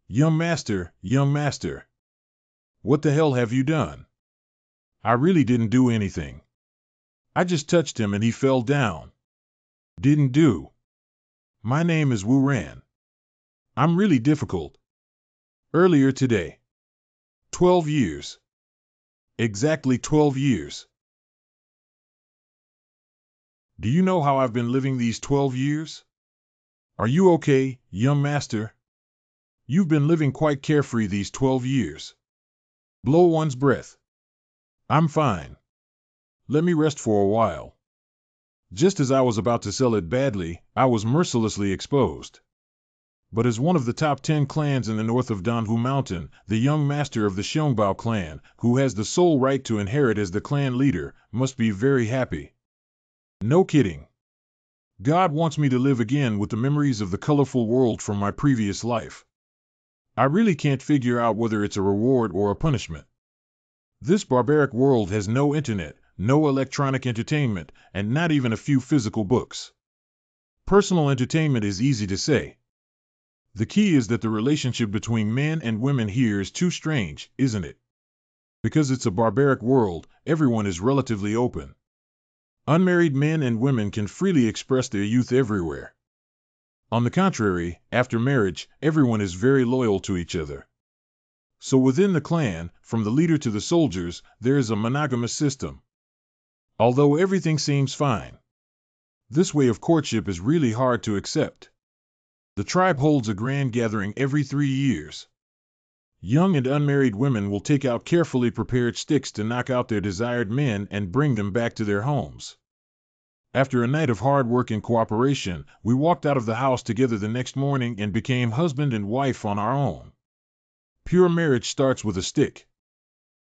Young master. What the hell have you done? I really didn't do anything. I just touched him and he fell down. Didn't do. My name is Wu Ran. I'm really difficult. Earlier today. 12 years. Exactly 12 years. Do you know how I've been living these 12 years? Are you okay, young master? You've been living quite carefree these 12 years. Blow one's breath. I'm fine. Let me rest for a while. Just as I was about to sell it badly, I was mercilessly exposed. But as one of the top 10 clans in the north of Danhu Mountain, the young master of the Xiongbao clan, who has the sole right to inherit as the clan leader, must be very happy. No kidding. God wants me to live again with the memories of the colorful world from my previous life. I really can't figure out whether it's a reward or a punishment. This barbaric world has no internet, no electronic entertainment, and not even a few physical books. Personal entertainment is easy to say. The key is that the relationship between men and women here is too strange, isn't it? Because it's a barbaric world, everyone is relatively open. Unmarried men and women can freely express their youth everywhere. On the contrary, after marriage, everyone is very loyal to each other. So within the clan, from the leader to the soldiers, there is a monogamous system. Although everything seems fine. This way of courtship is really hard to accept. The tribe holds a grand gathering every 3 years. Young and unmarried women will take out carefully prepared sticks to knock out their desired men and bring them back to their homes. After a night of hard work and cooperation, we walked out of the house together the next morning and became husband and wife on our own. Pure marriage starts with a stick.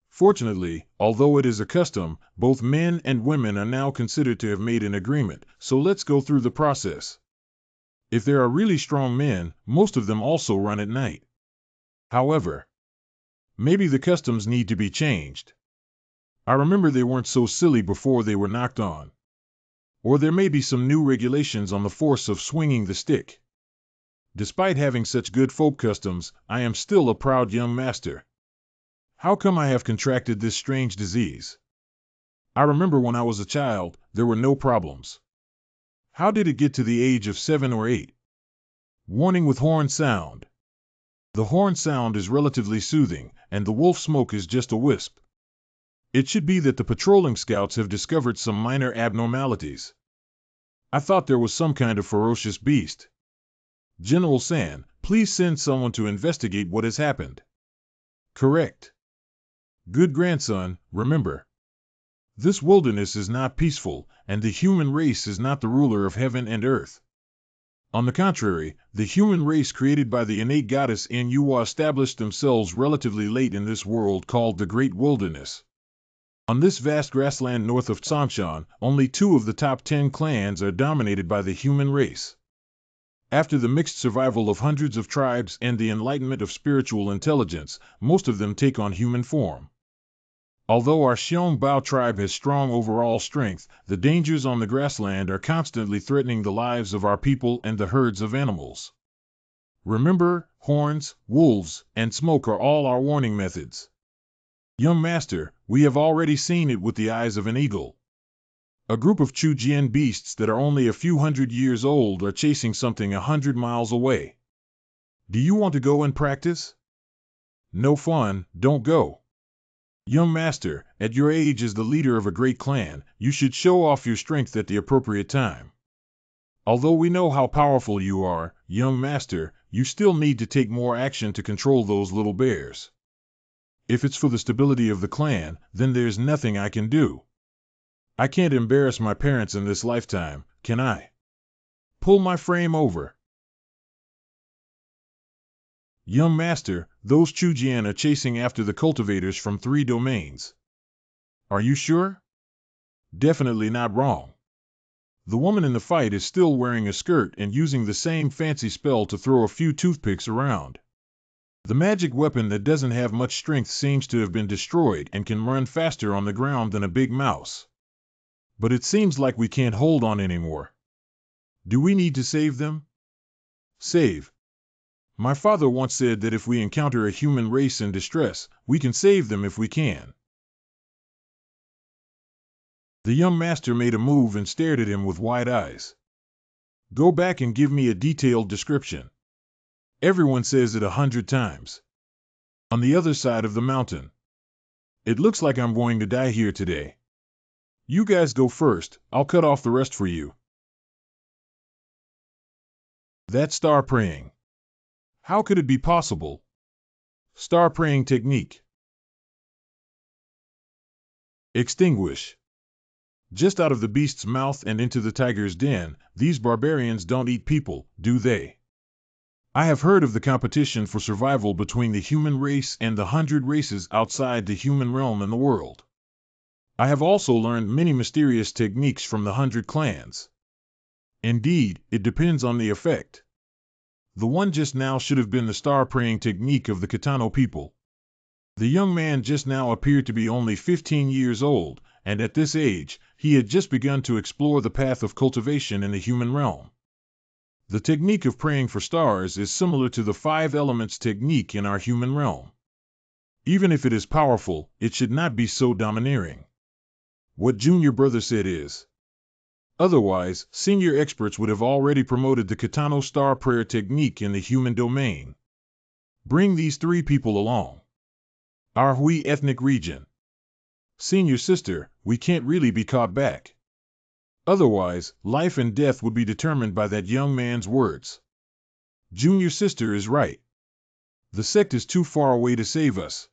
Fortunately, although it is a custom, both men and women are now considered to have made an agreement, so let's go through the process. If there are really strong men, most of them also run at night. However, maybe the customs need to be changed. I remember they weren't so silly before they were knocked on. Or there may be some new regulations on the force of swinging the stick. Despite having such good folk customs, I am still a proud young master. How come I have contracted this strange disease? I remember when I was a child, there were no problems. How did it get to the age of 7 or 8? Warning with horn sound. The horn sound is relatively soothing, and the wolf smoke is just a wisp. It should be that the patrolling scouts have discovered some minor abnormalities. I thought there was some kind of ferocious beast. General San, please send someone to investigate what has happened. Correct. Good grandson, remember. This wilderness is not peaceful, and the human race is not the ruler of heaven and earth. On the contrary, the human race created by the innate goddess Manhwa established themselves relatively late in this world called the Great Wilderness. On this vast grassland north of Tsangshan, only 2 of the top 10 clans are dominated by the human race. After the mixed survival of hundreds of tribes and the enlightenment of spiritual intelligence, most of them take on human form. Although our Xiongbao tribe has strong overall strength, the dangers on the grassland are constantly threatening the lives of our people and the herds of animals. Remember, horns, wolves, and smoke are all our warning methods. Young master, we have already seen it with the eyes of an eagle. A group of Chujian beasts that are only a few hundred years old are chasing something 100 miles away. Do you want to go and practice? No fun, don't go. Young master, at your age as the leader of a great clan, you should show off your strength at the appropriate time. Although we know how powerful you are, young master, you still need to take more action to control those little bears. If it's for the stability of the clan, then there's nothing I can do. I can't embarrass my parents in this lifetime, can I? Pull my frame over. Young master, those Chujian are chasing after the cultivators from 3 domains. Are you sure? Definitely not wrong. The woman in the fight is still wearing a skirt and using the same fancy spell to throw a few toothpicks around. The magic weapon that doesn't have much strength seems to have been destroyed and can run faster on the ground than a big mouse. But it seems like we can't hold on anymore. Do we need to save them? Save. My father once said that if we encounter a human race in distress, we can save them if we can. The young master made a move and stared at him with wide eyes. Go back and give me a detailed description. Everyone says it 100 times. On the other side of the mountain. It looks like I'm going to die here today. You guys go first, I'll cut off the rest for you. That star praying. How could it be possible? Star praying technique. Extinguish. Just out of the beast's mouth and into the tiger's den, these barbarians don't eat people, do they? I have heard of the competition for survival between the human race and the 100 races outside the human realm in the world. I have also learned many mysterious techniques from the 100 clans. Indeed, it depends on the effect. The one just now should have been the star praying technique of the Kitano people. The young man just now appeared to be only 15 years old, and at this age, he had just begun to explore the path of cultivation in the human realm. The technique of praying for stars is similar to the 5 elements technique in our human realm. Even if it is powerful, it should not be so domineering. What Junior Brother said is, otherwise, senior experts would have already promoted the Kitano star prayer technique in the human domain. Bring these 3 people along. Our Hui ethnic region. Senior sister, we can't really be caught back. Otherwise, life and death would be determined by that young man's words. Junior sister is right. The sect is too far away to save us.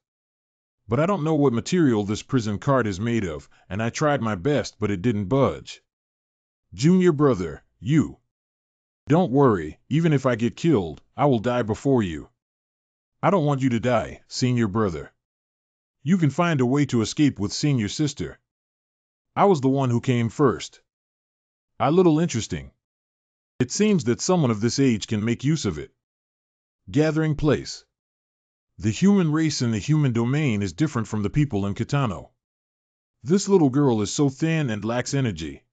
But I don't know what material this prison cart is made of, and I tried my best but it didn't budge. Junior brother, you. Don't worry, even if I get killed, I will die before you. I don't want you to die, senior brother. You can find a way to escape with senior sister. I was the one who came first. A little interesting. It seems that someone of this age can make use of it. Gathering place. The human race in the human domain is different from the people in Kitano. This little girl is so thin and lacks energy.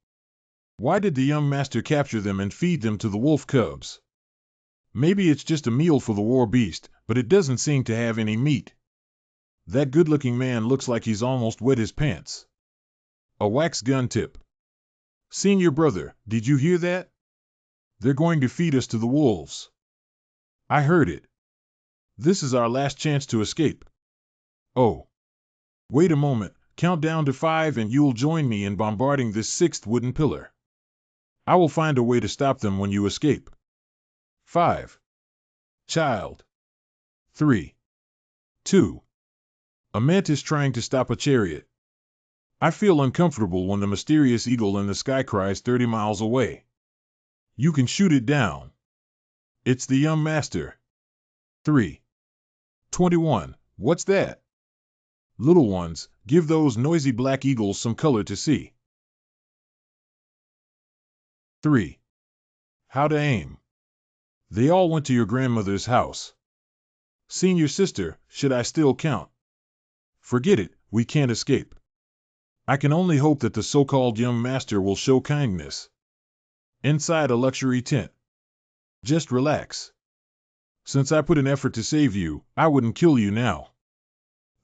Why did the young master capture them and feed them to the wolf cubs? Maybe it's just a meal for the war beast, but it doesn't seem to have any meat. That good-looking man looks like he's almost wet his pants. A wax gun tip. Senior brother, did you hear that? They're going to feed us to the wolves. I heard it. This is our last chance to escape. Oh. Wait a moment, count down to 5 and you'll join me in bombarding this 6th wooden pillar. I will find a way to stop them when you escape. 5. Child. 3. 2. A mantis trying to stop a chariot. I feel uncomfortable when the mysterious eagle in the sky cries 30 miles away. You can shoot it down. It's the young master. 3. 21. What's that? Little ones, give those noisy black eagles some color to see. 3. How to aim. They all went to your grandmother's house. Senior sister, should I still count? Forget it, we can't escape. I can only hope that the so-called young master will show kindness. Inside a luxury tent. Just relax. Since I put an effort to save you, I wouldn't kill you now.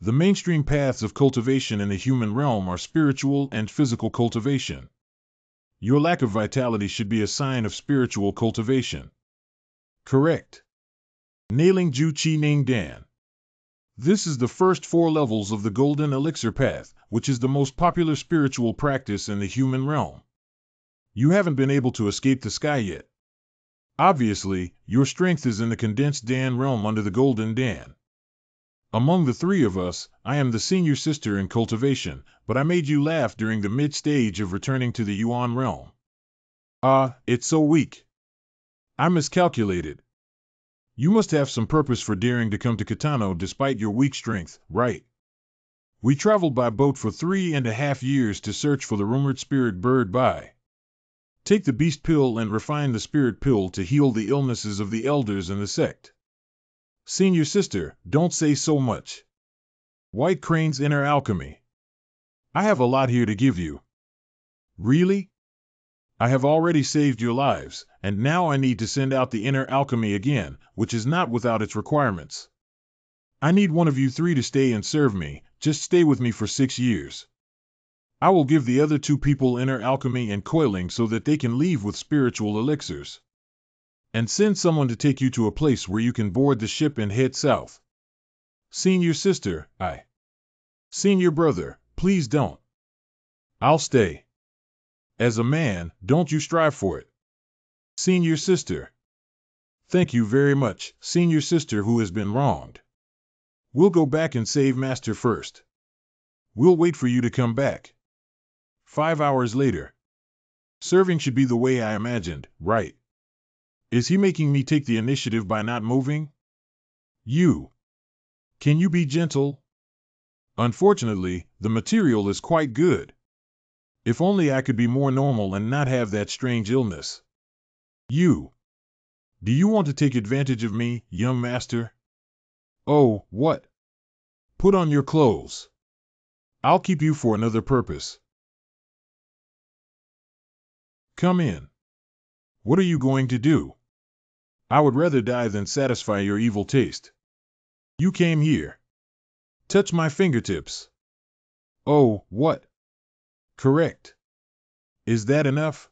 The mainstream paths of cultivation in the human realm are spiritual and physical cultivation. Your lack of vitality should be a sign of spiritual cultivation. Correct. Nailing Ju Chi Ning Dan. This is the first 4 levels of the Golden Elixir Path, which is the most popular spiritual practice in the human realm. You haven't been able to escape the sky yet. Obviously, your strength is in the condensed Dan realm under the Golden Dan. Among the 3 of us, I am the senior sister in cultivation, but I made you laugh during the mid-stage of returning to the Yuan realm. It's so weak. I miscalculated. You must have some purpose for daring to come to Kitano despite your weak strength, right? We traveled by boat for 3.5 years to search for the rumored spirit bird Bai. Take the beast pill and refine the spirit pill to heal the illnesses of the elders in the sect. Senior sister, don't say so much. White Crane's inner alchemy. I have a lot here to give you. Really? I have already saved your lives, and now I need to send out the inner alchemy again, which is not without its requirements. I need one of you three to stay and serve me. Just stay with me for 6 years. I will give the other two people inner alchemy and coiling so that they can leave with spiritual elixirs. And send someone to take you to a place where you can board the ship and head south. Senior sister, Senior brother, please don't. I'll stay. As a man, don't you strive for it. Senior sister. Thank you very much, senior sister who has been wronged. We'll go back and save Master first. We'll wait for you to come back. 5 hours later. Serving should be the way I imagined, right? Is he making me take the initiative by not moving? You. Can you be gentle? Unfortunately, the material is quite good. If only I could be more normal and not have that strange illness. You. Do you want to take advantage of me, young master? Oh, what? Put on your clothes. I'll keep you for another purpose. Come in. What are you going to do? I would rather die than satisfy your evil taste. You came here. Touch my fingertips. Oh, what? Correct. Is that enough?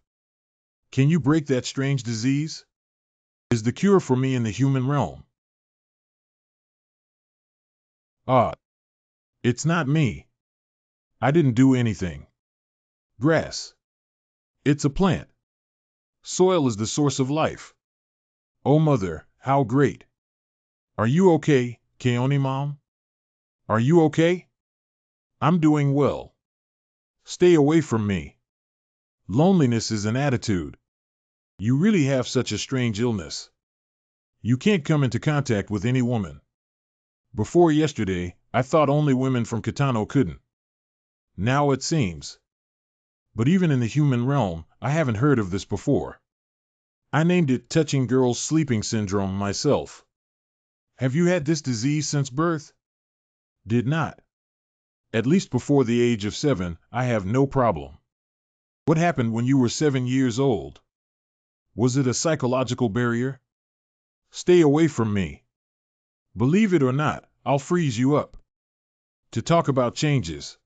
Can you break that strange disease? Is the cure for me in the human realm? Ah. It's not me. I didn't do anything. Grass. It's a plant. Soil is the source of life. Oh mother, how great. Are you okay, Keone mom? Are you okay? I'm doing well. Stay away from me. Loneliness is an attitude. You really have such a strange illness. You can't come into contact with any woman. Before yesterday, I thought only women from Kitano couldn't. Now it seems. But even in the human realm, I haven't heard of this before. I named it touching girls sleeping syndrome myself. Have you had this disease since birth? Did not. At least before the age of 7, I have no problem. What happened when you were 7 years old? Was it a psychological barrier? Stay away from me. Believe it or not, I'll freeze you up. To talk about changes.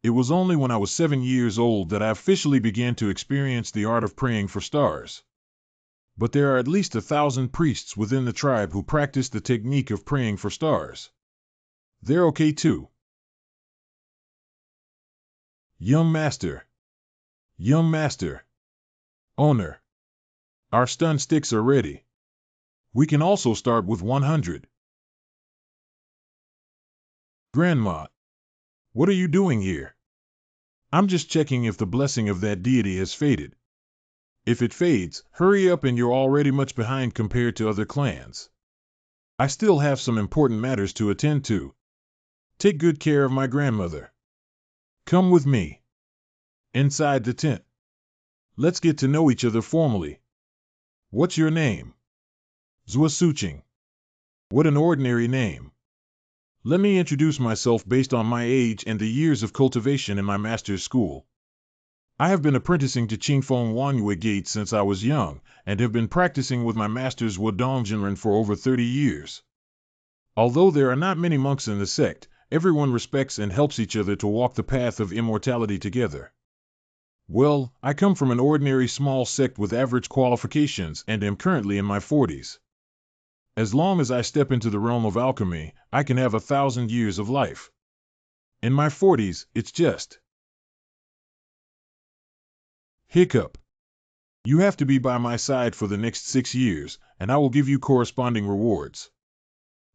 It was only when I was 7 years old that I officially began to experience the art of praying for stars. But there are at least 1,000 priests within the tribe who practice the technique of praying for stars. They're okay too. Young master. Young master. Owner. Our stun sticks are ready. We can also start with 100. Grandma. What are you doing here? I'm just checking if the blessing of that deity has faded. If it fades, hurry up and you're already much behind compared to other clans. I still have some important matters to attend to. Take good care of my grandmother. Come with me. Inside the tent. Let's get to know each other formally. What's your name? Zuasuching. What an ordinary name. Let me introduce myself based on my age and the years of cultivation in my master's school. I have been apprenticing to Qingfeng Wanyu Gate since I was young, and have been practicing with my master's Wudong for over 30 years. Although there are not many monks in the sect, everyone respects and helps each other to walk the path of immortality together. Well, I come from an ordinary small sect with average qualifications and am currently in my 40s. As long as I step into the realm of alchemy, I can have 1,000 years of life. In my 40s, it's just... Hiccup. You have to be by my side for the next 6 years, and I will give you corresponding rewards.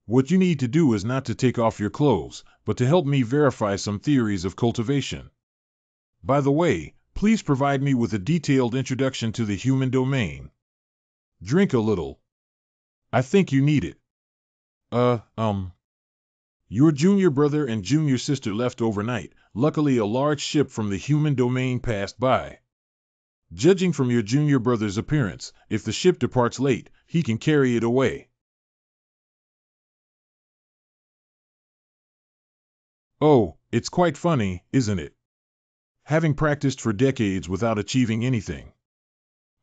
What you need to do is not to take off your clothes, but to help me verify some theories of cultivation. By the way, please provide me with a detailed introduction to the human domain. Drink a little. I think you need it. Your junior brother and junior sister left overnight. Luckily, a large ship from the human domain passed by. Judging from your junior brother's appearance, if the ship departs late, he can carry it away. Oh, it's quite funny, isn't it? Having practiced for decades without achieving anything.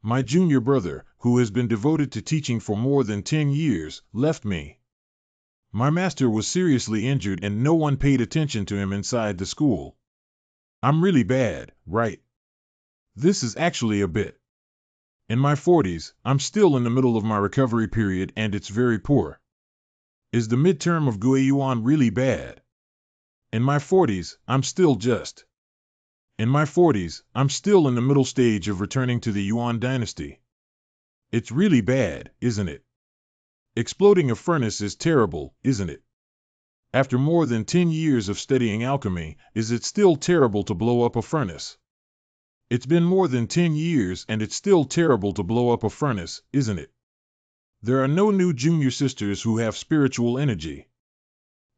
My junior brother, who has been devoted to teaching for more than 10 years, left me. My master was seriously injured and no one paid attention to him inside the school. I'm really bad, right? This is actually a bit. In my 40s, I'm still in the middle of my recovery period and it's very poor. Is the midterm of Guiyuan really bad? In my 40s, I'm still just. In my 40s, I'm still in the middle stage of returning to the Yuan dynasty. It's really bad, isn't it? Exploding a furnace is terrible, isn't it? After more than 10 years of studying alchemy, is it still terrible to blow up a furnace? It's been more than 10 years and it's still terrible to blow up a furnace, isn't it? There are no new junior sisters who have spiritual energy.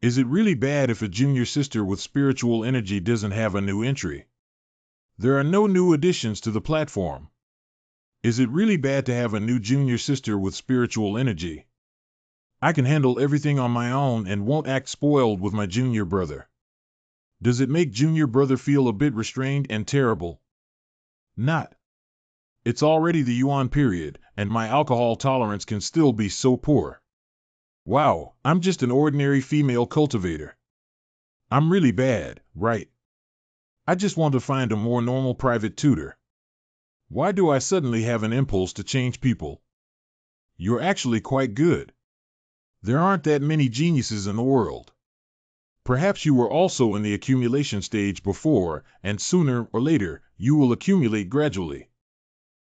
Is it really bad if a junior sister with spiritual energy doesn't have a new entry? There are no new additions to the platform. Is it really bad to have a new junior sister with spiritual energy? I can handle everything on my own and won't act spoiled with my junior brother. Does it make junior brother feel a bit restrained and terrible? Not. It's already the Yuan period, and my alcohol tolerance can still be so poor. Wow, I'm just an ordinary female cultivator. I'm really bad, right? I just want to find a more normal private tutor. Why do I suddenly have an impulse to change people? You're actually quite good. There aren't that many geniuses in the world. Perhaps you were also in the accumulation stage before, and sooner or later, you will accumulate gradually.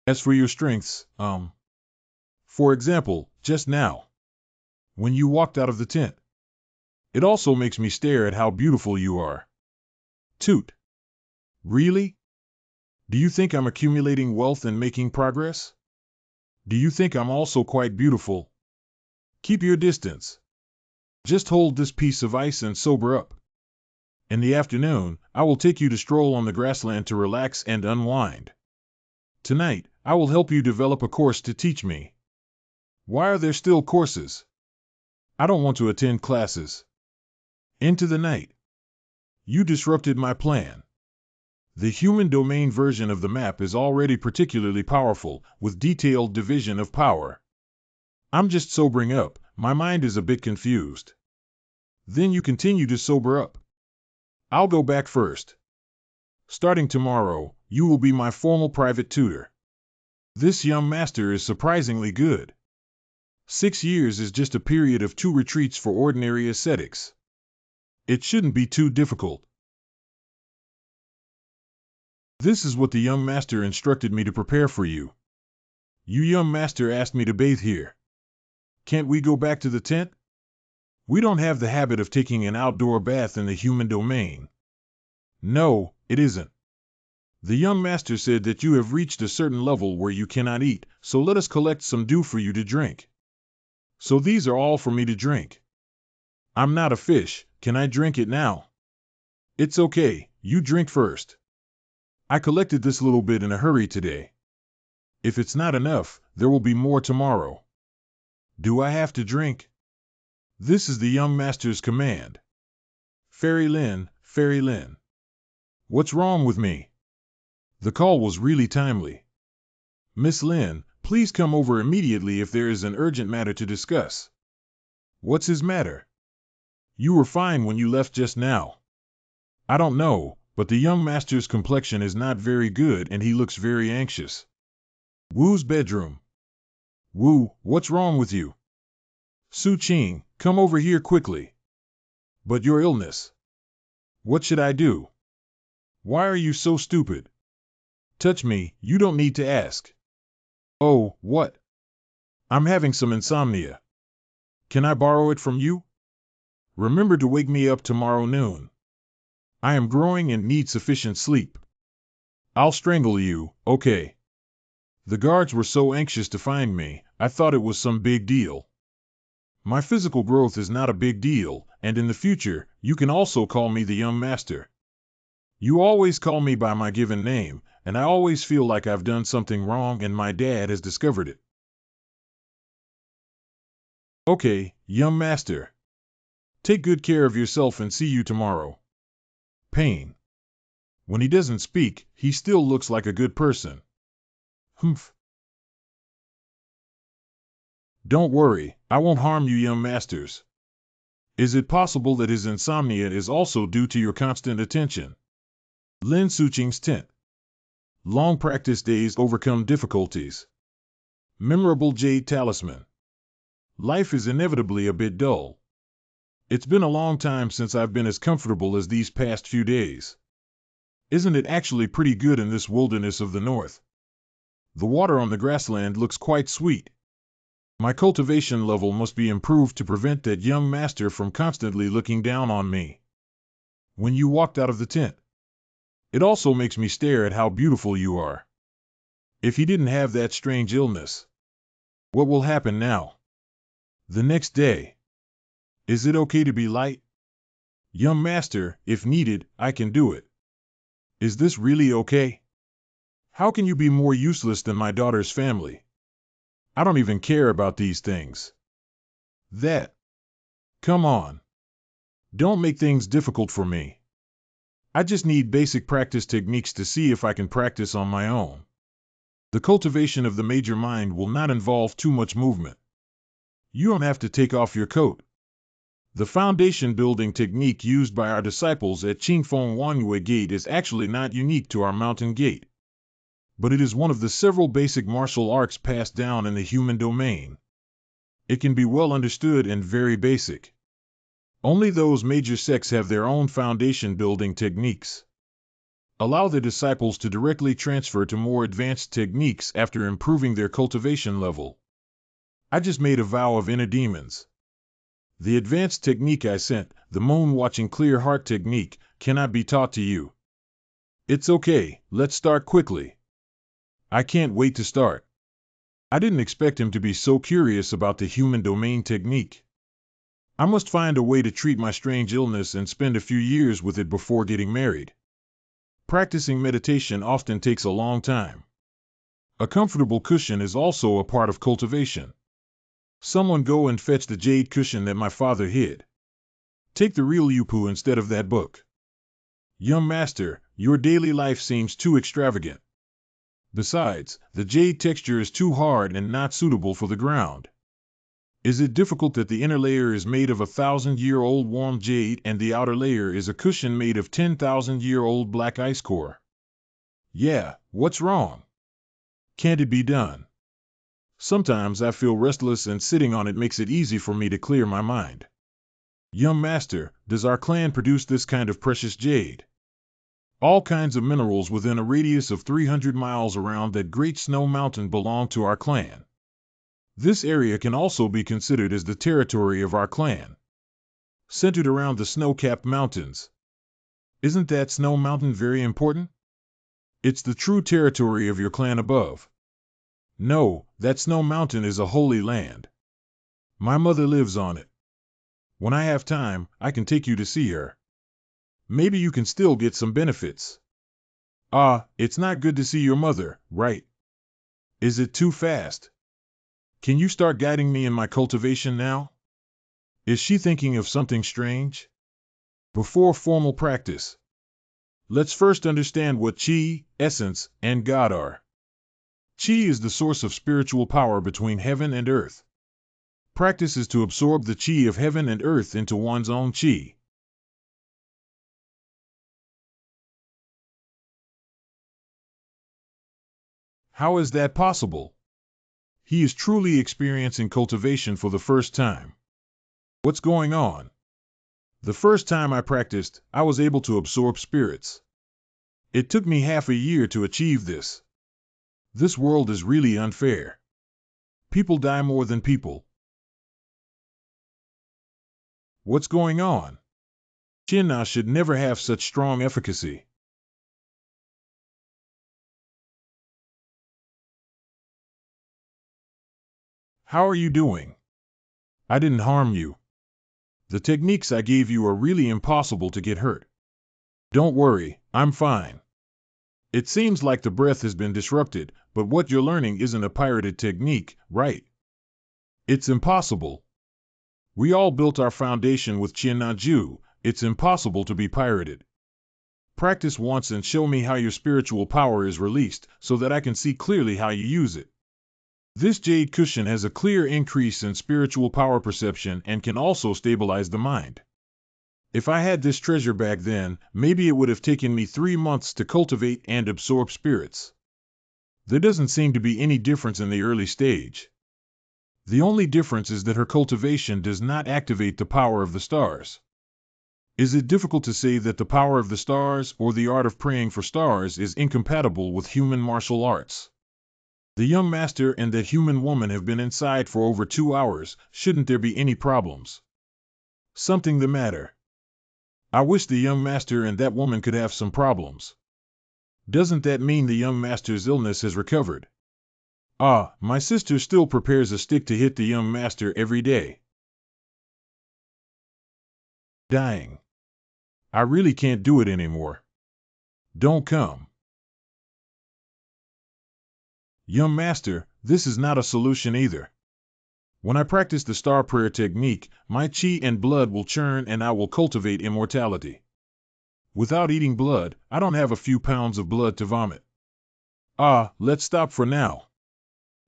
As for your strengths, for example, just now, when you walked out of the tent, it also makes me stare at how beautiful you are. Toot. Really? Do you think I'm accumulating wealth and making progress? Do you think I'm also quite beautiful? Keep your distance. Just hold this piece of ice and sober up. In the afternoon, I will take you to stroll on the grassland to relax and unwind. Tonight, I will help you develop a course to teach me. Why are there still courses? I don't want to attend classes. Into the night. You disrupted my plan. The human domain version of the map is already particularly powerful, with detailed division of power. I'm just sobering up, my mind is a bit confused. Then you continue to sober up. I'll go back first. Starting tomorrow, you will be my formal private tutor. This young master is surprisingly good. 6 years is just a period of 2 retreats for ordinary ascetics. It shouldn't be too difficult. This is what the young master instructed me to prepare for you. You young master asked me to bathe here. Can't we go back to the tent? We don't have the habit of taking an outdoor bath in the human domain. No, it isn't. The young master said that you have reached a certain level where you cannot eat, so let us collect some dew for you to drink. So these are all for me to drink. I'm not a fish, can I drink it now? It's okay, you drink first. I collected this little bit in a hurry today. If it's not enough, there will be more tomorrow. Do I have to drink? This is the young master's command. Fairy Lin, Fairy Lin. What's wrong with me? The call was really timely. Miss Lin, please come over immediately if there is an urgent matter to discuss. What's his matter? You were fine when you left just now. I don't know, but the young master's complexion is not very good and he looks very anxious. Wu's bedroom. Wu, what's wrong with you? Su Qing, come over here quickly. But your illness. What should I do? Why are you so stupid? Touch me, you don't need to ask. Oh, what? I'm having some insomnia. Can I borrow it from you? Remember to wake me up tomorrow noon. I am growing and need sufficient sleep. I'll strangle you, okay? The guards were so anxious to find me, I thought it was some big deal. My physical growth is not a big deal, and in the future, you can also call me the young master. You always call me by my given name, and I always feel like I've done something wrong and my dad has discovered it. Okay, young master. Take good care of yourself and see you tomorrow. Pain. When he doesn't speak, he still looks like a good person. Humph. Don't worry, I won't harm you, young masters. Is it possible that his insomnia is also due to your constant attention? Lin Suqing's tent. Long practice days overcome difficulties. Memorable jade talisman. Life is inevitably a bit dull. It's been a long time since I've been as comfortable as these past few days. Isn't it actually pretty good in this wilderness of the north? The water on the grassland looks quite sweet. My cultivation level must be improved to prevent that young master from constantly looking down on me. When you walked out of the tent, it also makes me stare at how beautiful you are. If he didn't have that strange illness, what will happen now? The next day. Is it okay to be light? Young master, if needed, I can do it. Is this really okay? How can you be more useless than my daughter's family? I don't even care about these things. Come on. Don't make things difficult for me. I just need basic practice techniques to see if I can practice on my own. The cultivation of the major mind will not involve too much movement. You don't have to take off your coat. The foundation building technique used by our disciples at Qingfeng Wangyue Gate is actually not unique to our mountain gate, but it is one of the several basic martial arts passed down in the human domain. It can be well understood and very basic. Only those major sects have their own foundation building techniques. Allow the disciples to directly transfer to more advanced techniques after improving their cultivation level. I just made a vow of inner demons. The advanced technique I sent, the moon-watching clear heart technique, cannot be taught to you. It's okay, let's start quickly. I can't wait to start. I didn't expect him to be so curious about the human domain technique. I must find a way to treat my strange illness and spend a few years with it before getting married. Practicing meditation often takes a long time. A comfortable cushion is also a part of cultivation. Someone go and fetch the jade cushion that my father hid. Take the real Yupu instead of that book. Young master, your daily life seems too extravagant. Besides, the jade texture is too hard and not suitable for the ground. Is it difficult that the inner layer is made of 1,000-year-old warm jade and the outer layer is a cushion made of 10,000-year-old black ice core? Yeah, what's wrong? Can't it be done? Sometimes I feel restless and sitting on it makes it easy for me to clear my mind. Young master, does our clan produce this kind of precious jade? All kinds of minerals within a radius of 300 miles around that great snow mountain belong to our clan. This area can also be considered as the territory of our clan, centered around the snow-capped mountains. Isn't that snow mountain very important? It's the true territory of your clan above. No, that snow mountain is a holy land. My mother lives on it. When I have time, I can take you to see her. Maybe you can still get some benefits. It's not good to see your mother, right? Is it too fast? Can you start guiding me in my cultivation now? Is she thinking of something strange? Before formal practice, let's first understand what Qi, essence, and God are. Qi is the source of spiritual power between heaven and earth. Practice is to absorb the Qi of heaven and earth into one's own Qi. How is that possible? He is truly experiencing cultivation for the first time. What's going on? The first time I practiced, I was able to absorb spirits. It took me half a year to achieve this. This world is really unfair. People die more than people. What's going on? Qinna should never have such strong efficacy. How are you doing? I didn't harm you. The techniques I gave you are really impossible to get hurt. Don't worry, I'm fine. It seems like the breath has been disrupted, but what you're learning isn't a pirated technique, right? It's impossible. We all built our foundation with Qianna Ju. It's impossible to be pirated. Practice once and show me how your spiritual power is released, so that I can see clearly how you use it. This jade cushion has a clear increase in spiritual power perception and can also stabilize the mind. If I had this treasure back then, maybe it would have taken me 3 months to cultivate and absorb spirits. There doesn't seem to be any difference in the early stage. The only difference is that her cultivation does not activate the power of the stars. Is it difficult to say that the power of the stars or the art of praying for stars is incompatible with human martial arts? The young master and that human woman have been inside for over 2 hours. Shouldn't there be any problems? Something the matter. I wish the young master and that woman could have some problems. Doesn't that mean the young master's illness has recovered? Ah, my sister still prepares a stick to hit the young master every day. Dying. I really can't do it anymore. Don't come. Young master, this is not a solution either. When I practice the star prayer technique, my chi and blood will churn and I will cultivate immortality. Without eating blood, I don't have a few pounds of blood to vomit. Ah, let's stop for now.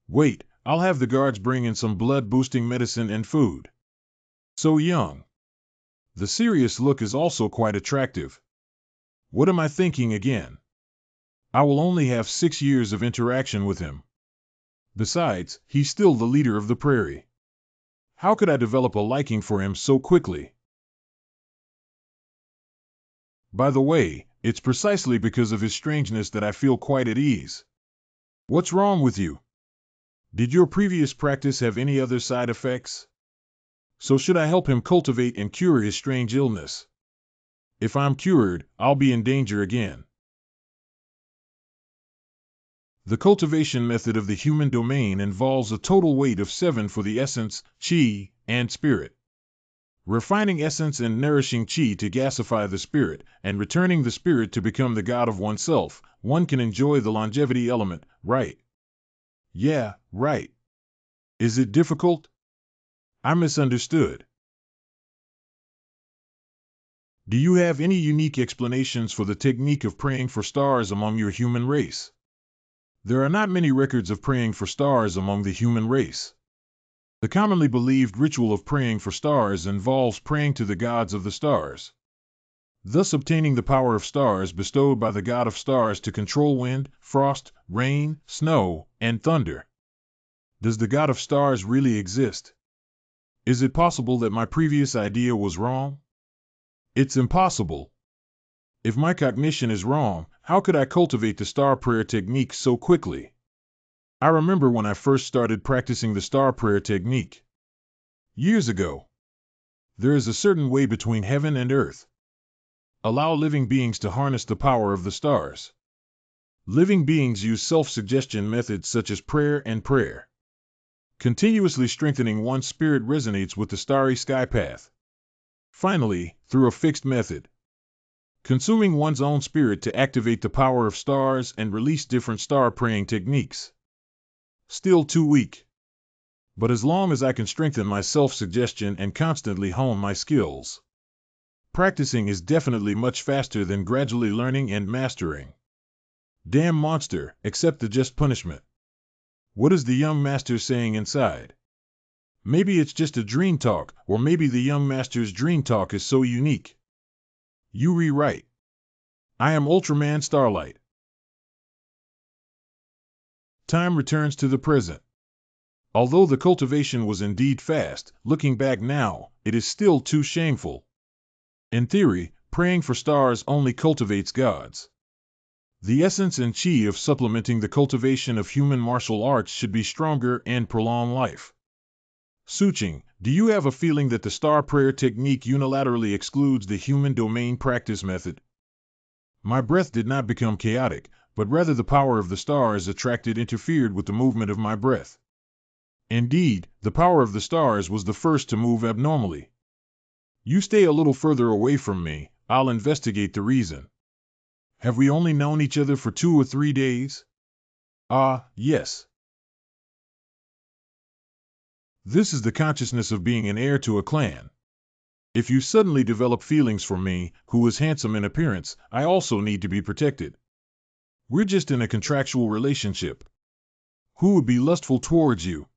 Wait, I'll have the guards bring in some blood-boosting medicine and food. So young. The serious look is also quite attractive. What am I thinking again? I will only have 6 years of interaction with him. Besides, he's still the leader of the prairie. How could I develop a liking for him so quickly? By the way, it's precisely because of his strangeness that I feel quite at ease. What's wrong with you? Did your previous practice have any other side effects? So should I help him cultivate and cure his strange illness? If I'm cured, I'll be in danger again. The cultivation method of the human domain involves a total weight of 7 for the essence, chi, and spirit. Refining essence and nourishing chi to gasify the spirit, and returning the spirit to become the god of oneself, one can enjoy the longevity element, right? Yeah, right. Is it difficult? I misunderstood. Do you have any unique explanations for the technique of praying for stars among your human race? There are not many records of praying for stars among the human race. The commonly believed ritual of praying for stars involves praying to the gods of the stars, thus obtaining the power of stars bestowed by the god of stars to control wind, frost, rain, snow, and thunder. Does the god of stars really exist? Is it possible that my previous idea was wrong? It's impossible. If my cognition is wrong, how could I cultivate the star prayer technique so quickly? I remember when I first started practicing the star prayer technique. Years ago. There is a certain way between heaven and earth. Allow living beings to harness the power of the stars. Living beings use self-suggestion methods such as prayer and prayer. Continuously strengthening one's spirit resonates with the starry sky path. Finally, through a fixed method. Consuming one's own spirit to activate the power of stars and release different star praying techniques. Still too weak. But as long as I can strengthen my self-suggestion and constantly hone my skills. Practicing is definitely much faster than gradually learning and mastering. Damn monster, accept the just punishment. What is the young master saying inside? Maybe it's just a dream talk, or maybe the young master's dream talk is so unique. You rewrite. I am Ultraman Starlight. Time returns to the present. Although the cultivation was indeed fast, looking back now, it is still too shameful. In theory, praying for stars only cultivates gods. The essence and chi of supplementing the cultivation of human martial arts should be stronger and prolong life. Suching, do you have a feeling that the star prayer technique unilaterally excludes the human domain practice method? My breath did not become chaotic, but rather the power of the stars interfered with the movement of my breath. Indeed, the power of the stars was the first to move abnormally. You stay a little further away from me, I'll investigate the reason. Have we only known each other for 2 or 3 days? Ah, yes. This is the consciousness of being an heir to a clan. If you suddenly develop feelings for me, who is handsome in appearance, I also need to be protected. We're just in a contractual relationship. Who would be lustful towards you?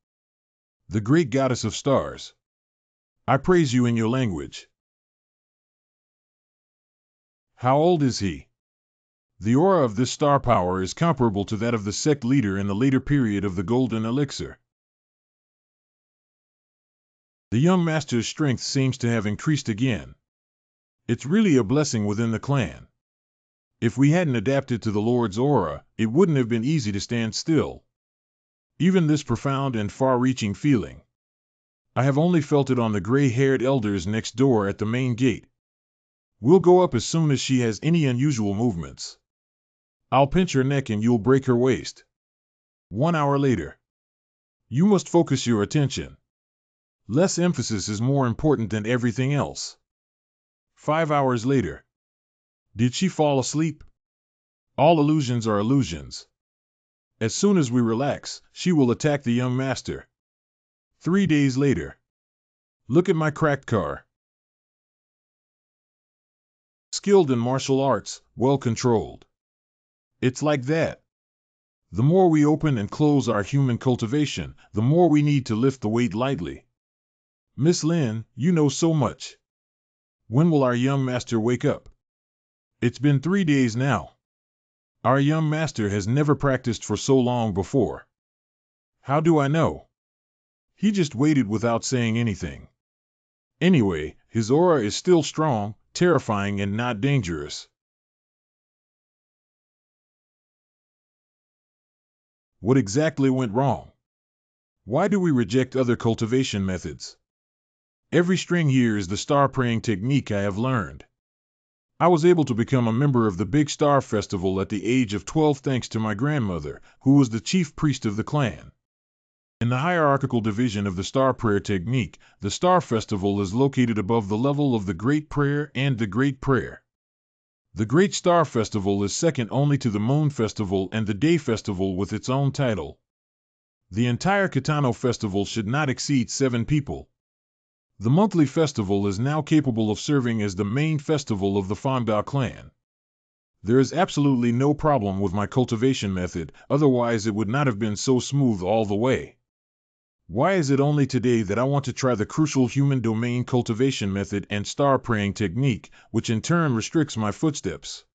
The great goddess of stars. I praise you in your language. How old is he? The aura of this star power is comparable to that of the sect leader in the later period of the Golden Elixir. The young master's strength seems to have increased again. It's really a blessing within the clan. If we hadn't adapted to the Lord's aura, it wouldn't have been easy to stand still. Even this profound and far-reaching feeling. I have only felt it on the gray-haired elders next door at the main gate. We'll go up as soon as she has any unusual movements. I'll pinch her neck and you'll break her waist. 1 hour later. You must focus your attention. Less emphasis is more important than everything else. 5 hours later. Did she fall asleep? All illusions are illusions. As soon as we relax, she will attack the young master. 3 days later. Look at my cracked car. Skilled in martial arts, well controlled. It's like that. The more we open and close our human cultivation, the more we need to lift the weight lightly. Miss Lin, you know so much. When will our young master wake up? It's been 3 days now. Our young master has never practiced for so long before. How do I know? He just waited without saying anything. Anyway, his aura is still strong, terrifying, and not dangerous. What exactly went wrong? Why do we reject other cultivation methods? Every string here is the star praying technique I have learned. I was able to become a member of the Big Star Festival at the age of 12 thanks to my grandmother, who was the chief priest of the clan. In the hierarchical division of the Star Prayer Technique, the Star Festival is located above the level of the Great Prayer and the Great Prayer. The Great Star Festival is second only to the Moon Festival and the Day Festival with its own title. The entire Kitano Festival should not exceed 7 people. The monthly festival is now capable of serving as the main festival of the Fondao clan. There is absolutely no problem with my cultivation method, otherwise it would not have been so smooth all the way. Why is it only today that I want to try the crucial human domain cultivation method and star praying technique, which in turn restricts my footsteps?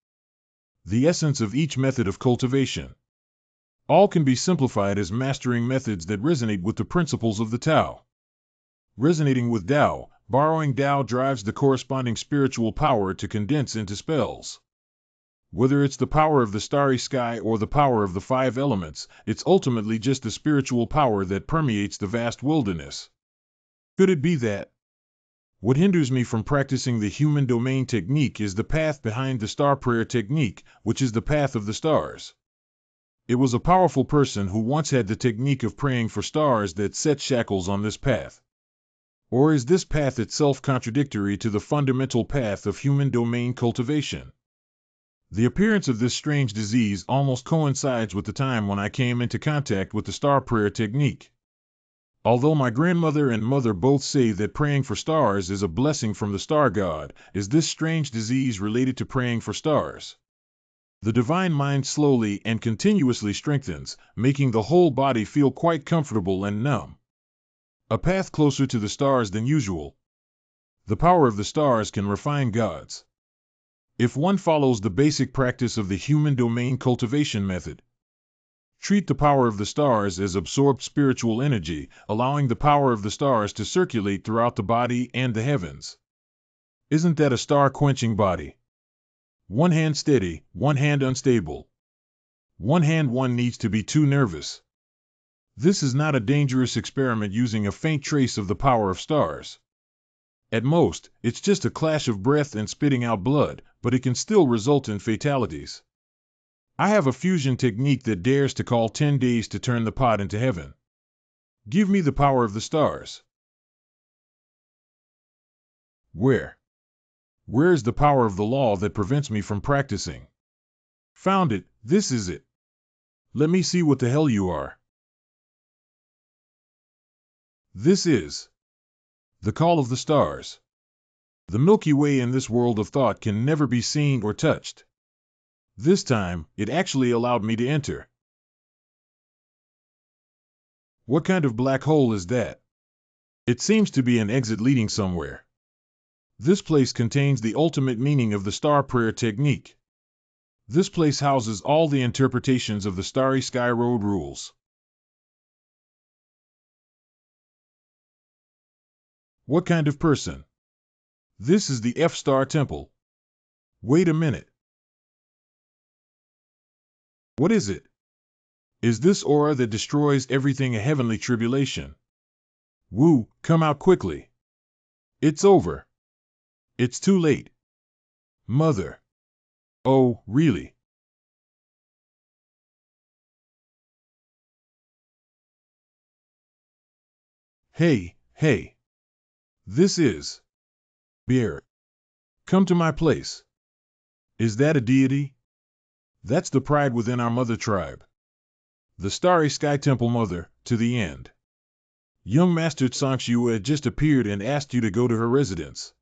The essence of each method of cultivation. All can be simplified as mastering methods that resonate with the principles of the Tao. Resonating with Tao, borrowing Tao drives the corresponding spiritual power to condense into spells. Whether it's the power of the starry sky or the power of the 5 elements, it's ultimately just the spiritual power that permeates the vast wilderness. Could it be that? What hinders me from practicing the human domain technique is the path behind the star prayer technique, which is the path of the stars. It was a powerful person who once had the technique of praying for stars that set shackles on this path. Or is this path itself contradictory to the fundamental path of human domain cultivation? The appearance of this strange disease almost coincides with the time when I came into contact with the star prayer technique. Although my grandmother and mother both say that praying for stars is a blessing from the star god, is this strange disease related to praying for stars? The divine mind slowly and continuously strengthens, making the whole body feel quite comfortable and numb. A path closer to the stars than usual. The power of the stars can refine gods. If one follows the basic practice of the human domain cultivation method, treat the power of the stars as absorbed spiritual energy, allowing the power of the stars to circulate throughout the body and the heavens. Isn't that a star-quenching body? One hand steady, one hand unstable. One hand one needs to be too nervous. This is not a dangerous experiment using a faint trace of the power of stars. At most, it's just a clash of breath and spitting out blood, but it can still result in fatalities. I have a fusion technique that dares to call 10 days to turn the pot into heaven. Give me the power of the stars. Where? Where is the power of the law that prevents me from practicing? Found it, this is it. Let me see what the hell you are. This is the call of the stars. The Milky Way in this world of thought can never be seen or touched. This time, it actually allowed me to enter. What kind of black hole is that? It seems to be an exit leading somewhere. This place contains the ultimate meaning of the star prayer technique. This place houses all the interpretations of the Starry Sky Road rules. What kind of person? This is the F-Star Temple. Wait a minute. What is it? Is this aura that destroys everything a heavenly tribulation? Woo, come out quickly. It's over. It's too late. Mother. Oh, really? Hey. This is Bear. Come to my place. Is that a deity? That's the pride within our mother tribe. The Starry Sky Temple Mother, to the end. Young Master Tsangxue had just appeared and asked you to go to her residence.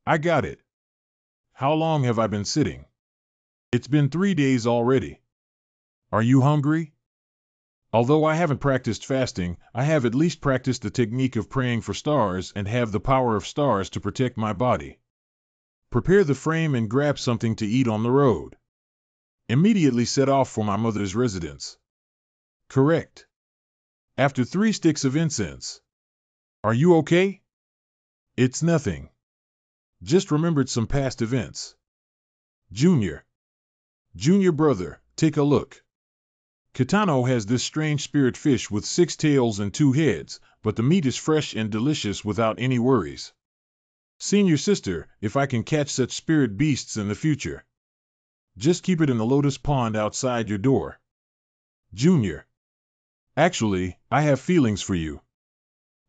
I got it. How long have I been sitting? It's been 3 days already. Are you hungry? Although I haven't practiced fasting, I have at least practiced the technique of praying for stars and have the power of stars to protect my body. Prepare the frame and grab something to eat on the road. Immediately set off for my mother's residence. Correct. After 3 sticks of incense. Are you okay? It's nothing. Just remembered some past events. Junior brother, take a look. Kitano has this strange spirit fish with 6 tails and 2 heads, but the meat is fresh and delicious without any worries. Senior sister, if I can catch such spirit beasts in the future. Just keep it in the lotus pond outside your door. Junior. Actually, I have feelings for you.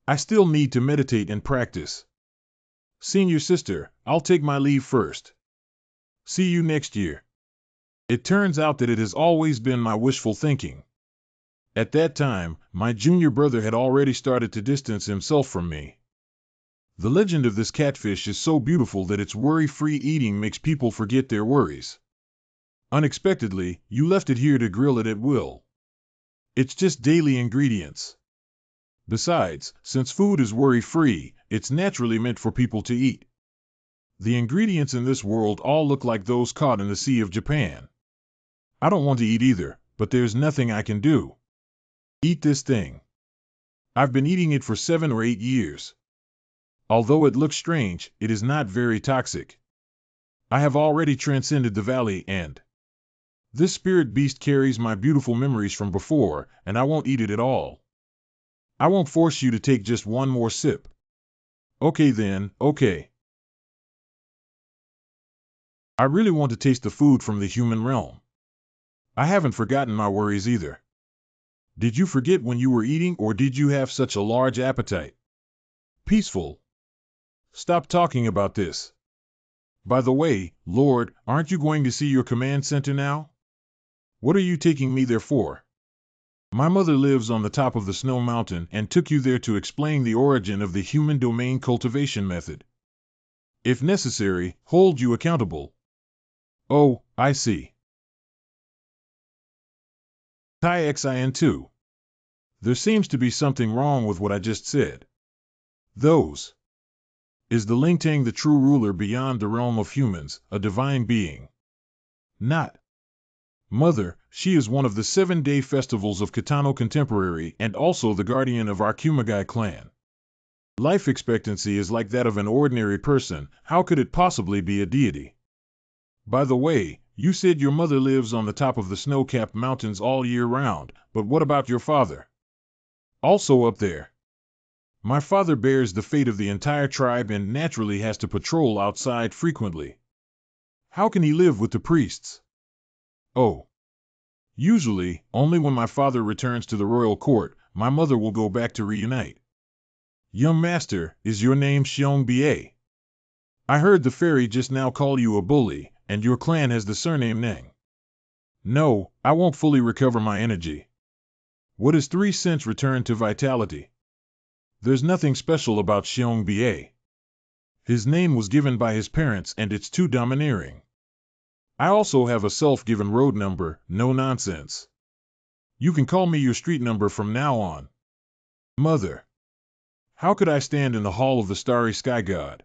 I still need to meditate and practice. Senior sister, I'll take my leave first. See you next year. It turns out that it has always been my wishful thinking. At that time, my junior brother had already started to distance himself from me. The legend of this catfish is so beautiful that its worry-free eating makes people forget their worries. Unexpectedly, you left it here to grill it at will. It's just daily ingredients. Besides, since food is worry-free, it's naturally meant for people to eat. The ingredients in this world all look like those caught in the Sea of Japan. I don't want to eat either, but there's nothing I can do. Eat this thing. I've been eating it for 7 or 8 years. Although it looks strange, it is not very toxic. I have already transcended the valley and this spirit beast carries my beautiful memories from before, and I won't eat it at all. I won't force you to take just one more sip. Okay then, okay. I really want to taste the food from the human realm. I haven't forgotten my worries either. Did you forget when you were eating, or did you have such a large appetite? Peaceful. Stop talking about this. By the way, Lord, aren't you going to see your command center now? What are you taking me there for? My mother lives on the top of the snow mountain and took you there to explain the origin of the human domain cultivation method. If necessary, hold you accountable. Oh, I see. TIXIN2. There seems to be something wrong with what I just said. Those. Is the Lingtang the true ruler beyond the realm of humans, a divine being? Not. Mother, she is one of the 7-day festivals of Kitano Contemporary and also the guardian of our Kumagai clan. Life expectancy is like that of an ordinary person, how could it possibly be a deity? By the way, you said your mother lives on the top of the snow-capped mountains all year round, but what about your father? Also up there. My father bears the fate of the entire tribe and naturally has to patrol outside frequently. How can he live with the priests? Oh. Usually, only when my father returns to the royal court, my mother will go back to reunite. Young master, is your name Xiong Bie? I heard the fairy just now call you a bully, and your clan has the surname Neng. No, I won't fully recover my energy. What is 3 cents return to vitality? There's nothing special about Xiong Bie. His name was given by his parents and it's too domineering. I also have a self-given road number, no nonsense. You can call me your street number from now on. Mother, how could I stand in the hall of the starry sky god?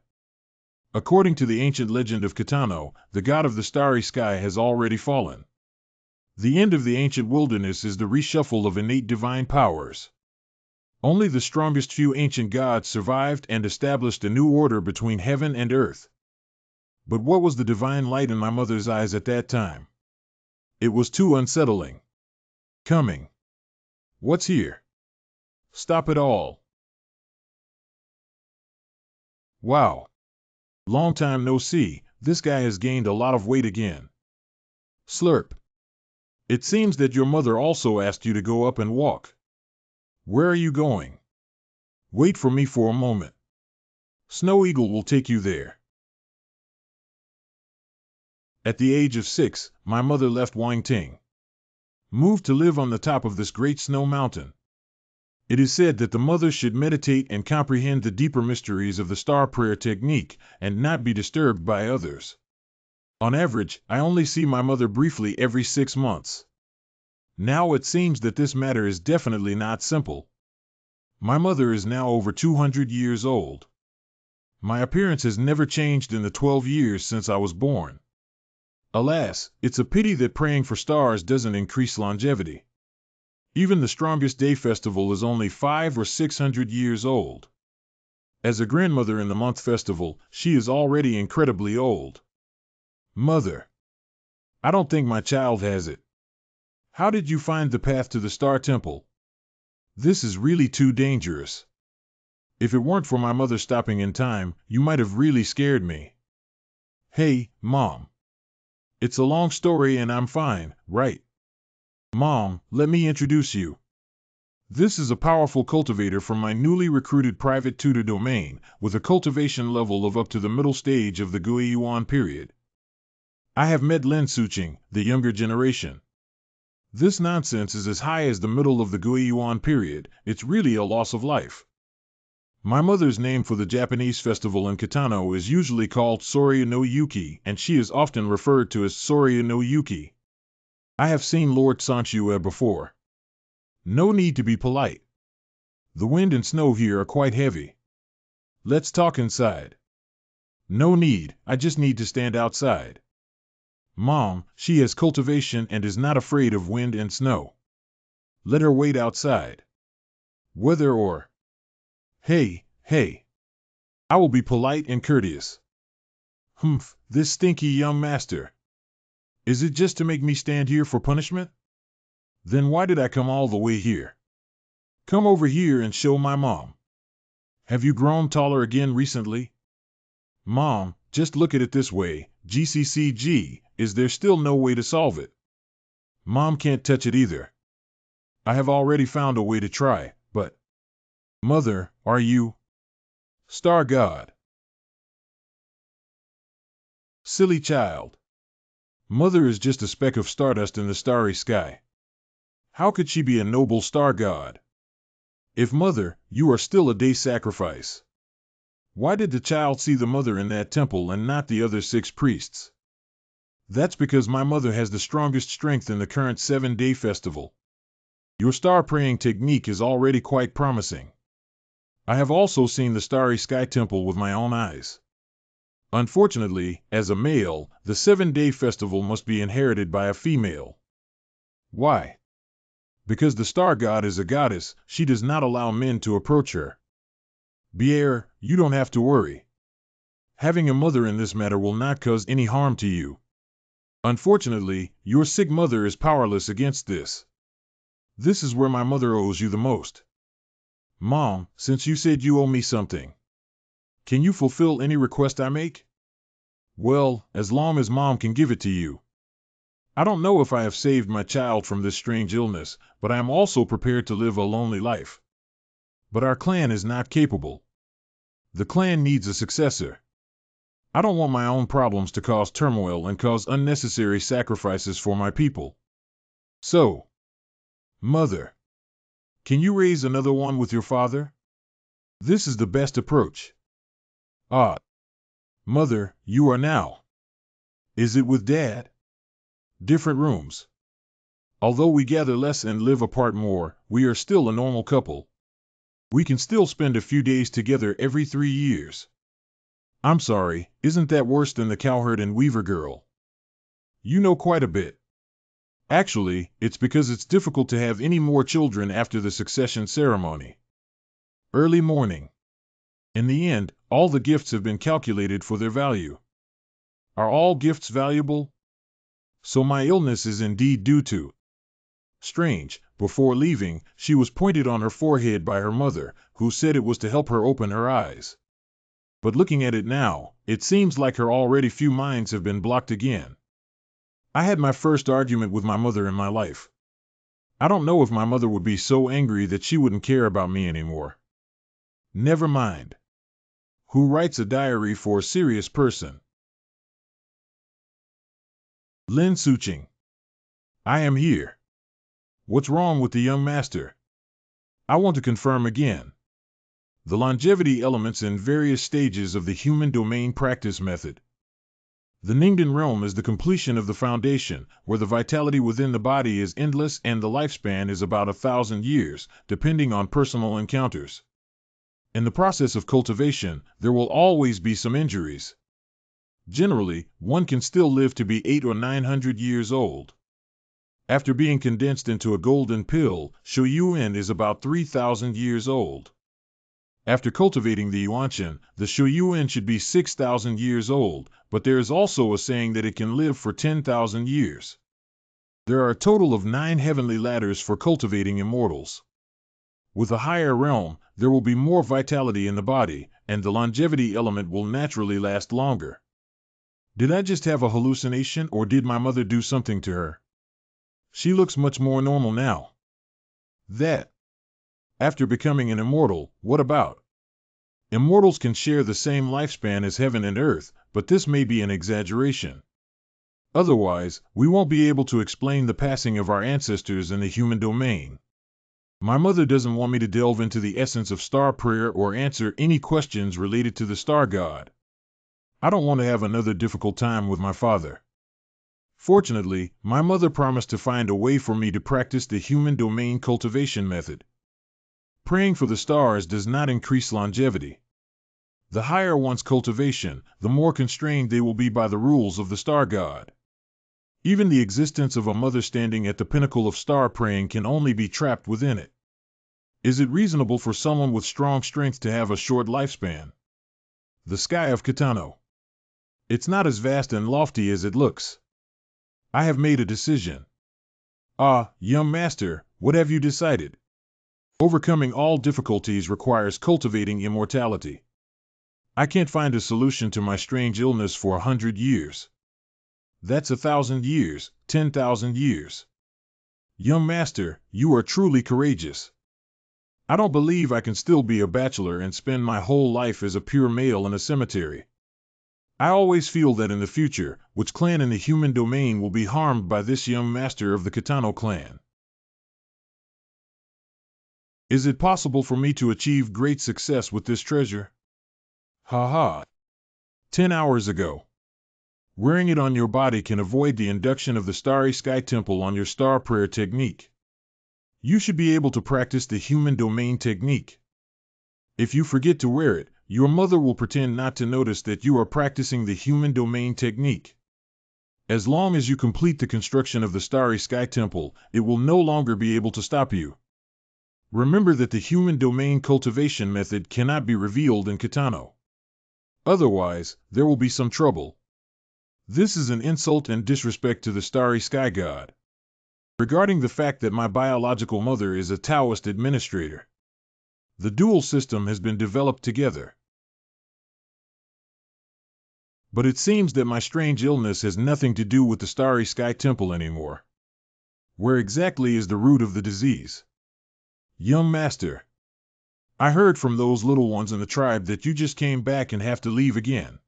According to the ancient legend of Kitano, the god of the starry sky has already fallen. The end of the ancient wilderness is the reshuffle of innate divine powers. Only the strongest few ancient gods survived and established a new order between heaven and earth. But what was the divine light in my mother's eyes at that time? It was too unsettling. Coming. What's here? Stop it all. Wow. Long time no see, this guy has gained a lot of weight again. Slurp. It seems that your mother also asked you to go up and walk. Where are you going? Wait for me for a moment. Snow Eagle will take you there. At the age of 6, my mother left Wangting. Moved to live on the top of this great snow mountain. It is said that the mother should meditate and comprehend the deeper mysteries of the star prayer technique and not be disturbed by others. On average, I only see my mother briefly every 6 months. Now it seems that this matter is definitely not simple. My mother is now over 200 years old. My appearance has never changed in the 12 years since I was born. Alas, it's a pity that praying for stars doesn't increase longevity. Even the strongest day festival is only 500 or 600 years old. As a grandmother in the month festival, she is already incredibly old. Mother. I don't think my child has it. How did you find the path to the Star Temple? This is really too dangerous. If it weren't for my mother stopping in time, you might have really scared me. Hey, Mom. It's a long story and I'm fine, right? Mom, let me introduce you. This is a powerful cultivator from my newly recruited private tutor domain, with a cultivation level of up to the middle stage of the Guiyuan period. I have met Lin Suqing, the younger generation. This nonsense is as high as the middle of the Guiyuan period. It's really a loss of life. My mother's name for the Japanese festival in Kitano is usually called Soryu no Yuki, and she is often referred to as Soryu no Yuki. I have seen Lord Sanshue before. No need to be polite. The wind and snow here are quite heavy. Let's talk inside. No need, I just need to stand outside. Mom, she has cultivation and is not afraid of wind and snow. Let her wait outside. Whether or... Hey. I will be polite and courteous. Humph, this stinky young master. Is it just to make me stand here for punishment? Then why did I come all the way here? Come over here and show my mom. Have you grown taller again recently? Mom, just look at it this way, GCCG, is there still no way to solve it? Mom can't touch it either. I have already found a way to try, but... Mother, are you... Star God? Silly child. Mother is just a speck of stardust in the starry sky. How could she be a noble star god? If mother, you are still a day sacrifice. Why did the child see the mother in that temple and not the other 6 priests? That's because my mother has the strongest strength in the current 7-day festival. Your star praying technique is already quite promising. I have also seen the starry sky temple with my own eyes. Unfortunately, as a male, the 7-day festival must be inherited by a female. Why? Because the star god is a goddess, she does not allow men to approach her. Bier, you don't have to worry. Having a mother in this matter will not cause any harm to you. Unfortunately, your sick mother is powerless against this. This is where my mother owes you the most. Mom, since you said you owe me something, can you fulfill any request I make? Well, as long as Mom can give it to you. I don't know if I have saved my child from this strange illness, but I am also prepared to live a lonely life. But our clan is not capable. The clan needs a successor. I don't want my own problems to cause turmoil and cause unnecessary sacrifices for my people. So, Mother, can you raise another one with your father? This is the best approach. Ah, Mother, you are now. Is it with Dad? Different rooms. Although we gather less and live apart more, we are still a normal couple. We can still spend a few days together every 3 years. I'm sorry, isn't that worse than the cowherd and weaver girl? You know quite a bit. Actually, it's because it's difficult to have any more children after the succession ceremony. Early morning. In the end, all the gifts have been calculated for their value. Are all gifts valuable? So my illness is indeed due to. Strange, before leaving, she was pointed on her forehead by her mother, who said it was to help her open her eyes. But looking at it now, it seems like her already few minds have been blocked again. I had my first argument with my mother in my life. I don't know if my mother would be so angry that she wouldn't care about me anymore. Never mind. Who writes a diary for a serious person? Lin Suching. I am here. What's wrong with the young master? I want to confirm again. The longevity elements in various stages of the human domain practice method. The Ningden realm is the completion of the foundation, where the vitality within the body is endless and the lifespan is about 1,000 years, depending on personal encounters. In the process of cultivation, there will always be some injuries. Generally, one can still live to be 800 or 900 years old. After being condensed into a golden pill, Shoyuan is about 3,000 years old. After cultivating the Yuanshan, the Shoyuan should be 6,000 years old, but there is also a saying that it can live for 10,000 years. There are a total of 9 heavenly ladders for cultivating immortals. With a higher realm, there will be more vitality in the body, and the longevity element will naturally last longer. Did I just have a hallucination, or did my mother do something to her? She looks much more normal now. That. After becoming an immortal, what about? Immortals can share the same lifespan as heaven and earth, but this may be an exaggeration. Otherwise, we won't be able to explain the passing of our ancestors in the human domain. My mother doesn't want me to delve into the essence of star prayer or answer any questions related to the star god. I don't want to have another difficult time with my father. Fortunately, my mother promised to find a way for me to practice the human domain cultivation method. Praying for the stars does not increase longevity. The higher one's cultivation, the more constrained they will be by the rules of the star god. Even the existence of a mother standing at the pinnacle of star praying can only be trapped within it. Is it reasonable for someone with strong strength to have a short lifespan? The sky of Kitano. It's not as vast and lofty as it looks. I have made a decision. Ah, young master, what have you decided? Overcoming all difficulties requires cultivating immortality. I can't find a solution to my strange illness for 100 years. That's 1,000 years, 10,000 years. Young master, you are truly courageous. I don't believe I can still be a bachelor and spend my whole life as a pure male in a cemetery. I always feel that in the future, which clan in the human domain will be harmed by this young master of the Kitano clan? Is it possible for me to achieve great success with this treasure? Ha. 10 hours ago. Wearing it on your body can avoid the induction of the Starry Sky Temple on your star prayer technique. You should be able to practice the human domain technique. If you forget to wear it, your mother will pretend not to notice that you are practicing the human domain technique. As long as you complete the construction of the Starry Sky Temple, it will no longer be able to stop you. Remember that the human domain cultivation method cannot be revealed in Kitano. Otherwise, there will be some trouble. This is an insult and disrespect to the Starry Sky God. Regarding the fact that my biological mother is a Taoist administrator. The dual system has been developed together. But it seems that my strange illness has nothing to do with the Starry Sky Temple anymore. Where exactly is the root of the disease? Young master. I heard from those little ones in the tribe that you just came back and have to leave again.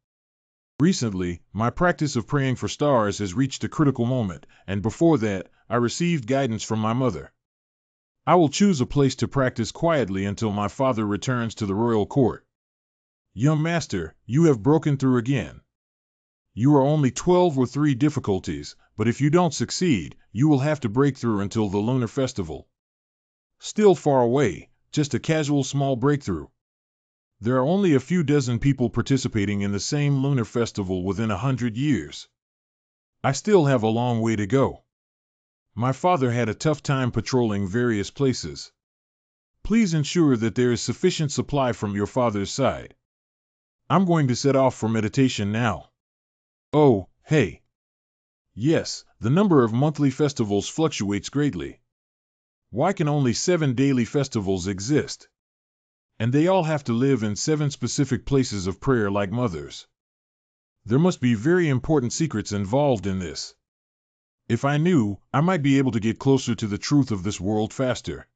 Recently, my practice of praying for stars has reached a critical moment, and before that, I received guidance from my mother. I will choose a place to practice quietly until my father returns to the royal court. Young master, you have broken through again. You are only 12 or 3 difficulties, but if you don't succeed, you will have to break through until the lunar festival. Still far away, just a casual small breakthrough. There are only a few dozen people participating in the same lunar festival within 100 years. I still have a long way to go. My father had a tough time patrolling various places. Please ensure that there is sufficient supply from your father's side. I'm going to set off for meditation now. Oh, hey. Yes, the number of monthly festivals fluctuates greatly. Why can only 7 daily festivals exist? And they all have to live in 7 specific places of prayer like mothers. There must be very important secrets involved in this. If I knew, I might be able to get closer to the truth of this world faster.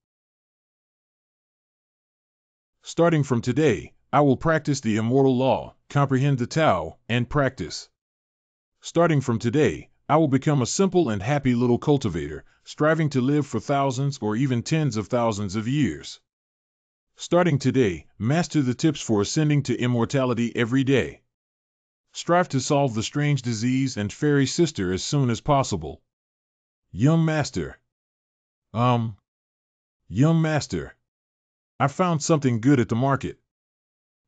Starting from today, I will practice the immortal law, comprehend the Tao, and practice. Starting from today, I will become a simple and happy little cultivator, striving to live for thousands or even tens of thousands of years. Starting today, master the tips for ascending to immortality every day. Strive to solve the strange disease and fairy sister as soon as possible. Young master. Young master. I found something good at the market.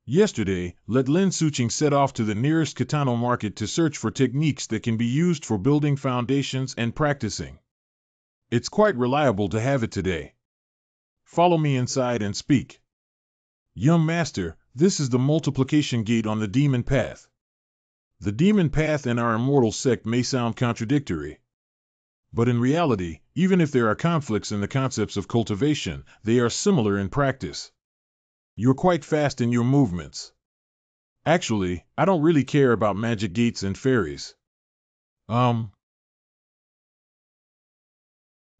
Yesterday, let Lin Suching set off to the nearest Katano market to search for techniques that can be used for building foundations and practicing. It's quite reliable to have it today. Follow me inside and speak. Young master, this is the multiplication gate on the demon path. The demon path and our immortal sect may sound contradictory. But in reality, even if there are conflicts in the concepts of cultivation, they are similar in practice. You're quite fast in your movements. Actually, I don't really care about magic gates and fairies. Let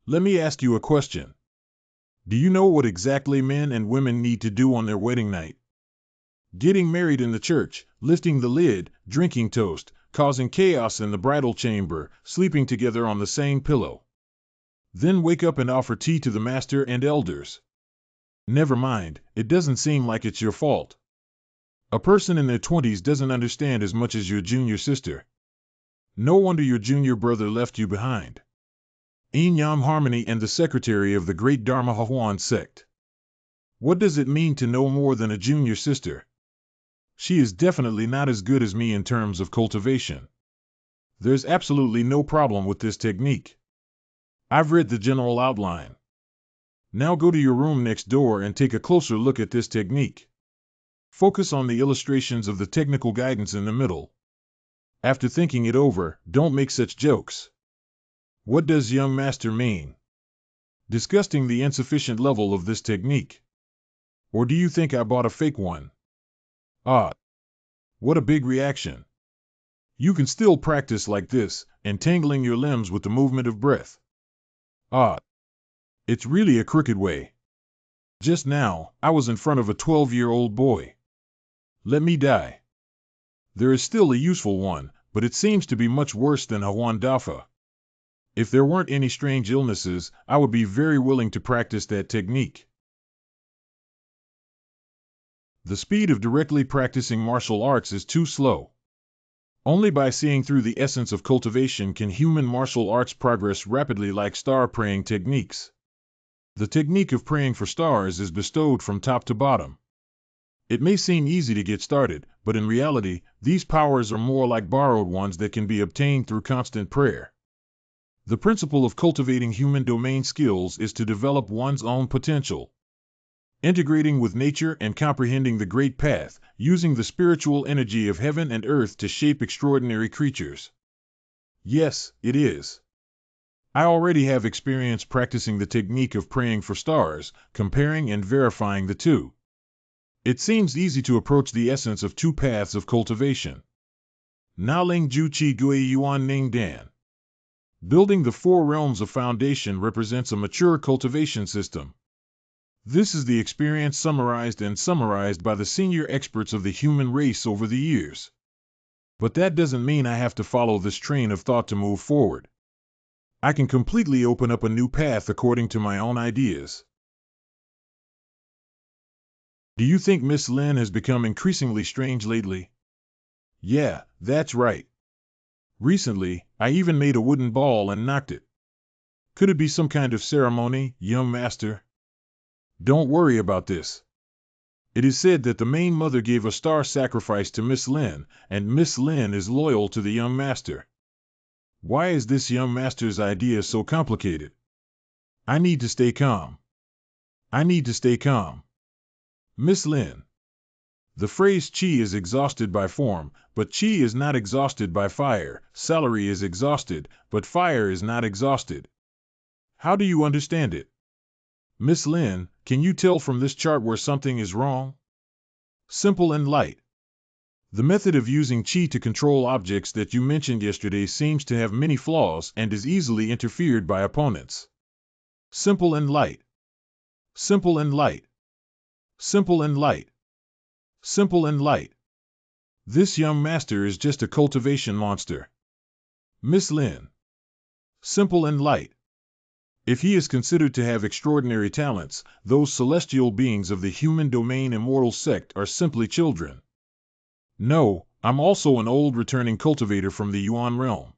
me ask you a question. Do you know what exactly men and women need to do on their wedding night? Getting married in the church, lifting the lid, drinking toast, causing chaos in the bridal chamber, sleeping together on the same pillow. Then wake up and offer tea to the master and elders. Never mind, it doesn't seem like it's your fault. A person in their 20s doesn't understand as much as your junior sister. No wonder your junior brother left you behind. Inyam Harmony and the secretary of the great Dharma Hahuan sect. What does it mean to know more than a junior sister? She is definitely not as good as me in terms of cultivation. There's absolutely no problem with this technique. I've read the general outline. Now go to your room next door and take a closer look at this technique. Focus on the illustrations of the technical guidance in the middle. After thinking it over, don't make such jokes. What does young master mean? Disgusting the insufficient level of this technique. Or do you think I bought a fake one? Ah, what a big reaction. You can still practice like this, entangling your limbs with the movement of breath. Ah, it's really a crooked way. Just now, I was in front of a 12-year-old boy. Let me die. There is still a useful one, but it seems to be much worse than Hawan Dafa. If there weren't any strange illnesses, I would be very willing to practice that technique. The speed of directly practicing martial arts is too slow. Only by seeing through the essence of cultivation can human martial arts progress rapidly like star praying techniques. The technique of praying for stars is bestowed from top to bottom. It may seem easy to get started, but in reality, these powers are more like borrowed ones that can be obtained through constant prayer. The principle of cultivating human domain skills is to develop one's own potential. Integrating with nature and comprehending the great path, using the spiritual energy of heaven and earth to shape extraordinary creatures. Yes, it is. I already have experience practicing the technique of praying for stars, comparing and verifying the two. It seems easy to approach the essence of two paths of cultivation. Na Ling Ju Chi Gui Yuan Ning Dan. Building the 4 realms of foundation represents a mature cultivation system. This is the experience summarized by the senior experts of the human race over the years. But that doesn't mean I have to follow this train of thought to move forward. I can completely open up a new path according to my own ideas. Do you think Miss Lin has become increasingly strange lately? Yeah, that's right. Recently, I even made a wooden ball and knocked it. Could it be some kind of ceremony, young master? Don't worry about this. It is said that the main mother gave a star sacrifice to Miss Lin, and Miss Lin is loyal to the young master. Why is this young master's idea so complicated? I need to stay calm. I need to stay calm. Miss Lin. The phrase chi is exhausted by form, but chi is not exhausted by fire. Salary is exhausted, but fire is not exhausted. How do you understand it? Miss Lin, can you tell from this chart where something is wrong? Simple and light. The method of using chi to control objects that you mentioned yesterday seems to have many flaws and is easily interfered by opponents. Simple and light. Simple and light. Simple and light. Simple and light. This young master is just a cultivation monster. Miss Lin. Simple and light. If he is considered to have extraordinary talents, those celestial beings of the human domain immortal sect are simply children. No, I'm also an old returning cultivator from the Yuan realm.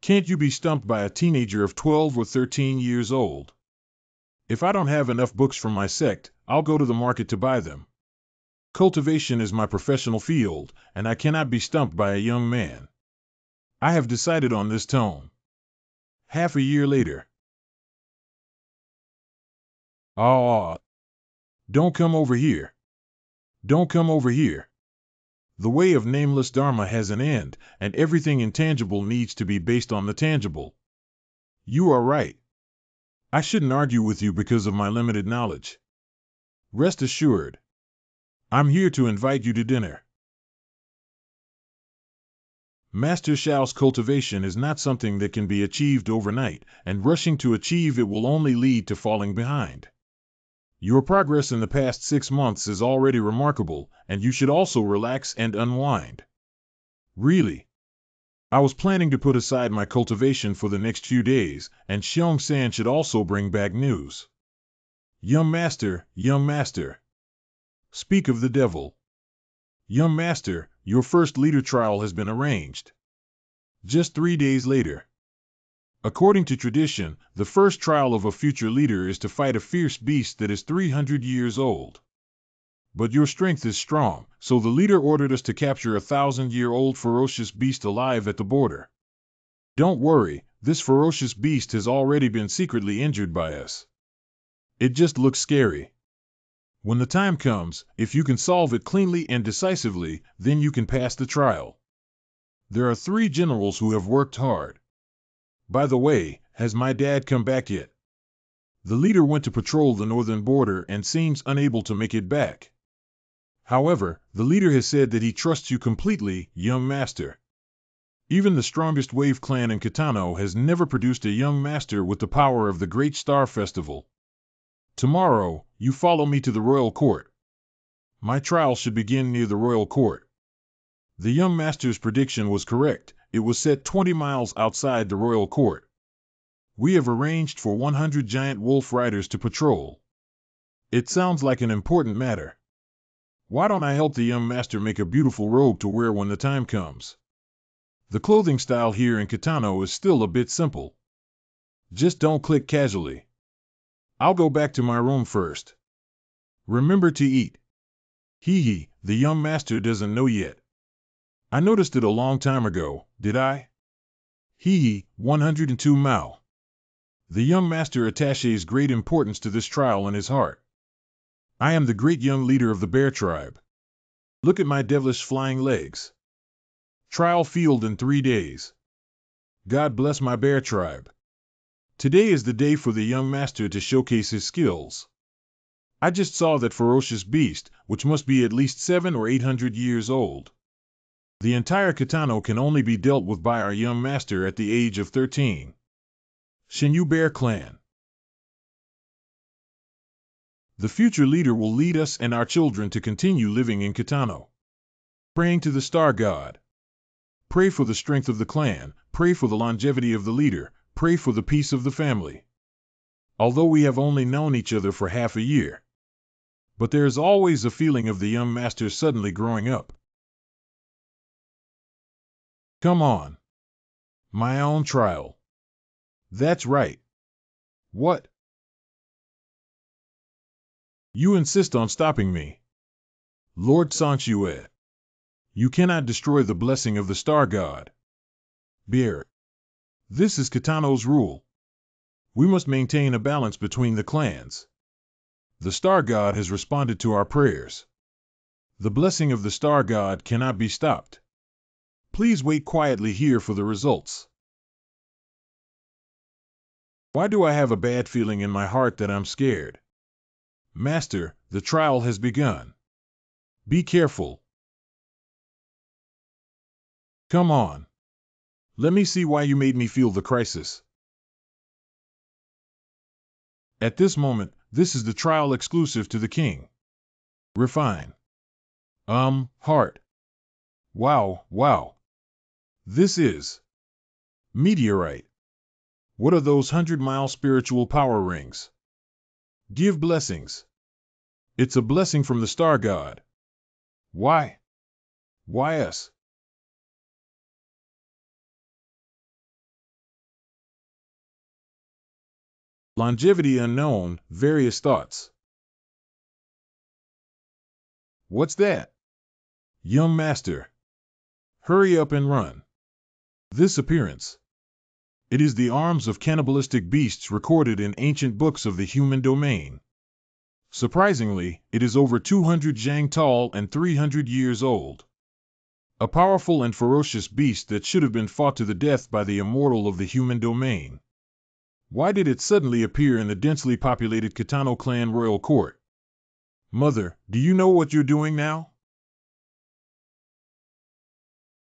Can't you be stumped by a teenager of 12 or 13 years old? If I don't have enough books from my sect, I'll go to the market to buy them. Cultivation is my professional field, and I cannot be stumped by a young man. I have decided on this tone. Half a year later. Ah, don't come over here. Don't come over here. The way of nameless dharma has an end, and everything intangible needs to be based on the tangible. You are right. I shouldn't argue with you because of my limited knowledge. Rest assured. I'm here to invite you to dinner. Master Shao's cultivation is not something that can be achieved overnight, and rushing to achieve it will only lead to falling behind. Your progress in the past 6 months is already remarkable, and you should also relax and unwind. Really. I was planning to put aside my cultivation for the next few days, and Xiong San should also bring back news. Young master, young master. Speak of the devil. Young master, your first leader trial has been arranged. Just 3 days later. According to tradition, the first trial of a future leader is to fight a fierce beast that is 300 years old. But your strength is strong, so the leader ordered us to capture a 1,000-year-old ferocious beast alive at the border. Don't worry, this ferocious beast has already been secretly injured by us. It just looks scary. When the time comes, if you can solve it cleanly and decisively, then you can pass the trial. There are 3 generals who have worked hard. By the way, has my dad come back yet? The leader went to patrol the northern border and seems unable to make it back. However, the leader has said that he trusts you completely, young master. Even the strongest wave clan in Kitano has never produced a young master with the power of the Great Star Festival. Tomorrow, you follow me to the royal court. My trial should begin near the royal court. The young master's prediction was correct. It was set 20 miles outside the royal court. We have arranged for 100 giant wolf riders to patrol. It sounds like an important matter. Why don't I help the young master make a beautiful robe to wear when the time comes? The clothing style here in Kitano is still a bit simple. Just don't click casually. I'll go back to my room first. Remember to eat. Hee, the young master doesn't know yet. I noticed it a long time ago, did I? 102 Mao. The young master attaches great importance to this trial in his heart. I am the great young leader of the bear tribe. Look at my devilish flying legs. Trial field in 3 days. God bless my bear tribe. Today is the day for the young master to showcase his skills. I just saw that ferocious beast, which must be at least 700 or 800 years old. The entire Kitano can only be dealt with by our young master at the age of 13. Shinyu Bear Clan. The future leader will lead us and our children to continue living in Kitano. Praying to the star god. Pray for the strength of the clan, pray for the longevity of the leader, pray for the peace of the family. Although we have only known each other for half a year. But there is always a feeling of the young master suddenly growing up. Come on. My own trial. That's right. What? You insist on stopping me. Lord Sanxue. You cannot destroy the blessing of the Star God. Bear. This is Kitano's rule. We must maintain a balance between the clans. The Star God has responded to our prayers. The blessing of the Star God cannot be stopped. Please wait quietly here for the results. Why do I have a bad feeling in my heart that I'm scared? Master, the trial has begun. Be careful. Come on. Let me see why you made me feel the crisis. At this moment, this is the trial exclusive to the king. Refine. Heart. Wow. This is meteorite. What are those 100-mile spiritual power rings? Give blessings. It's a blessing from the Star God. Why? Why us? Longevity unknown, various thoughts. What's that? Young master. Hurry up and run. This appearance. It is the arms of cannibalistic beasts recorded in ancient books of the human domain. Surprisingly, it is over 200 zhang tall and 300 years old. A powerful and ferocious beast that should have been fought to the death by the immortal of the human domain. Why did it suddenly appear in the densely populated Kitano clan royal court? Mother, do you know what you're doing now?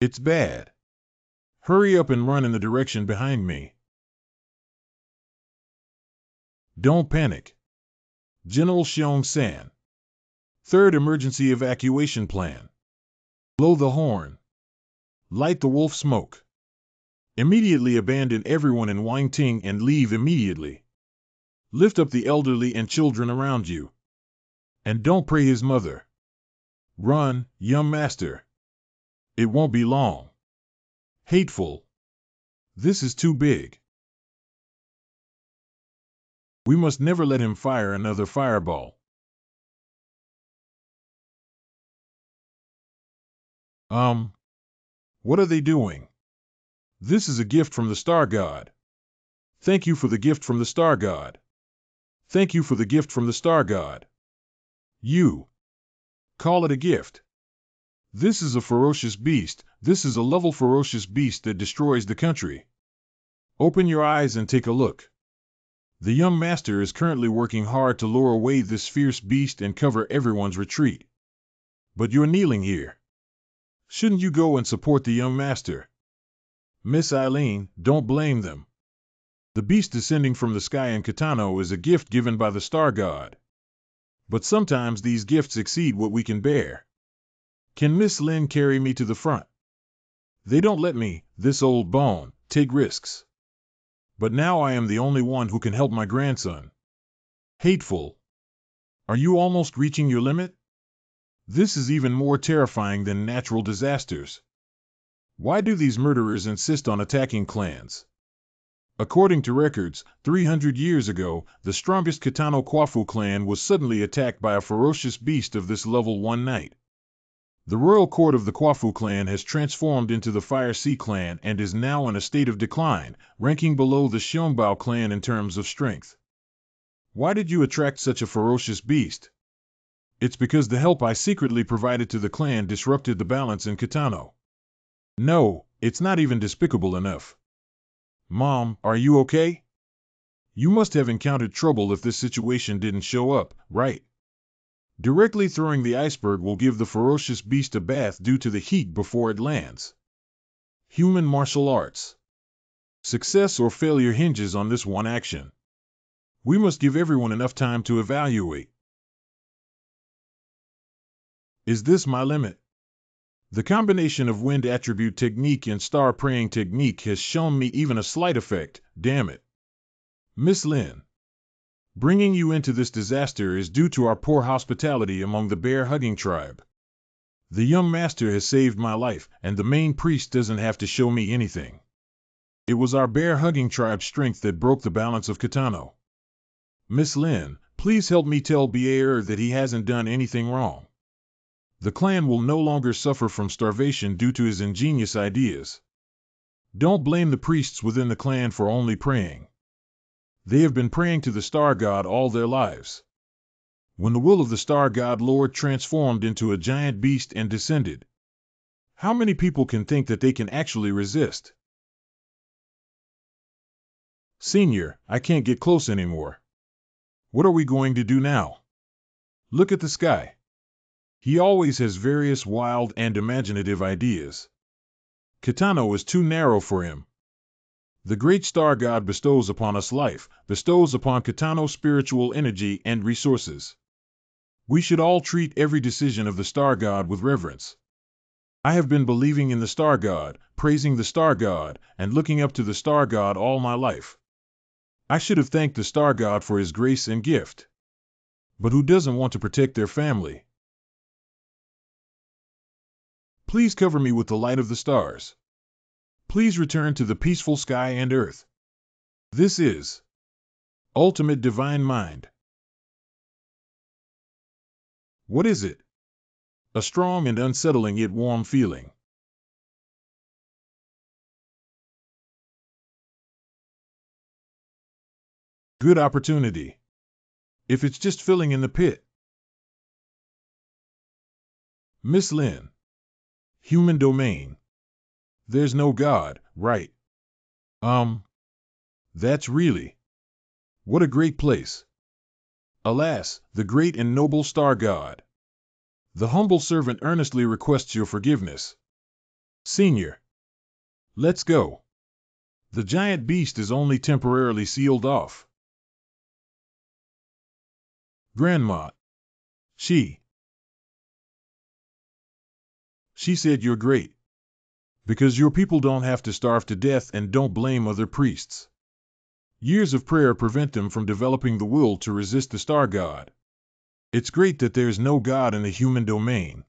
It's bad. Hurry up and run in the direction behind me. Don't panic. General Xiong-san. Third emergency evacuation plan. Blow the horn. Light the wolf smoke. Immediately abandon everyone in Wangting and leave immediately. Lift up the elderly and children around you. And don't pray his mother. Run, young master. It won't be long. Hateful. This is too big. We must never let him fire another fireball. What are they doing? This is a gift from the Star God. Thank you for the gift from the Star God. Thank you for the gift from the Star God. You. Call it a gift. This is a ferocious beast. This is a level ferocious beast that destroys the country. Open your eyes and take a look. The young master is currently working hard to lure away this fierce beast and cover everyone's retreat. But you're kneeling here. Shouldn't you go and support the young master? Miss Eileen, don't blame them. The beast descending from the sky in Kitano is a gift given by the Star God. But sometimes these gifts exceed what we can bear. Can Miss Lin carry me to the front? They don't let me, this old bone, take risks. But now I am the only one who can help my grandson. Hateful. Are you almost reaching your limit? This is even more terrifying than natural disasters. Why do these murderers insist on attacking clans? According to records, 300 years ago, the strongest Kitano Kwafu clan was suddenly attacked by a ferocious beast of this level one night. The royal court of the Kwafu clan has transformed into the Fire Sea clan and is now in a state of decline, ranking below the Xiongbao clan in terms of strength. Why did you attract such a ferocious beast? It's because the help I secretly provided to the clan disrupted the balance in Kitano. No, it's not even despicable enough. Mom, are you okay? You must have encountered trouble if this situation didn't show up, right? Directly throwing the iceberg will give the ferocious beast a bath due to the heat before it lands. Human martial arts. Success or failure hinges on this one action. We must give everyone enough time to evaluate. Is this my limit? The combination of wind attribute technique and star praying technique has shown me even a slight effect, damn it. Miss Lin. Bringing you into this disaster is due to our poor hospitality among the bear-hugging tribe. The young master has saved my life, and the main priest doesn't have to show me anything. It was our bear-hugging tribe's strength that broke the balance of Kitano. Miss Lin, Please help me tell Bier that he hasn't done anything wrong. The clan will no longer suffer from starvation due to his ingenious ideas. Don't blame the priests within the clan for only praying. They have been praying to the star god all their lives. When the will of the star god Lord transformed into a giant beast and descended, how many people can think that they can actually resist? Senior, I can't get close anymore. What are we going to do now? Look at the sky. He always has various wild and imaginative ideas. Kitano is too narrow for him. The great star god bestows upon us life, bestows upon Kitano spiritual energy and resources. We should all treat every decision of the star god with reverence. I have been believing in the star god, praising the star god, and looking up to the star god all my life. I should have thanked the star god for his grace and gift. But who doesn't want to protect their family? Please cover me with the light of the stars. Please return to the peaceful sky and earth. This is ultimate divine mind. What is it? A strong and unsettling yet warm feeling. Good opportunity. If it's just filling in the pit. Miss Lin. Human domain. There's no God, right? That's really. What a great place. Alas, the great and noble star god. The humble servant earnestly requests your forgiveness. Senior. Let's go. The giant beast is only temporarily sealed off. Grandma. She said you're great. Because your people don't have to starve to death and don't blame other priests. Years of prayer prevent them from developing the will to resist the star god. It's great that there's no god in the human domain.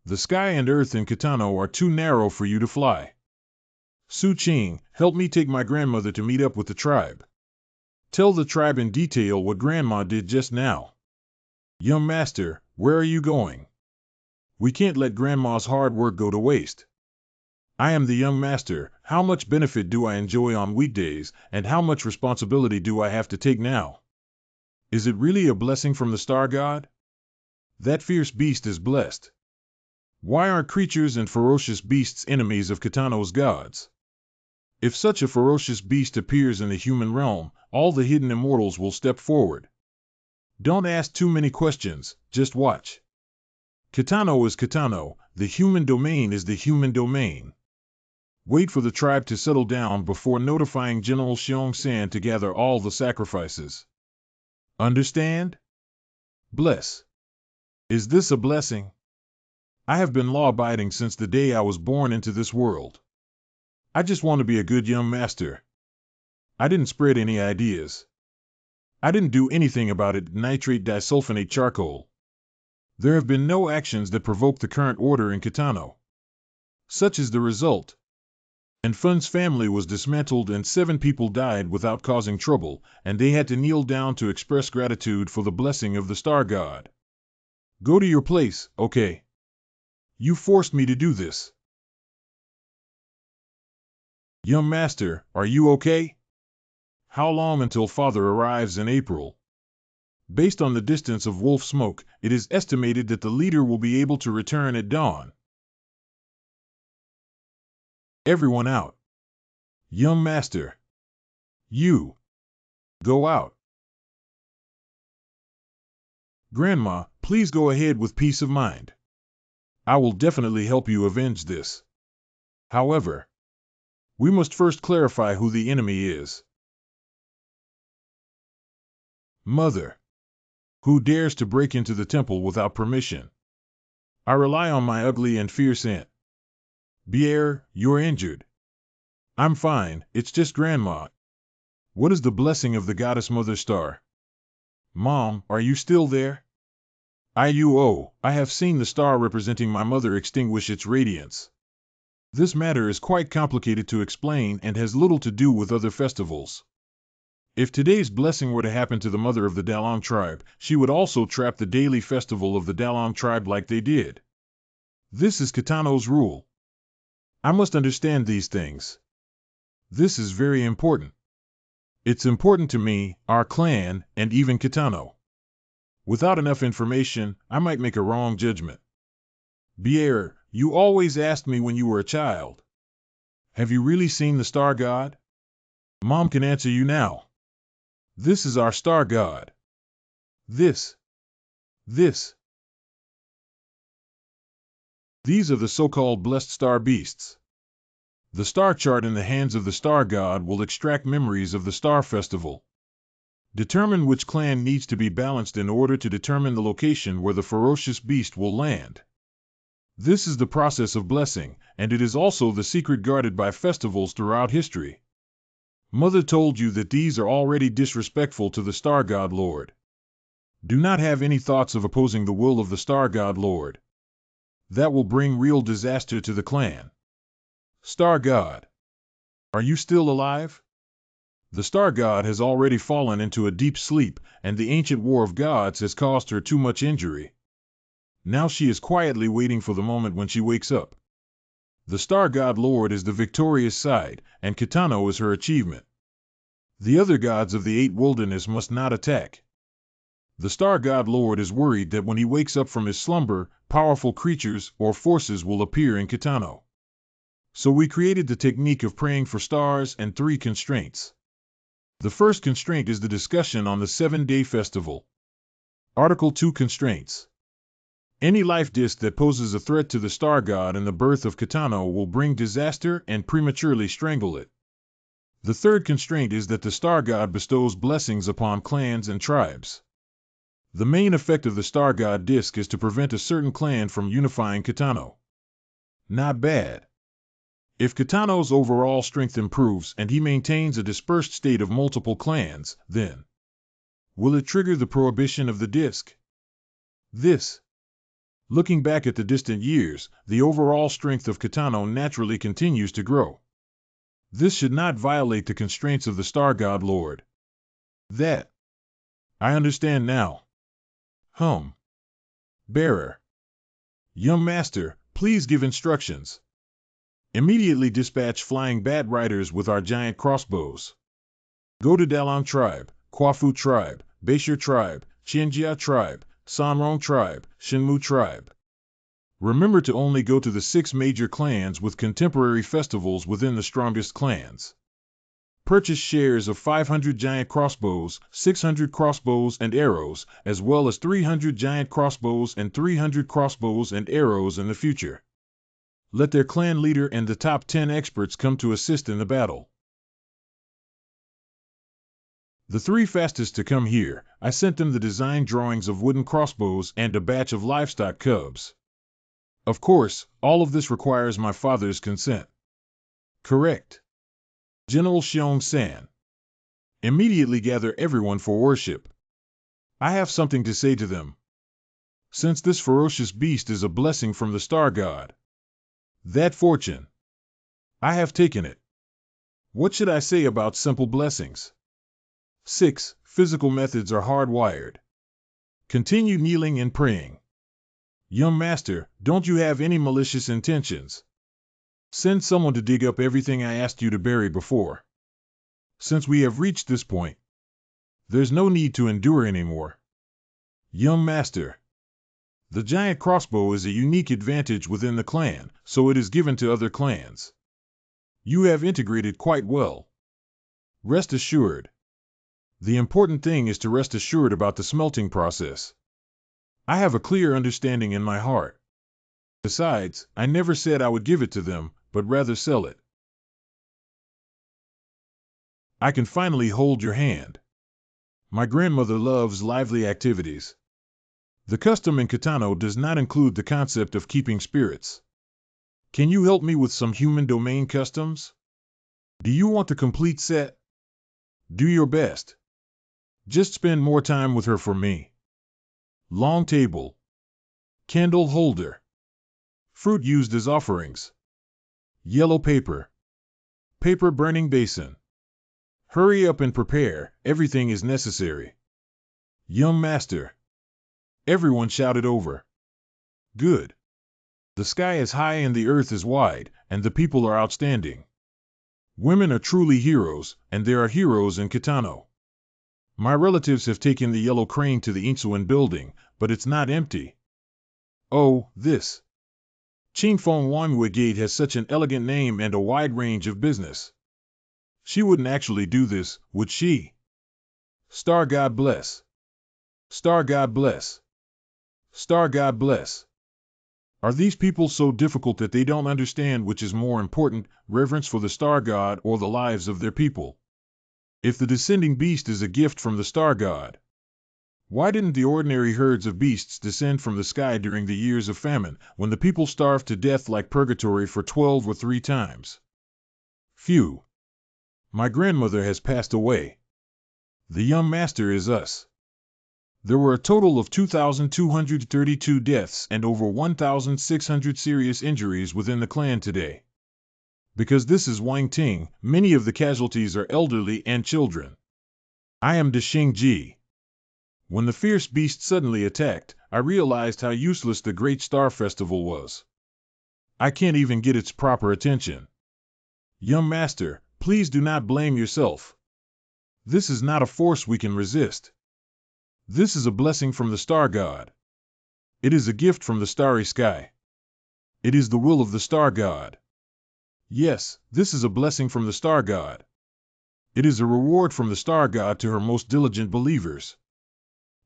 The sky and earth in Kitano are too narrow for you to fly. Su Qing, help me take my grandmother to meet up with the tribe. Tell the tribe in detail what Grandma did just now. Young master, where are you going? We can't let Grandma's hard work go to waste. I am the young master. How much benefit do I enjoy on weekdays, and how much responsibility do I have to take now? Is it really a blessing from the star god? That fierce beast is blessed. Why aren't creatures and ferocious beasts enemies of Kitano's gods? If such a ferocious beast appears in the human realm, all the hidden immortals will step forward. Don't ask too many questions, just watch. Kitano is Kitano, the human domain is the human domain. Wait for the tribe to settle down before notifying General Xiong-san to gather all the sacrifices. Understand? Bless. Is this a blessing? I have been law-abiding since the day I was born into this world. I just want to be a good young master. I didn't spread any ideas. I didn't do anything about it. Nitrate disulfonate charcoal. There have been no actions that provoke the current order in Kitano. Such is the result. And Fun's family was dismantled and 7 people died without causing trouble, and they had to kneel down to express gratitude for the blessing of the star god. Go to your place, okay? You forced me to do this. Young master, are you okay? How long until father arrives in April? Based on the distance of wolf smoke, it is estimated that the leader will be able to return at dawn. Everyone out. Young master. You. Go out. Grandma, please go ahead with peace of mind. I will definitely help you avenge this. However, we must first clarify who the enemy is. Mother. Who dares to break into the temple without permission? I rely on my ugly and fierce aunt. Bier, you're injured. I'm fine, it's just Grandma. What is the blessing of the goddess Mother Star? Mom, are you still there? I have seen the star representing my mother extinguish its radiance. This matter is quite complicated to explain and has little to do with other festivals. If today's blessing were to happen to the mother of the Dalong tribe, she would also trap the daily festival of the Dalong tribe like they did. This is Kitano's rule. I must understand these things. This is very important. It's important to me, our clan, and even Kitano. Without enough information, I might make a wrong judgment. Bearer, you always asked me when you were a child. Have you really seen the star god? Mom can answer you now. This is our star god. This. These are the so-called blessed star beasts. The star chart in the hands of the star god will extract memories of the star festival. Determine which clan needs to be balanced in order to determine the location where the ferocious beast will land. This is the process of blessing, and it is also the secret guarded by festivals throughout history. Mother told you that these are already disrespectful to the Star God Lord. Do not have any thoughts of opposing the will of the Star God Lord. That will bring real disaster to the clan. Star God. Are you still alive? The Star God has already fallen into a deep sleep, and the ancient war of gods has caused her too much injury. Now she is quietly waiting for the moment when she wakes up. The Star God Lord is the victorious side, and Kitano is her achievement. The other gods of the eight wilderness must not attack. The Star God Lord is worried that when he wakes up from his slumber, powerful creatures or forces will appear in Kitano. So we created the technique of praying for stars and 3 constraints. The first constraint is the discussion on the 7-day festival. Article 2 Constraints. Any life disk that poses a threat to the star god and the birth of Kitano will bring disaster and prematurely strangle it. The third constraint is that the star god bestows blessings upon clans and tribes. The main effect of the star god disk is to prevent a certain clan from unifying Kitano. Not bad. If Kitano's overall strength improves and he maintains a dispersed state of multiple clans, then will it trigger the prohibition of the disk? Looking back at the distant years, the overall strength of Kitano naturally continues to grow. This should not violate the constraints of the Star God Lord. That. I understand now. Bearer. Young master, please give instructions. Immediately dispatch flying bat riders with our giant crossbows. Go to Dalong tribe, Kwafu tribe, Beishir tribe, Qianjia tribe, Sanrong tribe, Shinmu tribe. Remember to only go to the 6 major clans with contemporary festivals within the strongest clans. Purchase shares of 500 giant crossbows, 600 crossbows and arrows, as well as 300 giant crossbows and 300 crossbows and arrows in the future. Let their clan leader and the top 10 experts come to assist in the battle. The 3 fastest to come here, I sent them the design drawings of wooden crossbows and a batch of livestock cubs. Of course, all of this requires my father's consent. Correct. General Xiong-san. Immediately gather everyone for worship. I have something to say to them. Since this ferocious beast is a blessing from the star god. That fortune. I have taken it. What should I say about simple blessings? 6. Physical methods are hardwired. Continue kneeling and praying. Young master, don't you have any malicious intentions? Send someone to dig up everything I asked you to bury before. Since we have reached this point, there's no need to endure anymore. Young master. The giant crossbow is a unique advantage within the clan, so it is given to other clans. You have integrated quite well. Rest assured. The important thing is to rest assured about the smelting process. I have a clear understanding in my heart. Besides, I never said I would give it to them, but rather sell it. I can finally hold your hand. My grandmother loves lively activities. The custom in Kitano does not include the concept of keeping spirits. Can you help me with some human domain customs? Do you want the complete set? Do your best. Just spend more time with her for me. Long table. Candle holder. Fruit used as offerings. Yellow paper. Paper burning basin. Hurry up and prepare, everything is necessary. Young master. Everyone shouted over. Good. The sky is high and the earth is wide, and the people are outstanding. Women are truly heroes, and there are heroes in Kitano. My relatives have taken the yellow crane to the Insuin building, but it's not empty. Oh, this. Qingfeng Wanhua Gate has such an elegant name and a wide range of business. She wouldn't actually do this, would she? Star God bless. Star God bless. Star God bless. Are these people so difficult that they don't understand which is more important, reverence for the Star God or the lives of their people? If the descending beast is a gift from the Star God, why didn't the ordinary herds of beasts descend from the sky during the years of famine, when the people starved to death like purgatory for 12 or 3 times? Phew. My grandmother has passed away. The young master is us. There were a total of 2,232 deaths and over 1,600 serious injuries within the clan today. Because this is Wang Ting, many of the casualties are elderly and children. I am De Xingji. When the fierce beast suddenly attacked, I realized how useless the Great Star Festival was. I can't even get its proper attention. Young master, please do not blame yourself. This is not a force we can resist. This is a blessing from the Star God. It is a gift from the starry sky. It is the will of the Star God. Yes, this is a blessing from the Star God. It is a reward from the Star God to her most diligent believers.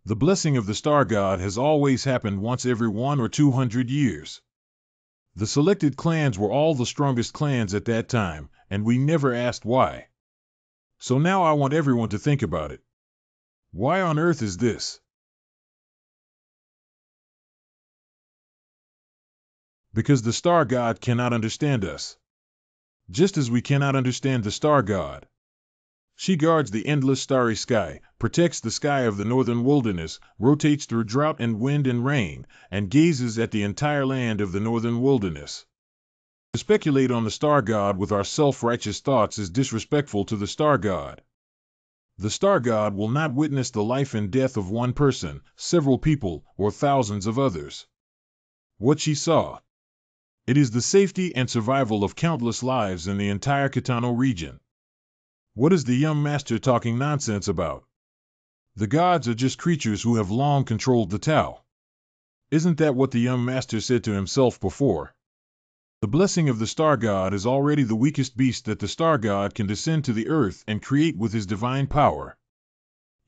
The blessing of the Star God has always happened once every 100 or 200 years. The selected clans were all the strongest clans at that time, and we never asked why. So now I want everyone to think about it. Why on earth is this? Because the Star God cannot understand us. Just as we cannot understand the Star God. She guards the endless starry sky, protects the sky of the northern wilderness, rotates through drought and wind and rain, and gazes at the entire land of the northern wilderness. To speculate on the Star God with our self-righteous thoughts is disrespectful to the Star God. The Star God will not witness the life and death of one person, several people, or thousands of others. What she saw. It is the safety and survival of countless lives in the entire Kitano region. What is the young master talking nonsense about? The gods are just creatures who have long controlled the Tao. Isn't that what the young master said to himself before? The blessing of the Star God is already the weakest beast that the Star God can descend to the earth and create with his divine power.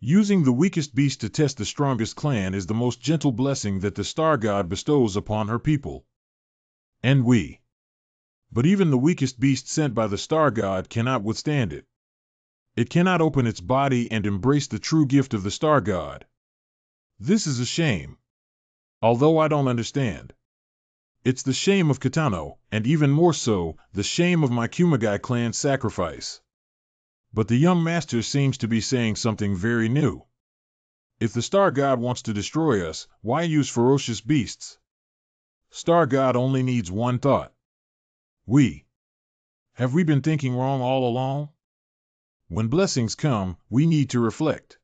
Using the weakest beast to test the strongest clan is the most gentle blessing that the Star God bestows upon her people. And we. But even the weakest beast sent by the Star God cannot withstand it. It cannot open its body and embrace the true gift of the Star God. This is a shame. Although I don't understand. It's the shame of Kitano, and even more so, the shame of my Kumagai clan's sacrifice. But the young master seems to be saying something very new. If the Star God wants to destroy us, why use ferocious beasts? Star God only needs one thought. We. Have we been thinking wrong all along? When blessings come, we need to reflect.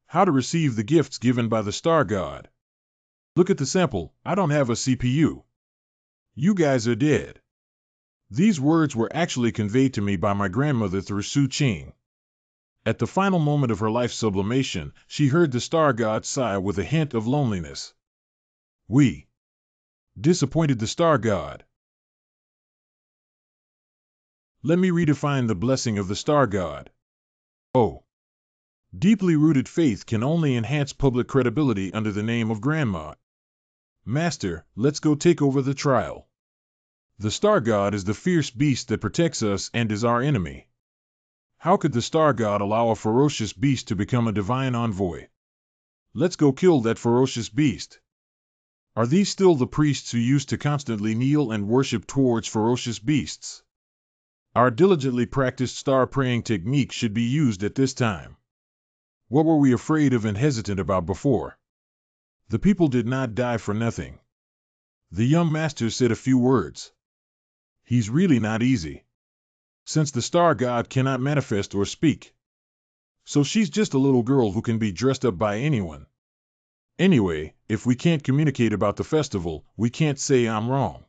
How to receive the gifts given by the Star God. Look at the sample, I don't have a CPU. You guys are dead. These words were actually conveyed to me by my grandmother through Su Qing. At the final moment of her life's sublimation, she heard the Star God sigh with a hint of loneliness. We. Disappointed the Star God. Let me redefine the blessing of the Star God. Oh. Deeply rooted faith can only enhance public credibility under the name of Grandma. Master, let's go take over the trial. The Star God is the fierce beast that protects us and is our enemy. How could the Star God allow a ferocious beast to become a divine envoy? Let's go kill that ferocious beast. Are these still the priests who used to constantly kneel and worship towards ferocious beasts? Our diligently practiced star praying technique should be used at this time. What were we afraid of and hesitant about before? The people did not die for nothing. The young master said a few words. He's really not easy. since the star god cannot manifest or speak. So she's just a little girl who can be dressed up by anyone. Anyway, if we can't communicate about the festival, we can't say I'm wrong.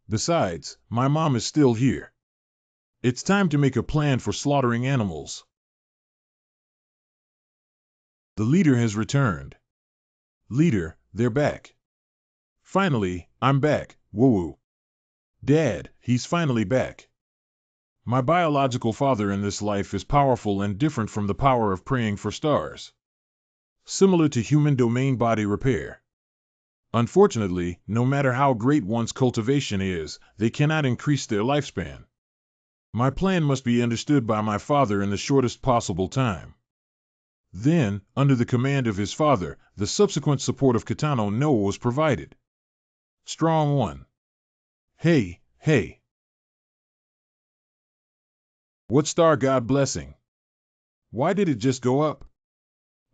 Besides, my mom is still here. It's time to make a plan for slaughtering animals. The leader has returned. Leader, they're back. Finally, I'm back, woo-woo. Dad, he's finally back. My biological father in this life is powerful and different from the power of praying for stars. Similar to human domain body repair. Unfortunately, no matter how great one's cultivation is, they cannot increase their lifespan. My plan must be understood by my father in the shortest possible time. Then, under the command of his father, the subsequent support of Kitano no was provided. Strong one. Hey, hey. What star god blessing? Why did it just go up?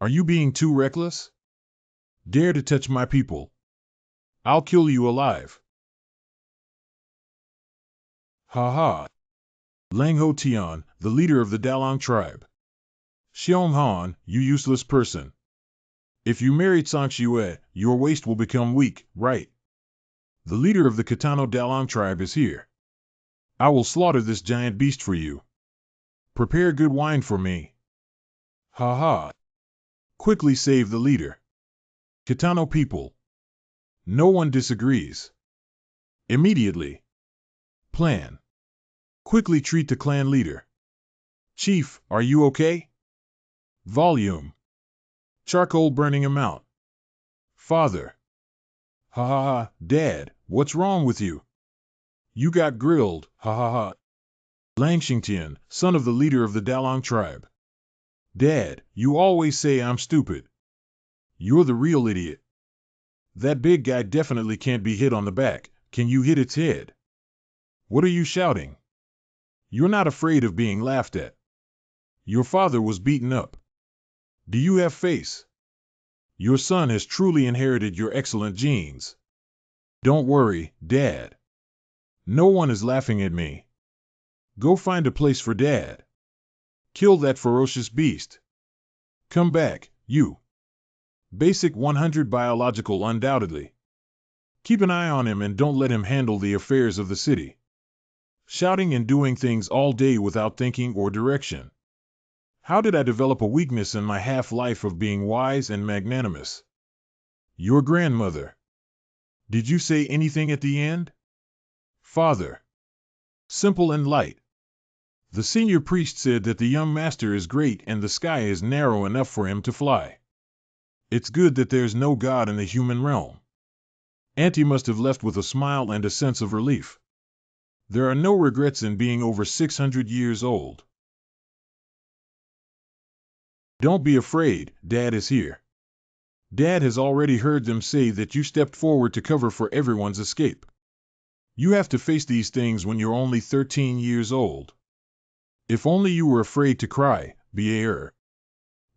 Are you being too reckless? Dare to touch my people. I'll kill you alive. Ha ha. Langho Tian, the leader of the Dalong tribe. Xiong Han, you useless person. If you married Sangxue, your waist will become weak, right? The leader of the Kitano Dalong tribe is here. I will slaughter this giant beast for you. Prepare good wine for me. Ha ha. Quickly save the leader. Kitano people. No one disagrees. Immediately. Plan. Quickly treat the clan leader. Chief, are you okay? Volume. Charcoal burning amount. Father. Ha ha ha, Dad, what's wrong with you? You got grilled, ha ha ha. Langxingtian, son of the leader of the Dalong tribe. Dad, you always say I'm stupid. You're the real idiot. That big guy definitely can't be hit on the back. Can you hit its head? What are you shouting? You're not afraid of being laughed at. Your father was beaten up. Do you have face? Your son has truly inherited your excellent genes. Don't worry, Dad. No one is laughing at me. Go find a place for Dad. Kill that ferocious beast. Come back, you. Basic 100 biological undoubtedly. Keep an eye on him and don't let him handle the affairs of the city. Shouting and doing things all day without thinking or direction. How did I develop a weakness in my half-life of being wise and magnanimous? Your grandmother. Did you say anything at the end? Father. Simple and light. The senior priest said that the young master is great and the sky is narrow enough for him to fly. It's good that there's no God in the human realm. Auntie must have left with a smile and a sense of relief. There are no regrets in being over 600 years old. Don't be afraid, Dad is here. Dad has already heard them say that you stepped forward to cover for everyone's escape. You have to face these things when you're only 13 years old. If only you were afraid to cry, Bier.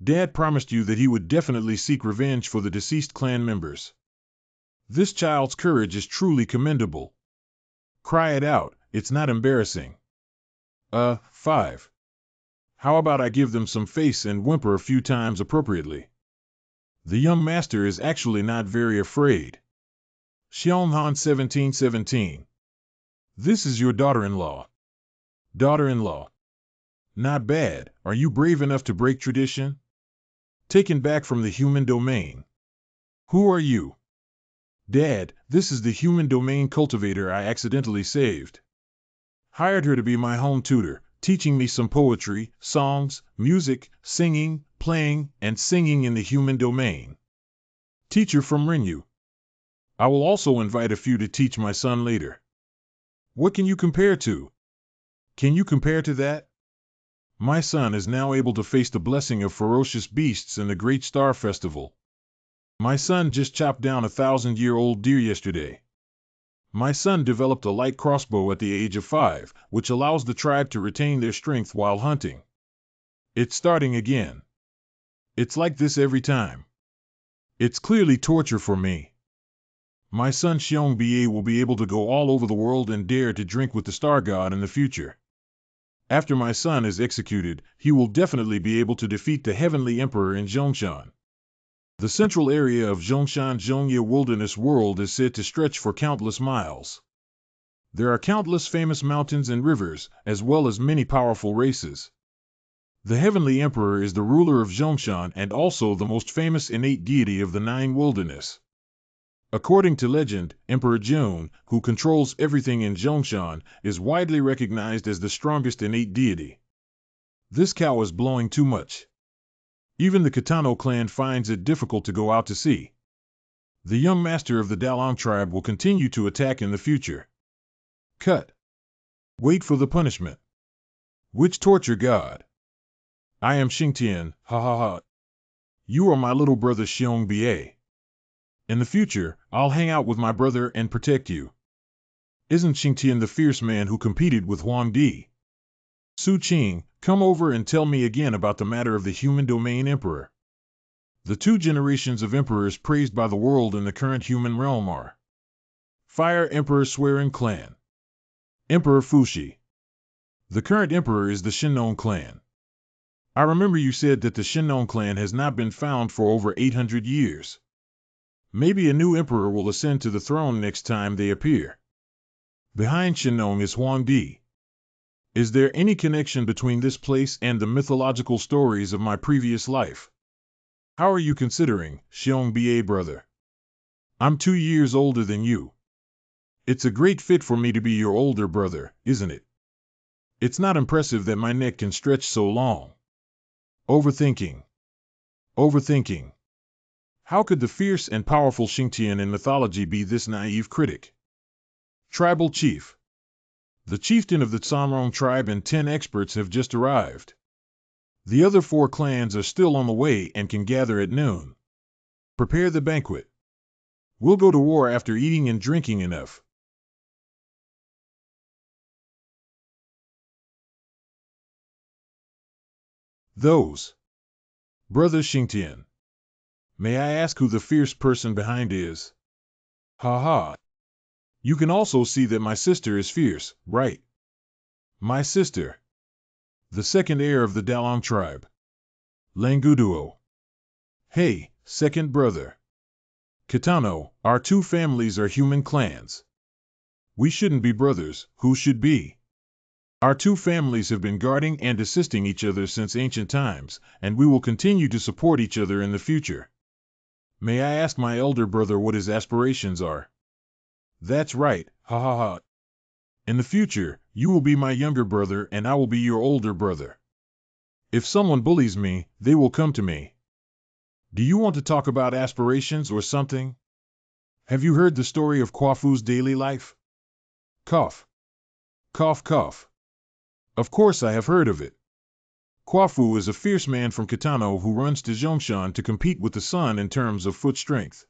Dad promised you that he would definitely seek revenge for the deceased clan members. This child's courage is truly commendable. Cry it out, it's not embarrassing. 5. How about I give them some face and whimper a few times appropriately? The young master is actually not very afraid. Xionghan 1717. This is your daughter-in-law. Daughter-in-law. Not bad. Are you brave enough to break tradition? Taken back from the human domain. Who are you? Dad, this is the human domain cultivator I accidentally saved. Hired her to be my home tutor, teaching me some poetry, songs, music, singing, playing, and singing in the human domain. Teacher from Rinyu. I will also invite a few to teach my son later. What can you compare to? Can you compare to that? My son is now able to face the blessing of ferocious beasts in the Great Star Festival. My son just chopped down a 1,000-year-old deer yesterday. My son developed a light crossbow at the age of 5, which allows the tribe to retain their strength while hunting. It's starting again. It's like this every time. It's clearly torture for me. My son Xiong Bie will be able to go all over the world and dare to drink with the Star God in the future. After my son is executed, he will definitely be able to defeat the Heavenly Emperor in Zhongshan. The central area of Zhongshan Zhongye Wilderness World is said to stretch for countless miles. There are countless famous mountains and rivers, as well as many powerful races. The Heavenly Emperor is the ruler of Zhongshan and also the most famous innate deity of the Nine Wilderness. According to legend, Emperor Jun, who controls everything in Zhongshan, is widely recognized as the strongest innate deity. This cow is blowing too much. Even the Kitano clan finds it difficult to go out to sea. The young master of the Dalong tribe will continue to attack in the future. Cut. Wait for the punishment. Which torture god? I am Xingtian, ha ha ha. You are my little brother Xiong Ba. In the future, I'll hang out with my brother and protect you. Isn't Xingtian the fierce man who competed with Huang Di? Su Qing, come over and tell me again about the matter of the human domain emperor. The two generations of emperors praised by the world in the current human realm are Fire Emperor Swearing Clan, Emperor Fushi. The current emperor is the Shinnon clan. I remember you said that the Shinnon clan has not been found for over 800 years. Maybe a new emperor will ascend to the throne next time they appear. Behind Shinnon is Huang Di. Is there any connection between this place and the mythological stories of my previous life? How are you considering, Xiong Ba brother? I'm 2 years older than you. It's a great fit for me to be your older brother, isn't it? It's not impressive that my neck can stretch so long. Overthinking. Overthinking. How could the fierce and powerful Xingtian in mythology be this naive critic? Tribal Chief. The chieftain of the Tsamrong tribe and 10 experts have just arrived. The other 4 clans are still on the way and can gather at noon. Prepare the banquet. We'll go to war after eating and drinking enough. Those. Brother Xingtian. May I ask who the fierce person behind is? Ha ha. You can also see that my sister is fierce, right? My sister. The second heir of the Dalong tribe. Languduo. Hey, second brother. Kitano, our 2 families are human clans. We shouldn't be brothers, who should be? Our 2 families have been guarding and assisting each other since ancient times, and we will continue to support each other in the future. May I ask my elder brother what his aspirations are? That's right, ha ha ha. In the future, you will be my younger brother and I will be your older brother. If someone bullies me, they will come to me. Do you want to talk about aspirations or something? Have you heard the story of Kwafu's daily life? Cough. Cough cough. Of course I have heard of it. Kwafu is a fierce man from Kitano who runs to Zhongshan to compete with the sun in terms of foot strength.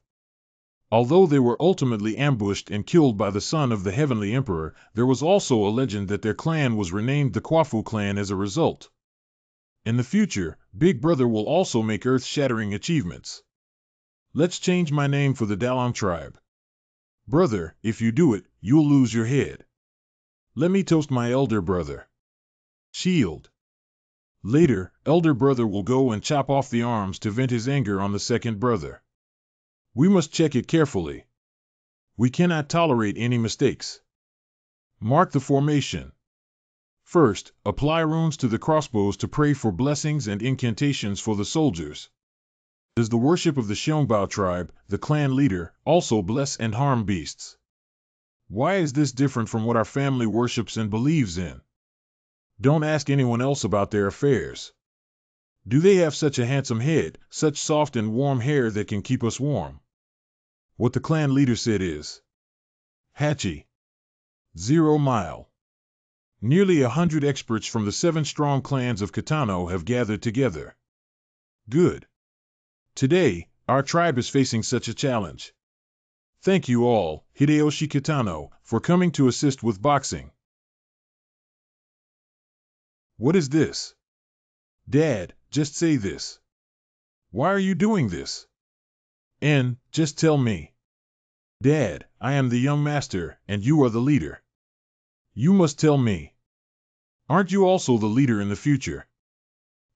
Although they were ultimately ambushed and killed by the son of the Heavenly Emperor, there was also a legend that their clan was renamed the Kwafu clan as a result. In the future, Big Brother will also make earth-shattering achievements. Let's change my name for the Dalong tribe. Brother, if you do it, you'll lose your head. Let me toast my elder brother. Shield. Later, elder brother will go and chop off the arms to vent his anger on the second brother. We must check it carefully. We cannot tolerate any mistakes. Mark the formation. First, apply runes to the crossbows to pray for blessings and incantations for the soldiers. Does the worship of the Xiongbao tribe, the clan leader, also bless and harm beasts? Why is this different from what our family worships and believes in? Don't ask anyone else about their affairs. Do they have such a handsome head, such soft and warm hair that can keep us warm? What the clan leader said is Hachi. 0 mile. Nearly 100 experts from the 7 strong clans of Kitano have gathered together. Good. Today, our tribe is facing such a challenge. Thank you all, Hideyoshi Kitano, for coming to assist with boxing. What is this? Dad, just say this. Why are you doing this? Just tell me. Dad, I am the young master, and you are the leader. You must tell me. Aren't you also the leader in the future?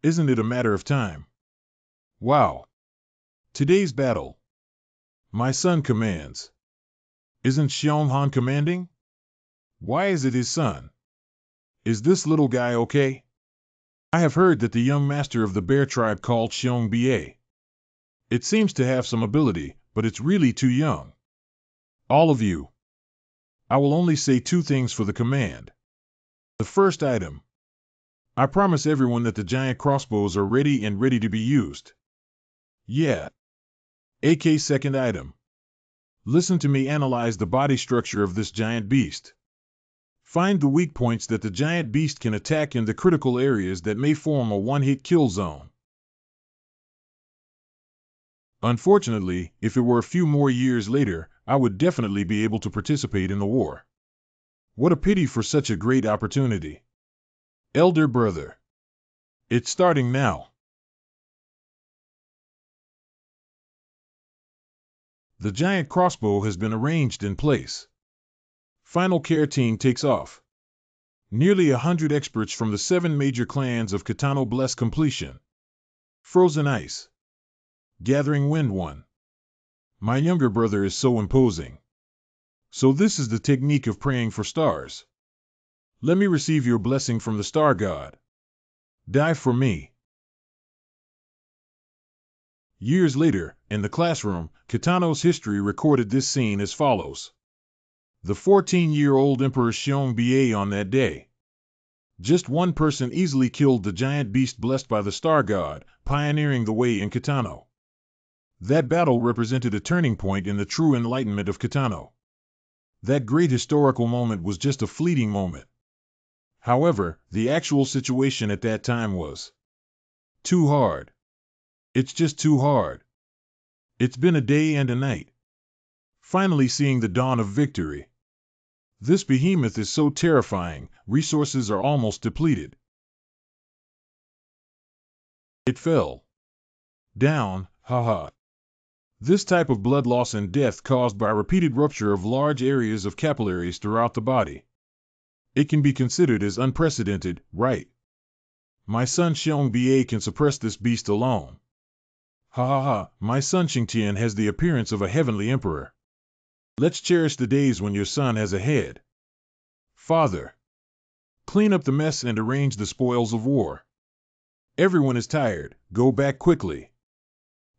Isn't it a matter of time? Wow. Today's battle. My son commands. Isn't Xionghan commanding? Why is it his son? Is this little guy okay? I have heard that the young master of the bear tribe called Xiong It seems to have some ability, but it's really too young. All of you. I will only say two things for the command. The first item. I promise everyone that the giant crossbows are ready and ready to be used. Yeah. AK second item. Listen to me analyze the body structure of this giant beast. Find the weak points that the giant beast can attack and the critical areas that may form a one-hit kill zone. Unfortunately, if it were a few more years later, I would definitely be able to participate in the war. What a pity for such a great opportunity. Elder brother. It's starting now. The giant crossbow has been arranged in place. Final care team takes off. Nearly 100 experts from the 7 major clans of Kitano bless completion. Frozen Ice. Gathering Wind 1. My younger brother is so imposing. So this is the technique of praying for stars. Let me receive your blessing from the star god. Die for me. Years later, in the classroom, Kitano's history recorded this scene as follows. The 14-year-old Emperor Xiong on that day. Just one person easily killed the giant beast blessed by the star god, pioneering the way in Kitano. That battle represented a turning point in the true enlightenment of Kitano. That great historical moment was just a fleeting moment. However, the actual situation at that time was too hard. It's just too hard. It's been a day and a night. Finally seeing the dawn of victory. This behemoth is so terrifying, resources are almost depleted. It fell down, haha. This type of blood loss and death caused by repeated rupture of large areas of capillaries throughout the body. It can be considered as unprecedented, right? My son Xiong can suppress this beast alone. Ha ha ha, my son Xingtian has the appearance of a heavenly emperor. Let's cherish the days when your son has a head. Father. Clean up the mess and arrange the spoils of war. Everyone is tired, go back quickly.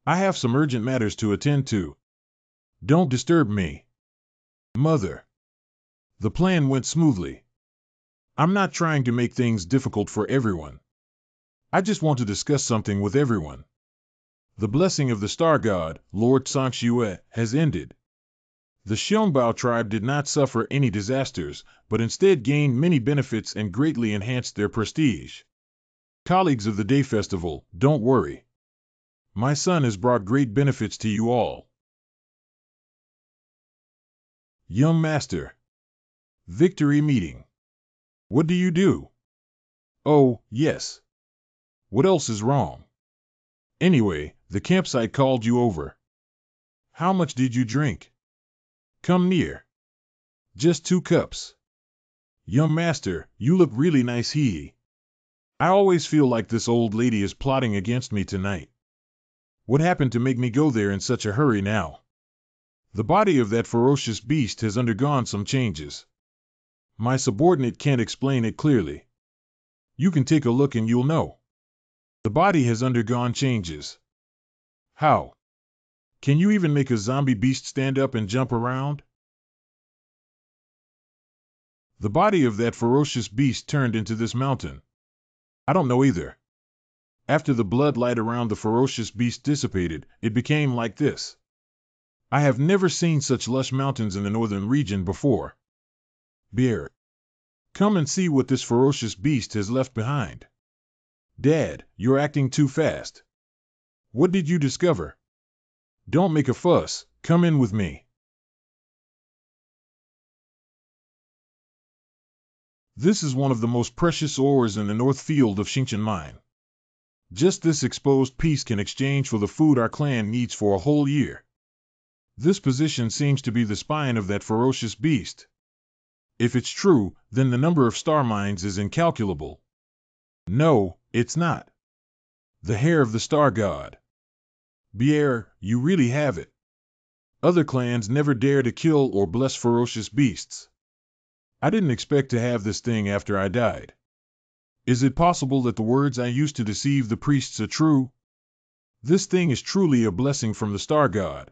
I have some urgent matters to attend to. Don't disturb me. Mother. The plan went smoothly. I'm not trying to make things difficult for everyone. I just want to discuss something with everyone. The blessing of the star god, Lord Sangxue, has ended. The Xiongbao tribe did not suffer any disasters, but instead gained many benefits and greatly enhanced their prestige. Colleagues of the Day Festival, don't worry. My son has brought great benefits to you all. Young Master. Victory meeting. What do you do? Oh, yes. What else is wrong? Anyway, the campsite called you over. How much did you drink? Come near. Just 2 cups. Young Master, you look really nice hee. I always feel like this old lady is plotting against me tonight. What happened to make me go there in such a hurry now? The body of that ferocious beast has undergone some changes. My subordinate can't explain it clearly. You can take a look and you'll know. The body has undergone changes. How? Can you even make a zombie beast stand up and jump around? The body of that ferocious beast turned into this mountain. I don't know either. After the blood light around the ferocious beast dissipated, it became like this. I have never seen such lush mountains in the northern region before. Bear. Come and see what this ferocious beast has left behind. Dad, you're acting too fast. What did you discover? Don't make a fuss, come in with me. This is one of the most precious ores in the north field of Xingchen Mine. Just this exposed piece can exchange for the food our clan needs for a whole year. This position seems to be the spine of that ferocious beast. If it's true, then the number of star mines is incalculable. No, it's not. The hair of the star god. Bier, you really have it. Other clans never dare to kill or bless ferocious beasts. I didn't expect to have this thing after I died. Is it possible that the words I used to deceive the priests are true? This thing is truly a blessing from the star god.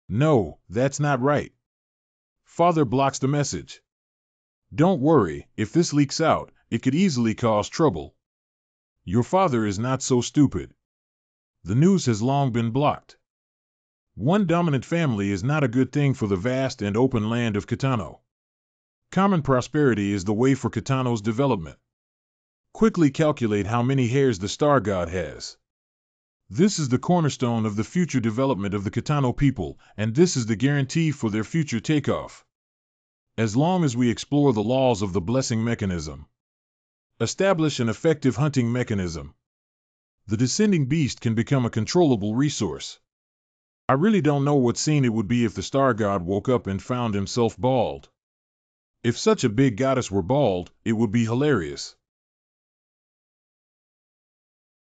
No, that's not right. Father blocks the message. Don't worry, if this leaks out, it could easily cause trouble. Your father is not so stupid. The news has long been blocked. One dominant family is not a good thing for the vast and open land of Kitano. Common prosperity is the way for Kitano's development. Quickly calculate how many hairs the star god has. This is the cornerstone of the future development of the Kitano people, and this is the guarantee for their future takeoff. As long as we explore the laws of the blessing mechanism, establish an effective hunting mechanism, the descending beast can become a controllable resource. I really don't know what scene it would be if the star god woke up and found himself bald. If such a big goddess were bald, it would be hilarious.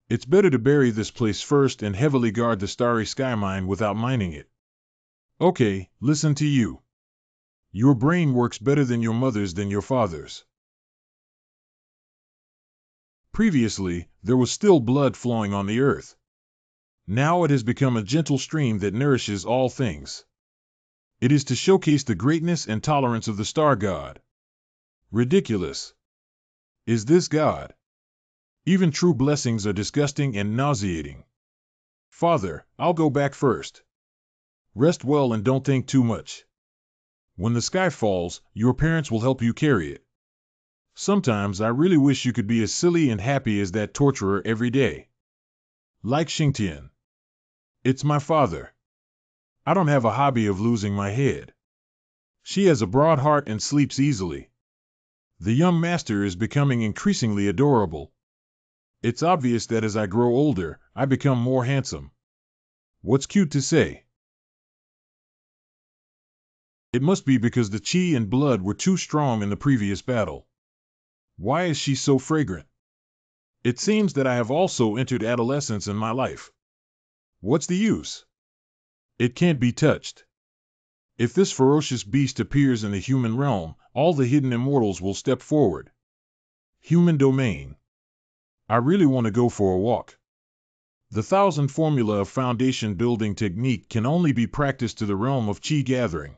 It's better to bury this place first and heavily guard the starry sky mine without mining it. Okay, listen to you. Your brain works better than your mother's than your father's. Previously, there was still blood flowing on the earth. Now it has become a gentle stream that nourishes all things. It is to showcase the greatness and tolerance of the star god. Ridiculous. Is this God? Even true blessings are disgusting and nauseating. Father, I'll go back first. Rest well and don't think too much. When the sky falls, your parents will help you carry it. Sometimes I really wish you could be as silly and happy as that torturer every day. Like Xingtian. It's my father. I don't have a hobby of losing my head. She has a broad heart and sleeps easily. The young master is becoming increasingly adorable. It's obvious that as I grow older, I become more handsome. What's cute to say? It must be because the chi and blood were too strong in the previous battle. Why is she so fragrant? It seems that I have also entered adolescence in my life. What's the use? It can't be touched. If this ferocious beast appears in the human realm, all the hidden immortals will step forward. Human domain. I really want to go for a walk. The 1,000 formula of foundation building technique can only be practiced to the realm of chi gathering.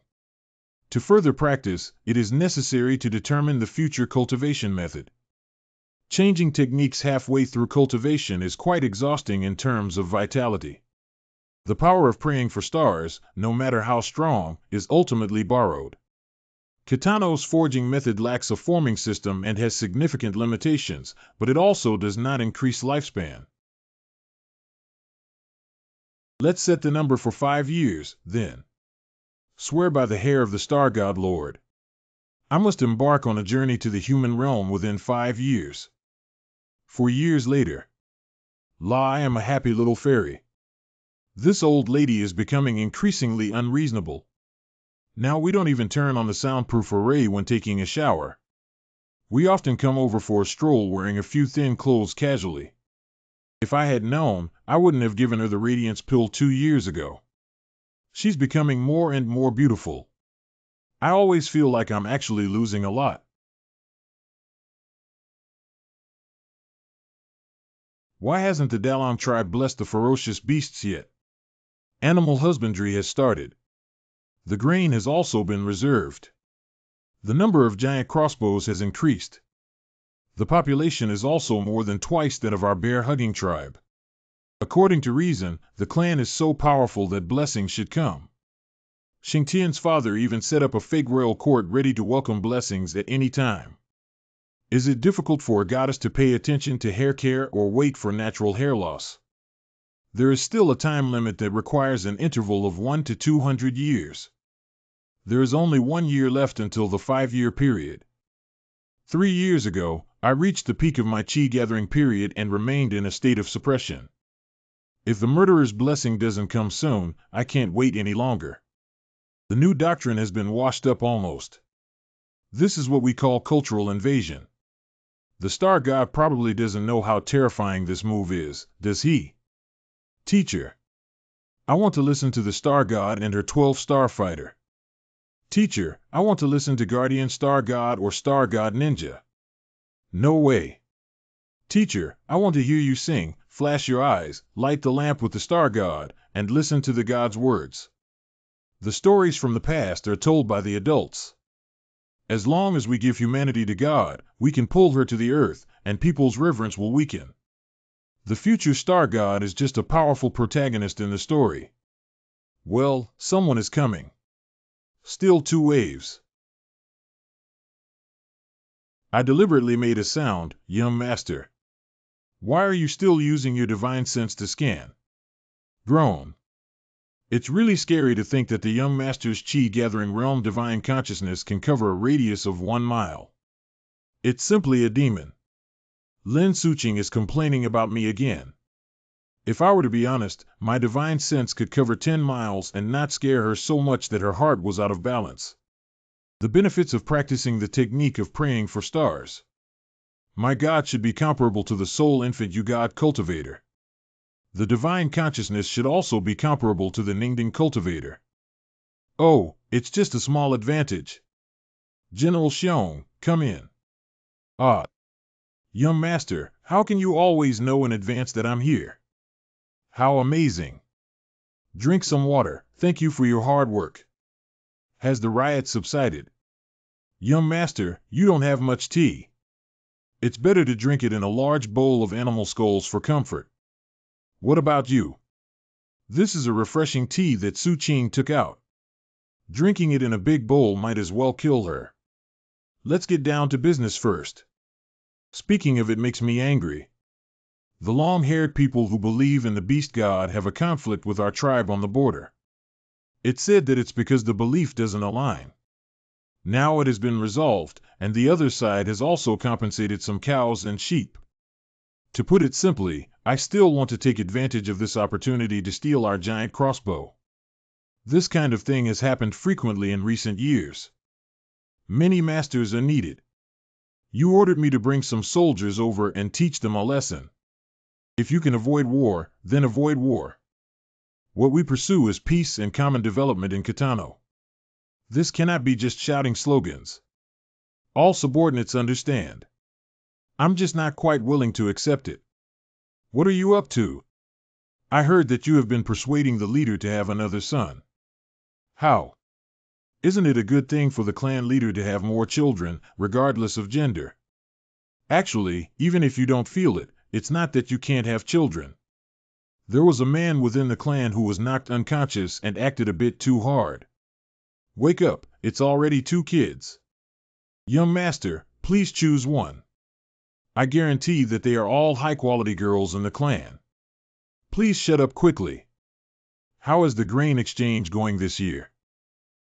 To further practice, it is necessary to determine the future cultivation method. Changing techniques halfway through cultivation is quite exhausting in terms of vitality. The power of praying for stars, no matter how strong, is ultimately borrowed. Kitano's forging method lacks a forming system and has significant limitations, but it also does not increase lifespan. Let's set the number for 5 years, then. Swear by the hair of the star god lord. I must embark on a journey to the human realm within 5 years. 4 years later. La, I am a happy little fairy. This old lady is becoming increasingly unreasonable. Now we don't even turn on the soundproof array when taking a shower. We often come over for a stroll wearing a few thin clothes casually. If I had known, I wouldn't have given her the radiance pill 2 years ago. She's becoming more and more beautiful. I always feel like I'm actually losing a lot. Why hasn't the Dalong tribe blessed the ferocious beasts yet? Animal husbandry has started. The grain has also been reserved. The number of giant crossbows has increased. The population is also more than twice that of our bear-hugging tribe. According to reason, the clan is so powerful that blessings should come. Xingtian's father even set up a fake royal court ready to welcome blessings at any time. Is it difficult for a goddess to pay attention to hair care or wait for natural hair loss? There is still a time limit that requires an interval of 1 to 200 years. There is only 1 year left until the 5-year period. 3 years ago, I reached the peak of my chi gathering period and remained in a state of suppression. If the murderer's blessing doesn't come soon, I can't wait any longer. The new doctrine has been washed up almost. This is what we call cultural invasion. The Star God probably doesn't know how terrifying this move is, does he? Teacher. I want to listen to the Star God and her 12 starfighter. Teacher, I want to listen to Guardian Star God or Star God Ninja. No way. Teacher, I want to hear you sing, flash your eyes, light the lamp with the Star God, and listen to the God's words. The stories from the past are told by the adults. As long as we give humanity to God, we can pull her to the earth, and people's reverence will weaken. The future Star God is just a powerful protagonist in the story. Well, someone is coming. Still 2 waves. I deliberately made a sound, young master. Why are you still using your divine sense to scan? Groan. It's really scary to think that the young master's chi-gathering realm divine consciousness can cover a radius of 1 mile. It's simply a demon. Lin Suching is complaining about me again. If I were to be honest, my divine sense could cover 10 miles and not scare her so much that her heart was out of balance. The benefits of practicing the technique of praying for stars. My God should be comparable to the soul infant you God cultivator. The divine consciousness should also be comparable to the Ningding cultivator. Oh, it's just a small advantage. General Xiong, come in. Ah. Young master, how can you always know in advance that I'm here? How amazing. Drink some water, thank you for your hard work. Has the riot subsided? Young master, you don't have much tea. It's better to drink it in a large bowl of animal skulls for comfort. What about you? This is a refreshing tea that Su Qing took out. Drinking it in a big bowl might as well kill her. Let's get down to business first. Speaking of it makes me angry. The long-haired people who believe in the beast god have a conflict with our tribe on the border. It's said that it's because the belief doesn't align. Now it has been resolved, and the other side has also compensated some cows and sheep. To put it simply, I still want to take advantage of this opportunity to steal our giant crossbow. This kind of thing has happened frequently in recent years. Many masters are needed. You ordered me to bring some soldiers over and teach them a lesson. If you can avoid war, then avoid war. What we pursue is peace and common development in Kitano. This cannot be just shouting slogans. All subordinates understand. I'm just not quite willing to accept it. What are you up to? I heard that you have been persuading the leader to have another son. How? Isn't it a good thing for the clan leader to have more children, regardless of gender? Actually, even if you don't feel it, it's not that you can't have children. There was a man within the clan who was knocked unconscious and acted a bit too hard. Wake up, it's already 2 kids. Young master, please choose one. I guarantee that they are all high-quality girls in the clan. Please shut up quickly. How is the grain exchange going this year?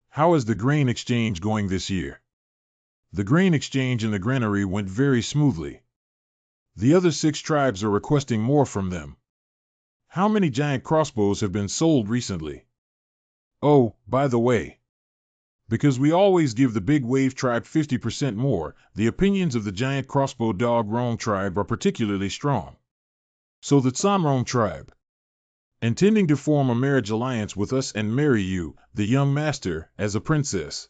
How is the grain exchange going this year? The grain exchange in the granary went very smoothly. The other 6 tribes are requesting more from them. How many giant crossbows have been sold recently? Oh, by the way. Because we always give the big wave tribe 50% more, the opinions of the giant crossbow dog Rong tribe are particularly strong. So the Tsamrong tribe, intending to form a marriage alliance with us and marry you, the young master, as a princess.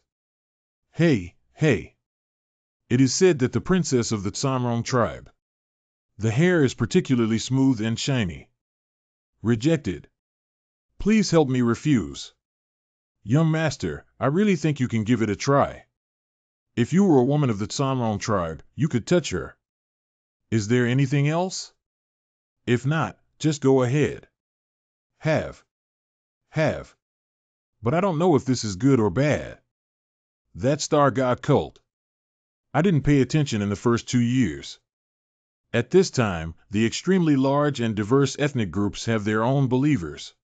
Hey, hey. It is said that the princess of the Tsamrong tribe. The hair is particularly smooth and shiny. Rejected. Please help me refuse. Young master, I really think you can give it a try. If you were a woman of the Tsamrong tribe, you could touch her. Is there anything else? If not, just go ahead. Have. But I don't know if this is good or bad. That star god cult. I didn't pay attention in the first 2 years. At this time, the extremely large and diverse ethnic groups have their own believers.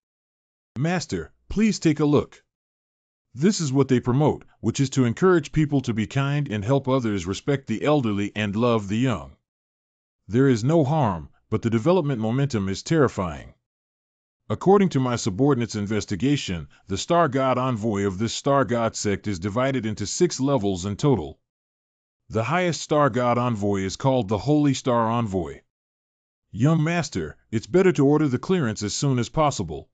Master, please take a look. This is what they promote, which is to encourage people to be kind and help others, respect the elderly and love the young. There is no harm, but the development momentum is terrifying. According to my subordinate's investigation, the Star God envoy of this Star God sect is divided into 6 levels in total. The highest star god envoy is called the Holy Star Envoy. Young Master, it's better to order the clearance as soon as possible.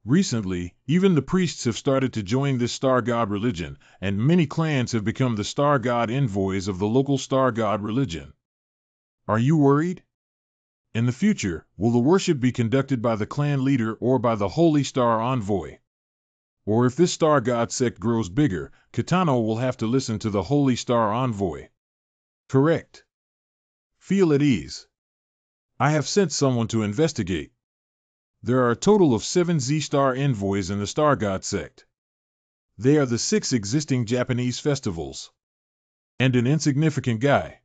Recently, even the priests have started to join this star god religion, and many clans have become the star god envoys of the local star god religion. Are you worried? In the future, will the worship be conducted by the clan leader or by the Holy Star Envoy? Or if this star god sect grows bigger, Kitano will have to listen to the Holy Star Envoy. Correct. Feel at ease. I have sent someone to investigate. There are a total of 7 Z-Star envoys in the Star God sect. They are the 6 existing Japanese festivals. And an insignificant guy.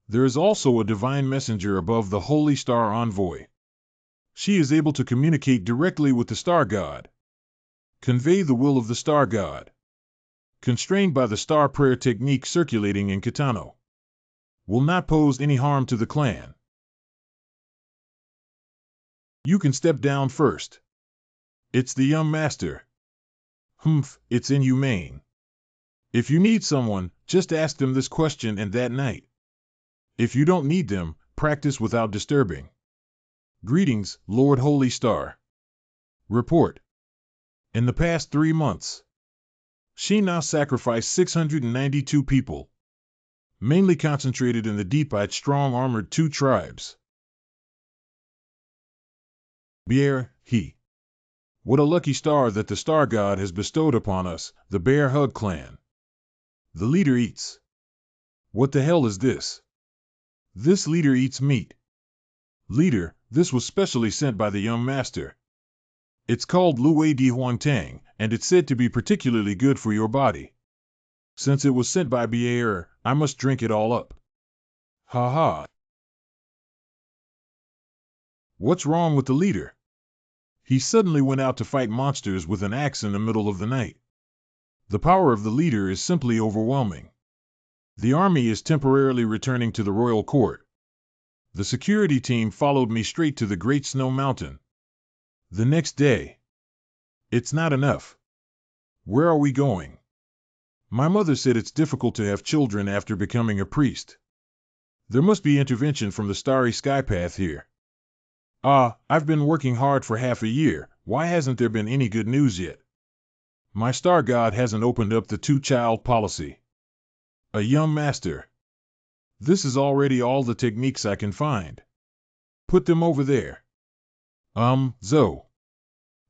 There is also a divine messenger above the Holy Star Envoy. She is able to communicate directly with the Star God. Convey the will of the Star God. Constrained by the star prayer technique circulating in Kitano. Will not pose any harm to the clan. You can step down first. It's the young master. Humph, it's inhumane. If you need someone, just ask them this question and that night. If you don't need them, practice without disturbing. Greetings, Lord Holy Star. Report. In the past 3 months, she now sacrificed 692 people, mainly concentrated in the deep-eyed strong-armored 2 tribes. Bear, he. What a lucky star that the Star God has bestowed upon us, the Bear Hug clan. The leader eats. What the hell is this? This leader eats meat. Leader, this was specially sent by the young master. It's called Luwei Di Huangtang, and it's said to be particularly good for your body. Since it was sent by Bear, I must drink it all up. Ha ha. What's wrong with the leader? He suddenly went out to fight monsters with an axe in the middle of the night. The power of the leader is simply overwhelming. The army is temporarily returning to the royal court. The security team followed me straight to the Great Snow Mountain. The next day. It's not enough. Where are we going? My mother said it's difficult to have children after becoming a priest. There must be intervention from the starry sky path here. I've been working hard for half a year. Why hasn't there been any good news yet? My star god hasn't opened up the 2-child policy. A young master. This is already all the techniques I can find. Put them over there. Zoe.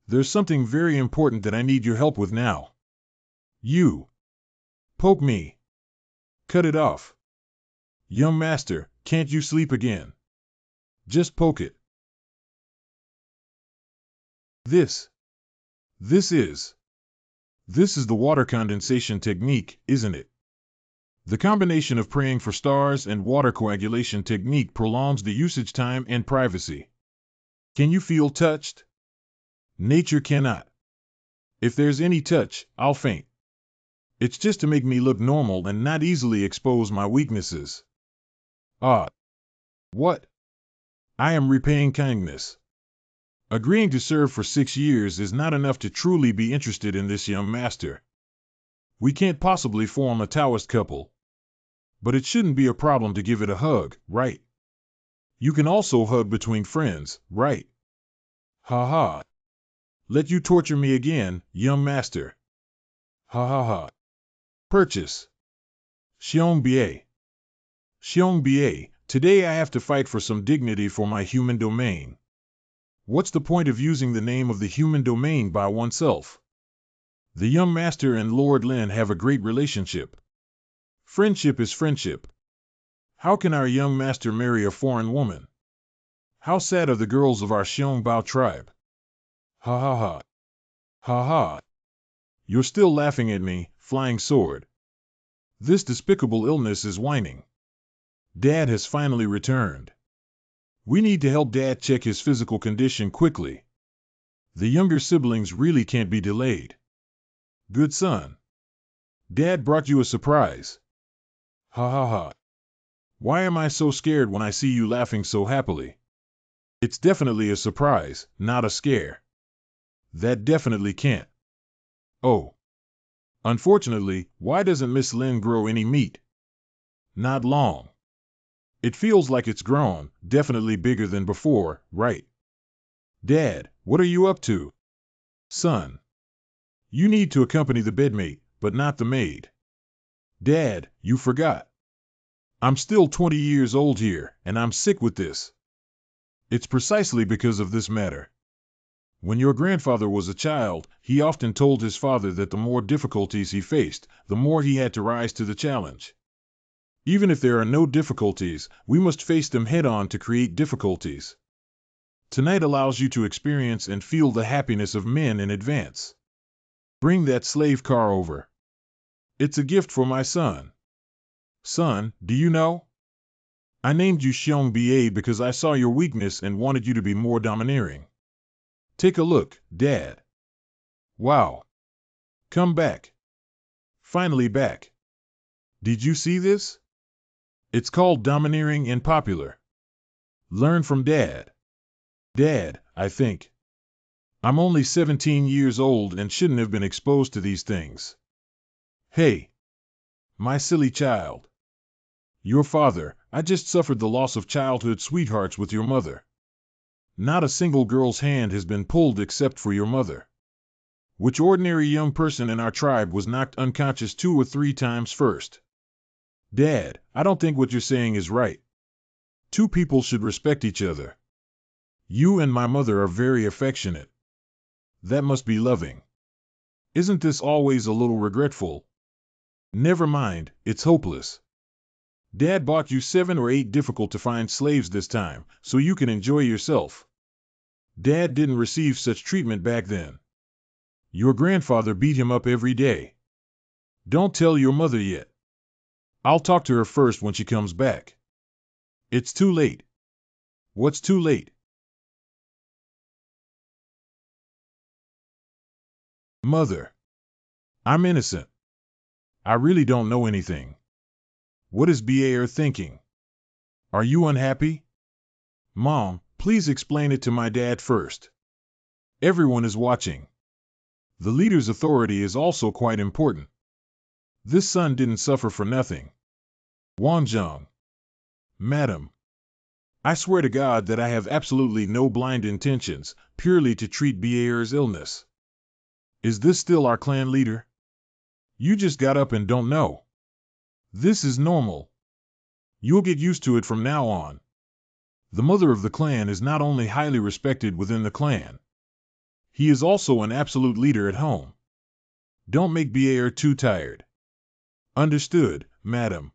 There's something very important that I need your help with now. You. Poke me. Cut it off. Young master, can't you sleep again? Just poke it. This is the water condensation technique, isn't it? The combination of praying for stars and water coagulation technique prolongs the usage time and privacy. Can you feel touched? Nature cannot. If there's any touch, I'll faint. It's just to make me look normal and not easily expose my weaknesses. What? I am repaying kindness. Agreeing to serve for 6 years is not enough to truly be interested in this young master. We can't possibly form a Taoist couple. But it shouldn't be a problem to give it a hug, right? You can also hug between friends, right? Ha ha. Let you torture me again, young master. Ha ha ha. Purchase. Xiong Bie, today I have to fight for some dignity for my human domain. What's the point of using the name of the human domain by oneself? The young master and Lord Lin have a great relationship. Friendship is friendship. How can our young master marry a foreign woman? How sad are the girls of our Xiong tribe? Ha ha ha. Ha ha. You're still laughing at me, flying sword. This despicable illness is whining. Dad has finally returned. We need to help Dad check his physical condition quickly. The younger siblings really can't be delayed. Good son. Dad brought you a surprise. Ha ha ha. Why am I so scared when I see you laughing so happily? It's definitely a surprise, not a scare. That definitely can't. Oh. Unfortunately, why doesn't Miss Lin grow any meat? Not long. It feels like it's grown, definitely bigger than before, right? Dad, what are you up to? Son, you need to accompany the bedmate, but not the maid. Dad, you forgot. I'm still 20 years old here, and I'm sick with this. It's precisely because of this matter. When your grandfather was a child, he often told his father that the more difficulties he faced, the more he had to rise to the challenge. Even if there are no difficulties, we must face them head-on to create difficulties. Tonight allows you to experience and feel the happiness of men in advance. Bring that slave car over. It's a gift for my son. Son, do you know? I named you Xiong Ba because I saw your weakness and wanted you to be more domineering. Take a look, Dad. Wow. Come back. Finally back. Did you see this? It's called domineering and popular. Learn from Dad. Dad, I think. I'm only 17 years old and shouldn't have been exposed to these things. Hey. My silly child. Your father, I just suffered the loss of childhood sweethearts with your mother. Not a single girl's hand has been pulled except for your mother. Which ordinary young person in our tribe was knocked unconscious 2 or 3 times first? Dad, I don't think what you're saying is right. 2 people should respect each other. You and my mother are very affectionate. That must be loving. Isn't this always a little regretful? Never mind, it's hopeless. Dad bought you 7 or 8 difficult-to-find slaves this time, so you can enjoy yourself. Dad didn't receive such treatment back then. Your grandfather beat him up every day. Don't tell your mother yet. I'll talk to her first when she comes back. It's too late. What's too late? Mother. I'm innocent. I really don't know anything. What is Ba thinking? Are you unhappy? Mom, please explain it to my dad first. Everyone is watching. The leader's authority is also quite important. This son didn't suffer for nothing. Wanzhong. Madam. I swear to God that I have absolutely no blind intentions, purely to treat Ba's illness. Is this still our clan leader? You just got up and don't know. This is normal. You'll get used to it from now on. The mother of the clan is not only highly respected within the clan. He is also an absolute leader at home. Don't make Ba too tired. Understood, madam.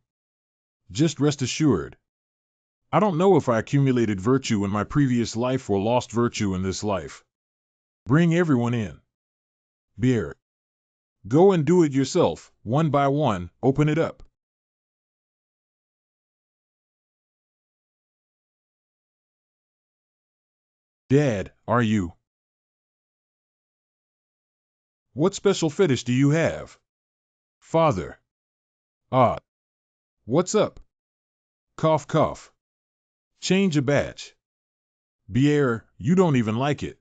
Just rest assured. I don't know if I accumulated virtue in my previous life or lost virtue in this life. Bring everyone in. Ba. Go and do it yourself, one by one, open it up. Dad, are you? What special fetish do you have? Father. Ah. What's up? Cough cough. Change a batch. Ba, you don't even like it.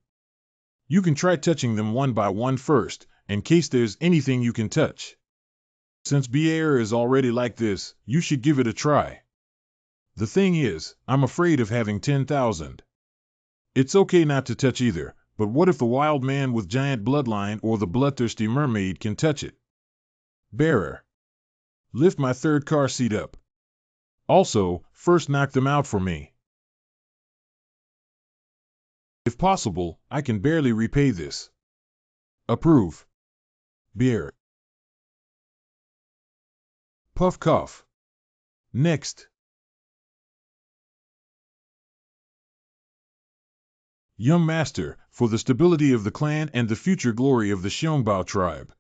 You can try touching them one by one first, in case there's anything you can touch. Since Ba is already like this, you should give it a try. The thing is, I'm afraid of having 10,000. It's okay not to touch either, but what if the wild man with giant bloodline or the bloodthirsty mermaid can touch it? Bearer. Lift my third car seat up. Also, first knock them out for me. If possible, I can barely repay this. Approve. Bearer. Puff cough. Next. Young master, for the stability of the clan and the future glory of the Xiongbao tribe.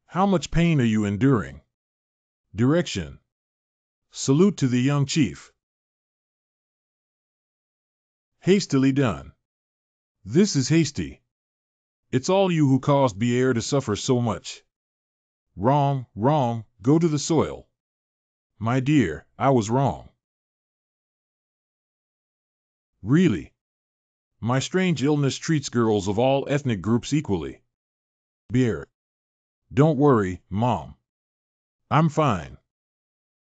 How much pain are you enduring? Direction. Salute to the young chief. Hastily done. This is hasty. It's all you who caused Ba to suffer so much. Wrong, wrong, go to the soil. My dear, I was wrong. Really? My strange illness treats girls of all ethnic groups equally. Bear. Don't worry, Mom. I'm fine.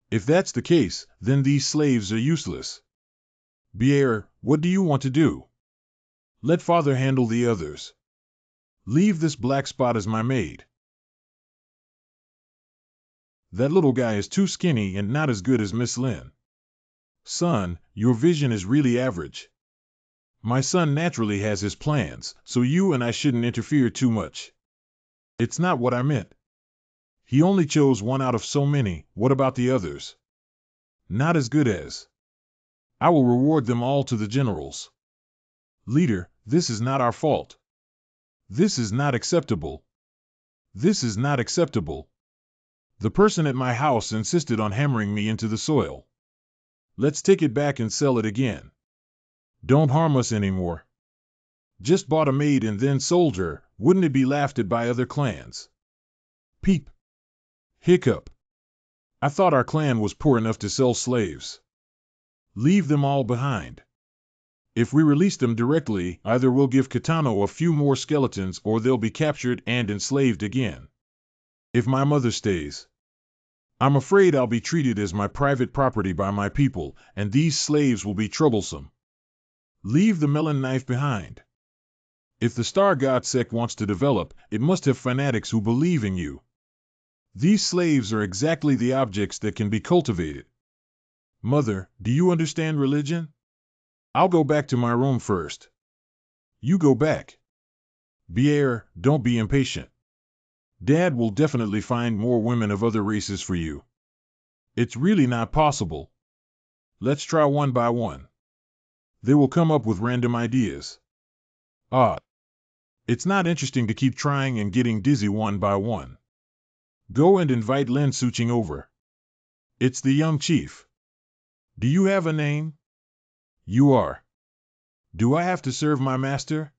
If that's the case, then these slaves are useless. Bier, what do you want to do? Let father handle the others. Leave this black spot as my maid. That little guy is too skinny and not as good as Miss Lin. Son, your vision is really average. My son naturally has his plans, so you and I shouldn't interfere too much. It's not what I meant. He only chose one out of so many, what about the others? Not as good as. I will reward them all to the generals. Leader, this is not our fault. This is not acceptable. This is not acceptable. The person at my house insisted on hammering me into the soil. Let's take it back and sell it again. Don't harm us anymore. Just bought a maid and then sold her, wouldn't it be laughed at by other clans? Peep. Hiccup. I thought our clan was poor enough to sell slaves. Leave them all behind. If we release them directly, either we'll give Kitano a few more skeletons or they'll be captured and enslaved again. If my mother stays, I'm afraid I'll be treated as my private property by my people, and these slaves will be troublesome. Leave the melon knife behind. If the Star God sect wants to develop, it must have fanatics who believe in you. These slaves are exactly the objects that can be cultivated. Mother, do you understand religion? I'll go back to my room first. You go back. Bier, don't be impatient. Dad will definitely find more women of other races for you. It's really not possible. Let's try one by one. They will come up with random ideas. It's not interesting to keep trying and getting dizzy one by one. Go and invite Lin Suching over. It's the young chief. Do you have a name? You are. Do I have to serve my master?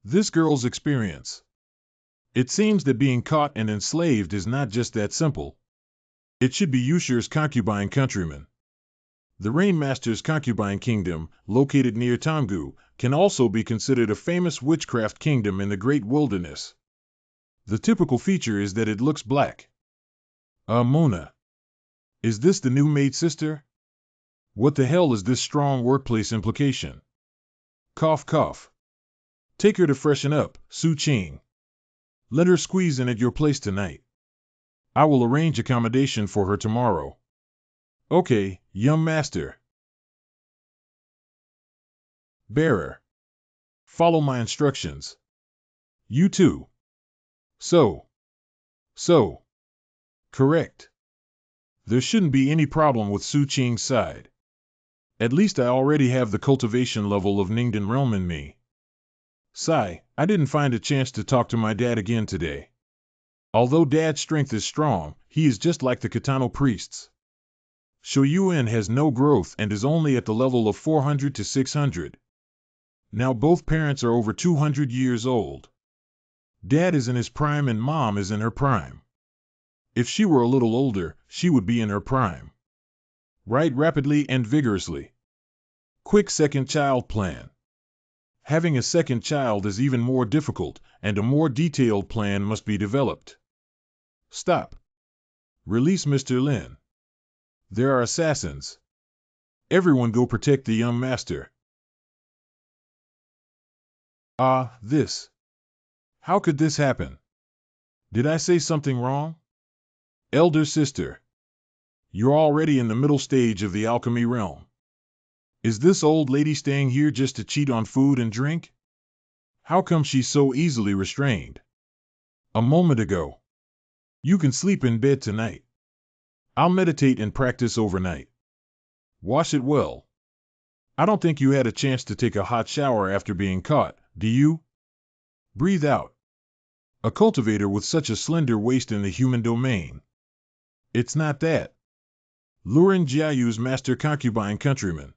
This girl's experience. It seems that being caught and enslaved is not just that simple. It should be Yushir's concubine countrymen. The Rainmaster's concubine kingdom, located near Tanggu, can also be considered a famous witchcraft kingdom in the Great Wilderness. The typical feature is that it looks black. Mona. Is this the new maid sister? What the hell is this strong workplace implication? Cough cough. Take her to freshen up, Su Ching. Let her squeeze in at your place tonight. I will arrange accommodation for her tomorrow. Okay, young master. Bearer. Follow my instructions. You too. So. Correct. There shouldn't be any problem with Su Ching's side. At least I already have the cultivation level of Ningdan Realm in me. Sigh, I didn't find a chance to talk to my dad again today. Although Dad's strength is strong, he is just like the Kitano priests. Shoyuin has no growth and is only at the level of 400 to 600. Now both parents are over 200 years old. Dad is in his prime and Mom is in her prime. If she were a little older, she would be in her prime. Write rapidly and vigorously. Quick second child plan. Having a second child is even more difficult, and a more detailed plan must be developed. Stop. Release Mr. Lin. There are assassins. Everyone go protect the young master. This. How could this happen? Did I say something wrong? Elder sister. You're already in the middle stage of the alchemy realm. Is this old lady staying here just to cheat on food and drink? How come she's so easily restrained? A moment ago. You can sleep in bed tonight. I'll meditate and practice overnight. Wash it well. I don't think you had a chance to take a hot shower after being caught, do you? Breathe out. A cultivator with such a slender waist in the human domain. It's not that. Lurin Jiayu's master concubine countrymen.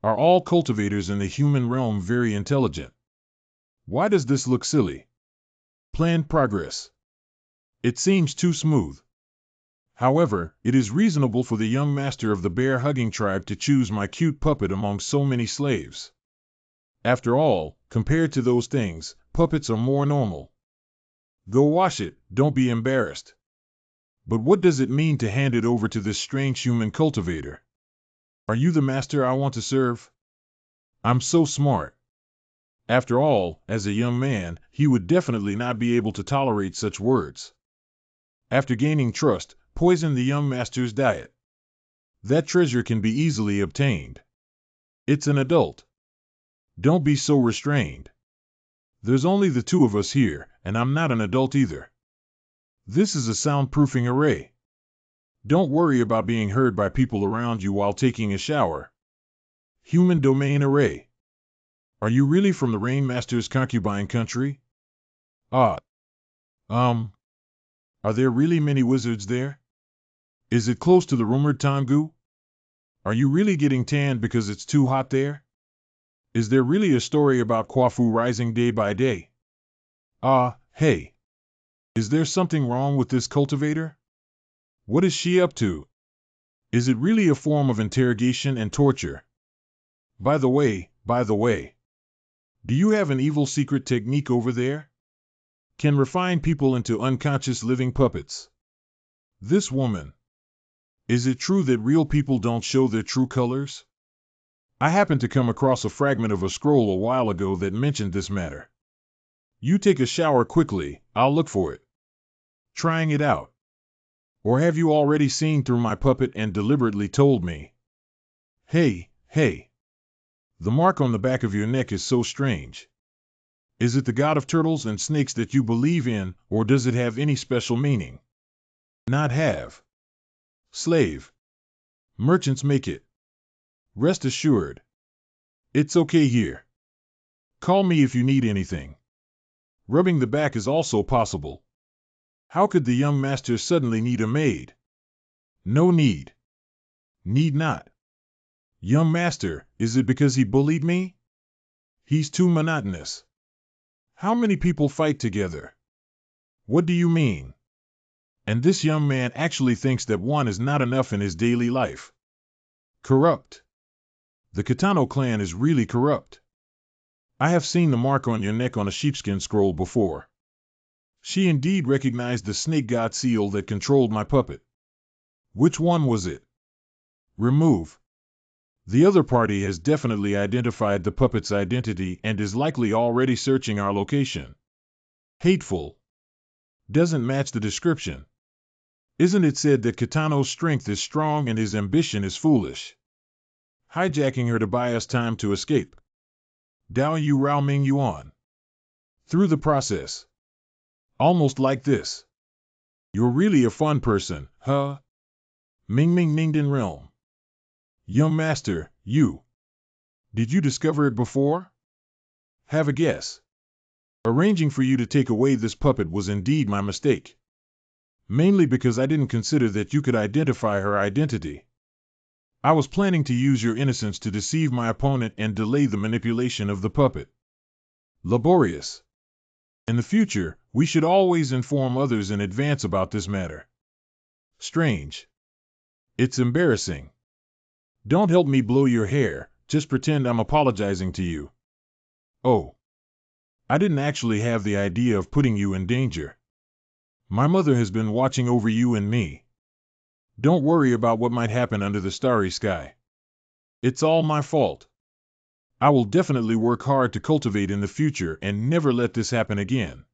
Are all cultivators in the human realm very intelligent? Why does this look silly? Planned progress. It seems too smooth. However, it is reasonable for the young master of the bear-hugging tribe to choose my cute puppet among so many slaves. After all, compared to those things, puppets are more normal. Go wash it, don't be embarrassed. But what does it mean to hand it over to this strange human cultivator? Are you the master I want to serve? I'm so smart. After all, as a young man, he would definitely not be able to tolerate such words. After gaining trust, poison the young master's diet. That treasure can be easily obtained. It's an adult. Don't be so restrained. There's only the two of us here, and I'm not an adult either. This is a soundproofing array. Don't worry about being heard by people around you while taking a shower. Human domain array. Are you really from the Rainmaster's concubine country? Ah. Are there really many wizards there? Is it close to the rumored Tangu? Are you really getting tanned because it's too hot there? Is there really a story about Kwafu rising day by day? Hey. Is there something wrong with this cultivator? What is she up to? Is it really a form of interrogation and torture? By the way, do you have an evil secret technique over there? Can refine people into unconscious living puppets? This woman. Is it true that real people don't show their true colors? I happened to come across a fragment of a scroll a while ago that mentioned this matter. You take a shower quickly, I'll look for it. Trying it out. Or have you already seen through my puppet and deliberately told me? Hey. The mark on the back of your neck is so strange. Is it the god of turtles and snakes that you believe in, or does it have any special meaning? Not have. Slave. Merchants make it. Rest assured. It's okay here. Call me if you need anything. Rubbing the back is also possible. How could the young master suddenly need a maid? No need. Need not. Young master, is it because he bullied me? He's too monotonous. How many people fight together? What do you mean? And this young man actually thinks that one is not enough in his daily life. Corrupt. The Kitano clan is really corrupt. I have seen the mark on your neck on a sheepskin scroll before. She indeed recognized the snake god seal that controlled my puppet. Which one was it? Remove. The other party has definitely identified the puppet's identity and is likely already searching our location. Hateful. Doesn't match the description. Isn't it said that Kitano's strength is strong and his ambition is foolish? Hijacking her to buy us time to escape. Dao Yu Rao Ming Yuan. Through the process. Almost like this. You're really a fun person, huh? Ming Ming Ningden Realm. Young master, you. Did you discover it before? Have a guess. Arranging for you to take away this puppet was indeed my mistake. Mainly because I didn't consider that you could identify her identity. I was planning to use your innocence to deceive my opponent and delay the manipulation of the puppet. Laborious. In the future, we should always inform others in advance about this matter. Strange. It's embarrassing. Don't help me blow your hair, just pretend I'm apologizing to you. Oh. I didn't actually have the idea of putting you in danger. My mother has been watching over you and me. Don't worry about what might happen under the starry sky. It's all my fault. I will definitely work hard to cultivate in the future and never let this happen again.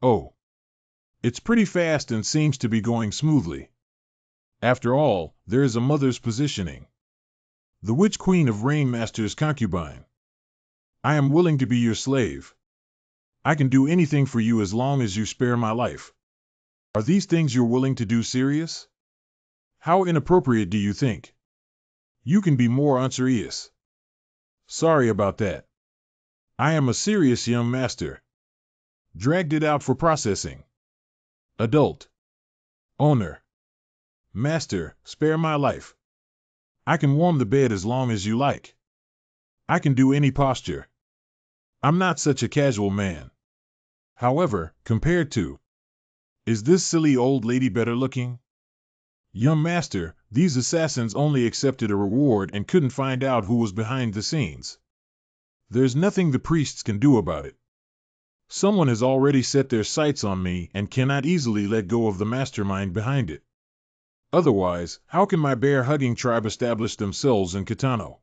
Oh. It's pretty fast and seems to be going smoothly. After all, there is a mother's positioning. The Witch Queen of Rainmaster's concubine. I am willing to be your slave. I can do anything for you as long as you spare my life. Are these things you're willing to do serious? How inappropriate do you think? You can be more unserious. Sorry about that. I am a serious young master. Dragged it out for processing. Adult. Owner. Master, spare my life. I can warm the bed as long as you like. I can do any posture. I'm not such a casual man. However, compared to, is this silly old lady better looking? Young master, these assassins only accepted a reward and couldn't find out who was behind the scenes. There's nothing the priests can do about it. Someone has already set their sights on me and cannot easily let go of the mastermind behind it. Otherwise, how can my bear-hugging tribe establish themselves in Kitano?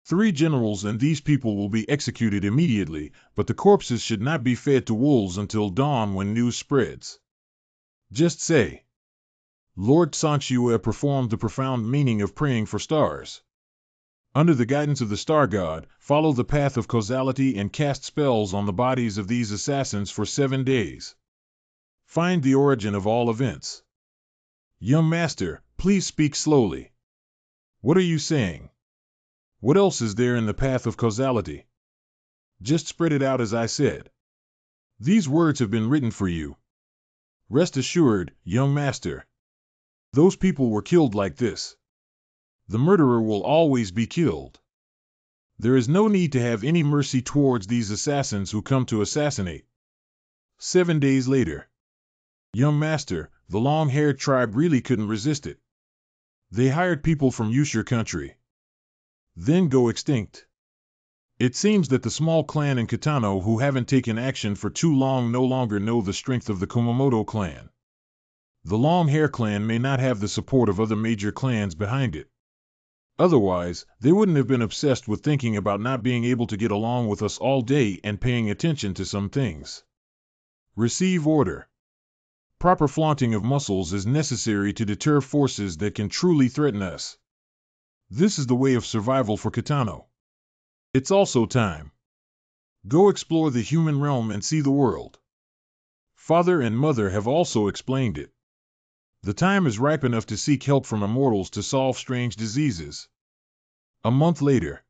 3 generals and these people will be executed immediately, but the corpses should not be fed to wolves until dawn when news spreads. Just say, Lord Sanchiue performed the profound meaning of praying for stars. Under the guidance of the star god, follow the path of causality and cast spells on the bodies of these assassins for 7 days. Find the origin of all events. Young master, please speak slowly. What are you saying? What else is there in the path of causality? Just spread it out as I said. These words have been written for you. Rest assured, young master. Those people were killed like this. The murderer will always be killed. There is no need to have any mercy towards these assassins who come to assassinate. 7 days later. Young master, the long-haired tribe really couldn't resist it. They hired people from Yusher country. Then go extinct. It seems that the small clan in Kitano who haven't taken action for too long no longer know the strength of the Kumamoto clan. The long-hair clan may not have the support of other major clans behind it. Otherwise, they wouldn't have been obsessed with thinking about not being able to get along with us all day and paying attention to some things. Receive order. Proper flaunting of muscles is necessary to deter forces that can truly threaten us. This is the way of survival for Kitano. It's also time. Go explore the human realm and see the world. Father and mother have also explained it. The time is ripe enough to seek help from immortals to solve strange diseases. A month later.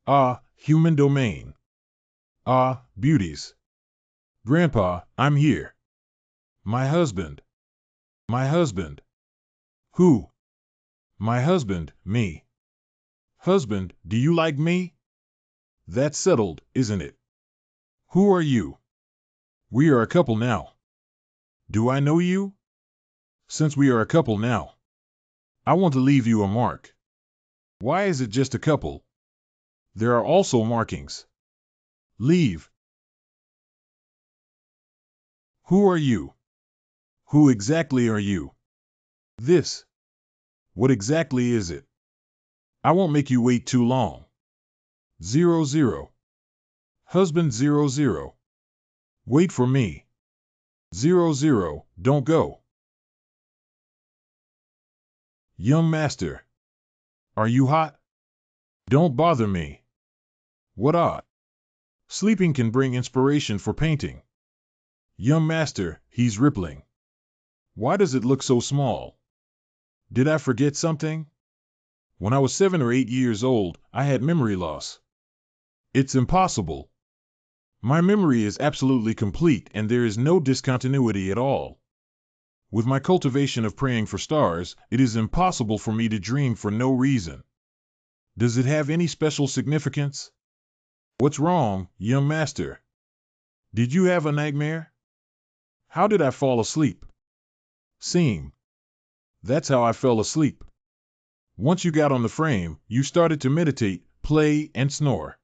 Ah, human domain. Ah, beauties. Grandpa, I'm here. My husband. My husband. Who? My husband, me. Husband, do you like me? That's settled, isn't it? Who are you? We are a couple now. Do I know you? Since we are a couple now, I want to leave you a mark. Why is it just a couple? There are also markings. Leave. Who are you? Who exactly are you? This. What exactly is it? I won't make you wait too long. 00. Husband 00. Wait for me. 00. Don't go. Young master. Are you hot? Don't bother me. What odd. Sleeping can bring inspiration for painting. Young master, he's rippling. Why does it look so small? Did I forget something? When I was 7 or 8 years old, I had memory loss. It's impossible. My memory is absolutely complete and there is no discontinuity at all. With my cultivation of praying for stars, it is impossible for me to dream for no reason. Does it have any special significance? What's wrong, young master? Did you have a nightmare? How did I fall asleep? Seem. That's how I fell asleep. Once you got on the frame, you started to meditate, play, and snore.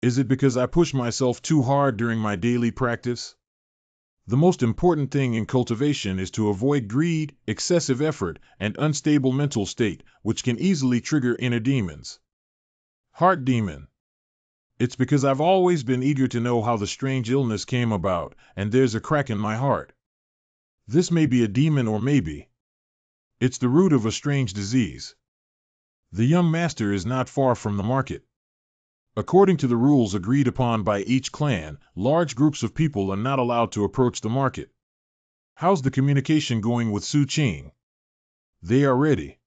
Is it because I pushed myself too hard during my daily practice? The most important thing in cultivation is to avoid greed, excessive effort, and unstable mental state, which can easily trigger inner demons. Heart demon. It's because I've always been eager to know how the strange illness came about, and there's a crack in my heart. This may be a demon or maybe. It's the root of a strange disease. The young master is not far from the market. According to the rules agreed upon by each clan, large groups of people are not allowed to approach the market. How's the communication going with Su Qing? They are ready.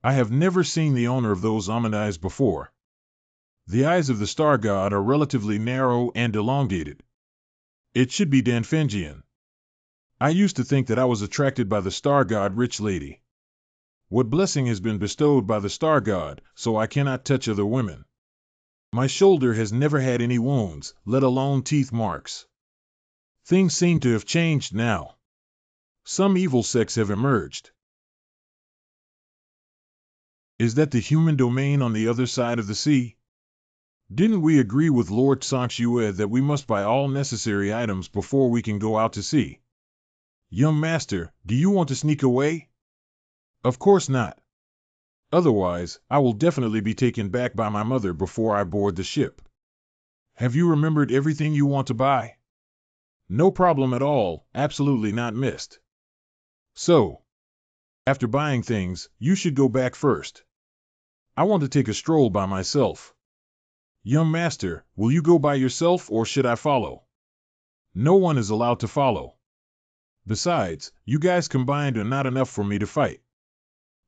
I have never seen the owner of those almond eyes before. The eyes of the star god are relatively narrow and elongated. It should be Danfengian. I used to think that I was attracted by the star god rich lady. What blessing has been bestowed by the star god, so I cannot touch other women. My shoulder has never had any wounds, let alone teeth marks. Things seem to have changed now. Some evil sects have emerged. Is that the human domain on the other side of the sea? Didn't we agree with Lord Sanxue that we must buy all necessary items before we can go out to sea? Young master, do you want to sneak away? Of course not. Otherwise, I will definitely be taken back by my mother before I board the ship. Have you remembered everything you want to buy? No problem at all, absolutely not missed. So, after buying things, you should go back first. I want to take a stroll by myself. Young master, will you go by yourself or should I follow? No one is allowed to follow. Besides, you guys combined are not enough for me to fight.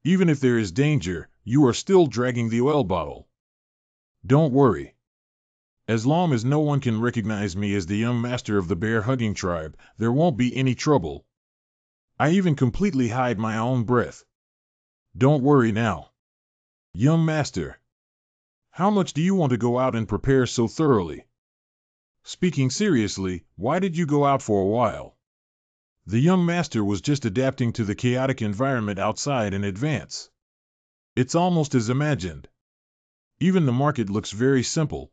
Even if there is danger, you are still dragging the oil bottle. Don't worry. As long as no one can recognize me as the young master of the bear-hugging tribe, there won't be any trouble. I even completely hide my own breath. Don't worry now. Young master, how much do you want to go out and prepare so thoroughly? Speaking seriously, why did you go out for a while? The young master was just adapting to the chaotic environment outside in advance. It's almost as imagined. Even the market looks very simple.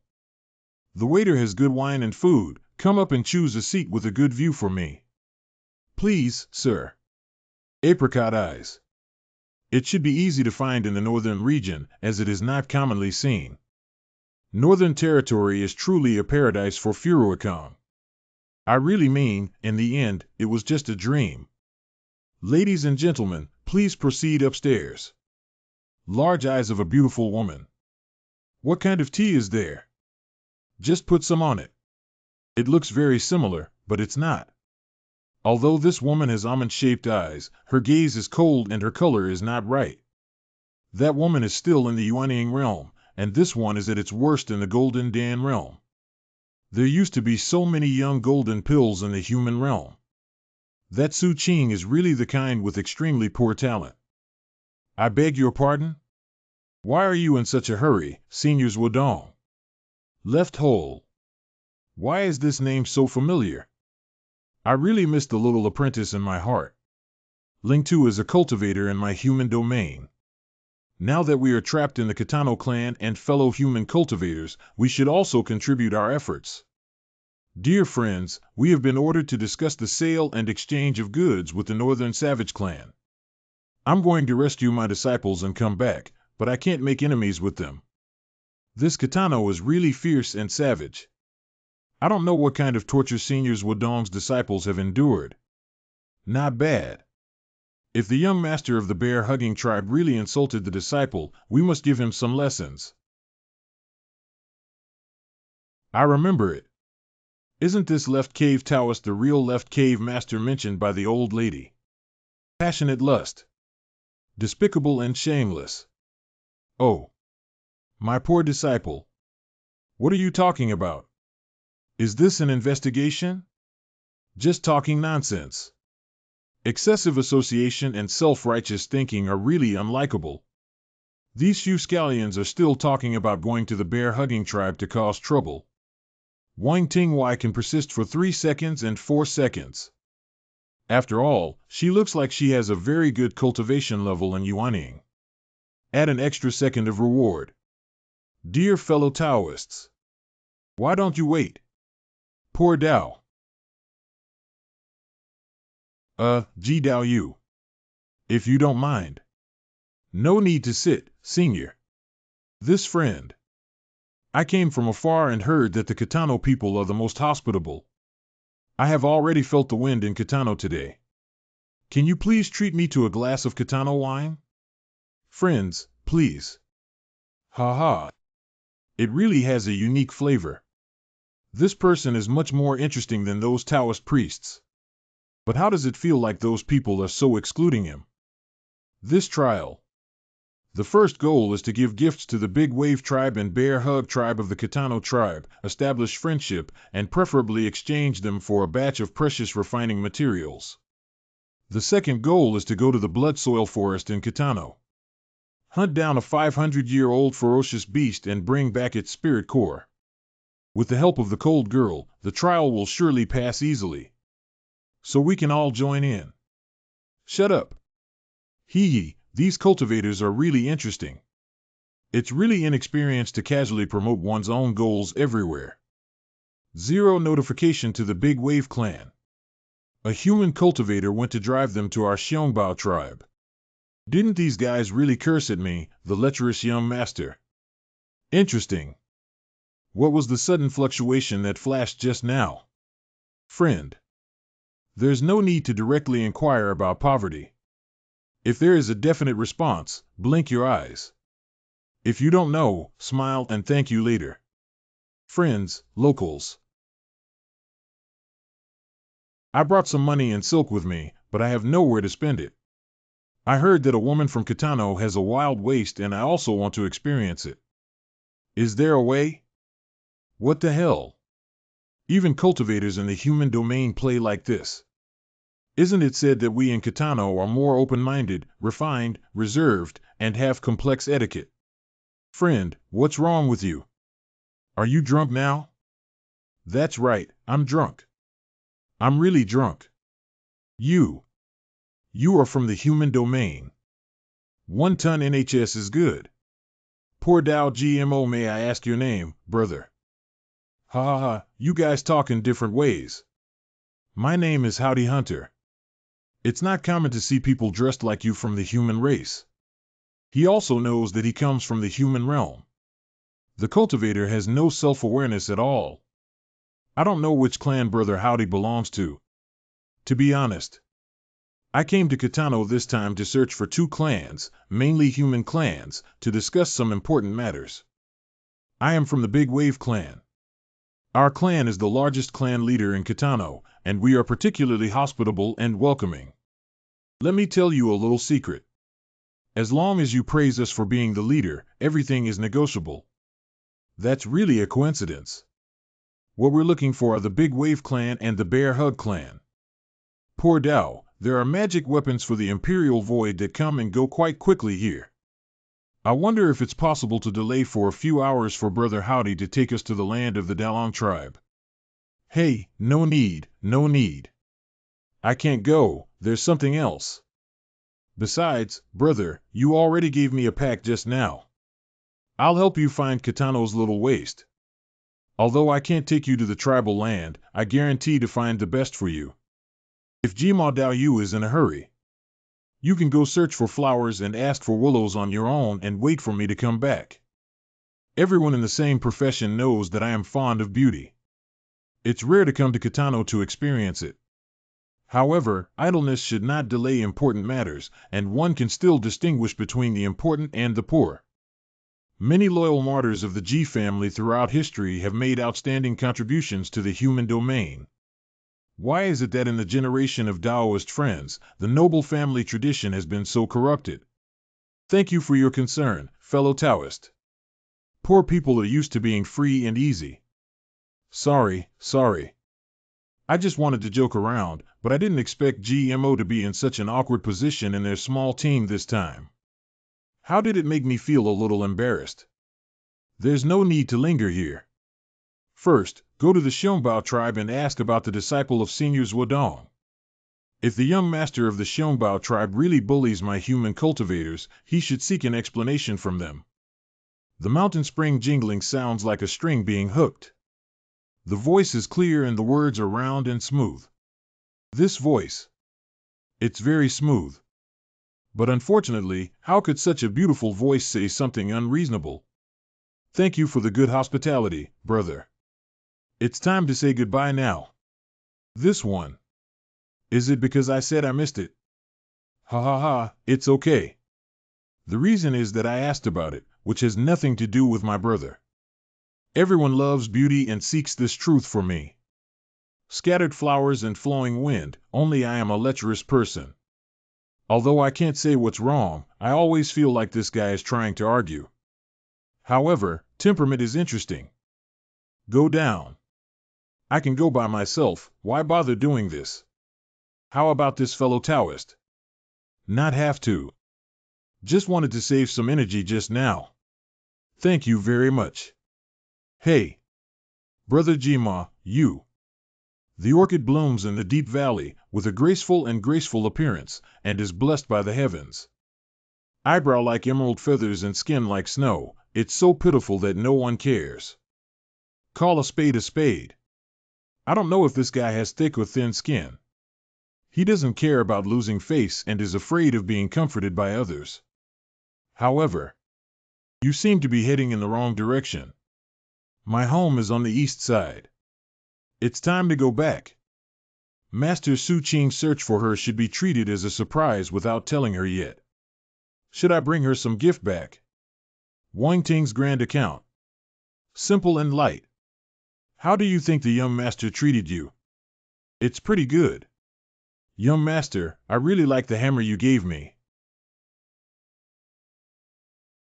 The waiter has good wine and food. Come up and choose a seat with a good view for me. Please, sir. Apricot eyes. It should be easy to find in the northern region, as it is not commonly seen. Northern territory is truly a paradise for Furuikon. I really mean, in the end, it was just a dream. Ladies and gentlemen, please proceed upstairs. Large eyes of a beautiful woman. What kind of tea is there? Just put some on it. It looks very similar, but it's not. Although this woman has almond-shaped eyes, her gaze is cold and her color is not right. That woman is still in the Yuanying realm, and this one is at its worst in the Golden Dan realm. There used to be so many young golden pills in the human realm. That Su Qing is really the kind with extremely poor talent. I beg your pardon? Why are you in such a hurry, Seniors Wudong? Left hole. Why is this name so familiar? I really miss the little apprentice in my heart. Ling Tu is a cultivator in my human domain. Now that we are trapped in the Kitano clan and fellow human cultivators, we should also contribute our efforts. Dear friends, we have been ordered to discuss the sale and exchange of goods with the Northern Savage clan. I'm going to rescue my disciples and come back, but I can't make enemies with them. This Kitano is really fierce and savage. I don't know what kind of torture Seniors Wudong's disciples have endured. Not bad. If the young master of the bear-hugging tribe really insulted the disciple, we must give him some lessons. I remember it. Isn't this left cave Taoist the real left cave master mentioned by the old lady? Passionate lust. Despicable and shameless. Oh. My poor disciple. What are you talking about? Is this an investigation? Just talking nonsense. Excessive association and self-righteous thinking are really unlikable. These few scallions are still talking about going to the bear-hugging tribe to cause trouble. Wang Tingwei can persist for 3 seconds and 4 seconds. After all, she looks like she has a very good cultivation level in Yuanying. Add an extra second of reward. Dear fellow Taoists. Why don't you wait? Poor Dao. Ji Dao Yu. If you don't mind. No need to sit, senior. This friend. I came from afar and heard that the Kitano people are the most hospitable. I have already felt the wind in Kitano today. Can you please treat me to a glass of Kitano wine? Friends, please. Ha ha. It really has a unique flavor. This person is much more interesting than those Taoist priests. But how does it feel like those people are so excluding him? This trial. The first goal is to give gifts to the Big Wave tribe and Bear Hug tribe of the Kitano tribe, establish friendship, and preferably exchange them for a batch of precious refining materials. The second goal is to go to the Blood Soil Forest in Kitano. Hunt down a 500-year-old ferocious beast and bring back its spirit core. With the help of the Cold Girl, the trial will surely pass easily. So we can all join in. Shut up. Hee hee, these cultivators are really interesting. It's really inexperienced to casually promote one's own goals everywhere. Zero notification to the Big Wave clan. A human cultivator went to drive them to our Xiongbao tribe. Didn't these guys really curse at me, the lecherous young master? Interesting. What was the sudden fluctuation that flashed just now? Friend. There's no need to directly inquire about poverty. If there is a definite response, blink your eyes. If you don't know, smile and thank you later. Friends, locals. I brought some money and silk with me, but I have nowhere to spend it. I heard that a woman from Kitano has a wild waste and I also want to experience it. Is there a way? What the hell? Even cultivators in the human domain play like this. Isn't it said that we in Kitano are more open-minded, refined, reserved, and have complex etiquette? Friend, what's wrong with you? Are you drunk now? That's right, I'm drunk. I'm really drunk. You are from the human domain. 1 ton NHS is good. Poor Dow GMO, may I ask your name, brother? Ha ha ha, you guys talk in different ways. My name is Howdy Hunter. It's not common to see people dressed like you from the human race. He also knows that he comes from the human realm. The cultivator has no self-awareness at all. I don't know which clan brother Howdy belongs to. To be honest, I came to Kitano this time to search for 2 clans, mainly human clans, to discuss some important matters. I am from the Big Wave clan. Our clan is the largest clan leader in Kitano, and we are particularly hospitable and welcoming. Let me tell you a little secret. As long as you praise us for being the leader, everything is negotiable. That's really a coincidence. What we're looking for are the Big Wave clan and the Bear Hug clan. Poor Dao, there are magic weapons for the Imperial Void that come and go quite quickly here. I wonder if it's possible to delay for a few hours for Brother Howdy to take us to the land of the Dalong tribe. Hey, no need, no need. I can't go, there's something else. Besides, brother, you already gave me a pack just now. I'll help you find Kitano's little waste. Although I can't take you to the tribal land, I guarantee to find the best for you. If Jima Dao Yu is in a hurry, you can go search for flowers and ask for willows on your own and wait for me to come back. Everyone in the same profession knows that I am fond of beauty. It's rare to come to Kitano to experience it. However, idleness should not delay important matters, and one can still distinguish between the important and the poor. Many loyal martyrs of the G family throughout history have made outstanding contributions to the human domain. Why is it that in the generation of Taoist friends, the noble family tradition has been so corrupted? Thank you for your concern, fellow Taoist. Poor people are used to being free and easy. Sorry. I just wanted to joke around, but I didn't expect GMO to be in such an awkward position in their small team this time. How did it make me feel a little embarrassed? There's no need to linger here. First, go to the Xiongbao tribe and ask about the disciple of Senior Zhuodong. If the young master of the Xiongbao tribe really bullies my human cultivators, he should seek an explanation from them. The mountain spring jingling sounds like a string being hooked. The voice is clear and the words are round and smooth. This voice. It's very smooth. But unfortunately, how could such a beautiful voice say something unreasonable? Thank you for the good hospitality, brother. It's time to say goodbye now. This one. Is it because I said I missed it? Ha ha ha, it's okay. The reason is that I asked about it, which has nothing to do with my brother. Everyone loves beauty and seeks this truth for me. Scattered flowers and flowing wind, only I am a lecherous person. Although I can't say what's wrong, I always feel like this guy is trying to argue. However, temperament is interesting. Go down. I can go by myself, why bother doing this? How about this fellow Taoist? Not have to. Just wanted to save some energy just now. Thank you very much. Hey. Brother Jima, you. The orchid blooms in the deep valley, with a graceful appearance, and is blessed by the heavens. Eyebrow like emerald feathers and skin like snow. It's so pitiful that no one cares. Call a spade a spade. I don't know if this guy has thick or thin skin. He doesn't care about losing face and is afraid of being comforted by others. However, you seem to be heading in the wrong direction. My home is on the east side. It's time to go back. Master Su Qing's search for her should be treated as a surprise without telling her yet. Should I bring her some gift back? Wang Ting's grand account. Simple and light. How do you think the young master treated you? It's pretty good. Young master, I really like the hammer you gave me.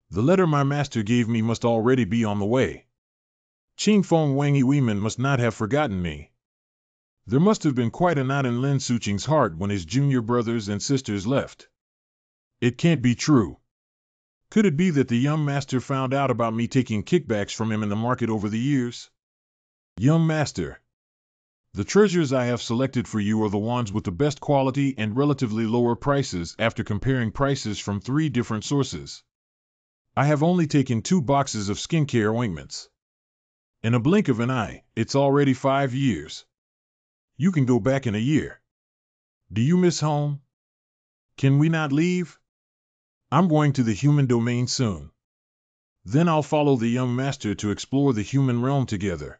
The letter my master gave me must already be on the way. Qing Feng Wang Yiwen must not have forgotten me. There must have been quite a knot in Lin Suqing's heart when his junior brothers and sisters left. It can't be true. Could it be that the young master found out about me taking kickbacks from him in the market over the years? Young master, the treasures I have selected for you are the ones with the best quality and relatively lower prices after comparing prices from 3 different sources. I have only taken 2 boxes of skincare ointments. In a blink of an eye, it's already 5 years. You can go back in a year. Do you miss home? Can we not leave? I'm going to the human domain soon. Then I'll follow the young master to explore the human realm together.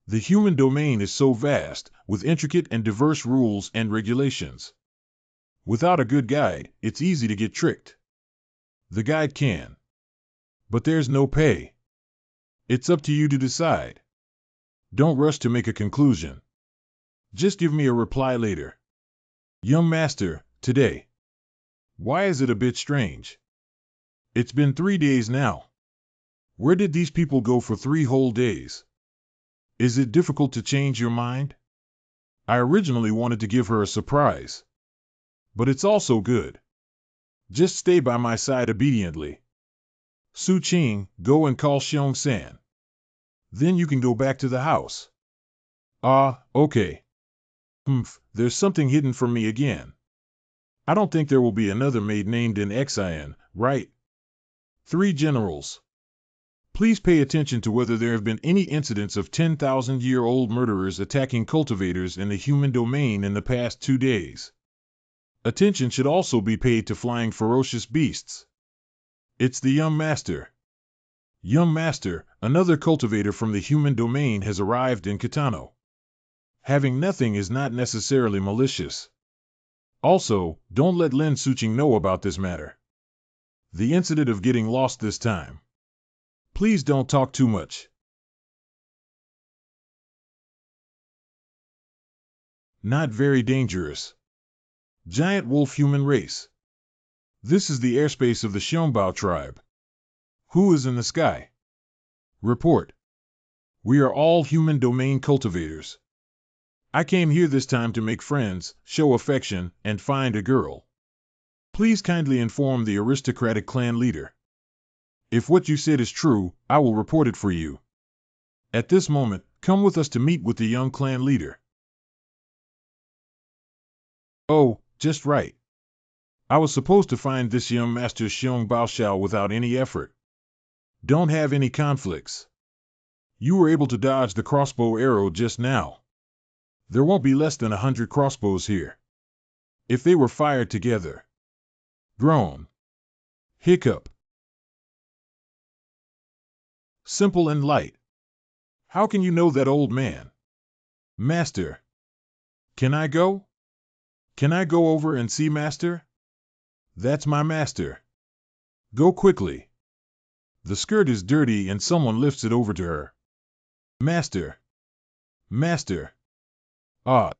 The human domain is so vast, with intricate and diverse rules and regulations. Without a good guide, it's easy to get tricked. The guide can. But there's no pay. It's up to you to decide. Don't rush to make a conclusion. Just give me a reply later. Young master, today. Why is it a bit strange? It's been 3 days now. Where did these people go for 3 whole days? Is it difficult to change your mind? I originally wanted to give her a surprise. But it's also good. Just stay by my side obediently. Su Qing, go and call Xiong San. Then you can go back to the house. Ah, okay. There's something hidden from me again. I don't think there will be another maid named in Xin, right? 3 generals. Please pay attention to whether there have been any incidents of 10,000-year-old murderers attacking cultivators in the human domain in the past 2 days. Attention should also be paid to flying ferocious beasts. It's the young master. Young master, another cultivator from the human domain has arrived in Kitano. Having nothing is not necessarily malicious. Also, don't let Lin Suqing know about this matter. The incident of getting lost this time. Please don't talk too much. Not very dangerous. Giant wolf human race. This is the airspace of the Xiongbao tribe. Who is in the sky? Report. We are all human domain cultivators. I came here this time to make friends, show affection, and find a girl. Please kindly inform the aristocratic clan leader. If what you said is true, I will report it for you. At this moment, come with us to meet with the young clan leader. Oh, just right. I was supposed to find this young master Xiong Baoxiao without any effort. Don't have any conflicts. You were able to dodge the crossbow arrow just now. There won't be less than 100 crossbows here. If they were fired together. Groan. Hiccup. Simple and light. How can you know that old man? Master. Can I go? Can I go over and see Master? That's my master. Go quickly. The skirt is dirty and someone lifts it over to her. Master. Master. Ah.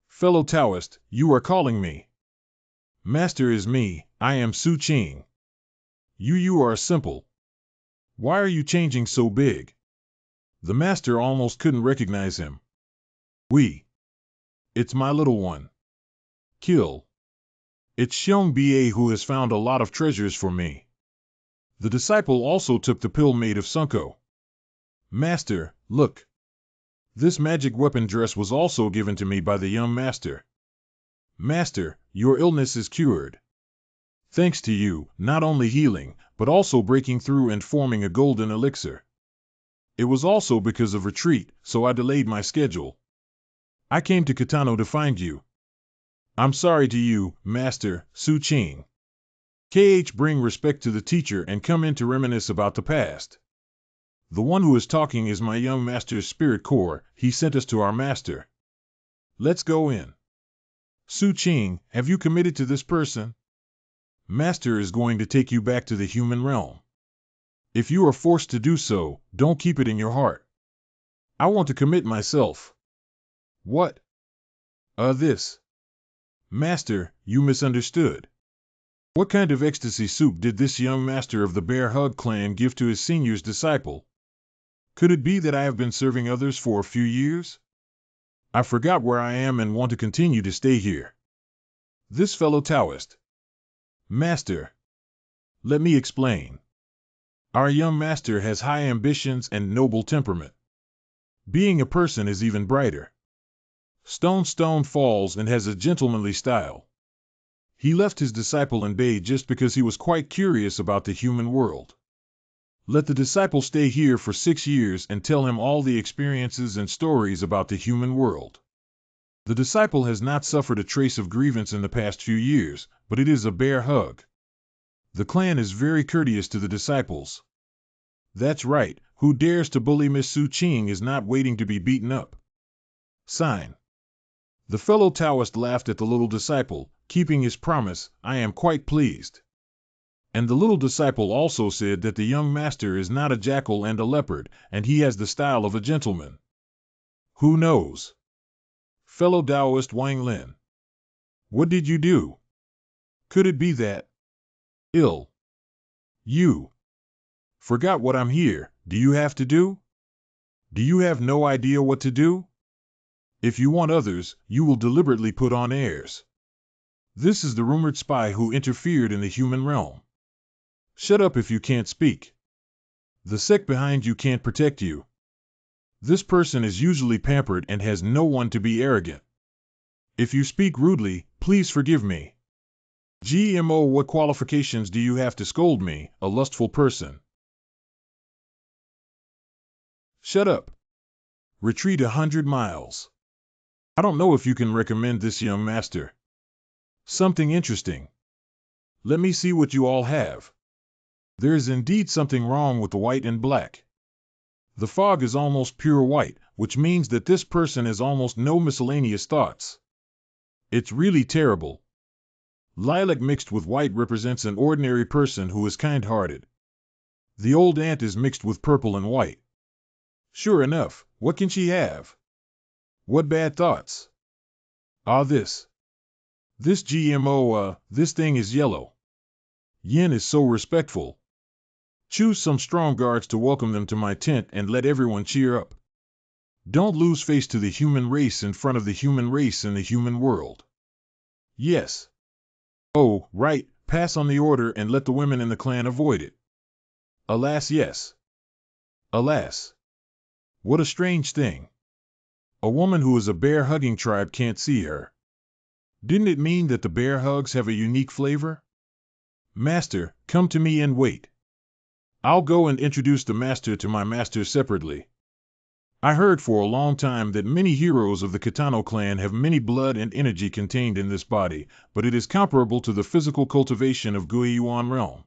Fellow Taoist, you are calling me. Master is me, I am Su Qing. You are simple. Why are you changing so big? The master almost couldn't recognize him. It's my little one. Kill. It's Xiong Ba who has found a lot of treasures for me. The disciple also took the pill made of Sunko. Master, look. This magic weapon dress was also given to me by the young master. Master, your illness is cured. Thanks to you, not only healing, but also breaking through and forming a golden elixir. It was also because of retreat, so I delayed my schedule. I came to Kitano to find you. I'm sorry to you, Master Su Ching. Bring respect to the teacher and come in to reminisce about the past. The one who is talking is my young master's spirit core. He sent us to our master. Let's go in. Su Ching, have you committed to this person? Master is going to take you back to the human realm. If you are forced to do so, don't keep it in your heart. I want to commit myself. What? This. Master, you misunderstood. What kind of ecstasy soup did this young master of the Bear Hug clan give to his senior's disciple? Could it be that I have been serving others for a few years? I forgot where I am and want to continue to stay here. This fellow Taoist. Master. Let me explain. Our young master has high ambitions and noble temperament. Being a person is even brighter. Stone falls and has a gentlemanly style. He left his disciple in bay just because he was quite curious about the human world. Let the disciple stay here for 6 years and tell him all the experiences and stories about the human world. The disciple has not suffered a trace of grievance in the past few years, but it is a bear hug. The clan is very courteous to the disciples. That's right, who dares to bully Miss Su Ching is not waiting to be beaten up. Sign. The fellow Taoist laughed at the little disciple, keeping his promise. I am quite pleased. And the little disciple also said that the young master is not a jackal and a leopard, and he has the style of a gentleman. Who knows? Fellow Taoist Wang Lin. What did you do? Could it be that? You. Forgot what I'm here. Do you have to do? Do you have no idea what to do? If you want others, you will deliberately put on airs. This is the rumored spy who interfered in the human realm. Shut up if you can't speak. The sect behind you can't protect you. This person is usually pampered and has no one to be arrogant. If you speak rudely, please forgive me. GMO, what qualifications do you have to scold me, a lustful person? Shut up. Retreat 100 miles. I don't know if you can recommend this young master. Something interesting. Let me see what you all have. There is indeed something wrong with the white and black. The fog is almost pure white, which means that this person has almost no miscellaneous thoughts. It's really terrible. Lilac mixed with white represents an ordinary person who is kind-hearted. The old ant is mixed with purple and white. Sure enough, what can she have? What bad thoughts? This GMO, this thing is yellow. Yin is so respectful. Choose some strong guards to welcome them to my tent and let everyone cheer up. Don't lose face to the human race in front of the human race in the human world. Yes. Oh, right, pass on the order and let the women in the clan avoid it. Alas, yes. Alas. What a strange thing. A woman who is a bear-hugging tribe can't see her. Didn't it mean that the bear hugs have a unique flavor? Master, come to me and wait. I'll go and introduce the master to my master separately. I heard for a long time that many heroes of the Kitano clan have many blood and energy contained in this body, but it is comparable to the physical cultivation of Guiyuan realm.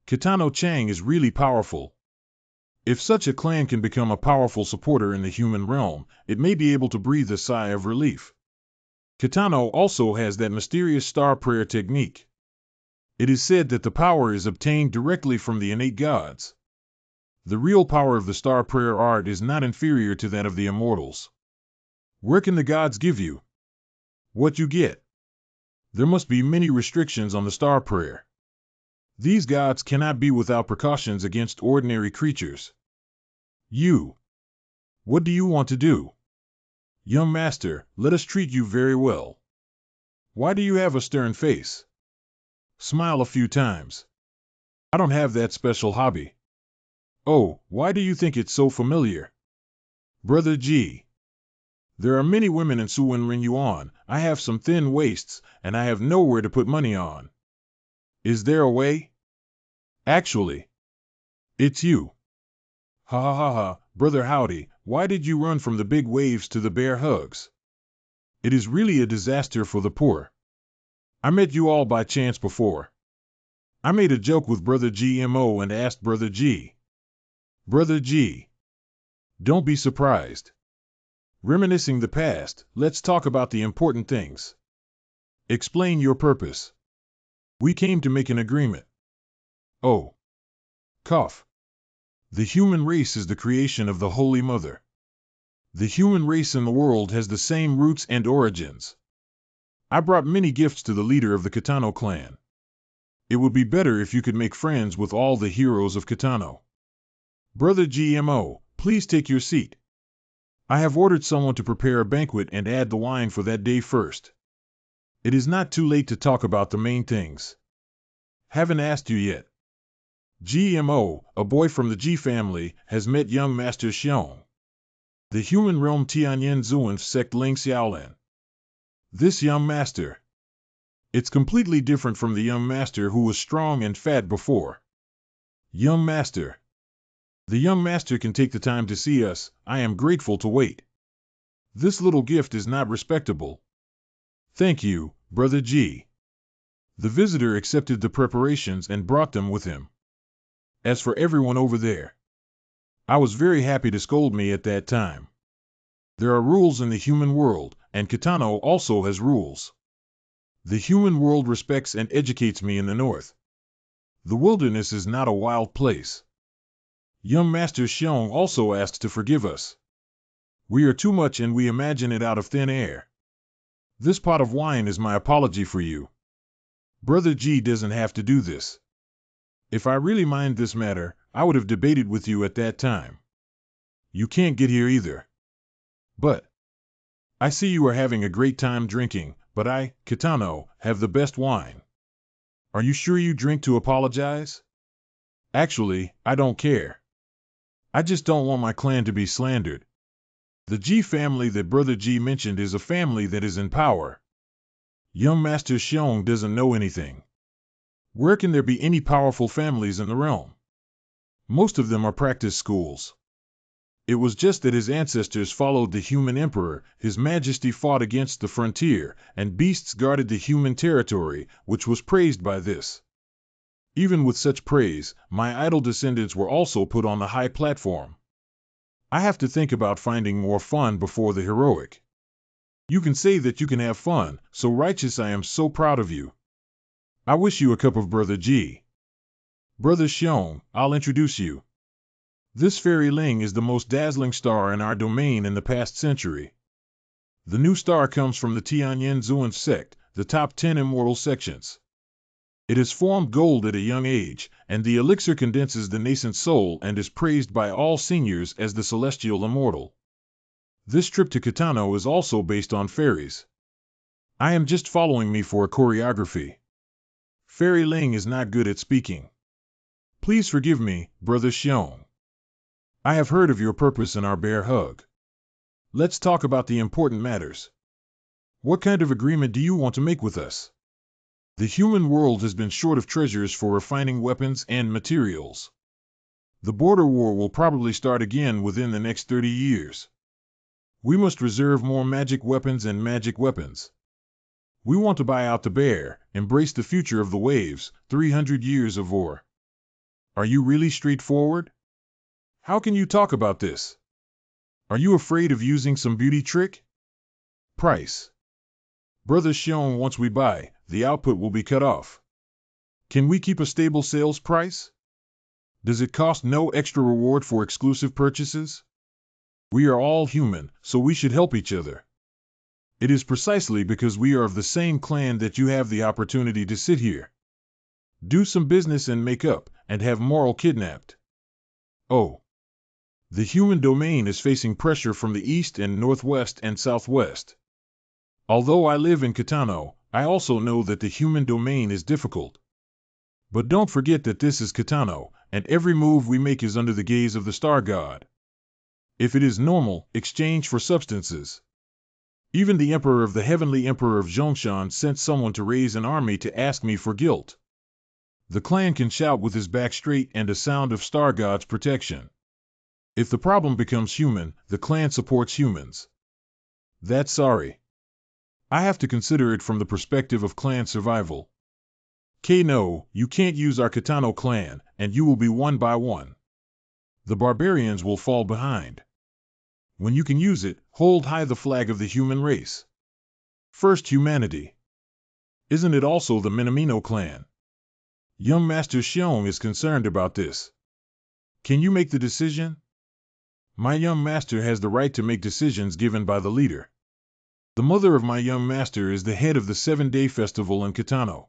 Kitano Chang is really powerful. If such a clan can become a powerful supporter in the human realm, it may be able to breathe a sigh of relief. Kitano also has that mysterious star prayer technique. It is said that the power is obtained directly from the innate gods. The real power of the star prayer art is not inferior to that of the immortals. Where can the gods give you what you get? There must be many restrictions on the star prayer. These gods cannot be without precautions against ordinary creatures. What do you want to do? Young master, let us treat you very well. Why do you have a stern face? Smile a few times. I don't have that special hobby. Oh, why do you think it's so familiar? Brother G. There are many women in Suwen. I have some thin waists, and I have nowhere to put money on. Is there a way? Actually, it's you. Ha ha ha ha, brother Howdy, why did you run from the big waves to the bear hugs? It is really a disaster for the poor. I met you all by chance before. I made a joke with Brother GMO and asked Brother G. Brother G. Don't be surprised. Reminiscing the past, let's talk about the important things. Explain your purpose. We came to make an agreement. Oh. Cough. The human race is the creation of the Holy Mother. The human race in the world has the same roots and origins. I brought many gifts to the leader of the Kitano clan. It would be better if you could make friends with all the heroes of Kitano. Brother GMO, please take your seat. I have ordered someone to prepare a banquet and add the wine for that day first. It is not too late to talk about the main things. Haven't asked you yet. GMO, a boy from the G family, has met young Master Xiong. The human realm Tianyan Zuan sect Ling Xiaolan. This young master. It's completely different from the young master who was strong and fat before. Young master. The young master can take the time to see us. I am grateful to wait. This little gift is not respectable. Thank you, Brother G. The visitor accepted the preparations and brought them with him. As for everyone over there, I was very happy to scold me at that time. There are rules in the human world, and Kitano also has rules. The human world respects and educates me in the north. The wilderness is not a wild place. Young Master Xiong also asks to forgive us. We are too much and we imagine it out of thin air. This pot of wine is my apology for you. Brother G doesn't have to do this. If I really mind this matter, I would have debated with you at that time. You can't get here either. But I see you are having a great time drinking, but I, Kitano, have the best wine. Are you sure you drink to apologize? Actually, I don't care. I just don't want my clan to be slandered. The G family that Brother G mentioned is a family that is in power. Young Master Xiong doesn't know anything. Where can there be any powerful families in the realm? Most of them are practice schools. It was just that his ancestors followed the human emperor, his majesty fought against the frontier, and beasts guarded the human territory, which was praised by this. Even with such praise, my idle descendants were also put on the high platform. I have to think about finding more fun before the heroic. You can say that you can have fun, so righteous I am so proud of you. I wish you a cup of Brother G. Brother Xiong, I'll introduce you. This Fairy Ling is the most dazzling star in our domain in the past century. The new star comes from the Tianyan Zuan sect, the top 10 immortal sections. It has formed gold at a young age, and the elixir condenses the nascent soul and is praised by all seniors as the celestial immortal. This trip to Kitano is also based on fairies. I am just following me for a choreography. Fairy Ling is not good at speaking. Please forgive me, Brother Xiong. I have heard of your purpose in our bear hug. Let's talk about the important matters. What kind of agreement do you want to make with us? The human world has been short of treasures for refining weapons and materials. The border war will probably start again within the next 30 years. We must reserve more magic weapons and magic weapons. We want to buy out the bear, embrace the future of the waves, 300 years of war. Are you really straightforward? How can you talk about this? Are you afraid of using some beauty trick? Price. Brother Xiong, once we buy, the output will be cut off. Can we keep a stable sales price? Does it cost no extra reward for exclusive purchases? We are all human, so we should help each other. It is precisely because we are of the same clan that you have the opportunity to sit here. Do some business and make up, and have moral kidnapped. Oh. The human domain is facing pressure from the east and northwest and southwest. Although I live in Kitano, I also know that the human domain is difficult. But don't forget that this is Kitano, and every move we make is under the gaze of the star god. If it is normal, exchange for substances. Even the emperor of the heavenly emperor of Zhongshan sent someone to raise an army to ask me for guilt. The clan can shout with his back straight and a sound of star god's protection. If the problem becomes human, the clan supports humans. That's sorry. I have to consider it from the perspective of clan survival. No, you can't use our Kitano clan, and you will be one by one. The barbarians will fall behind. When you can use it, hold high the flag of the human race. First humanity. Isn't it also the Minamino clan? Young Master Xiong is concerned about this. Can you make the decision? My young master has the right to make decisions given by the leader. The mother of my young master is the head of the 7-day festival in Kitano.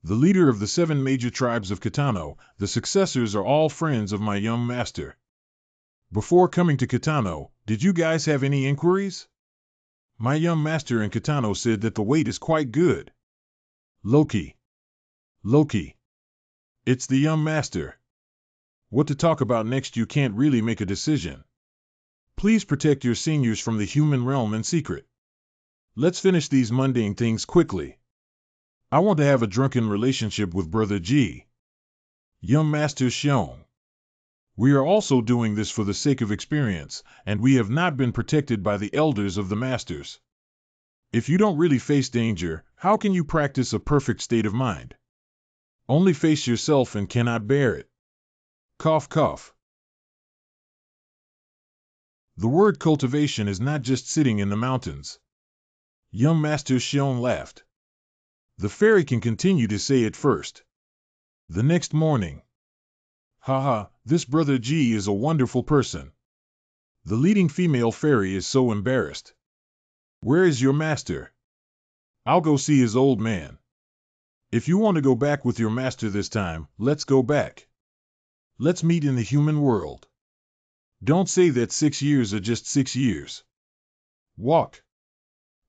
The leader of the 7 major tribes of Kitano, the successors are all friends of my young master. Before coming to Kitano, did you guys have any inquiries? My young master in Kitano said that the wait is quite good. Loki. It's the young master. What to talk about next? You can't really make a decision. Please protect your seniors from the human realm in secret. Let's finish these mundane things quickly. I want to have a drunken relationship with Brother G. Young Master Xiong. We are also doing this for the sake of experience, and we have not been protected by the elders of the masters. If you don't really face danger, how can you practice a perfect state of mind? Only face yourself and cannot bear it. Cough, cough. The word cultivation is not just sitting in the mountains. Young Master Xiong laughed. The fairy can continue to say it first. The next morning. Haha, this Brother G is a wonderful person. The leading female fairy is so embarrassed. Where is your master? I'll go see his old man. If you want to go back with your master this time, let's go back. Let's meet in the human world. Don't say that 6 years are just 6 years. Walk.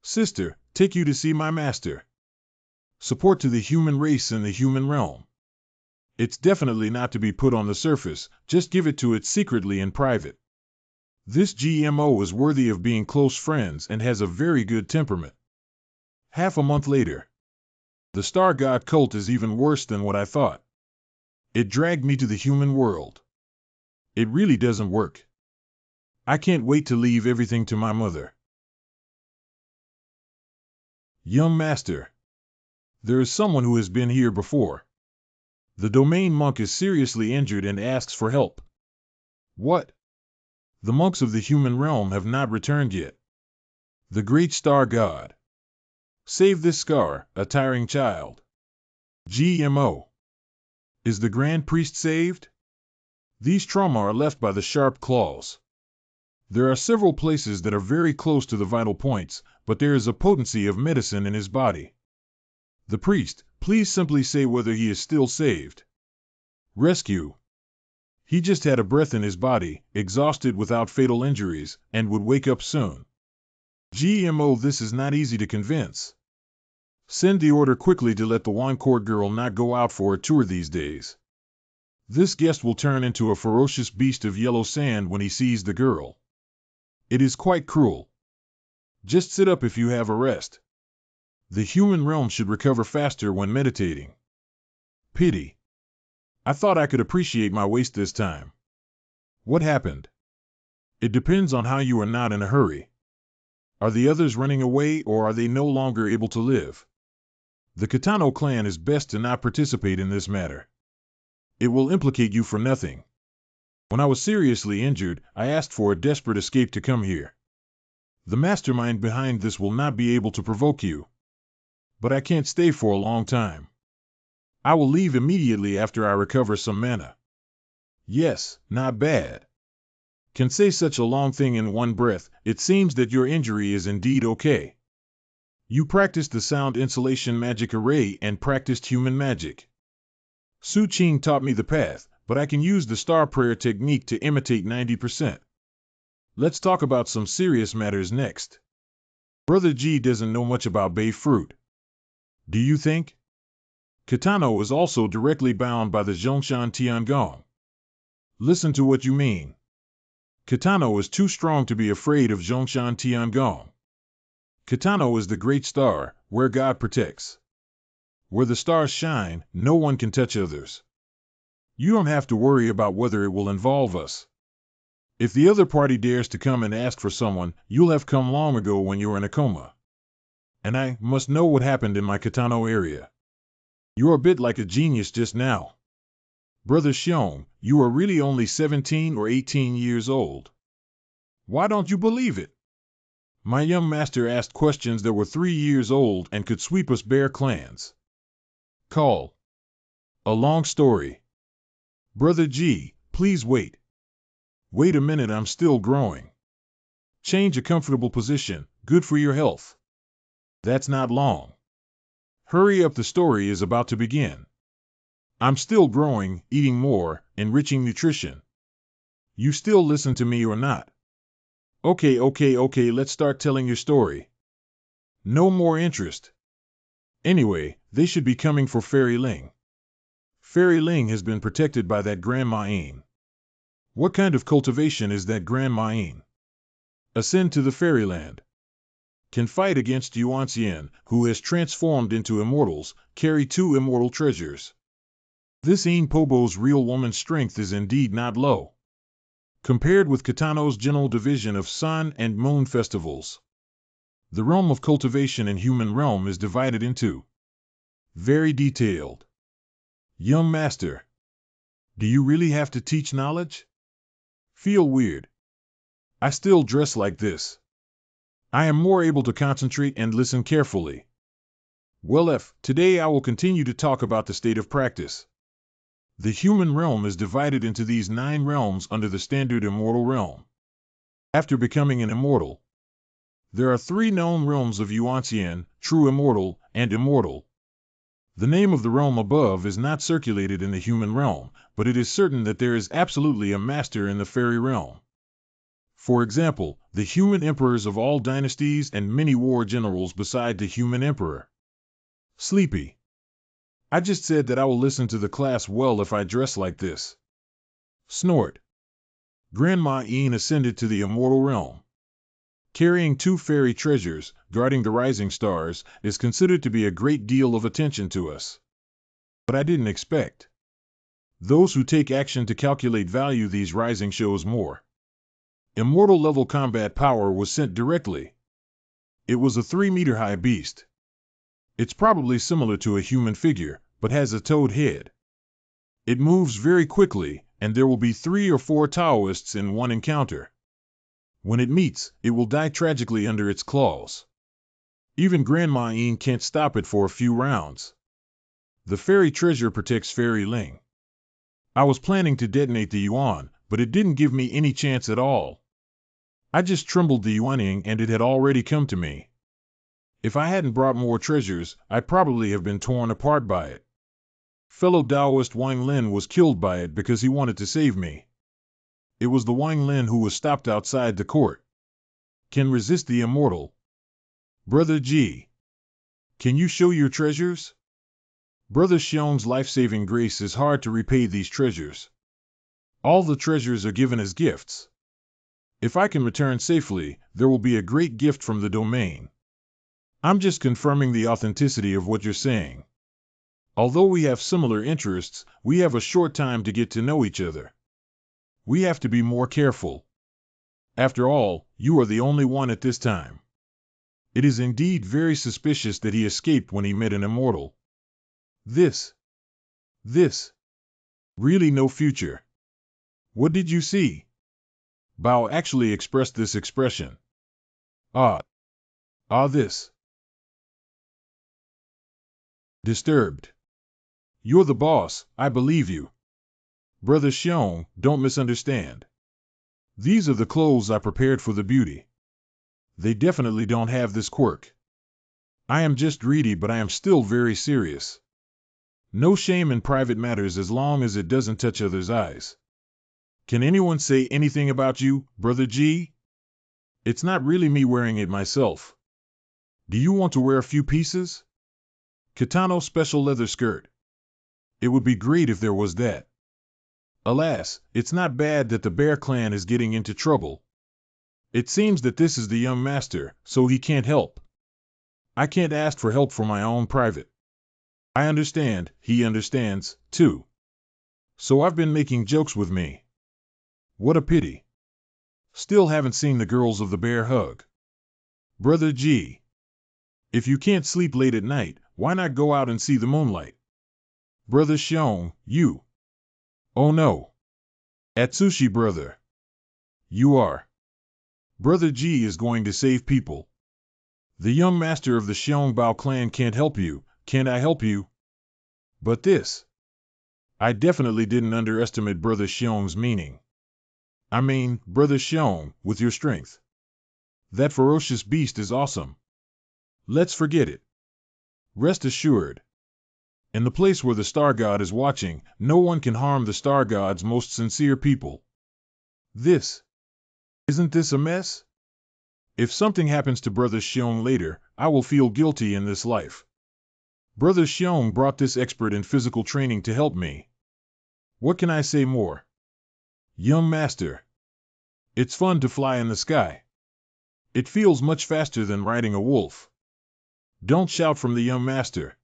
Sister, take you to see my master. Support to the human race and the human realm. It's definitely not to be put on the surface, just give it to it secretly in private. This GMO is worthy of being close friends and has a very good temperament. Half a month later. The Star God cult is even worse than what I thought. It dragged me to the human world. It really doesn't work. I can't wait to leave everything to my mother. Young Master. There is someone who has been here before. The domain monk is seriously injured and asks for help. What? The monks of the human realm have not returned yet. The great star god. Save this scar, a tiring child. GMO. Is the grand priest saved? These trauma are left by the sharp claws. There are several places that are very close to the vital points, but there is a potency of medicine in his body. The priest, please simply say whether he is still saved. Rescue. He just had a breath in his body, exhausted without fatal injuries, and would wake up soon. GMO, this is not easy to convince. Send the order quickly to let the wine-court girl not go out for a tour these days. This guest will turn into a ferocious beast of yellow sand when he sees the girl. It is quite cruel. Just sit up if you have a rest. The human realm should recover faster when meditating. Pity. I thought I could appreciate my waist this time. What happened? It depends on how you are not in a hurry. Are the others running away or are they no longer able to live? The Kitano clan is best to not participate in this matter. It will implicate you for nothing. When I was seriously injured, I asked for a desperate escape to come here. The mastermind behind this will not be able to provoke you. But I can't stay for a long time. I will leave immediately after I recover some mana. Yes, not bad. Can say such a long thing in one breath. It seems that your injury is indeed okay. You practiced the sound insulation magic array and practiced human magic. Su Qing taught me the path, but I can use the star prayer technique to imitate 90%. Let's talk about some serious matters next. Brother G doesn't know much about bay fruit. Do you think? Kitano is also directly bound by the Zhongshan Tiangong. Listen to what you mean. Kitano is too strong to be afraid of Zhongshan Tiangong. Kitano is the great star, where God protects. Where the stars shine, no one can touch others. You don't have to worry about whether it will involve us. If the other party dares to come and ask for someone, you'll have come long ago when you were in a coma. And I must know what happened in my Kitano area. You're a bit like a genius just now. Brother Shion, you are really only 17 or 18 years old. Why don't you believe it? My young master asked questions that were 3 years old and could sweep us bare clans. Call. A long story. Brother G, please wait. Wait a minute, I'm still growing. Change a comfortable position, good for your health. That's not long. Hurry up, the story is about to begin. I'm still growing, eating more, enriching nutrition. You still listen to me or not? Okay, let's start telling your story. No more interest. Anyway, they should be coming for Fairy Ling. Fairy Ling has been protected by that Grandma Ain. What kind of cultivation is that Grandma Ain? Ascend to the fairyland. Can fight against Yuan-Xian, who has transformed into immortals, carry 2 immortal treasures. This Ain Pobo's real woman's strength is indeed not low. Compared with Kitano's general division of sun and moon festivals. The realm of cultivation and human realm is divided into. Very detailed. Young master. Do you really have to teach knowledge? Feel weird. I still dress like this. I am more able to concentrate and listen carefully. Well, today I will continue to talk about the state of practice. The human realm is divided into these 9 realms under the standard immortal realm. After becoming an immortal, there are 3 known realms of Yuan-Xian, true immortal, and immortal. The name of the realm above is not circulated in the human realm, but it is certain that there is absolutely a master in the fairy realm. For example, the human emperors of all dynasties and many war generals beside the human emperor. Sleepy. I just said that I will listen to the class well if I dress like this. Snort. Grandma Ain ascended to the immortal realm. Carrying 2 fairy treasures, guarding the rising stars, is considered to be a great deal of attention to us. But I didn't expect. Those who take action to calculate value these rising shows more. Immortal level combat power was sent directly. It was a 3-meter high beast. It's probably similar to a human figure, but has a toad head. It moves very quickly, and there will be 3 or 4 Taoists in one encounter. When it meets, it will die tragically under its claws. Even Grandma Ain can't stop it for a few rounds. The fairy treasure protects Fairy Ling. I was planning to detonate the yuan, but it didn't give me any chance at all. I just trembled the yuaning and it had already come to me. If I hadn't brought more treasures, I'd probably have been torn apart by it. Fellow Taoist Wang Lin was killed by it because he wanted to save me. It was the Wang Lin who was stopped outside the court. Can resist the immortal. Brother G. Can you show your treasures? Brother Shion's life-saving grace is hard to repay these treasures. All the treasures are given as gifts. If I can return safely, there will be a great gift from the domain. I'm just confirming the authenticity of what you're saying. Although we have similar interests, we have a short time to get to know each other. We have to be more careful. After all, you are the only one at this time. It is indeed very suspicious that he escaped when he met an immortal. This. Really no future. What did you see? Bao actually expressed this expression. This. Disturbed. You're the boss, I believe you. Brother Shion, don't misunderstand. These are the clothes I prepared for the beauty. They definitely don't have this quirk. I am just greedy, but I am still very serious. No shame in private matters as long as it doesn't touch others' eyes. Can anyone say anything about you, Brother G? It's not really me wearing it myself. Do you want to wear a few pieces? Kitano special leather skirt. It would be great if there was that. Alas, it's not bad that the Bear clan is getting into trouble. It seems that this is the young master, so he can't help. I can't ask for help for my own private. I understand, he understands, too. So I've been making jokes with me. What a pity. Still haven't seen the girls of the bear hug. Brother G. If you can't sleep late at night, why not go out and see the moonlight? Brother Shion, you. Oh no. Atsushi brother. You are. Brother G is going to save people. The young master of the Shionbao clan can't help you, can't I help you? But this. I definitely didn't underestimate Brother Shion's meaning. I mean, Brother Shion, with your strength. That ferocious beast is awesome. Let's forget it. Rest assured. In the place where the Star God is watching, no one can harm the Star God's most sincere people. Isn't this a mess? If something happens to Brother Shion later, I will feel guilty in this life. Brother Shion brought this expert in physical training to help me. What can I say more? Young master. It's fun to fly in the sky. It feels much faster than riding a wolf. Don't shout from the young master.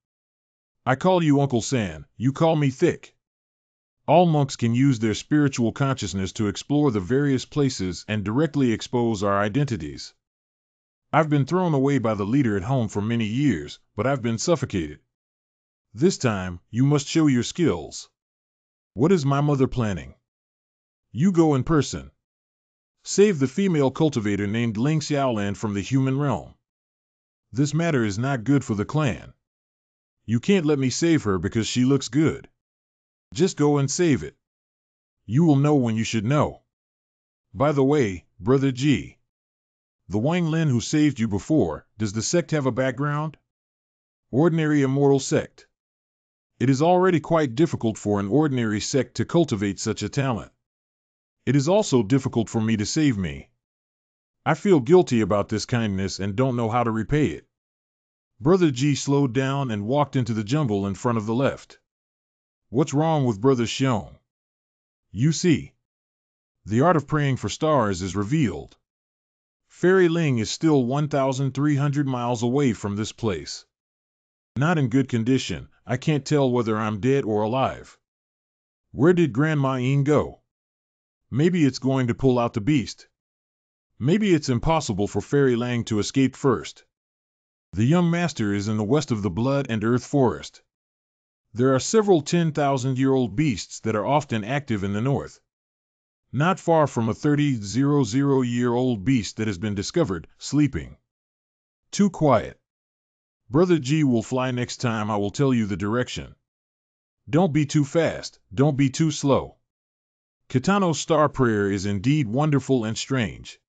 I call you Uncle San, you call me Thick. All monks can use their spiritual consciousness to explore the various places and directly expose our identities. I've been thrown away by the leader at home for many years, but I've been suffocated. This time, you must show your skills. What is my mother planning? You go in person. Save the female cultivator named Ling Xiaolan from the human realm. This matter is not good for the clan. You can't let me save her because she looks good. Just go and save it. You will know when you should know. By the way, Brother G. The Wang Lin who saved you before, does the sect have a background? Ordinary immortal sect. It is already quite difficult for an ordinary sect to cultivate such a talent. It is also difficult for me to save me. I feel guilty about this kindness and don't know how to repay it. Brother G slowed down and walked into the jungle in front of the left. What's wrong with Brother Shion? You see. The art of praying for stars is revealed. Fairy Ling is still 1,300 miles away from this place. Not in good condition, I can't tell whether I'm dead or alive. Where did Grandma Ying go? Maybe it's going to pull out the beast. Maybe it's impossible for Fairy Lang to escape first. The young master is in the west of the Blood and Earth Forest. There are several 10,000-year-old beasts that are often active in the north. Not far from a 30,000-year-old beast that has been discovered, sleeping. Too quiet. Brother G will fly next time I will tell you the direction. Don't be too fast, don't be too slow. Kitano's star prayer is indeed wonderful and strange.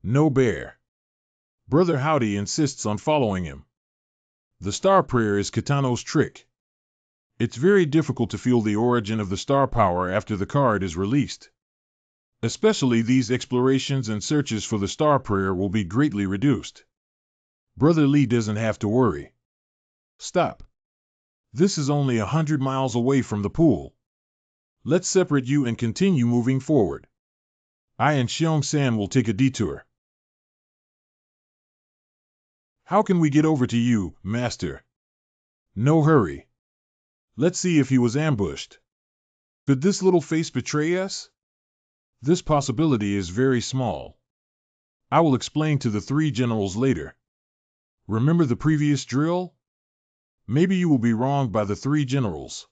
No bear. Brother Howdy insists on following him. The star prayer is Kitano's trick. It's very difficult to feel the origin of the star power after the card is released. Especially these explorations and searches for the star prayer will be greatly reduced. Brother Lee doesn't have to worry. Stop. This is only 100 miles away from the pool. Let's separate you and continue moving forward. I and Xiong-san will take a detour. How can we get over to you, Master? No hurry. Let's see if he was ambushed. Could this little face betray us? This possibility is very small. I will explain to the three generals later. Remember the previous drill? Maybe you will be wronged by the three generals.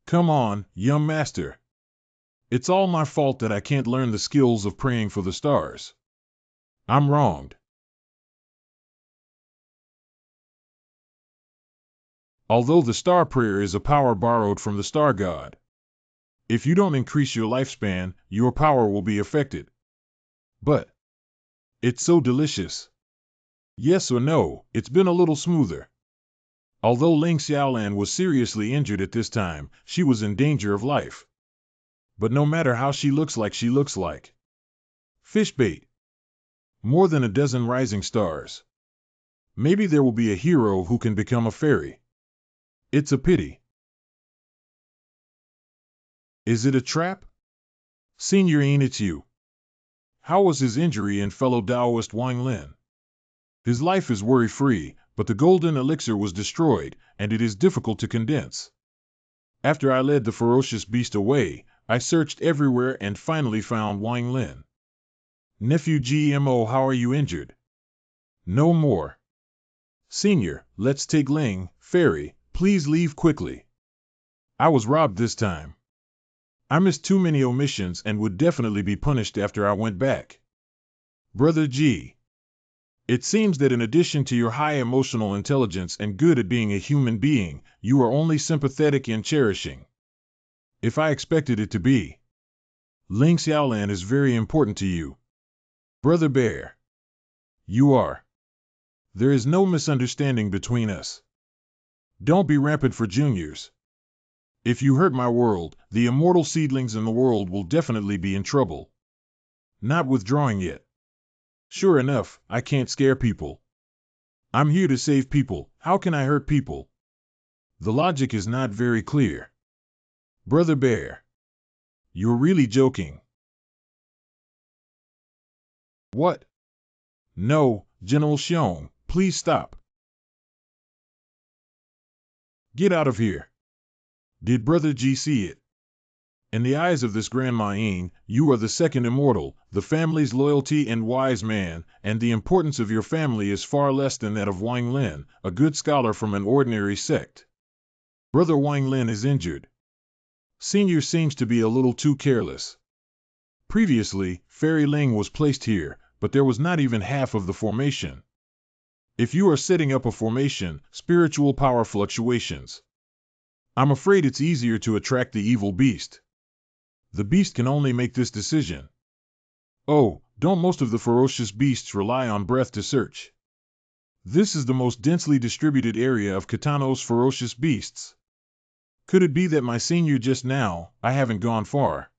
Come on, young master. It's all my fault that I can't learn the skills of praying for the stars. I'm wronged. Although the star prayer is a power borrowed from the star god. If you don't increase your lifespan, your power will be affected. But it's so delicious. Yes or no, it's been a little smoother. Although Ling Xiaolan was seriously injured at this time, she was in danger of life. But no matter how she looks like. Fish bait. More than a dozen rising stars. Maybe there will be a hero who can become a fairy. It's a pity. Is it a trap? Senior Yin, it's you. How was his injury in fellow Taoist Wang Lin? His life is worry-free, but the golden elixir was destroyed, and it is difficult to condense. After I led the ferocious beast away, I searched everywhere and finally found Wang Lin. Nephew GMO, how are you injured? No more. Senior, let's take Ling, Fairy, please leave quickly. I was robbed this time. I missed too many omissions and would definitely be punished after I went back. Brother G. It seems that in addition to your high emotional intelligence and good at being a human being, you are only sympathetic and cherishing. If I expected it to be. Ling Xiaolan is very important to you. Brother Bear. You are. There is no misunderstanding between us. Don't be rampant for juniors. If you hurt my world, the immortal seedlings in the world will definitely be in trouble. Not withdrawing yet. Sure enough, I can't scare people. I'm here to save people. How can I hurt people? The logic is not very clear. Brother Bear. You're really joking. What? No, General Xiong, please stop. Get out of here. Did Brother G see it? In the eyes of this Grandma Ying, you are the second immortal, the family's loyalty and wise man, and the importance of your family is far less than that of Wang Lin, a good scholar from an ordinary sect. Brother Wang Lin is injured. Senior seems to be a little too careless. Previously, Fairy Ling was placed here, but there was not even half of the formation. If you are setting up a formation, spiritual power fluctuations. I'm afraid it's easier to attract the evil beast. The beast can only make this decision. Oh, don't most of the ferocious beasts rely on breath to search? This is the most densely distributed area of Kitano's ferocious beasts. Could it be that my senior just now, I haven't gone far.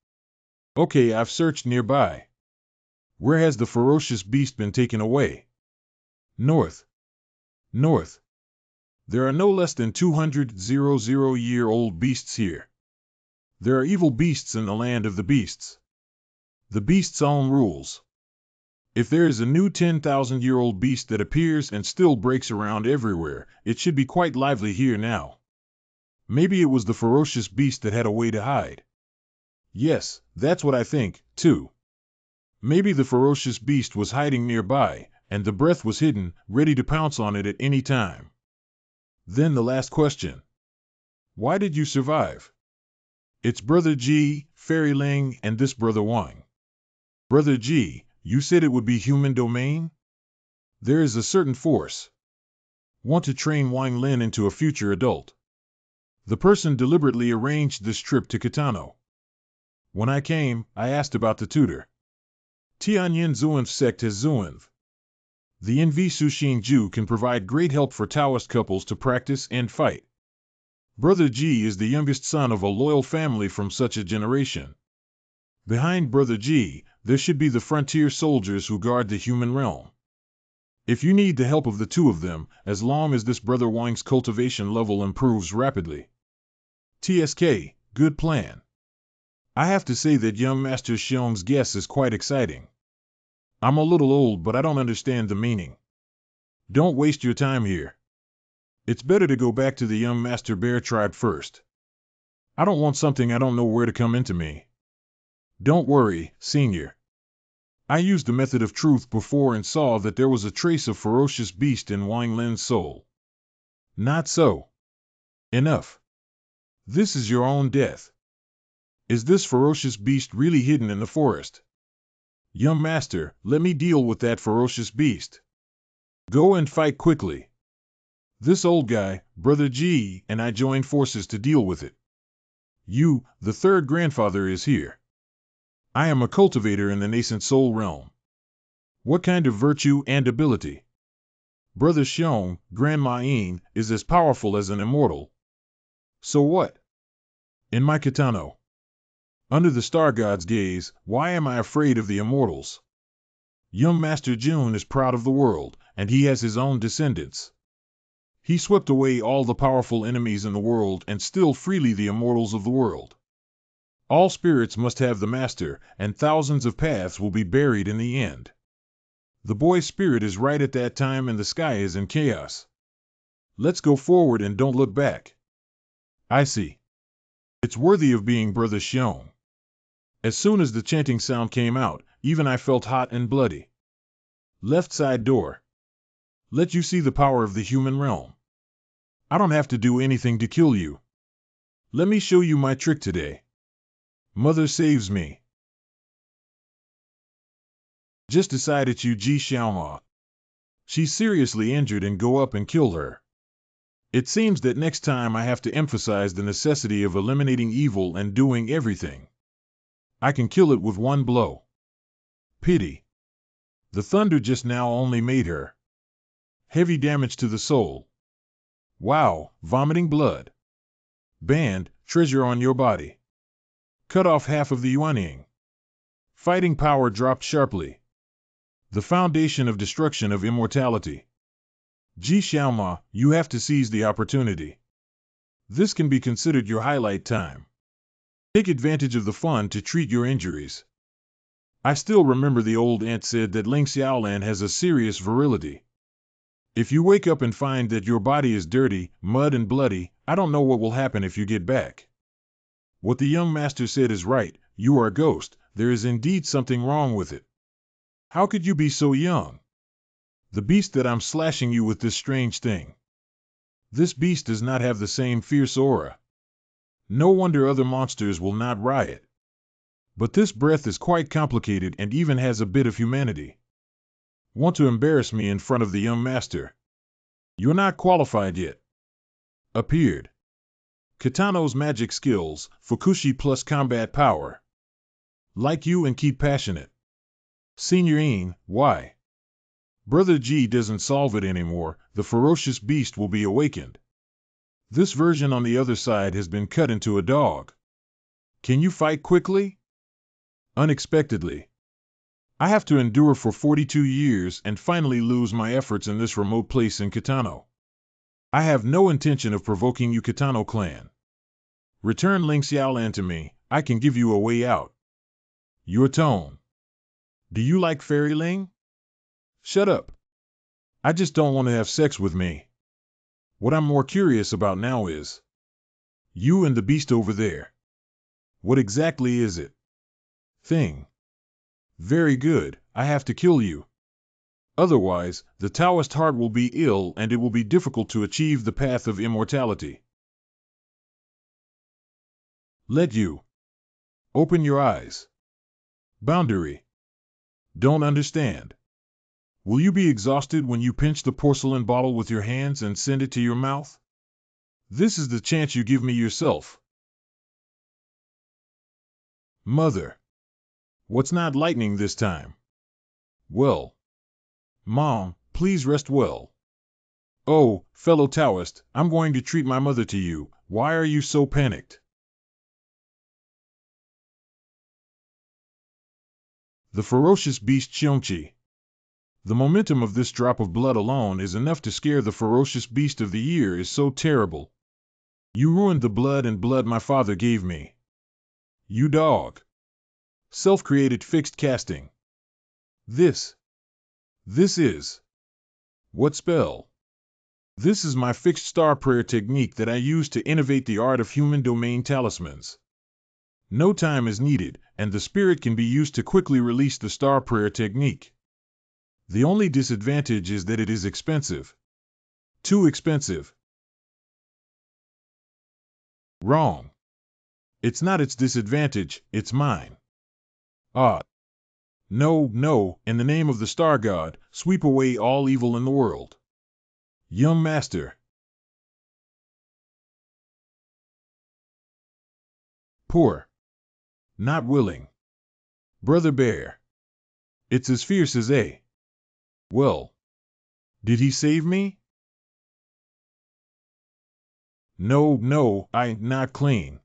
Okay, I've searched nearby. Where has the ferocious beast been taken away? North. North. There are no less than 200,000-year-old beasts here. There are evil beasts in the land of the beasts. The beast's own rules. If there is a new 10,000-year-old beast that appears and still breaks around everywhere, it should be quite lively here now. Maybe it was the ferocious beast that had a way to hide. Yes, that's what I think, too. Maybe the ferocious beast was hiding nearby, and the breath was hidden, ready to pounce on it at any time. Then the last question. Why did you survive? It's Brother G, Fairy Ling, and this Brother Wang. Brother G, you said it would be human domain? There is a certain force. Want to train Wang Lin into a future adult. The person deliberately arranged this trip to Kitano. When I came, I asked about the tutor. Tianyin Zuan's sect has Zuan. The NV Sushin Ju can provide great help for Taoist couples to practice and fight. Brother G is the youngest son of a loyal family from such a generation. Behind Brother G, there should be the frontier soldiers who guard the human realm. If you need the help of the two of them, as long as this Brother Wang's cultivation level improves rapidly. TSK, good plan. I have to say that young Master Xiong's guess is quite exciting. I'm a little old, but I don't understand the meaning. Don't waste your time here. It's better to go back to the young Master Bear tribe first. I don't want something I don't know where to come into me. Don't worry, Senior. I used the method of truth before and saw that there was a trace of ferocious beast in Wang Lin's soul. Not so. Enough. This is your own death. Is this ferocious beast really hidden in the forest? Young Master, let me deal with that ferocious beast. Go and fight quickly. This old guy, Brother G, and I join forces to deal with it. You, the third grandfather, is here. I am a cultivator in the nascent soul realm. What kind of virtue and ability? Brother Xiong, Grandma Ying, is as powerful as an immortal. So what? In my Kitano. Under the Star God's gaze, why am I afraid of the immortals? Young Master Jun is proud of the world, and he has his own descendants. He swept away all the powerful enemies in the world and still freely the immortals of the world. All spirits must have the master, and thousands of paths will be buried in the end. The boy's spirit is right at that time and the sky is in chaos. Let's go forward and don't look back. I see. It's worthy of being brother shown. As soon as the chanting sound came out, even I felt hot and bloody. Left side door. Let you see the power of the human realm. I don't have to do anything to kill you. Let me show you my trick today. Mother saves me. Just decide it's you, Ji Xiaoma. She's seriously injured and go up and kill her. It seems that next time I have to emphasize the necessity of eliminating evil and doing everything. I can kill it with one blow. Pity. The thunder just now only made her. Heavy damage to the soul. Wow, vomiting blood. Banned, treasure on your body. Cut off half of the yuanying. Fighting power dropped sharply. The foundation of destruction of immortality. Ji Xiaoma, you have to seize the opportunity. This can be considered your highlight time. Take advantage of the fun to treat your injuries. I still remember the old aunt said that Ling Xiaolan has a serious virility. If you wake up and find that your body is dirty, mud and bloody, I don't know what will happen if you get back. What the young master said is right, you are a ghost, there is indeed something wrong with it. How could you be so young? The beast that I'm slashing you with this strange thing. This beast does not have the same fierce aura. No wonder other monsters will not riot. But this breath is quite complicated and even has a bit of humanity. Want to embarrass me in front of the young master? You're not qualified yet. Appeared. Kitano's magic skills, Fukushi plus combat power. Like you and keep passionate. Signorine, why? Brother G doesn't solve it anymore, the ferocious beast will be awakened. This version on the other side has been cut into a dog. Can you fight quickly? Unexpectedly. I have to endure for 42 years and finally lose my efforts in this remote place in Kitano. I have no intention of provoking you Kitano clan. Return Ling Xiaolan to me, I can give you a way out. Your tone. Do you like Fairy Ling? Shut up. I just don't want to have sex with me. What I'm more curious about now is you and the beast over there. What exactly is it? Thing. Very good, I have to kill you. Otherwise, the Taoist heart will be ill and it will be difficult to achieve the path of immortality. Let you. Open your eyes. Boundary. Don't understand. Will you be exhausted when you pinch the porcelain bottle with your hands and send it to your mouth? This is the chance you give me yourself. Mother. What's not lightning this time? Well. Mom, please rest well. Oh, fellow Taoist, I'm going to treat my mother to you. Why are you so panicked? The ferocious beast Xiongqi. The momentum of this drop of blood alone is enough to scare the ferocious beast of the year is so terrible. You ruined the blood and blood my father gave me. You dog. Self-created fixed casting. This is. What spell? This is my fixed star prayer technique that I use to innovate the art of human domain talismans. No time is needed, and the spirit can be used to quickly release the star prayer technique. The only disadvantage is that it is expensive. Too expensive. Wrong. It's not its disadvantage, it's mine. Ah. No, in the name of the star god, sweep away all evil in the world. Young master. Poor. Not willing. Brother bear. It's as fierce as a. Well. Did he save me? No, I not clean.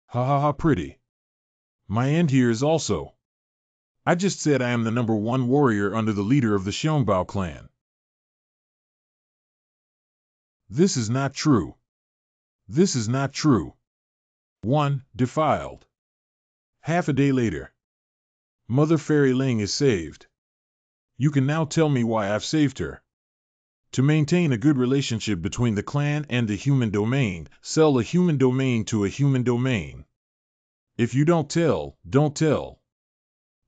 Ha ha ha pretty. My end here is also. I just said I am the #1 warrior under the leader of the Xiongbao clan. This is not true. This is not true. 1. Defiled. Half a day later. Mother Fairy Ling is saved. You can now tell me why I've saved her. To maintain a good relationship between the clan and the human domain, sell a human domain to a human domain. If you don't tell, don't tell.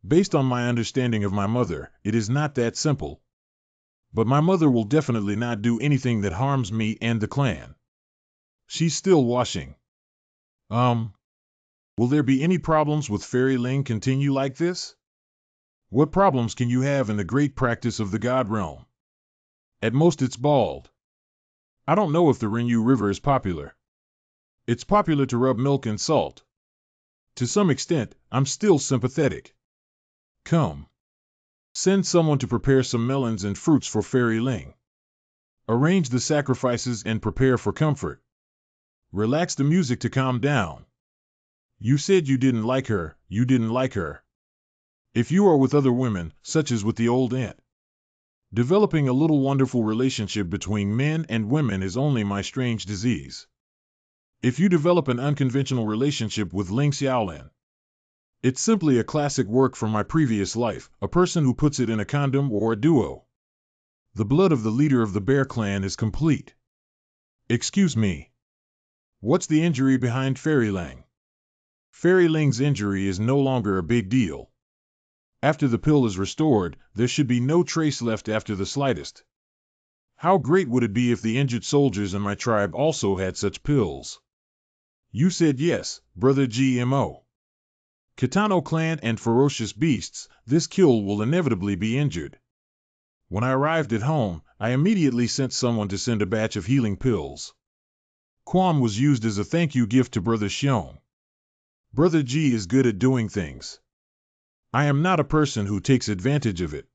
Based on my understanding of my mother, it is not that simple. But my mother will definitely not do anything that harms me and the clan. She's still washing. Will there be any problems with Fairy Ling continue like this? What problems can you have in the great practice of the God realm? At most it's bald. I don't know if the Rinyu River is popular. It's popular to rub milk in salt. To some extent, I'm still sympathetic. Come. Send someone to prepare some melons and fruits for Fairy Ling. Arrange the sacrifices and prepare for comfort. Relax the music to calm down. You said you didn't like her, you didn't like her. If you are with other women, such as with the old aunt, developing a little wonderful relationship between men and women is only my strange disease. If you develop an unconventional relationship with Ling Xiaolin, it's simply a classic work from my previous life, a person who puts it in a condom or a duo. The blood of the leader of the Bear Clan is complete. Excuse me. What's the injury behind Fairy Ling? Fairy Ling's injury is no longer a big deal. After the pill is restored, there should be no trace left after the slightest. How great would it be if the injured soldiers in my tribe also had such pills? You said yes, brother GMO. Kitano clan and ferocious beasts, this kill will inevitably be injured. When I arrived at home, I immediately sent someone to send a batch of healing pills. Quan was used as a thank you gift to Brother Xiong. Brother G is good at doing things. I am not a person who takes advantage of it.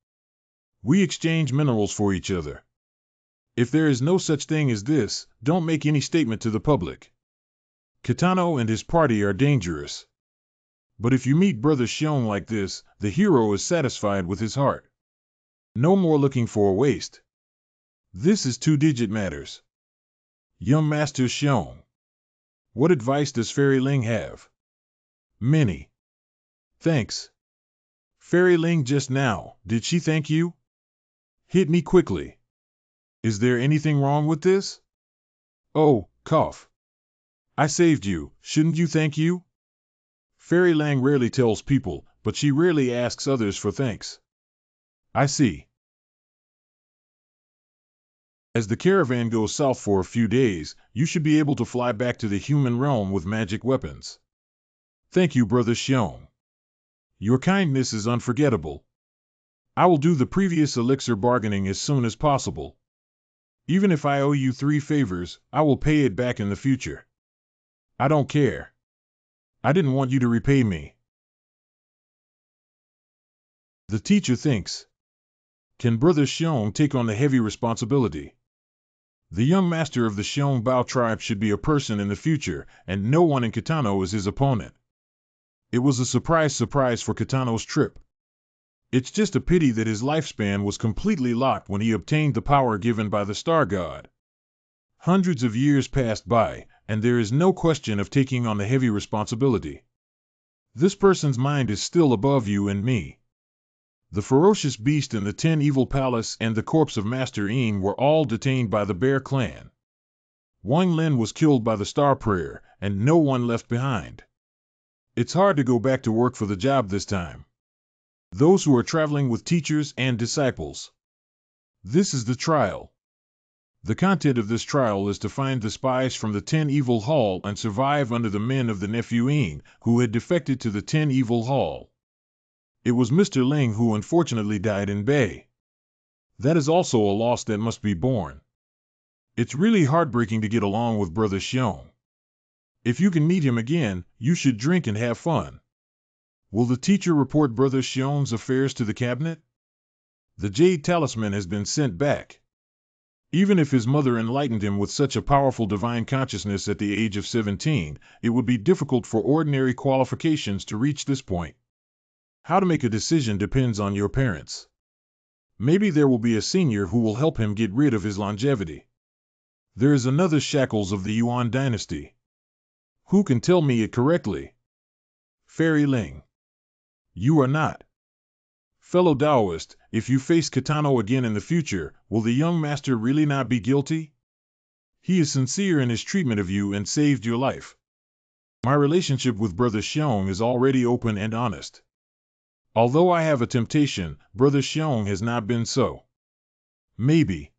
We exchange minerals for each other. If there is no such thing as this, don't make any statement to the public. Kitano and his party are dangerous. But if you meet Brother Xiong like this, the hero is satisfied with his heart. No more looking for a waste. This is two-digit matters. Young Master Xiong. What advice does Fairy Ling have? Many. Thanks. Fairy Ling just now, did she thank you? Hit me quickly. Is there anything wrong with this? Oh, cough. I saved you, shouldn't you thank you? Fairy Ling rarely tells people, but she rarely asks others for thanks. I see. As the caravan goes south for a few days, you should be able to fly back to the human realm with magic weapons. Thank you, Brother Xiong. Your kindness is unforgettable. I will do the previous elixir bargaining as soon as possible. Even if I owe you 3 favors, I will pay it back in the future. I don't care. I didn't want you to repay me. The teacher thinks. Can Brother Xiong take on the heavy responsibility? The young master of the Xiong Bao tribe should be a person in the future, and no one in Kitano is his opponent. It was a surprise for Kitano's trip. It's just a pity that his lifespan was completely locked when he obtained the power given by the Star God. Hundreds of years passed by, and there is no question of taking on the heavy responsibility. This person's mind is still above you and me. The ferocious beast in the 10 Evil Palace and the corpse of Master Yin were all detained by the Bear Clan. Wang Lin was killed by the Star Prayer, and no one left behind. It's hard to go back to work for the job this time. Those who are traveling with teachers and disciples. This is the trial. The content of this trial is to find the spies from the 10 Evil Hall and survive under the men of the nephew Yin, who had defected to the 10 Evil Hall. It was Mr. Ling who unfortunately died in Bay. That is also a loss that must be borne. It's really heartbreaking to get along with Brother Xiong. If you can meet him again, you should drink and have fun. Will the teacher report Brother Xiong's affairs to the cabinet? The Jade Talisman has been sent back. Even if his mother enlightened him with such a powerful divine consciousness at the age of 17, it would be difficult for ordinary qualifications to reach this point. How to make a decision depends on your parents. Maybe there will be a senior who will help him get rid of his longevity. There is another Shackles of the Yuan dynasty. Who can tell me it correctly? Fairy Ling. You are not. Fellow Taoist, if you face Kitano again in the future, will the young master really not be guilty? He is sincere in his treatment of you and saved your life. My relationship with Brother Xiong is already open and honest. Although I have a temptation, Brother Xiong has not been so. Maybe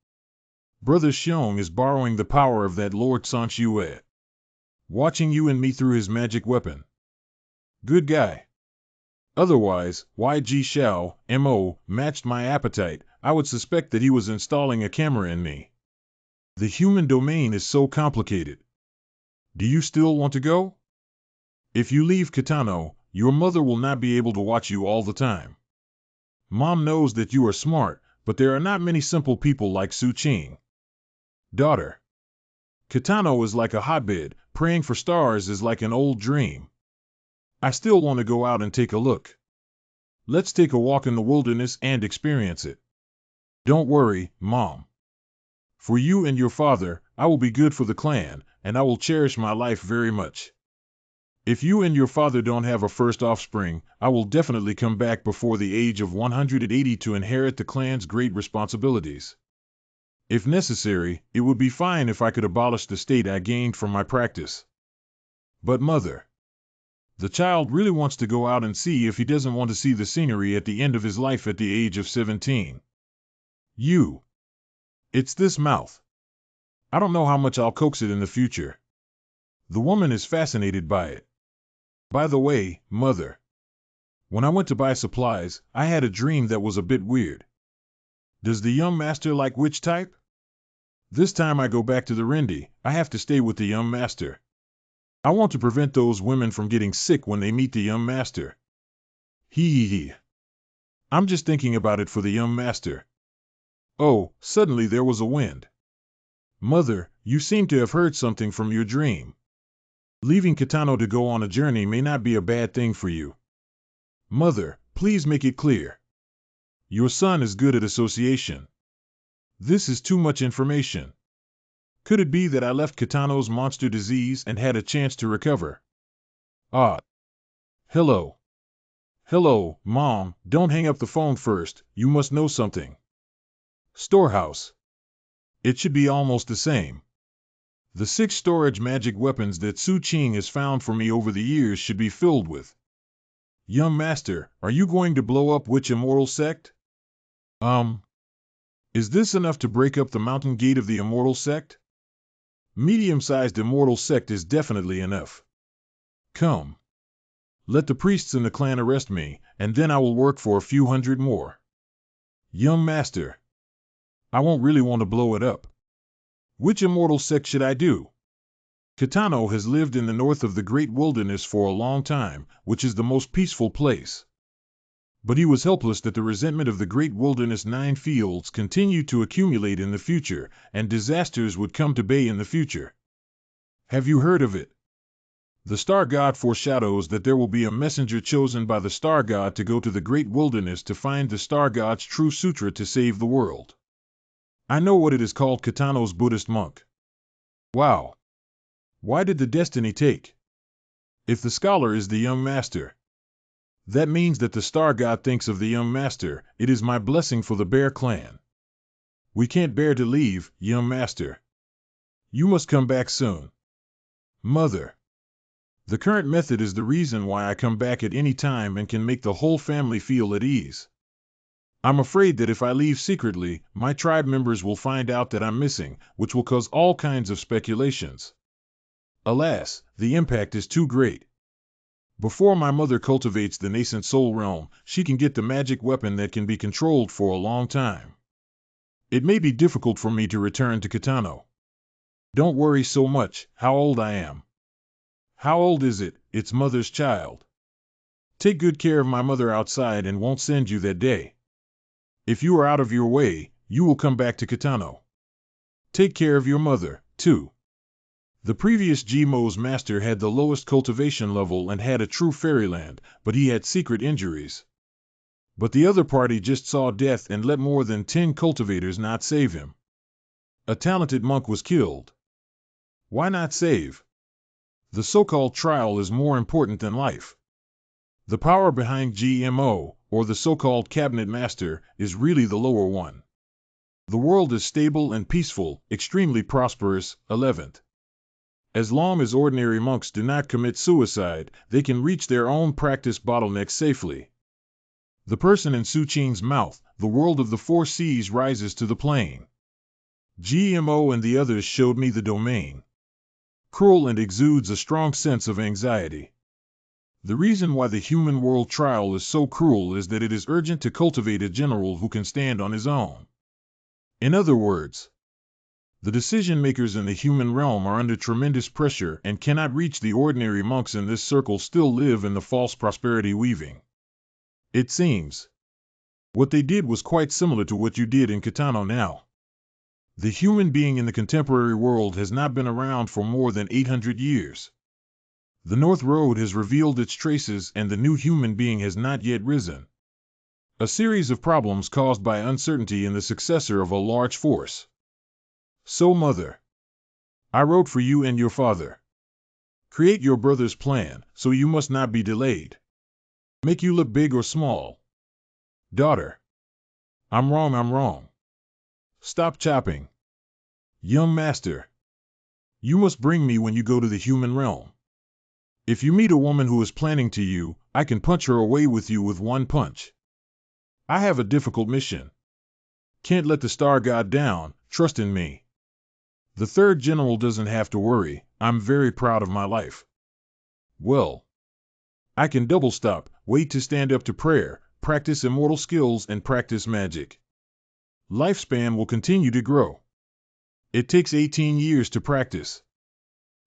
Brother Xiong is borrowing the power of that Lord Sanxue, watching you and me through his magic weapon. Good guy. Otherwise, YG Xiao, M.O., matched my appetite. I would suspect that he was installing a camera in me. The human domain is so complicated. Do you still want to go? If you leave Kitano, your mother will not be able to watch you all the time. Mom knows that you are smart, but there are not many simple people like Su Qing. Daughter. Kitano is like a hotbed, praying for stars is like an old dream. I still want to go out and take a look. Let's take a walk in the wilderness and experience it. Don't worry, Mom. For you and your father, I will be good for the clan, and I will cherish my life very much. If you and your father don't have a first offspring, I will definitely come back before the age of 180 to inherit the clan's great responsibilities. If necessary, it would be fine if I could abolish the state I gained from my practice. But Mother, the child really wants to go out and see if he doesn't want to see the scenery at the end of his life at the age of 17. It's this mouth. I don't know how much I'll coax it in the future. The woman is fascinated by it. By the way, Mother, when I went to buy supplies, I had a dream that was a bit weird. Does the young master like which type? This time I go back to the Rendi, I have to stay with the young master. I want to prevent those women from getting sick when they meet the young master. Hee. I'm just thinking about it for the young master. Oh, suddenly there was a wind. Mother, you seem to have heard something from your dream. Leaving Kitano to go on a journey may not be a bad thing for you. Mother, please make it clear. Your son is good at association. This is too much information. Could it be that I left Kitano's monster disease and had a chance to recover? Ah. Hello. Hello, Mom, don't hang up the phone first, you must know something. Storehouse. It should be almost the same. The 6 storage magic weapons that Su Qing has found for me over the years should be filled with. Young Master, are you going to blow up which immortal sect? Is this enough to break up the mountain gate of the immortal sect? Medium-sized immortal sect is definitely enough. Come. Let the priests in the clan arrest me, and then I will work for a few hundred more. Young Master, I won't really want to blow it up. Which immortal sect should I do? Kitano has lived in the north of the great wilderness for a long time, which is the most peaceful place. But he was helpless that the resentment of the great wilderness 9 fields continued to accumulate in the future, and disasters would come to bay in the future. Have you heard of it? The Star God foreshadows that there will be a messenger chosen by the Star God to go to the great wilderness to find the Star God's true sutra to save the world. I know what it is called, Kitano's Buddhist monk. Wow. Why did the destiny take? If the scholar is the young master, that means that the Star God thinks of the young master. It is my blessing for the Bear clan. We can't bear to leave, young master. You must come back soon. Mother. The current method is the reason why I come back at any time and can make the whole family feel at ease. I'm afraid that if I leave secretly, my tribe members will find out that I'm missing, which will cause all kinds of speculations. Alas, the impact is too great. Before my mother cultivates the nascent soul realm, she can get the magic weapon that can be controlled for a long time. It may be difficult for me to return to Kitano. Don't worry so much, how old I am. How old is it? It's mother's child. Take good care of my mother outside and won't send you that day. If you are out of your way, you will come back to Kitano. Take care of your mother, too. The previous Gmo's master had the lowest cultivation level and had a true fairyland, but he had secret injuries. But the other party just saw death and let more than 10 cultivators not save him. A talented monk was killed. Why not save? The so-called trial is more important than life. The power behind GMO, or the so-called cabinet master, is really the lower one. The world is stable and peaceful, extremely prosperous. 11th. As long as ordinary monks do not commit suicide, they can reach their own practice bottlenecks safely. The person in Su Qing's mouth, the world of the four seas rises to the plane. GMO and the others showed me the domain. Cruel and exudes a strong sense of anxiety. The reason why the human world trial is so cruel is that it is urgent to cultivate a general who can stand on his own. In other words, the decision-makers in the human realm are under tremendous pressure and cannot reach the ordinary monks in this circle still live in the false prosperity weaving. It seems. What they did was quite similar to what you did in Kitano now. The human being in the contemporary world has not been around for more than 800 years. The North Road has revealed its traces and the new human being has not yet risen. A series of problems caused by uncertainty in the successor of a large force. So, mother, I wrote for you and your father. Create your brother's plan, so you must not be delayed. Make you look big or small. Daughter, I'm wrong. Stop chopping. Young master, you must bring me when you go to the human realm. If you meet a woman who is planning to you, I can punch her away with you with one punch. I have a difficult mission. Can't let the star god down, trust in me. The third general doesn't have to worry, I'm very proud of my life. Well, I can double stop, wait to stand up to prayer, practice immortal skills and practice magic. Lifespan will continue to grow. It takes 18 years to practice.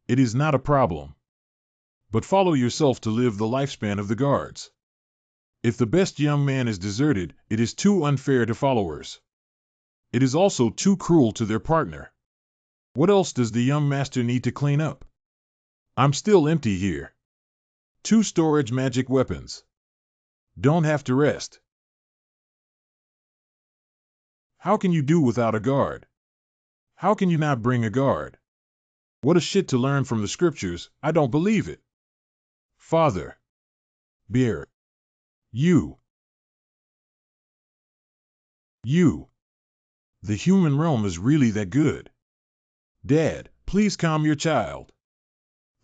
It is not a problem. But follow yourself to live the lifespan of the guards. If the best young man is deserted, it is too unfair to followers. It is also too cruel to their partner. What else does the young master need to clean up? I'm still empty here. 2 storage magic weapons. Don't have to rest. How can you do without a guard? How can you not bring a guard? What a shit to learn from the scriptures, I don't believe it. Father. Bear. You. The human realm is really that good. Dad, please calm your child.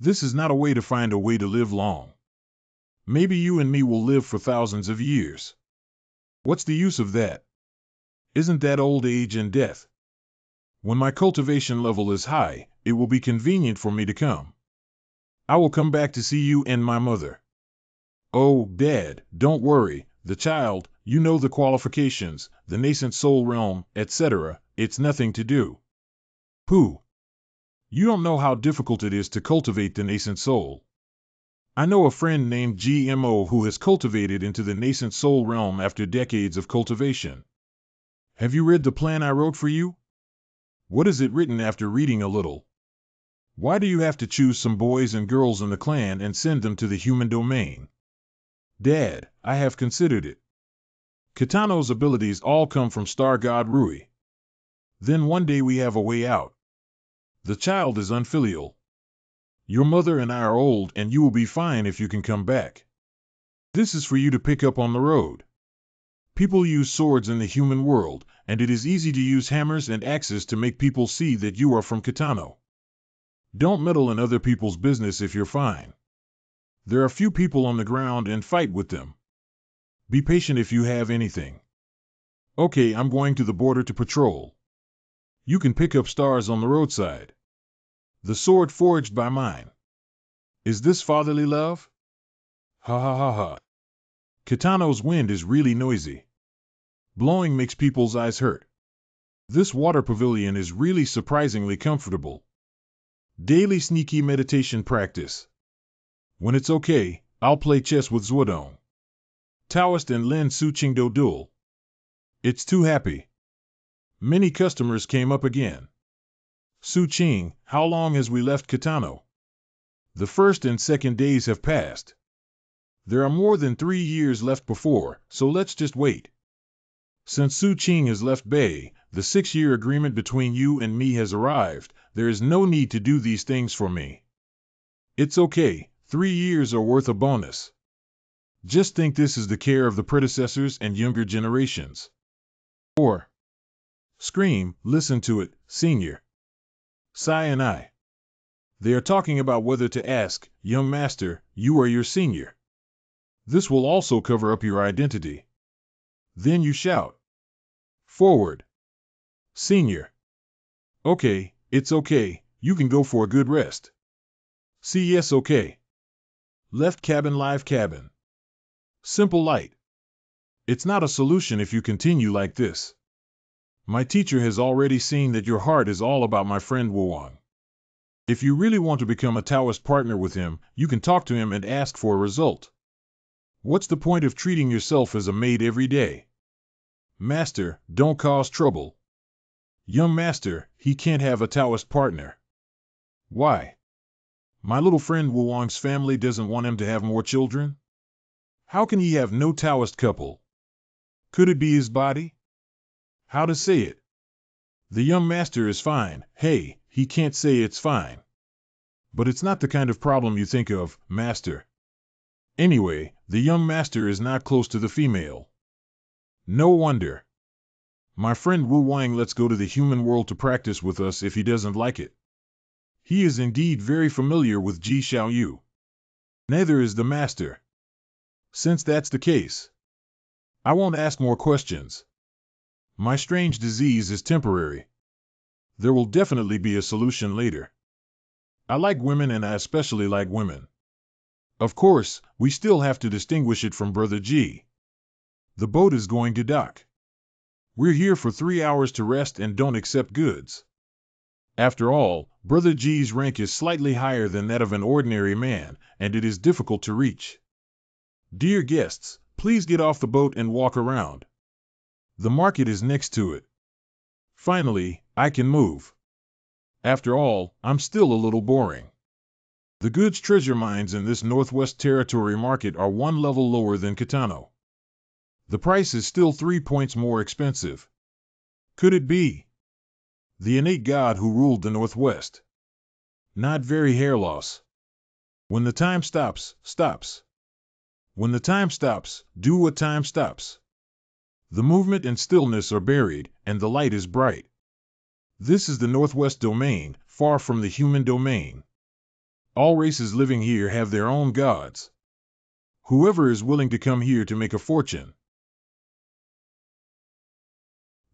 This is not a way to find a way to live long. Maybe you and me will live for thousands of years. What's the use of that? Isn't that old age and death? When my cultivation level is high, it will be convenient for me to come. I will come back to see you and my mother. Oh, Dad, don't worry, the child, you know the qualifications, the nascent soul realm, etc., it's nothing to do. Pooh. You don't know how difficult it is to cultivate the nascent soul. I know a friend named GMO who has cultivated into the nascent soul realm after decades of cultivation. Have you read the plan I wrote for you? What is it written after reading a little? Why do you have to choose some boys and girls in the clan and send them to the human domain? Dad, I have considered it. Kitano's abilities all come from Star God Rui. Then one day we have a way out. The child is unfilial. Your mother and I are old and you will be fine if you can come back. This is for you to pick up on the road. People use swords in the human world, and it is easy to use hammers and axes to make people see that you are from Kitano. Don't meddle in other people's business if you're fine. There are few people on the ground and fight with them. Be patient if you have anything. Okay, I'm going to the border to patrol. You can pick up stars on the roadside. The sword forged by mine. Is this fatherly love? Ha ha ha ha. Kitano's wind is really noisy. Blowing makes people's eyes hurt. This water pavilion is really surprisingly comfortable. Daily sneaky meditation practice. When it's okay, I'll play chess with Zhuodong. Taoist and Lin Suqingdo duel. It's too happy. Many customers came up again. Su Qing, how long has we left Kitano? The first and second days have passed. There are more than 3 years left before, so let's just wait. Since Su Qing has left Bei, the 6-year agreement between you and me has arrived. There is no need to do these things for me. It's okay, 3 years are worth a bonus. Just think this is the care of the predecessors and younger generations. Or scream, listen to it, senior. Sigh and I. They are talking about whether to ask, young master, you are your senior. This will also cover up your identity. Then you shout. Forward. Senior. Okay, it's okay, you can go for a good rest. See, yes, okay. Left cabin, live cabin. Simple light. It's not a solution if you continue like this. My teacher has already seen that your heart is all about my friend Wuwang. If you really want to become a Taoist partner with him, you can talk to him and ask for a result. What's the point of treating yourself as a maid every day? Master, don't cause trouble. Young master, he can't have a Taoist partner. Why? My little friend Wuwang's family doesn't want him to have more children? How can he have no Taoist couple? Could it be his body? How to say it? The young master is fine. Hey, he can't say it's fine. But it's not the kind of problem you think of, master. Anyway, the young master is not close to the female. No wonder. My friend Wu Wang lets go to the human world to practice with us if he doesn't like it. He is indeed very familiar with Ji Xiaoyu. Neither is the master. Since that's the case, I won't ask more questions. My strange disease is temporary. There will definitely be a solution later. I like women and I especially like women. Of course, we still have to distinguish it from Brother G. The boat is going to dock. We're here for 3 hours to rest and don't accept goods. After all, Brother G's rank is slightly higher than that of an ordinary man, and it is difficult to reach. Dear guests, please get off the boat and walk around. The market is next to it. Finally, I can move. After all, I'm still a little boring. The goods treasure mines in this Northwest Territory market are one level lower than Kitano. The price is still 3 points more expensive. Could it be the innate god who ruled the Northwest? Not very hair loss. When the time stops, stops. When the time stops, do what time stops. The movement and stillness are buried, and the light is bright. This is the Northwest domain, far from the human domain. All races living here have their own gods. Whoever is willing to come here to make a fortune.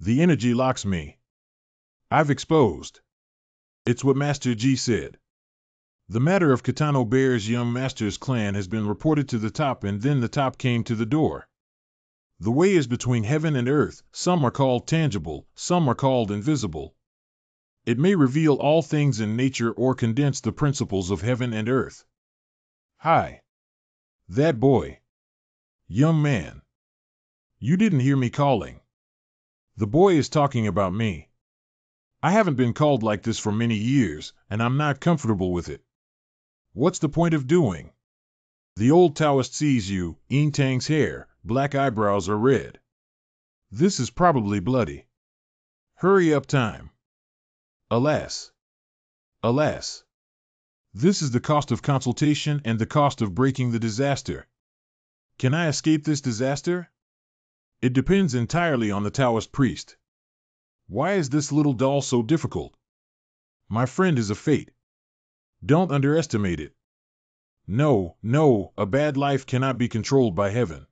The energy locks me. I've exposed. It's what Master Ji said. The matter of Kitano Bear's young master's clan has been reported to the top, and then the top came to the door. The way is between heaven and earth. Some are called tangible, some are called invisible. It may reveal all things in nature or condense the principles of heaven and earth. Hi. That boy. Young man. You didn't hear me calling. The boy is talking about me. I haven't been called like this for many years, and I'm not comfortable with it. What's the point of doing? The old Taoist sees you, Yin Tang's hair, black eyebrows are red. This is probably bloody. Hurry up time. Alas. Alas. This is the cost of consultation and the cost of breaking the disaster. Can I escape this disaster? It depends entirely on the Taoist priest. Why is this little doll so difficult? My friend is a fate. Don't underestimate it. No, no, a bad life cannot be controlled by heaven.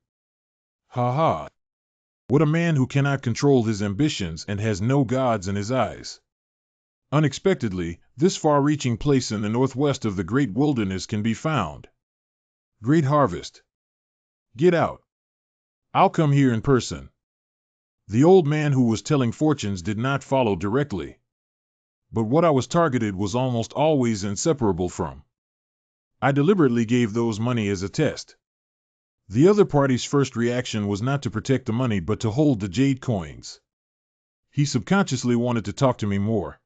Ha ha. What a man who cannot control his ambitions and has no gods in his eyes. Unexpectedly, this far-reaching place in the northwest of the great wilderness can be found. Great harvest. Get out. I'll come here in person. The old man who was telling fortunes did not follow directly. But what I was targeted was almost always inseparable from. I deliberately gave those money as a test. The other party's first reaction was not to protect the money but to hold the jade coins. He subconsciously wanted to talk to me more.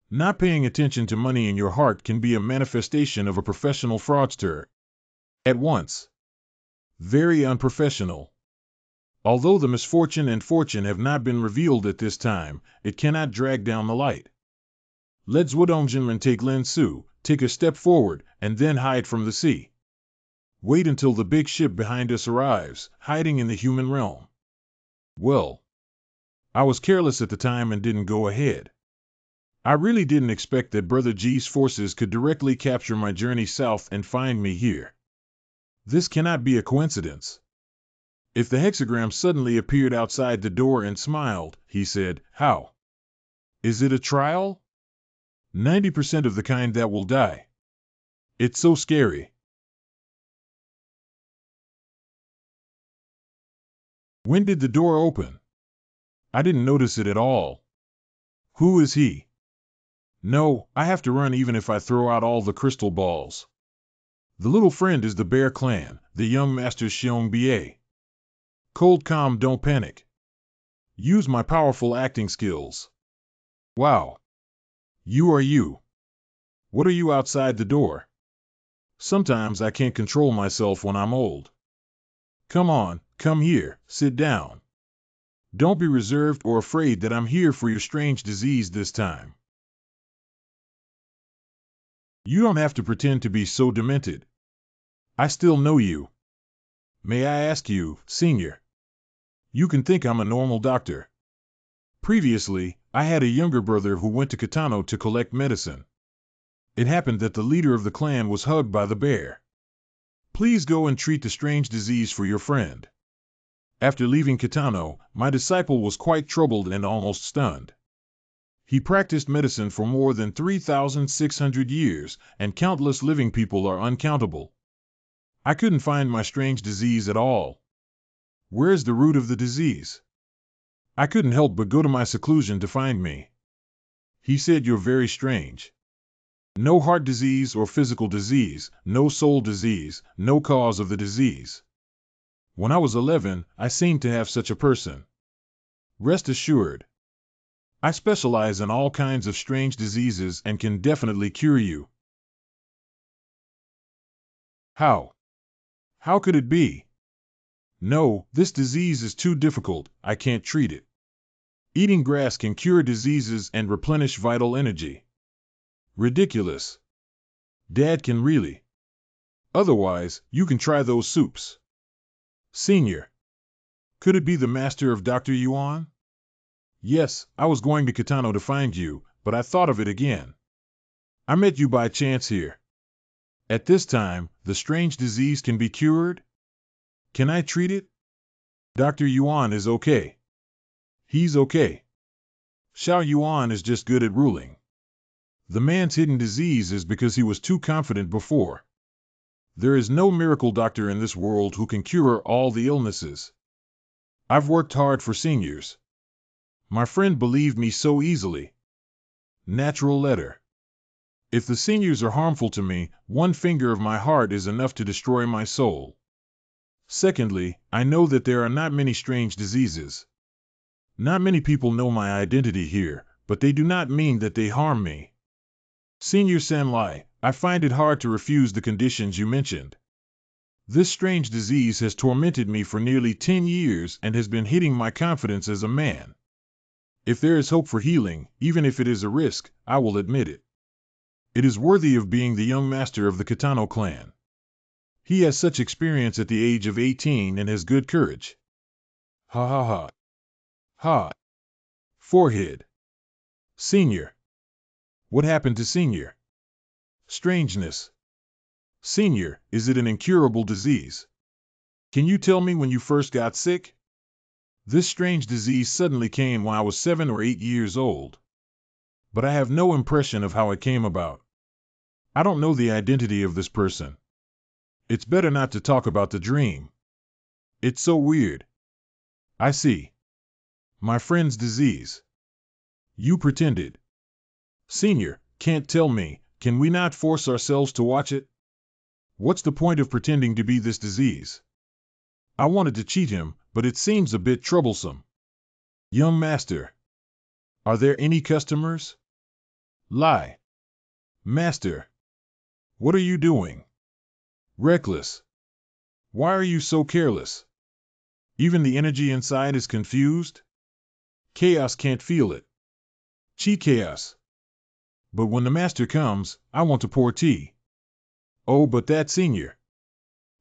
Not paying attention to money in your heart can be a manifestation of a professional fraudster. At once. Very unprofessional. Although the misfortune and fortune have not been revealed at this time, it cannot drag down the light. Let Zhuodongjinren take Lin Su, take a step forward, and then hide from the sea. Wait until the big ship behind us arrives, hiding in the human realm. Well, I was careless at the time and didn't go ahead. I really didn't expect that Brother G's forces could directly capture my journey south and find me here. This cannot be a coincidence. If the hexagram suddenly appeared outside the door and smiled, he said, "How? Is it a trial? 90% of the kind that will die. It's so scary." When did the door open? I didn't notice it at all. Who is he? No, I have to run even if I throw out all the crystal balls. The little friend is the Bear Clan, the young master's Xiong Ba. Cold calm, don't panic. Use my powerful acting skills. Wow. You are you. What are you outside the door? Sometimes I can't control myself when I'm old. Come on, come here, sit down. Don't be reserved or afraid that I'm here for your strange disease this time. You don't have to pretend to be so demented. I still know you. May I ask you, Senior? You can think I'm a normal doctor. Previously, I had a younger brother who went to Kitano to collect medicine. It happened that the leader of the clan was hugged by the bear. Please go and treat the strange disease for your friend. After leaving Kitano, my disciple was quite troubled and almost stunned. He practiced medicine for more than 3,600 years, and countless living people are uncountable. I couldn't find my strange disease at all. Where's the root of the disease? I couldn't help but go to my seclusion to find me. He said, "You're very strange. No heart disease or physical disease, no soul disease, no cause of the disease. When I was 11, I seemed to have such a person. Rest assured. I specialize in all kinds of strange diseases and can definitely cure you." How? How could it be? No, this disease is too difficult, I can't treat it. Eating grass can cure diseases and replenish vital energy. Ridiculous. Dad can really. Otherwise, you can try those soups. Senior. Could it be the master of Dr. Yuan? Yes, I was going to Kitano to find you, but I thought of it again. I met you by chance here. At this time, the strange disease can be cured? Can I treat it? Dr. Yuan is okay. He's okay. Xiao Yuan is just good at ruling. The man's hidden disease is because he was too confident before. There is no miracle doctor in this world who can cure all the illnesses. I've worked hard for seniors. My friend believed me so easily. Natural letter. If the seniors are harmful to me, one finger of my heart is enough to destroy my soul. Secondly, I know that there are not many strange diseases. Not many people know my identity here, but they do not mean that they harm me. Senior Sanlai, I find it hard to refuse the conditions you mentioned. This strange disease has tormented me for nearly 10 years and has been hitting my confidence as a man. If there is hope for healing, even if it is a risk, I will admit it. It is worthy of being the young master of the Kitano clan. He has such experience at the age of 18 and has good courage. Ha ha ha. Ha. Forehead. Senior. What happened to Senior? Strangeness. Senior, is it an incurable disease? Can you tell me when you first got sick? This strange disease suddenly came when I was 7 or 8 years old. But I have no impression of how it came about. I don't know the identity of this person. It's better not to talk about the dream. It's so weird. I see. My friend's disease. You pretended. Senior, can't tell me, can we not force ourselves to watch it? What's the point of pretending to be this disease? I wanted to cheat him, but it seems a bit troublesome. Young master. Are there any customers? Lie. Master. What are you doing? Reckless. Why are you so careless? Even the energy inside is confused? Chaos can't feel it. Cheat chaos. But when the master comes, I want to pour tea. Oh, but that senior.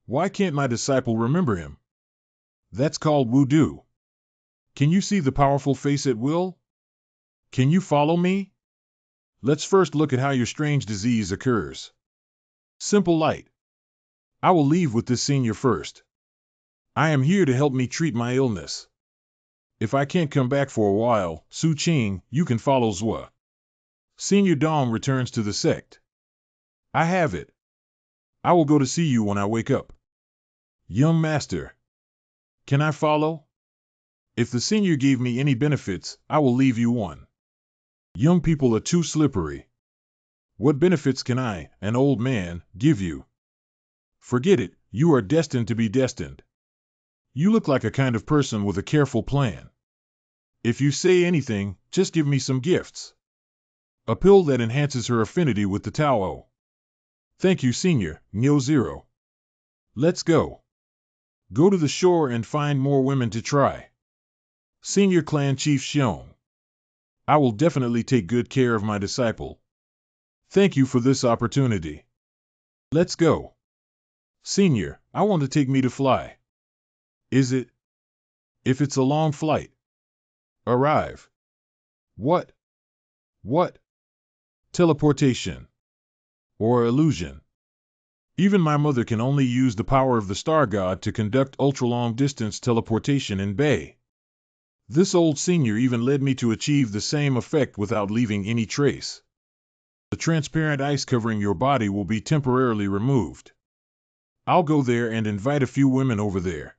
Why can't my disciple remember him? That's called voodoo. Can you see the powerful face at will? Can you follow me? Let's first look at how your strange disease occurs. Simple light. I will leave with this senior first. I am here to help me treat my illness. If I can't come back for a while, Su Qing, you can follow Zhua. Senior Dong returns to the sect. I have it. I will go to see you when I wake up. Young master. Can I follow? If the senior gave me any benefits, I will leave you one. Young people are too slippery. What benefits can I, an old man, give you? Forget it, you are destined to be destined. You look like a kind of person with a careful plan. If you say anything, just give me some gifts. A pill that enhances her affinity with the Tao. Thank you, Senior, Neo Zero. Let's go. Go to the shore and find more women to try. Senior Clan Chief Xiong. I will definitely take good care of my disciple. Thank you for this opportunity. Let's go. Senior, I want to take me to fly. Is it? If it's a long flight. Arrive. What? What? Teleportation. Or illusion. Even my mother can only use the power of the star god to conduct ultra-long distance teleportation in Bay. This old senior even led me to achieve the same effect without leaving any trace. The transparent ice covering your body will be temporarily removed. I'll go there and invite a few women over there.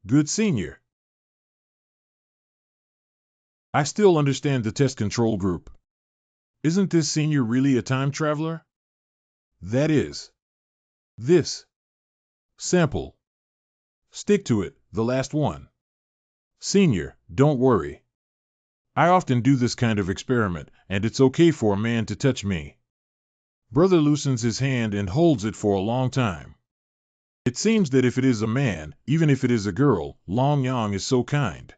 Good senior. I still understand the test control group. Isn't this senior really a time traveler? That is. This. Sample. Stick to it, the last one. Senior, don't worry. I often do this kind of experiment, and it's okay for a man to touch me. Brother loosens his hand and holds it for a long time. It seems that if it is a man, even if it is a girl, Long Yang is so kind.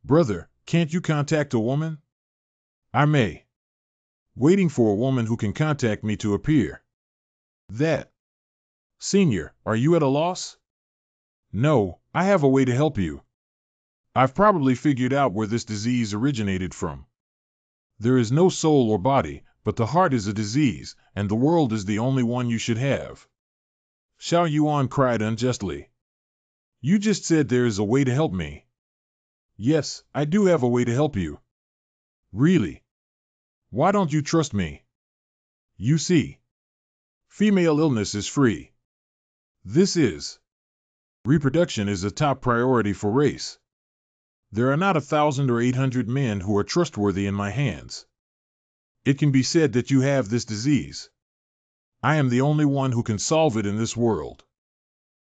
Brother, can't you contact a woman? I may. Waiting for a woman who can contact me to appear. That. Senior, are you at a loss? No, I have a way to help you. I've probably figured out where this disease originated from. There is no soul or body, but the heart is a disease, and the world is the only one you should have. Xiao Yuan cried unjustly. You just said there is a way to help me. Yes, I do have a way to help you. Really? Why don't you trust me? You see, female illness is free. This is. Reproduction is a top priority for race. There are not 1,000 or 800 men who are trustworthy in my hands. It can be said that you have this disease. I am the only one who can solve it in this world.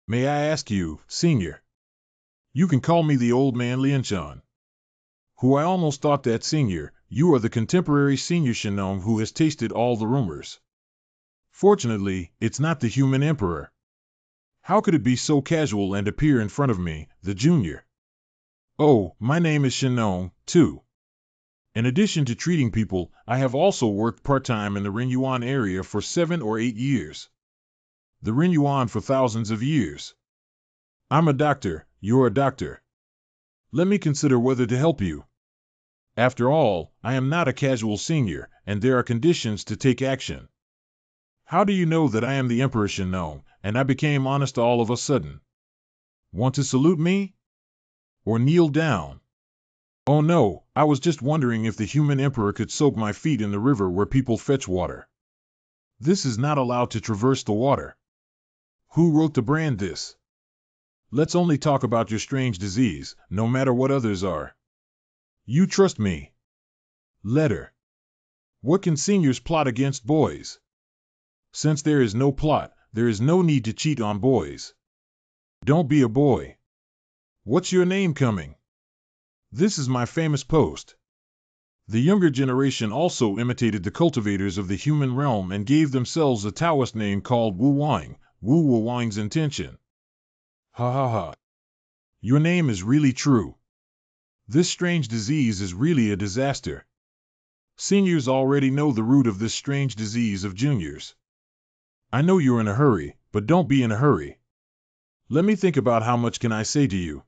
May I ask you, Senior? You can call me the old man Lianchan. Who I almost thought that, Senior, you are the contemporary Senior Shinong who has tasted all the rumors. Fortunately, it's not the human emperor. How could it be so casual and appear in front of me, the junior? Oh, my name is Shinong, too. In addition to treating people, I have also worked part-time in the Renyuan area for 7 or 8 years. The Renyuan for thousands of years. I'm a doctor, you're a doctor. Let me consider whether to help you. After all, I am not a casual senior, and there are conditions to take action. How do you know that I am the Emperor Shinong, and I became honest all of a sudden? Want to salute me? Or kneel down? Oh no, I was just wondering if the human emperor could soak my feet in the river where people fetch water. This is not allowed to traverse the water. Who wrote to brand this? Let's only talk about your strange disease, no matter what others are. You trust me. Letter. What can seniors plot against boys? Since there is no plot, there is no need to cheat on boys. Don't be a boy. What's your name coming? This is my famous post. The younger generation also imitated the cultivators of the human realm and gave themselves a Taoist name called Wu Wang, Wu Wang's intention. Ha ha ha. Your name is really true. This strange disease is really a disaster. Seniors already know the root of this strange disease of juniors. I know you're in a hurry, but don't be in a hurry. Let me think about how much can I say to you.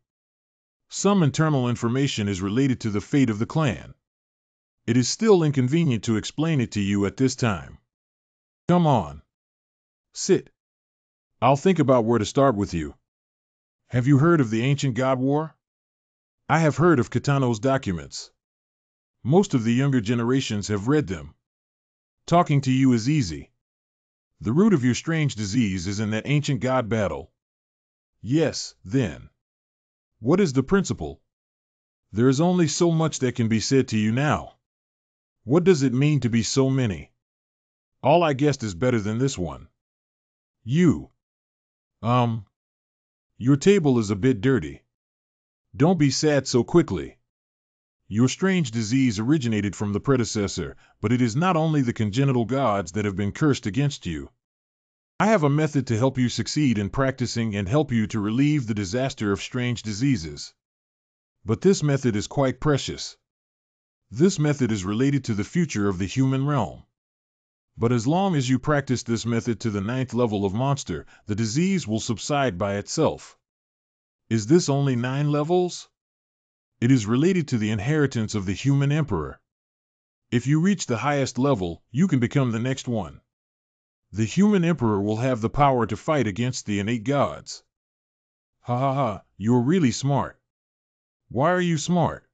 Some internal information is related to the fate of the clan. It is still inconvenient to explain it to you at this time. Come on. Sit. I'll think about where to start with you. Have you heard of the ancient God War? I have heard of Kitano's documents. Most of the younger generations have read them. Talking to you is easy. The root of your strange disease is in that ancient god battle. Yes, then. What is the principle? There is only so much that can be said to you now. What does it mean to be so many? All I guessed is better than this one. You. Your table is a bit dirty. Don't be sad so quickly. Your strange disease originated from the predecessor, but it is not only the congenital gods that have been cursed against you. I have a method to help you succeed in practicing and help you to relieve the disaster of strange diseases. But this method is quite precious. This method is related to the future of the human realm. But as long as you practice this method to the 9th level of monster, the disease will subside by itself. Is this only 9 levels? It is related to the inheritance of the human emperor. If you reach the highest level, you can become the next one. The human emperor will have the power to fight against the innate gods. Ha ha ha, you're really smart. Why are you smart?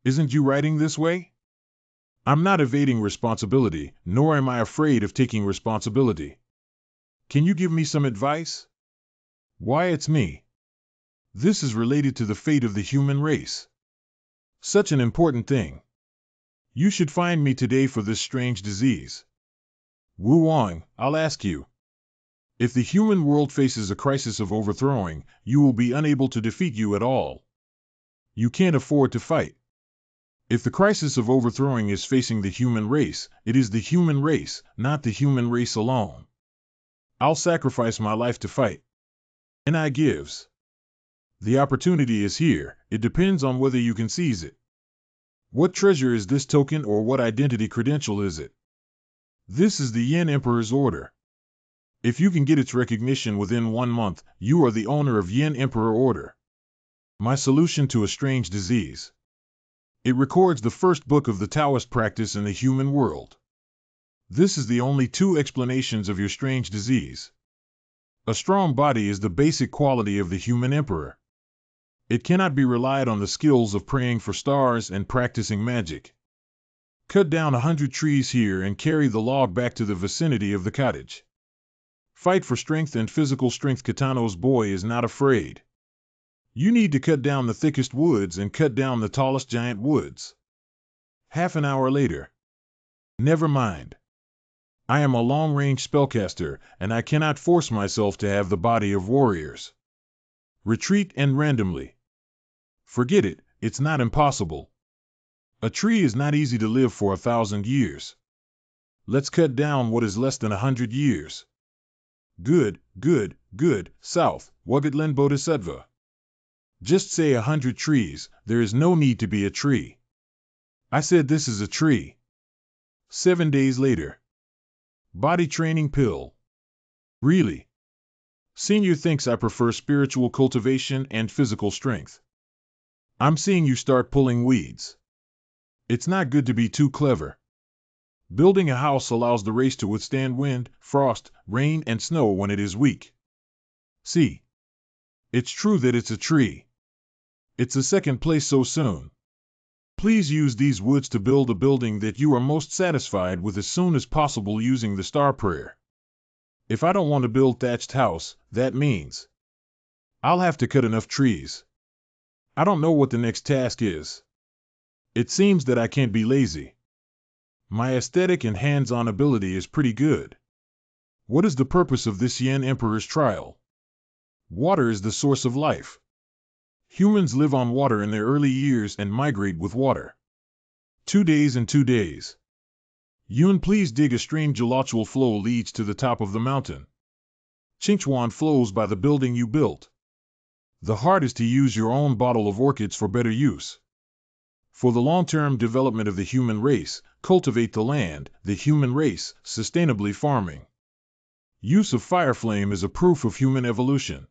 Isn't you writing this way? I'm not evading responsibility, nor am I afraid of taking responsibility. Can you give me some advice? Why, it's me. This is related to the fate of the human race. Such an important thing. You should find me today for this strange disease. Wu Wang, I'll ask you. If the human world faces a crisis of overthrowing, you will be unable to defeat you at all. You can't afford to fight. If the crisis of overthrowing is facing the human race, it is the human race, not the human race alone. I'll sacrifice my life to fight. And I gives. The opportunity is here, it depends on whether you can seize it. What treasure is this token or what identity credential is it? This is the Yin Emperor's order. If you can get its recognition within 1 month, you are the owner of Yin Emperor Order. My solution to a strange disease. It records the first book of the Taoist practice in the human world. This is the only 2 explanations of your strange disease. A strong body is the basic quality of the human emperor. It cannot be relied on the skills of praying for stars and practicing magic. Cut down 100 trees here and carry the log back to the vicinity of the cottage. Fight for strength and physical strength. Kitano's boy is not afraid. You need to cut down the thickest woods and cut down the tallest giant woods. Half an hour later. Never mind. I am a long-range spellcaster, and I cannot force myself to have the body of warriors. Retreat and randomly. Forget it, it's not impossible. A tree is not easy to live for 1,000 years. Let's cut down what is less than 100 years. Good, good, good, South, Wagatlen Bodhisattva. Just say 100 trees, there is no need to be a tree. I said this is a tree. 7 days later. Body training pill. Really? Senior thinks I prefer spiritual cultivation and physical strength. I'm seeing you start pulling weeds. It's not good to be too clever. Building a house allows the race to withstand wind, frost, rain, and snow when it is weak. See? It's true that it's a tree. It's a second place so soon. Please use these woods to build a building that you are most satisfied with as soon as possible using the star prayer. If I don't want to build thatched house, that means I'll have to cut enough trees. I don't know what the next task is. It seems that I can't be lazy. My aesthetic and hands-on ability is pretty good. What is the purpose of this Yin Emperor's trial? Water is the source of life. Humans live on water in their early years and migrate with water. 2 days and 2 days. Yun, please dig a stream. Gelatual flow leads to the top of the mountain. Qingchuan flows by the building you built. The heart is to use your own bottle of orchids for better use. For the long-term development of the human race, cultivate the land, the human race, sustainably farming. Use of fire flame is a proof of human evolution.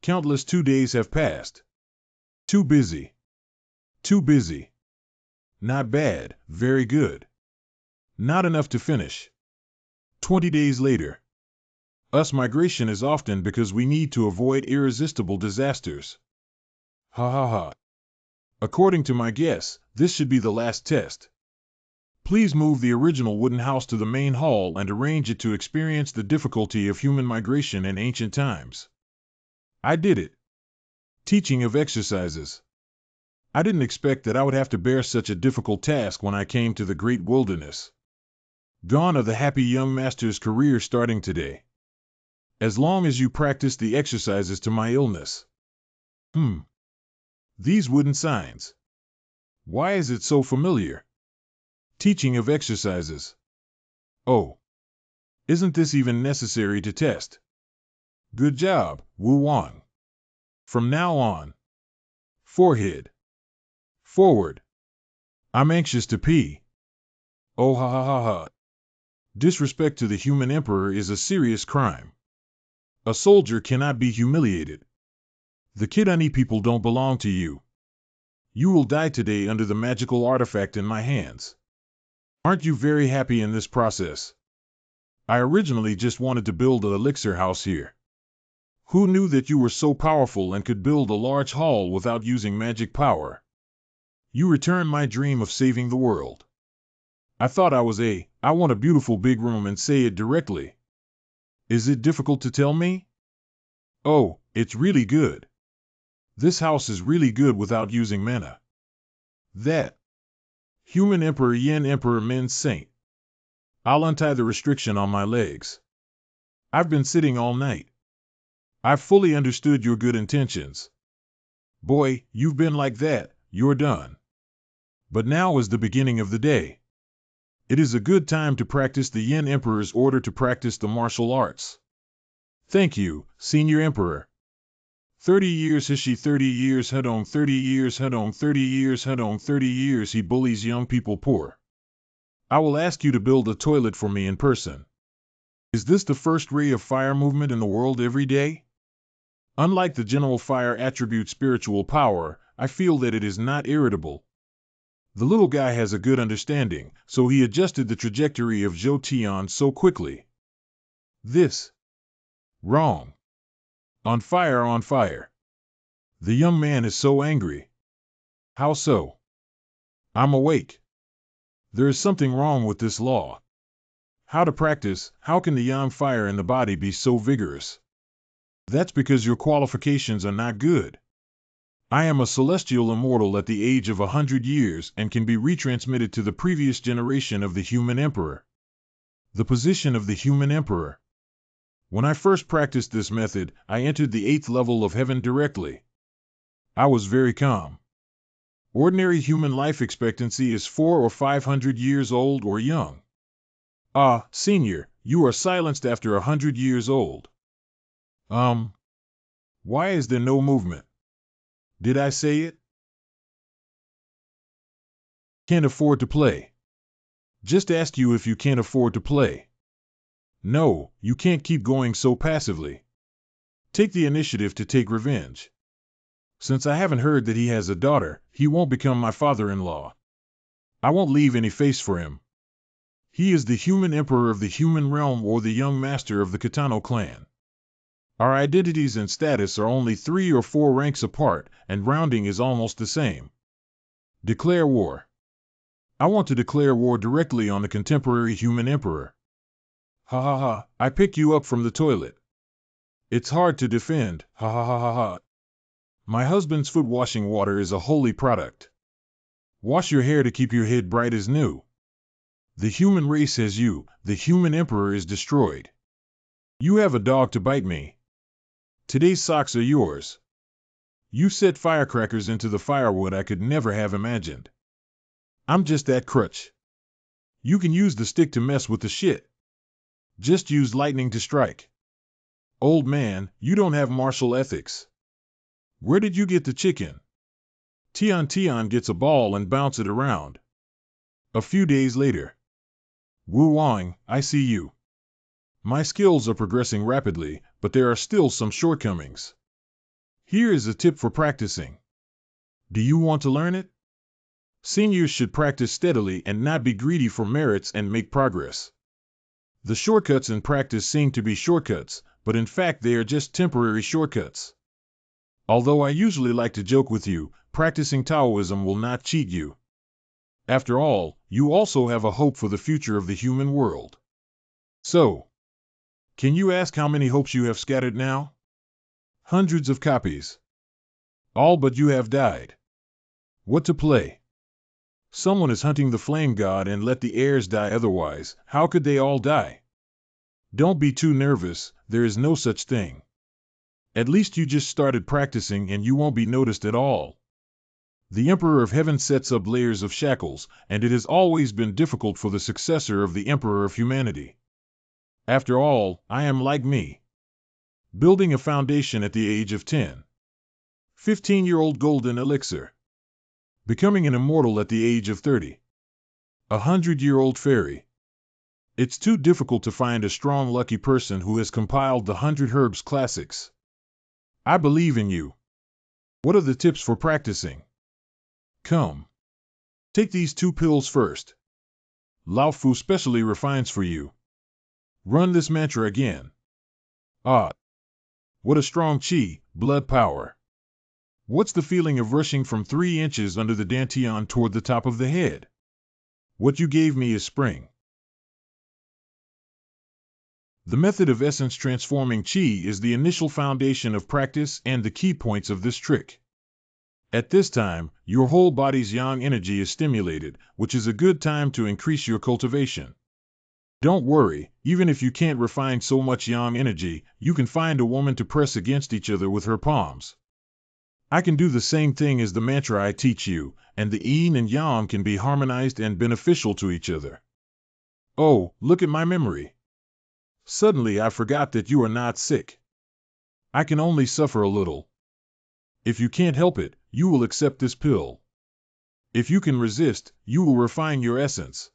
Countless 2 days have passed. Too busy. Too busy. Not bad, very good. Not enough to finish. 20 days later. Us migration is often because we need to avoid irresistible disasters. Ha ha ha. According to my guess, this should be the last test. Please move the original wooden house to the main hall and arrange it to experience the difficulty of human migration in ancient times. I did it. Teaching of exercises. I didn't expect that I would have to bear such a difficult task when I came to the great wilderness. Gone are the happy young master's career starting today. As long as you practice the exercises to my illness. These wooden signs. Why is it so familiar? Teaching of exercises. Oh. Isn't this even necessary to test? Good job, Wu Wang. From now on. Forehead. Forward. I'm anxious to pee. Oh ha ha ha ha. Disrespect to the human emperor is a serious crime. A soldier cannot be humiliated. The Kidani people don't belong to you. You will die today under the magical artifact in my hands. Aren't you very happy in this process? I originally just wanted to build an elixir house here. Who knew that you were so powerful and could build a large hall without using magic power? You return my dream of saving the world. I thought I want a beautiful big room and say it directly. Is it difficult to tell me? Oh, it's really good. This house is really good without using mana. That. Human Emperor Yin Emperor Min Saint. I'll untie the restriction on my legs. I've been sitting all night. I've fully understood your good intentions. Boy, you've been like that, you're done. But now is the beginning of the day. It is a good time to practice the Yin Emperor's order to practice the martial arts. Thank you, Senior Emperor. 30 years Hishi 30 years Hadong 30 years Hadong 30 years Hadong 30 years he bullies young people poor. I will ask you to build a toilet for me in person. Is this the first ray of fire movement in the world every day? Unlike the general fire attribute spiritual power, I feel that it is not irritable. The little guy has a good understanding, so he adjusted the trajectory of Zhou Tian so quickly. This. Wrong. On fire, on fire. The young man is so angry. How so? I'm awake. There is something wrong with this law. How to practice, how can the yang fire in the body be so vigorous? That's because your qualifications are not good. I am a celestial immortal at the age of 100 years and can be retransmitted to the previous generation of the human emperor. The position of the human emperor. When I first practiced this method, I entered the 8th level of heaven directly. I was very calm. Ordinary human life expectancy is 400 or 500 years old or young. Ah, senior, you are silenced after 100 years old. Why is there no movement? Did I say it? Can't afford to play. Just ask you if you can't afford to play. No, you can't keep going so passively. Take the initiative to take revenge. Since I haven't heard that he has a daughter, he won't become my father-in-law. I won't leave any face for him. He is the human emperor of the human realm or the young master of the Kitano clan. Our identities and status are only 3 or 4 ranks apart, and rounding is almost the same. Declare war. I want to declare war directly on the contemporary human emperor. Ha ha ha, I pick you up from the toilet. It's hard to defend, ha ha ha ha ha. My husband's foot washing water is a holy product. Wash your hair to keep your head bright as new. The human race has you, the human emperor is destroyed. You have a dog to bite me. Today's socks are yours. You set firecrackers into the firewood I could never have imagined. I'm just that crutch. You can use the stick to mess with the shit. Just use lightning to strike. Old man, you don't have martial ethics. Where did you get the chicken? Tian gets a ball and bounce it around. A few days later. Wu Wang, I see you. My skills are progressing rapidly, but there are still some shortcomings. Here is a tip for practicing. Do you want to learn it? Seniors should practice steadily and not be greedy for merits and make progress. The shortcuts in practice seem to be shortcuts, but in fact they are just temporary shortcuts. Although I usually like to joke with you, practicing Taoism will not cheat you. After all, you also have a hope for the future of the human world. So, can you ask how many hopes you have scattered now? Hundreds of copies. All but you have died. What to play? Someone is hunting the flame god and let the heirs die, otherwise, how could they all die? Don't be too nervous, there is no such thing. At least you just started practicing and you won't be noticed at all. The Emperor of Heaven sets up layers of shackles, and it has always been difficult for the successor of the Emperor of Humanity. After all, I am like me. Building a foundation at the age of 10. 15-year-old golden elixir. Becoming an immortal at the age of 30. 100-year-old fairy. It's too difficult to find a strong lucky person who has compiled the 100 Herbs Classics. I believe in you. What are the tips for practicing? Come. Take these 2 pills first. Lao Fu specially refines for you. Run this mantra again. Ah. What a strong chi, blood power. What's the feeling of rushing from 3 inches under the dantian toward the top of the head? What you gave me is spring. The method of essence transforming chi is the initial foundation of practice and the key points of this trick. At this time, your whole body's yang energy is stimulated, which is a good time to increase your cultivation. Don't worry, even if you can't refine so much yang energy, you can find a woman to press against each other with her palms. I can do the same thing as the mantra I teach you, and the yin and yang can be harmonized and beneficial to each other. Oh, look at my memory. Suddenly I forgot that you are not sick. I can only suffer a little. If you can't help it, you will accept this pill. If you can resist, you will refine your essence.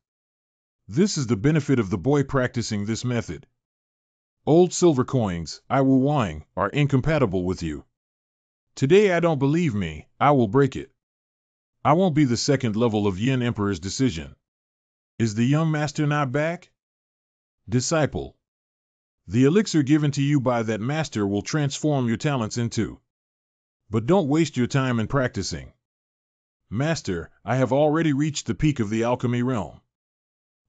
This is the benefit of the boy practicing this method. Old silver coins, I will whine, are incompatible with you. Today I don't believe me, I will break it. I won't be the second level of Yin Emperor's decision. Is the young master not back? Disciple. The elixir given to you by that master will transform your talents into. But don't waste your time in practicing. Master, I have already reached the peak of the alchemy realm.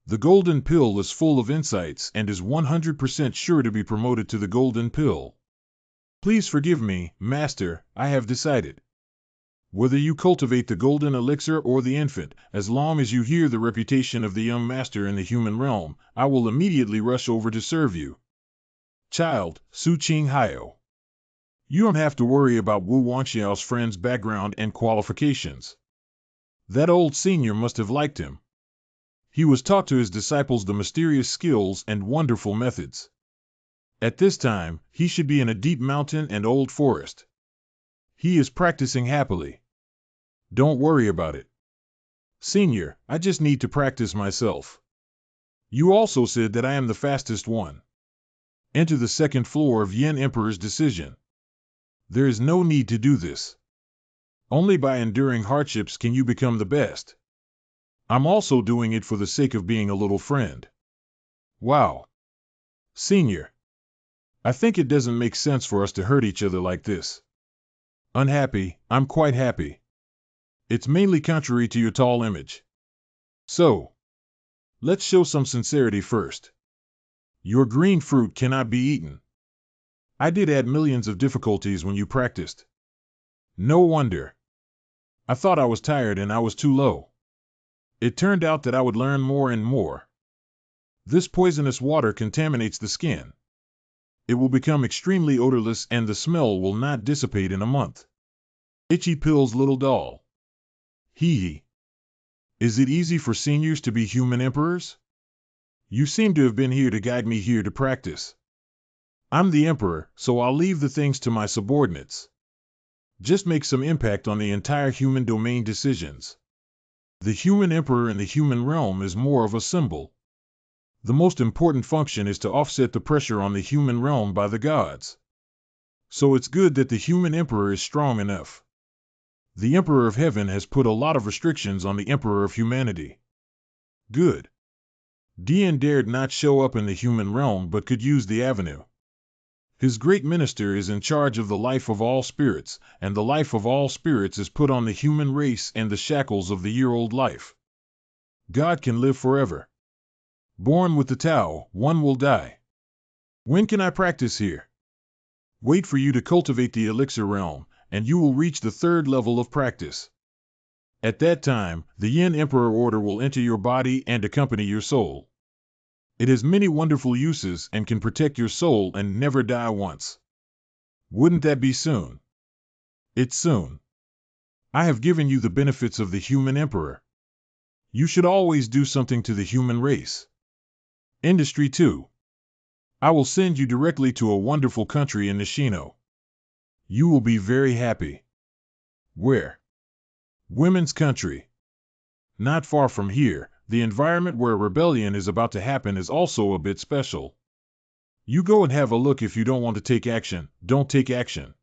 The golden pill is full of insights and is 100% sure to be promoted to the golden pill. Please forgive me, Master, I have decided. Whether you cultivate the golden elixir or the infant, as long as you hear the reputation of the young master in the human realm, I will immediately rush over to serve you. Child, Su Ching Hayo. You don't have to worry about Wu Wanxiao's friend's background and qualifications. That old senior must have liked him. He was taught to his disciples the mysterious skills and wonderful methods. At this time, he should be in a deep mountain and old forest. He is practicing happily. Don't worry about it. Senior, I just need to practice myself. You also said that I am the fastest one. Enter the second floor of Yin Emperor's decision. There is no need to do this. Only by enduring hardships can you become the best. I'm also doing it for the sake of being a little friend. Wow. Senior. I think it doesn't make sense for us to hurt each other like this. Unhappy, I'm quite happy. It's mainly contrary to your tall image. So, let's show some sincerity first. Your green fruit cannot be eaten. I did add millions of difficulties when you practiced. No wonder. I thought I was tired and I was too low. It turned out that I would learn more and more. This poisonous water contaminates the skin. It will become extremely odorless and the smell will not dissipate in a month. Itchy pills, little doll. Hee hee. Is it easy for seniors to be human emperors? You seem to have been here to guide me here to practice. I'm the emperor, so I'll leave the things to my subordinates. Just make some impact on the entire human domain decisions. The human emperor in the human realm is more of a symbol. The most important function is to offset the pressure on the human realm by the gods. So it's good that the human emperor is strong enough. The Emperor of Heaven has put a lot of restrictions on the Emperor of Humanity. Good. Dian dared not show up in the human realm but could use the avenue. His great minister is in charge of the life of all spirits, and the life of all spirits is put on the human race and the shackles of the year-old life. God can live forever. Born with the Tao, one will die. When can I practice here? Wait for you to cultivate the elixir realm, and you will reach the third level of practice. At that time, the Yin Emperor Order will enter your body and accompany your soul. It has many wonderful uses and can protect your soul and never die once. Wouldn't that be soon? It's soon. I have given you the benefits of the human emperor. You should always do something to the human race. Industry 2. I will send you directly to a wonderful country in Nishino. You will be very happy. Where? Women's country. Not far from here, the environment where rebellion is about to happen is also a bit special. You go and have a look. If you don't want to take action, don't take action.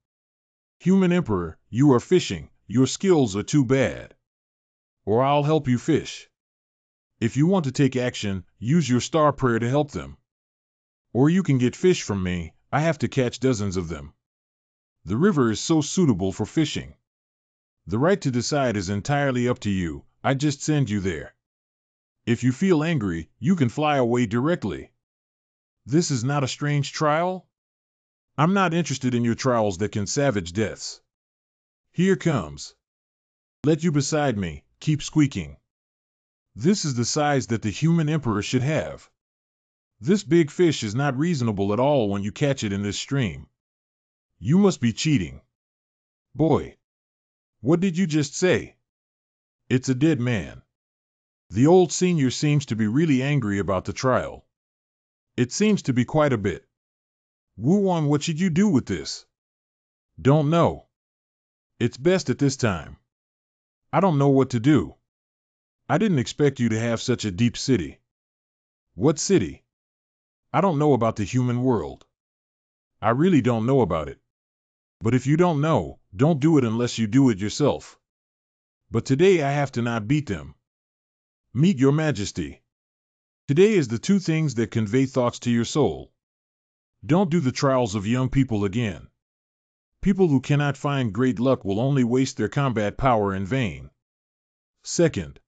Human Emperor, you are fishing, your skills are too bad. Or I'll help you fish. If you want to take action, use your star prayer to help them. Or you can get fish from me, I have to catch dozens of them. The river is so suitable for fishing. The right to decide is entirely up to you, I just send you there. If you feel angry, you can fly away directly. This is not a strange trial? I'm not interested in your trials that can savage deaths. Here comes. Let you beside me, keep squeaking. This is the size that the human emperor should have. This big fish is not reasonable at all when you catch it in this stream. You must be cheating. Boy. What did you just say? It's a dead man. The old senior seems to be really angry about the trial. It seems to be quite a bit. Wu Wang, what should you do with this? Don't know. It's best at this time. I don't know what to do. I didn't expect you to have such a deep city. What city? I don't know about the human world. I really don't know about it. But if you don't know, don't do it unless you do it yourself. But today I have to not beat them. Meet your majesty. Today is the two things that convey thoughts to your soul. Don't do the trials of young people again. People who cannot find great luck will only waste their combat power in vain. Second,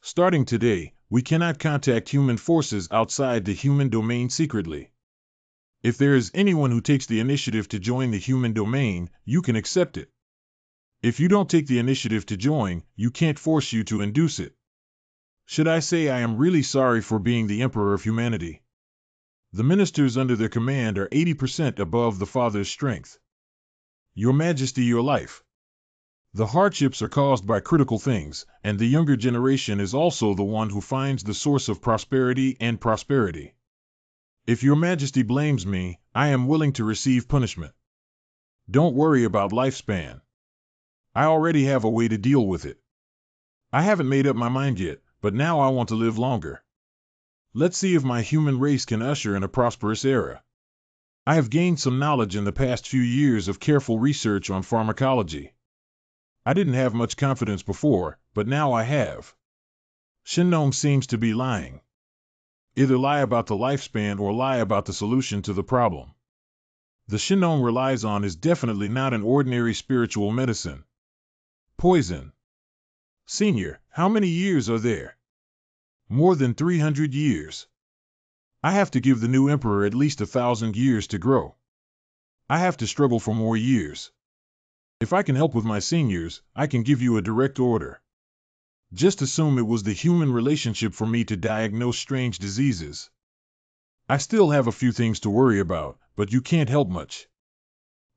starting today, we cannot contact human forces outside the human domain secretly. If there is anyone who takes the initiative to join the human domain, you can accept it. If you don't take the initiative to join, you can't force you to induce it. Should I say I am really sorry for being the Emperor of Humanity? The ministers under their command are 80% above the Father's strength. Your Majesty, your life. The hardships are caused by critical things, and the younger generation is also the one who finds the source of prosperity and prosperity. If your Majesty blames me, I am willing to receive punishment. Don't worry about lifespan. I already have a way to deal with it. I haven't made up my mind yet, but now I want to live longer. Let's see if my human race can usher in a prosperous era. I have gained some knowledge in the past few years of careful research on pharmacology. I didn't have much confidence before, but now I have. Shinnom seems to be lying. Either lie about the lifespan or lie about the solution to the problem. The Shinnom relies on is definitely not an ordinary spiritual medicine. Poison. Senior, how many years are there? More than 300 years. I have to give the new emperor at least 1,000 years to grow. I have to struggle for more years. If I can help with my seniors, I can give you a direct order. Just assume it was the human relationship for me to diagnose strange diseases. I still have a few things to worry about, but you can't help much.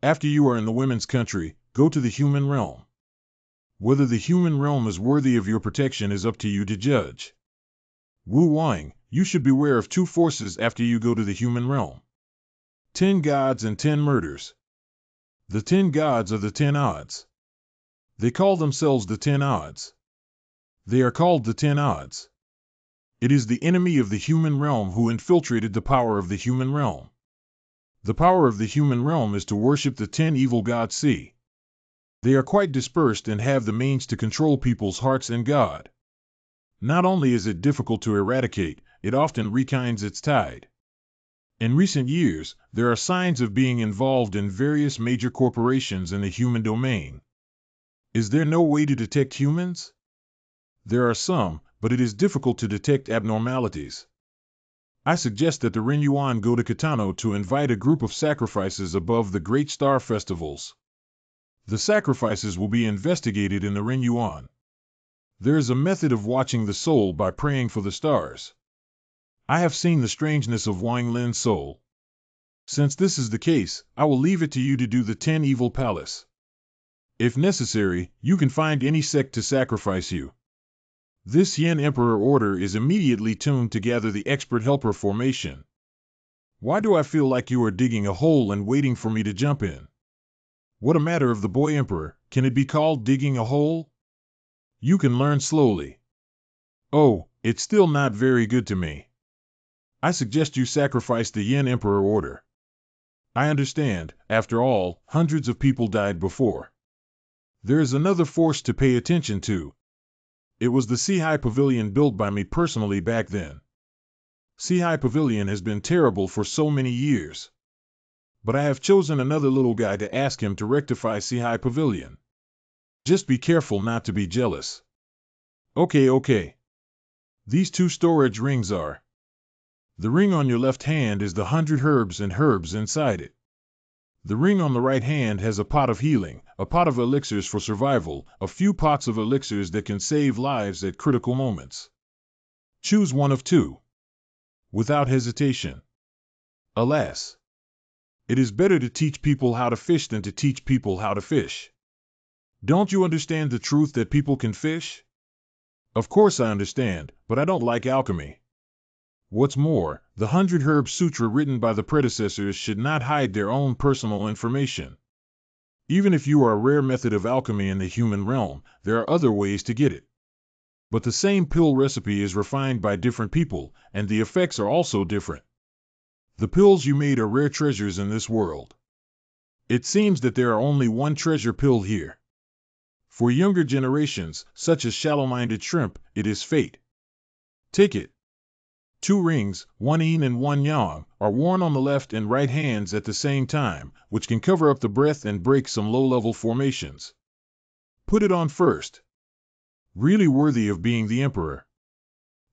After you are in the women's country, go to the human realm. Whether the human realm is worthy of your protection is up to you to judge. Wu Wang, you should beware of two forces after you go to the human realm. 10 gods and 10 murders. The 10 gods are the 10 odds. They call themselves the 10 odds. They are called the 10 odds. It is the enemy of the human realm who infiltrated the power of the human realm. The power of the human realm is to worship the 10 evil gods. See, they are quite dispersed and have the means to control people's hearts and God. Not only is it difficult to eradicate, it often rekindles its tide. In recent years, there are signs of being involved in various major corporations in the human domain. Is there no way to detect humans? There are some, but it is difficult to detect abnormalities. I suggest that the Renyuan go to Kitano to invite a group of sacrifices above the great star festivals. The sacrifices will be investigated in the Renyuan. There is a method of watching the soul by praying for the stars. I have seen the strangeness of Wang Lin's soul. Since this is the case, I will leave it to you to do the 10 evil palace. If necessary, you can find any sect to sacrifice you. This Yin Emperor order is immediately tuned to gather the expert helper formation. Why do I feel like you are digging a hole and waiting for me to jump in? What a matter of the boy emperor, can it be called digging a hole? You can learn slowly. Oh, it's still not very good to me. I suggest you sacrifice the Yin Emperor order. I understand, after all, hundreds of people died before. There is another force to pay attention to. It was the Sea Pavilion built by me personally back then. Sea Pavilion has been terrible for so many years. But I have chosen another little guy to ask him to rectify Sea Pavilion. Just be careful not to be jealous. Okay. These 2 storage rings are. The ring on your left hand is the 100 herbs and herbs inside it. The ring on the right hand has a pot of healing, a pot of elixirs for survival, a few pots of elixirs that can save lives at critical moments. Choose one of 2. Without hesitation. Alas, it is better to teach people how to fish than to teach people how to fish. Don't you understand the truth that people can fish? Of course I understand, but I don't like alchemy. What's more, the 100 Herb Sutra written by the predecessors should not hide their own personal information. Even if you are a rare method of alchemy in the human realm, there are other ways to get it. But the same pill recipe is refined by different people, and the effects are also different. The pills you made are rare treasures in this world. It seems that there are only 1 treasure pill here. For younger generations, such as shallow-minded shrimp, it is fate. Take it. 2 rings, 1 yin and 1 yang, are worn on the left and right hands at the same time, which can cover up the breath and break some low-level formations. Put it on first. Really worthy of being the emperor.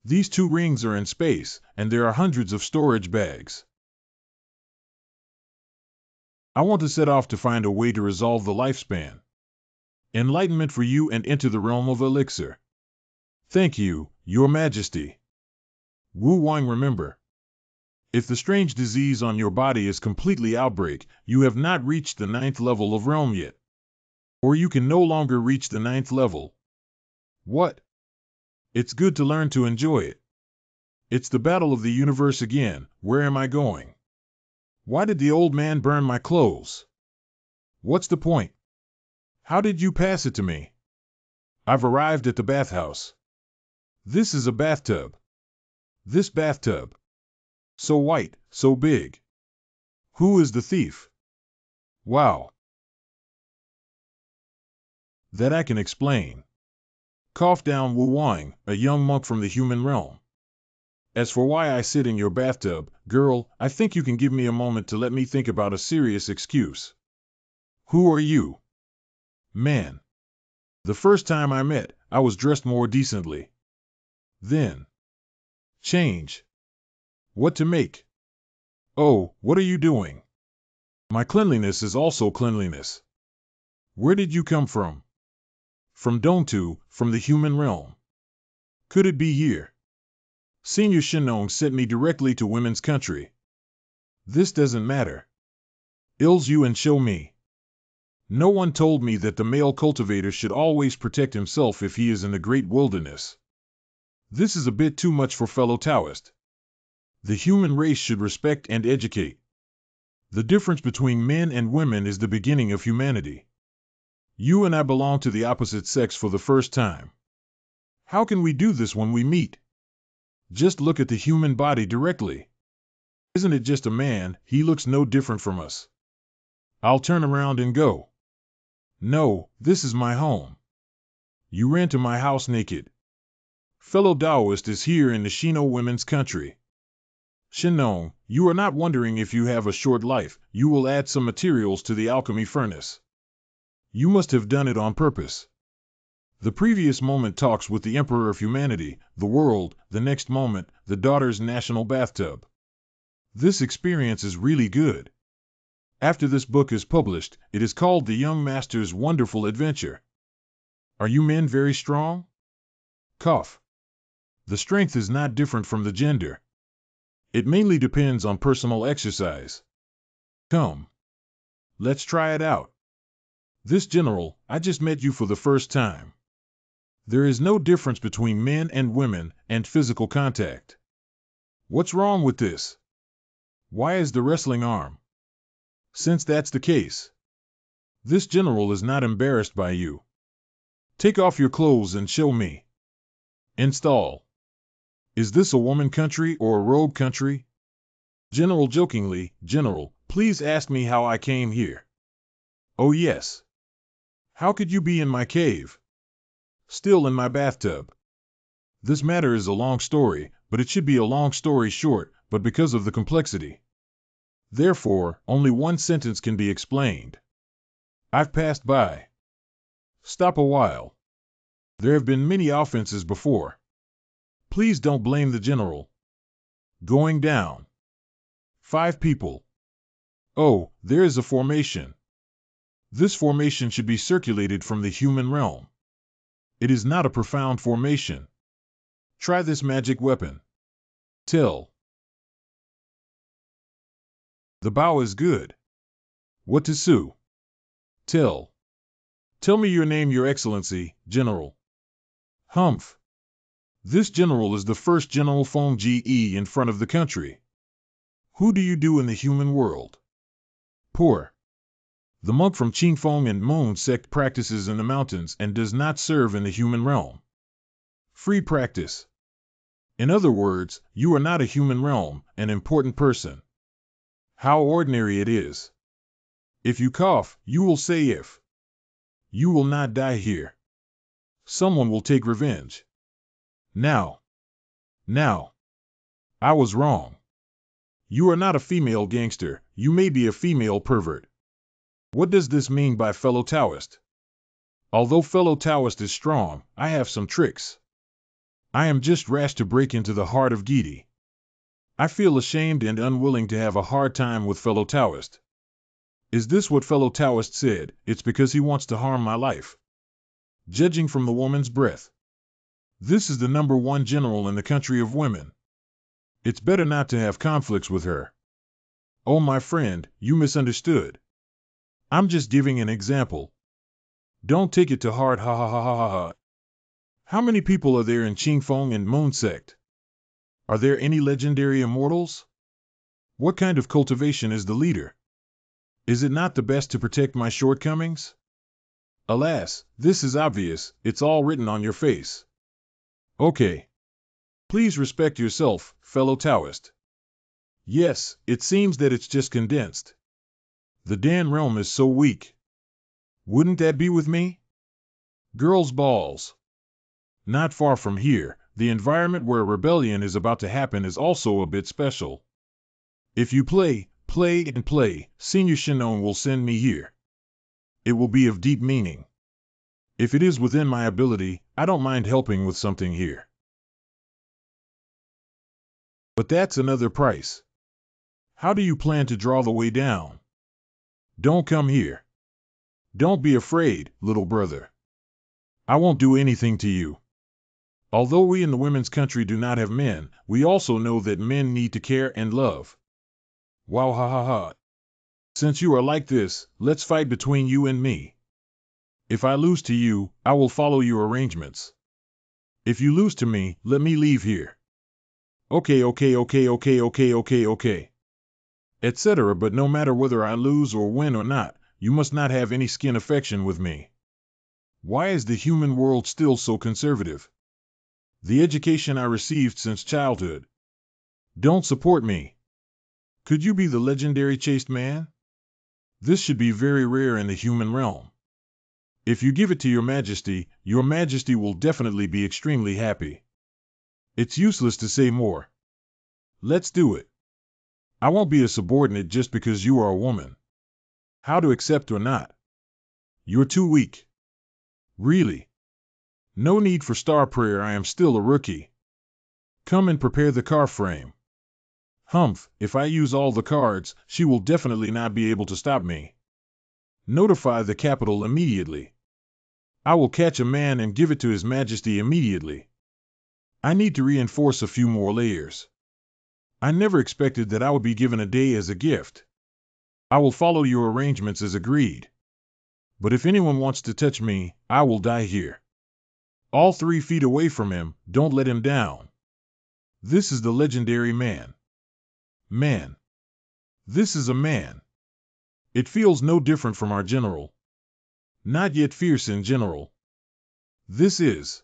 These 2 rings are in space, and there are hundreds of storage bags. I want to set off to find a way to resolve the lifespan. Enlightenment for you and enter the realm of elixir. Thank you, Your Majesty. Wu Wang, remember. If the strange disease on your body is completely outbreak, you have not reached the 9th level of realm yet. Or you can no longer reach the 9th level. What? It's good to learn to enjoy it. It's the battle of the universe again. Where am I going? Why did the old man burn my clothes? What's the point? How did you pass it to me? I've arrived at the bathhouse. This is a bathtub. This bathtub. So white, so big. Who is the thief? Wow. That I can explain. Cough down, Wu Wang, a young monk from the human realm. As for why I sit in your bathtub, girl, I think you can give me a moment to let me think about a serious excuse. Who are you? Man. The first time I met, I was dressed more decently. Then. Change. What to make? Oh, what are you doing? My cleanliness is also cleanliness. Where did you come from? From Dongtu, from the human realm. Could it be here? Senior Shinong sent me directly to women's country. This doesn't matter. Ills you and show me. No one told me that the male cultivator should always protect himself if he is in the great wilderness. This is a bit too much for fellow Taoist. The human race should respect and educate. The difference between men and women is the beginning of humanity. You and I belong to the opposite sex for the first time. How can we do this when we meet? Just look at the human body directly. Isn't it just a man? He looks no different from us. I'll turn around and go. No, this is my home. You ran to my house naked. Fellow Taoist is here in the Shino women's country. Shinon, you are not wondering if you have a short life, you will add some materials to the alchemy furnace. You must have done it on purpose. The previous moment talks with the Emperor of Humanity, the world, the next moment, the daughter's national bathtub. This experience is really good. After this book is published, it is called The Young Master's Wonderful Adventure. Are you men very strong? Cough. The strength is not different from the gender. It mainly depends on personal exercise. Come. Let's try it out. This general, I just met you for the first time. There is no difference between men and women and physical contact. What's wrong with this? Why is the wrestling arm? Since that's the case, this general is not embarrassed by you. Take off your clothes and show me. Install. Is this a woman country or a rogue country? General jokingly, General, please ask me how I came here. Oh yes. How could you be in my cave? Still in my bathtub. This matter is a long story, but it should be a long story short, but because of the complexity. Therefore, only one sentence can be explained. I've passed by. Stop a while. There have been many offenses before. Please don't blame the general. Going down. 5 people. Oh, there is a formation. This formation should be circulated from the human realm. It is not a profound formation. Try this magic weapon. Tell. The bow is good. What to sue? Tell. Tell me your name, Your Excellency, General. Humph. This general is the first General Feng Ge in front of the country. Who do you do in the human world? Poor. The monk from Qingfeng and Moon sect practices in the mountains and does not serve in the human realm. Free practice. In other words, you are not a human realm, an important person. How ordinary it is. If you cough, you will say if. You will not die here. Someone will take revenge. Now. I was wrong. You are not a female gangster, you may be a female pervert. What does this mean by fellow Taoist? Although fellow Taoist is strong, I have some tricks. I am just rash to break into the heart of Giti. I feel ashamed and unwilling to have a hard time with fellow Taoist. Is this what fellow Taoist said? It's because he wants to harm my life. Judging from the woman's breath. This is the #1 general in the country of women. It's better not to have conflicts with her. Oh, my friend, you misunderstood. I'm just giving an example. Don't take it to heart, ha ha ha ha ha ha. How many people are there in Qingfeng and Moon sect? Are there any legendary immortals? What kind of cultivation is the leader? Is it not the best to protect my shortcomings? Alas, this is obvious, it's all written on your face. Okay. Please respect yourself, fellow Taoist. Yes, it seems that it's just condensed. The Dan realm is so weak. Wouldn't that be with me? Girls' balls. Not far from here, the environment where rebellion is about to happen is also a bit special. If you play, Senior Shinon will send me here. It will be of deep meaning. If it is within my ability, I don't mind helping with something here. But that's another price. How do you plan to draw the way down? Don't come here. Don't be afraid, little brother. I won't do anything to you. Although we in the women's country do not have men, we also know that men need to care and love. Wow, ha ha ha. Since you are like this, let's fight between you and me. If I lose to you, I will follow your arrangements. If you lose to me, let me leave here. Okay. Etc. But no matter whether I lose or win or not, you must not have any skin affection with me. Why is the human world still so conservative? The education I received since childhood. Don't support me. Could you be the legendary chaste man? This should be very rare in the human realm. If you give it to your majesty will definitely be extremely happy. It's useless to say more. Let's do it. I won't be a subordinate just because you are a woman. How to accept or not? You're too weak. Really? No need for star prayer, I am still a rookie. Come and prepare the car frame. Humph, if I use all the cards, she will definitely not be able to stop me. Notify the capital immediately. I will catch a man and give it to His Majesty immediately. I need to reinforce a few more layers. I never expected that I would be given a day as a gift. I will follow your arrangements as agreed. But if anyone wants to touch me, I will die here. All 3 feet away from him, don't let him down. This is the legendary man. Man. This is a man. It feels no different from our general. Not yet fierce in general. This is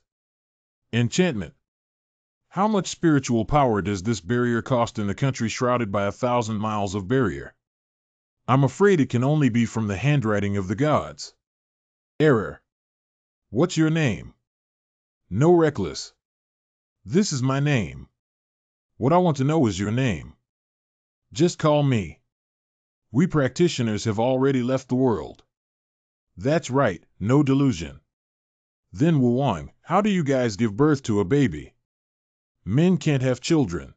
enchantment. How much spiritual power does this barrier cost in the country shrouded by 1,000 miles of barrier? I'm afraid it can only be from the handwriting of the gods. Error. What's your name? No reckless. This is my name. What I want to know is your name. Just call me. We practitioners have already left the world. That's right, no delusion. Then Wuwang, how do you guys give birth to a baby? Men can't have children.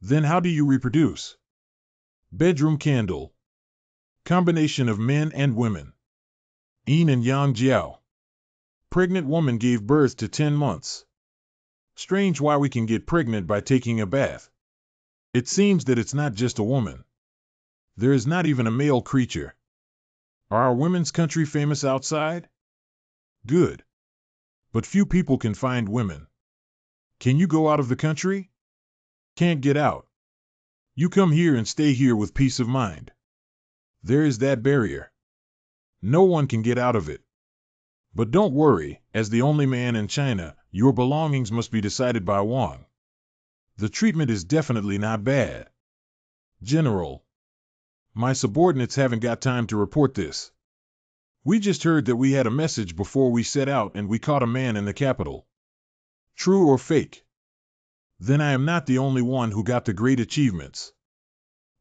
Then how do you reproduce? Bedroom candle. Combination of men and women. Yin and Yang Jiao. Pregnant woman gave birth to 10 months. Strange why we can get pregnant by taking a bath. It seems that it's not just a woman. There is not even a male creature. Are our women's country famous outside? Good. But few people can find women. Can you go out of the country? Can't get out. You come here and stay here with peace of mind. There is that barrier. No one can get out of it. But don't worry, as the only man in China, your belongings must be decided by Wang. The treatment is definitely not bad. General. My subordinates haven't got time to report this. We just heard that we had a message before we set out and we caught a man in the capital. True or fake? Then I am not the only one who got the great achievements.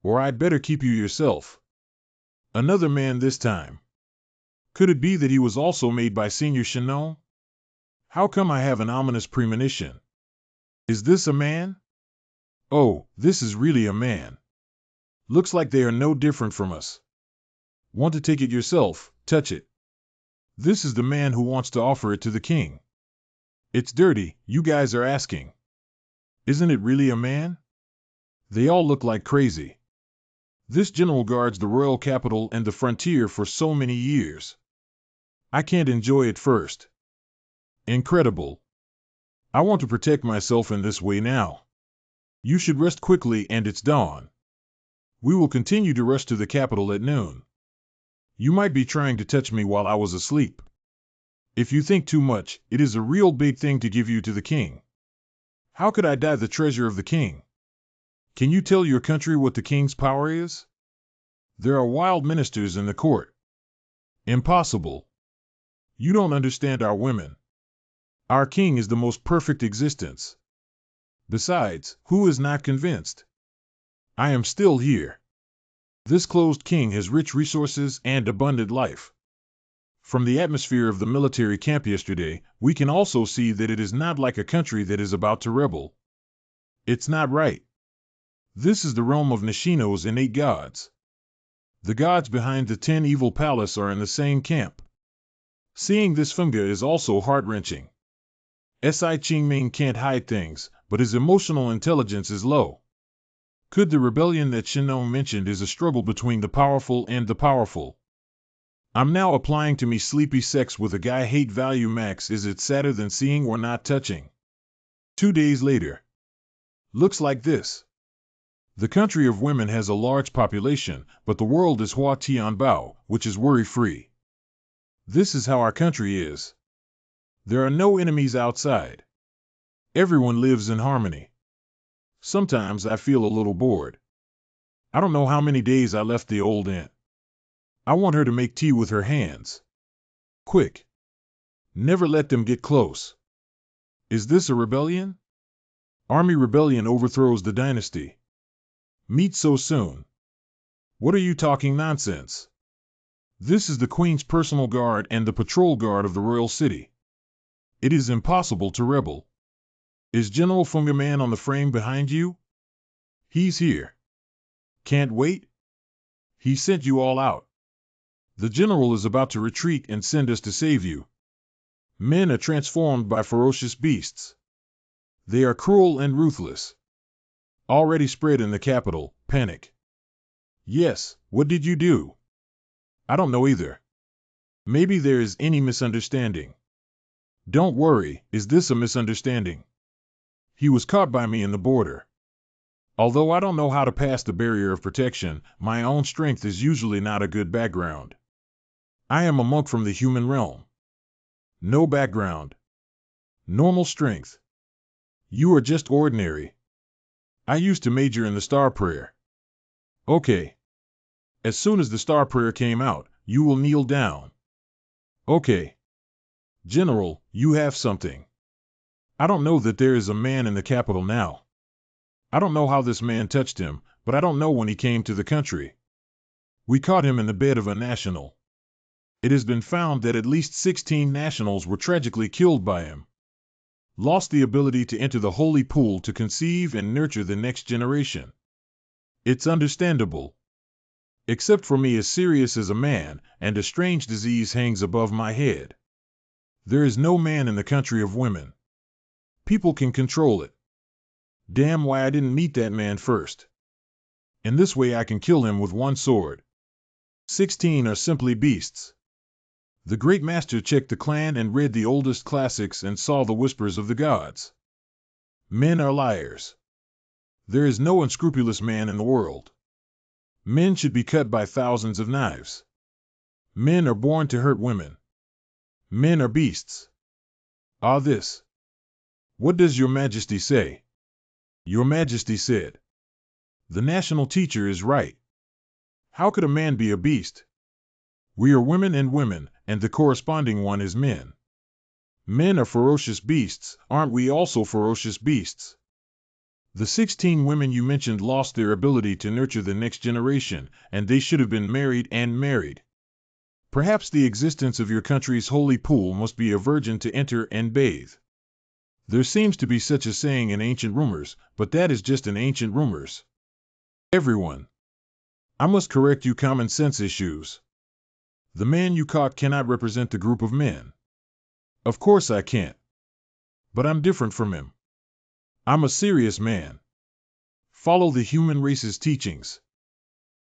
Or I'd better keep you yourself. Another man this time. Could it be that he was also made by Senior Shinon? How come I have an ominous premonition? Is this a man? Oh, this is really a man. Looks like they are no different from us. Want to take it yourself, touch it. This is the man who wants to offer it to the king. It's dirty, you guys are asking. Isn't it really a man? They all look like crazy. This general guards the royal capital and the frontier for so many years. I can't enjoy it first. Incredible. I want to protect myself in this way now. You should rest quickly and it's dawn. We will continue to rush to the capital at noon. You might be trying to touch me while I was asleep. If you think too much, it is a real big thing to give you to the king. How could I die the treasure of the king? Can you tell your country what the king's power is? There are wild ministers in the court. Impossible. You don't understand our women. Our king is the most perfect existence. Besides, who is not convinced? I am still here. This closed king has rich resources and abundant life. From the atmosphere of the military camp yesterday, we can also see that it is not like a country that is about to rebel. It's not right. This is the realm of Nishino's innate gods. The gods behind the 10 evil palace are in the same camp. Seeing this Funga is also heart-wrenching. Si Qingming can't hide things, but his emotional intelligence is low. Could the rebellion that Shinon mentioned is a struggle between the powerful and the powerful? I'm now applying to me sleepy sex with a guy hate value max. Is it sadder than seeing or not touching? 2 days later. Looks like this. The country of women has a large population, but the world is Hua Tianbao, which is worry-free. This is how our country is. There are no enemies outside. Everyone lives in harmony. Sometimes I feel a little bored. I don't know how many days I left the old inn. I want her to make tea with her hands. Quick. Never let them get close. Is this a rebellion? Army rebellion overthrows the dynasty. Meet so soon. What are you talking nonsense? This is the Queen's personal guard and the patrol guard of the royal city. It is impossible to rebel. Is General Fungaman on the frame behind you? He's here. Can't wait? He sent you all out. The general is about to retreat and send us to save you. Men are transformed by ferocious beasts. They are cruel and ruthless. Already spread in the capital, panic. Yes, what did you do? I don't know either. Maybe there is any misunderstanding. Don't worry, is this a misunderstanding? He was caught by me in the border. Although I don't know how to pass the barrier of protection, my own strength is usually not a good background. I am a monk from the human realm. No background. Normal strength. You are just ordinary. I used to major in the star prayer. Okay. As soon as the star prayer came out, you will kneel down. Okay. General, you have something. I don't know that there is a man in the capital now. I don't know how this man touched him, but I don't know when he came to the country. We caught him in the bed of a national. It has been found that at least 16 nationals were tragically killed by him. Lost the ability to enter the holy pool to conceive and nurture the next generation. It's understandable. Except for me as serious as a man, and a strange disease hangs above my head. There is no man in the country of women. People can control it. Damn why I didn't meet that man first. In this way I can kill him with one sword. 16 are simply beasts. The great master checked the clan and read the oldest classics and saw the whispers of the gods. Men are liars. There is no unscrupulous man in the world. Men should be cut by thousands of knives. Men are born to hurt women. Men are beasts. This. What does your majesty say? Your majesty said. The national teacher is right. How could a man be a beast? We are women, and the corresponding one is men. Men are ferocious beasts, aren't we also ferocious beasts? The 16 women you mentioned lost their ability to nurture the next generation, and they should have been married and married. Perhaps the existence of your country's holy pool must be a virgin to enter and bathe. There seems to be such a saying in ancient rumors, but that is just an ancient rumors. Everyone. I must correct you common sense issues. The man you caught cannot represent the group of men. Of course I can't. But I'm different from him. I'm a serious man. Follow the human race's teachings.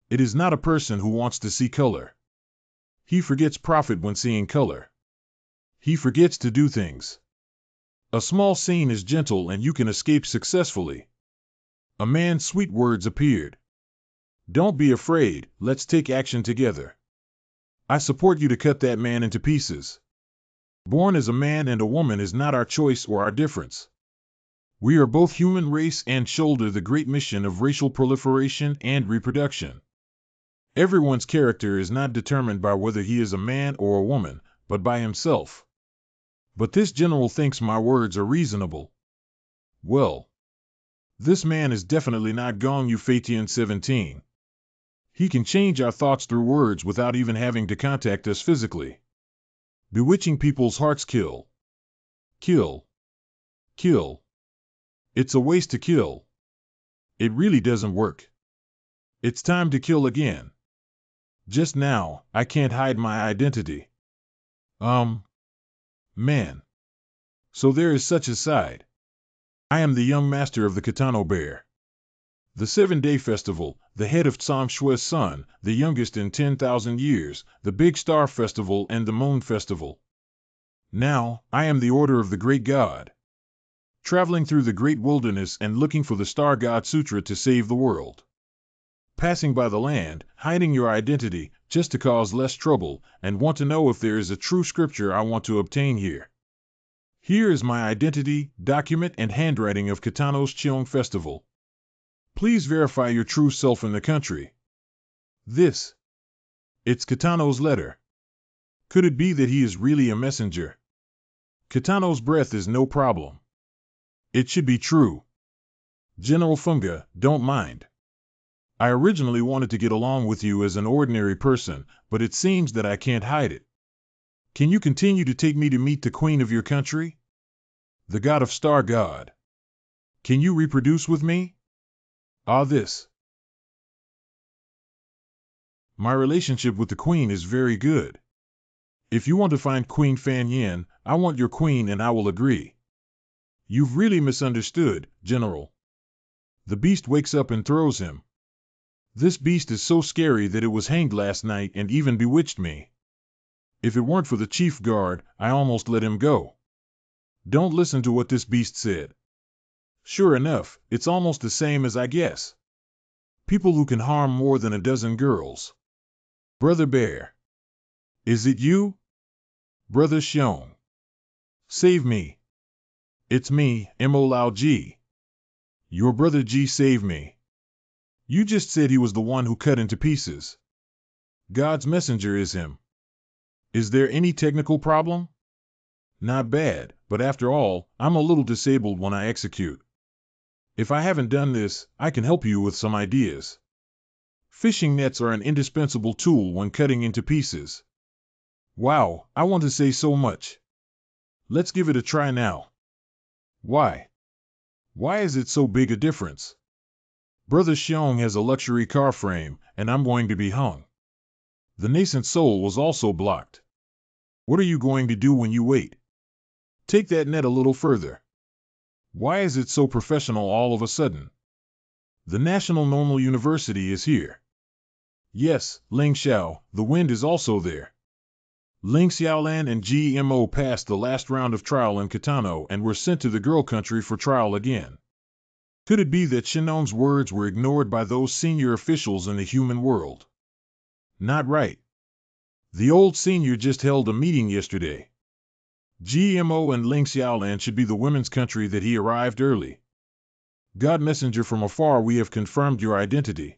It is not a person who wants to see color. He forgets profit when seeing color. He forgets to do things. A small scene is gentle and you can escape successfully. A man's sweet words appeared. Don't be afraid, let's take action together. I support you to cut that man into pieces. Born as a man and a woman is not our choice or our difference. We are both human race and shoulder the great mission of racial proliferation and reproduction. Everyone's character is not determined by whether he is a man or a woman, but by himself. But this general thinks my words are reasonable. Well, this man is definitely not Gong Euphaetian 17. He can change our thoughts through words without even having to contact us physically. Bewitching people's hearts kill. Kill. Kill. It's a waste to kill. It really doesn't work. It's time to kill again. Just now, I can't hide my identity. Man. So there is such a side. I am the young master of the Katano Bear. The 7-day festival, the head of Tsam Shue's son, the youngest in 10,000 years, the Big Star Festival and the Moon Festival. Now, I am the Order of the Great God. Traveling through the great wilderness and looking for the Star God Sutra to save the world. Passing by the land, hiding your identity, just to cause less trouble, and want to know if there is a true scripture I want to obtain here. Here is my identity, document, and handwriting of Kitano's Cheong festival. Please verify your true self in the country. This. It's Kitano's letter. Could it be that he is really a messenger? Kitano's breath is no problem. It should be true. General Funga, don't mind. I originally wanted to get along with you as an ordinary person, but it seems that I can't hide it. Can you continue to take me to meet the queen of your country? The god of star god. Can you reproduce with me? This. My relationship with the queen is very good. If you want to find Queen Fan Yin, I want your queen and I will agree. You've really misunderstood, General. The beast wakes up and throws him. This beast is so scary that it was hanged last night and even bewitched me. If it weren't for the chief guard, I almost let him go. Don't listen to what this beast said. Sure enough, it's almost the same as I guess. People who can harm more than a dozen girls. Brother Bear. Is it you? Brother Xiong. Save me. It's me, Mo Lao Ji. Your brother Ji saved me. You just said he was the one who cut into pieces. God's messenger is him. Is there any technical problem? Not bad, but after all, I'm a little disabled when I execute. If I haven't done this, I can help you with some ideas. Fishing nets are an indispensable tool when cutting into pieces. Wow, I want to say so much. Let's give it a try now. Why? Why is it so big a difference? Brother Xiong has a luxury car frame, and I'm going to be hung. The nascent soul was also blocked. What are you going to do when you wait? Take that net a little further. Why is it so professional all of a sudden? The National Normal University is here. Yes, Ling Xiao, the wind is also there. Ling Xiaolan and GMO passed the last round of trial in Kitano and were sent to the girl country for trial again. Could it be that Shinon's words were ignored by those senior officials in the human world? Not right. The old senior just held a meeting yesterday. GMO and Ling Xiaolan should be the women's country that he arrived early. God messenger from afar, we have confirmed your identity.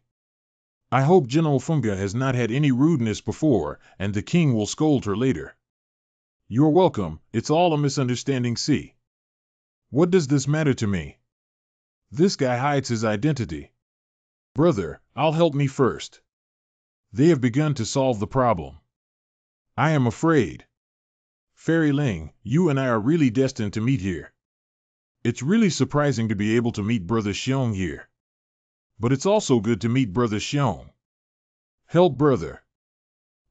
I hope General Funga has not had any rudeness before, and the king will scold her later. You're welcome, it's all a misunderstanding. See. What does this matter to me? This guy hides his identity. Brother, I'll help me first. They have begun to solve the problem. I am afraid. Fairy Ling, you and I are really destined to meet here. It's really surprising to be able to meet Brother Xiong here. But it's also good to meet Brother Xiong. Help brother.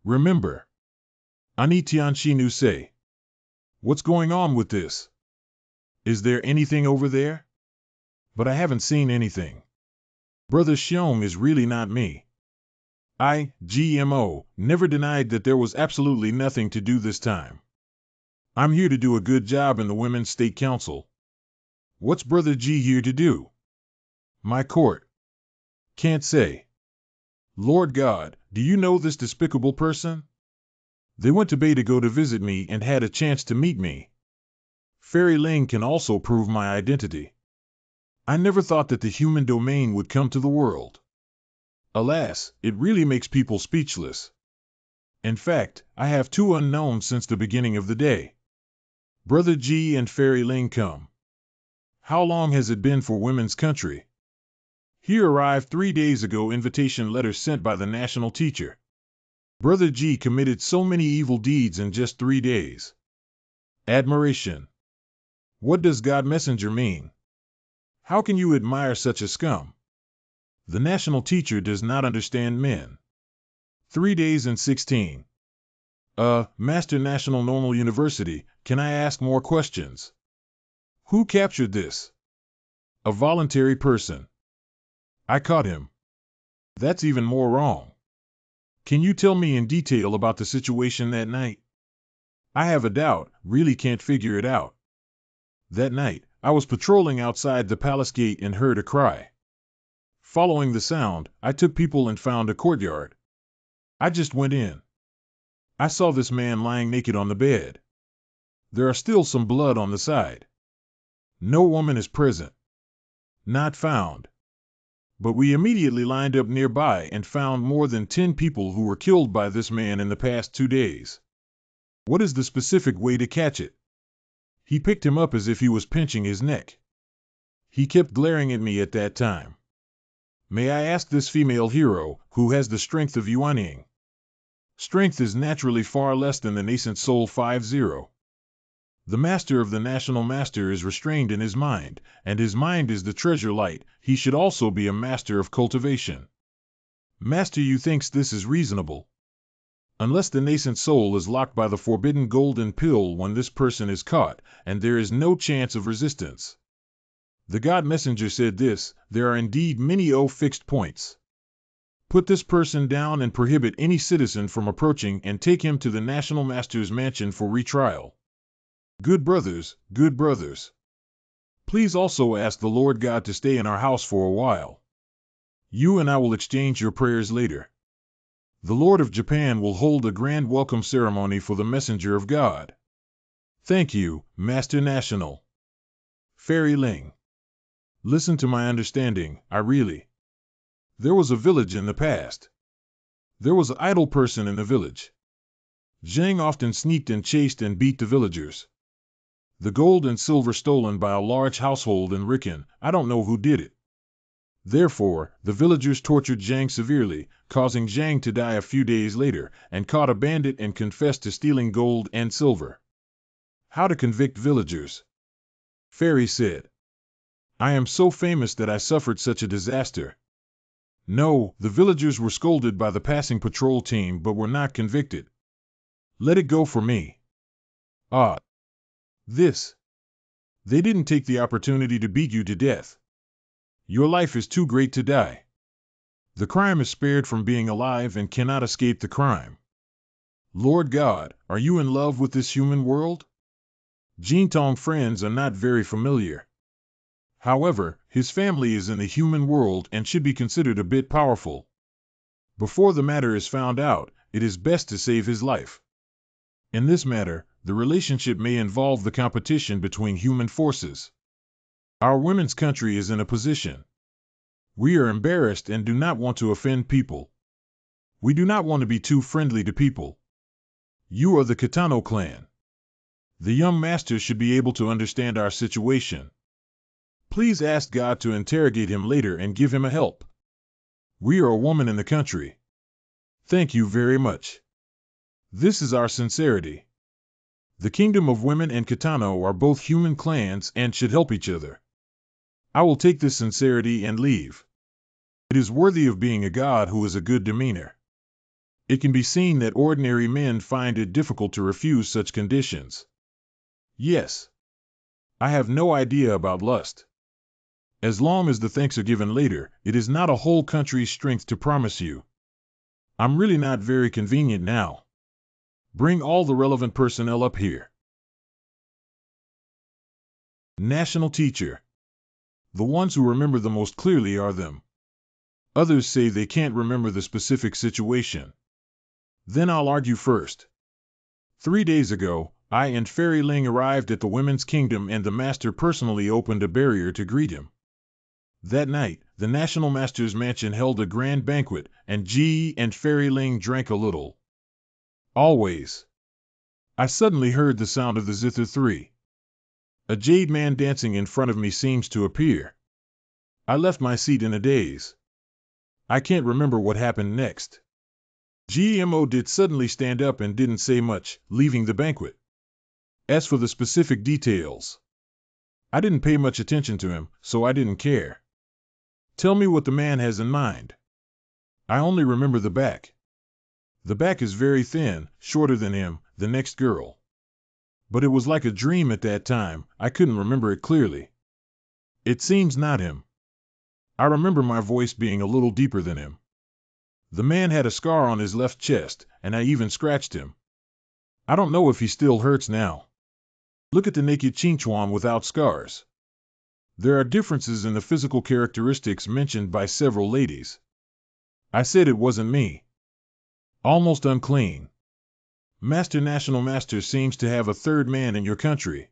Remember. Ani Tianxinu say. What's going on with this? Is there anything over there? But I haven't seen anything. Brother Xiong is really not me. I, GMO, never denied that there was absolutely nothing to do this time. I'm here to do a good job in the Women's State Council. What's Brother G here to do? My court. Can't say. Lord God, do you know this despicable person? They went to Betago to visit me and had a chance to meet me. Fairy Ling can also prove my identity. I never thought that the human domain would come to the world. Alas, it really makes people speechless. In fact, I have two unknowns since the beginning of the day. Brother G and Fairy Ling come. How long has it been for women's country? He arrived 3 days ago, invitation letter sent by the national teacher. Brother G committed so many evil deeds in just 3 days. Admiration. What does God messenger mean? How can you admire such a scum? The national teacher does not understand men. 3 days and 16. Master National Normal University, can I ask more questions? Who captured this? A voluntary person. I caught him. That's even more wrong. Can you tell me in detail about the situation that night? I have a doubt, really can't figure it out. That night, I was patrolling outside the palace gate and heard a cry. Following the sound, I took people and found a courtyard. I just went in. I saw this man lying naked on the bed. There are still some blood on the side. No woman is present. Not found. But we immediately lined up nearby and found more than 10 people who were killed by this man in the past 2 days. What is the specific way to catch it? He picked him up as if he was pinching his neck. He kept glaring at me at that time. May I ask this female hero, who has the strength of Yuanying? Strength is naturally far less than the nascent soul 50. The master of the national master is restrained in his mind, and his mind is the treasure light. He should also be a master of cultivation. Master, you thinks this is reasonable? Unless the nascent soul is locked by the forbidden golden pill when this person is caught, and there is no chance of resistance. The God Messenger said this, there are indeed many fixed points. Put this person down and prohibit any citizen from approaching and take him to the national master's mansion for retrial. Good brothers, please also ask the Lord God to stay in our house for a while. You and I will exchange your prayers later. The Lord of Japan will hold a grand welcome ceremony for the messenger of God. Thank you, Master National. Fairy Ling. Listen to my understanding, There was a village in the past. There was an idle person in the village. Zhang often sneaked and chased and beat the villagers. The gold and silver stolen by a large household in Riken, I don't know who did it. Therefore, the villagers tortured Zhang severely, causing Zhang to die a few days later, and caught a bandit and confessed to stealing gold and silver. How to convict villagers? Fairy said. I am so famous that I suffered such a disaster. No, the villagers were scolded by the passing patrol team but were not convicted. Let it go for me. This. They didn't take the opportunity to beat you to death. Your life is too great to die. The crime is spared from being alive and cannot escape the crime. Lord God, are you in love with this human world? Jintong friends are not very familiar. However, his family is in the human world and should be considered a bit powerful. Before the matter is found out, it is best to save his life. In this matter, the relationship may involve the competition between human forces. Our women's country is in a position. We are embarrassed and do not want to offend people. We do not want to be too friendly to people. You are the Kitano clan. The young master should be able to understand our situation. Please ask God to interrogate him later and give him a help. We are a woman in the country. Thank you very much. This is our sincerity. The Kingdom of Women and Kitano are both human clans and should help each other. I will take this sincerity and leave. It is worthy of being a god who has a good demeanor. It can be seen that ordinary men find it difficult to refuse such conditions. Yes. I have no idea about lust. As long as the thanks are given later, it is not a whole country's strength to promise you. I'm really not very convenient now. Bring all the relevant personnel up here. National teacher. The ones who remember the most clearly are them. Others say they can't remember the specific situation. Then I'll argue first. 3 days ago, I and Fairy Ling arrived at the Women's Kingdom and the Master personally opened a barrier to greet him. That night, the National Master's mansion held a grand banquet, and Ji and Fairy Ling drank a little. Always. I suddenly heard the sound of the zither 3. A jade man dancing in front of me seems to appear. I left my seat in a daze. I can't remember what happened next. GMO did suddenly stand up and didn't say much, leaving the banquet. As for the specific details, I didn't pay much attention to him, so I didn't care. Tell me what the man has in mind. I only remember the back. The back is very thin, shorter than him, the next girl. But it was like a dream at that time, I couldn't remember it clearly. It seems not him. I remember my voice being a little deeper than him. The man had a scar on his left chest, and I even scratched him. I don't know if he still hurts now. Look at the naked Qingchuan without scars. There are differences in the physical characteristics mentioned by several ladies. I said it wasn't me. Almost unclean. Master National Master seems to have a third man in your country.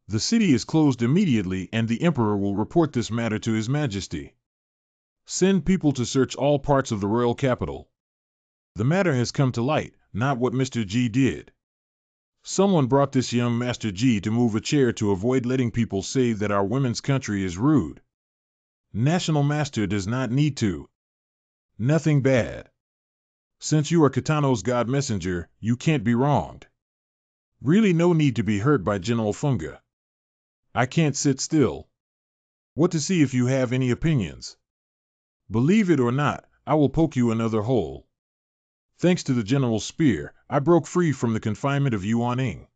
The city is closed immediately, and the Emperor will report this matter to His Majesty. Send people to search all parts of the royal capital. The matter has come to light, not what Mr. G did. Someone brought this young Master G to move a chair to avoid letting people say that our women's country is rude. National Master does not need to. Nothing bad. Since you are Kitano's god messenger, you can't be wronged. Really no need to be hurt by General Funga. I can't sit still. What to see if you have any opinions? Believe it or not, I will poke you another hole. Thanks to the General's spear, I broke free from the confinement of Yuaning.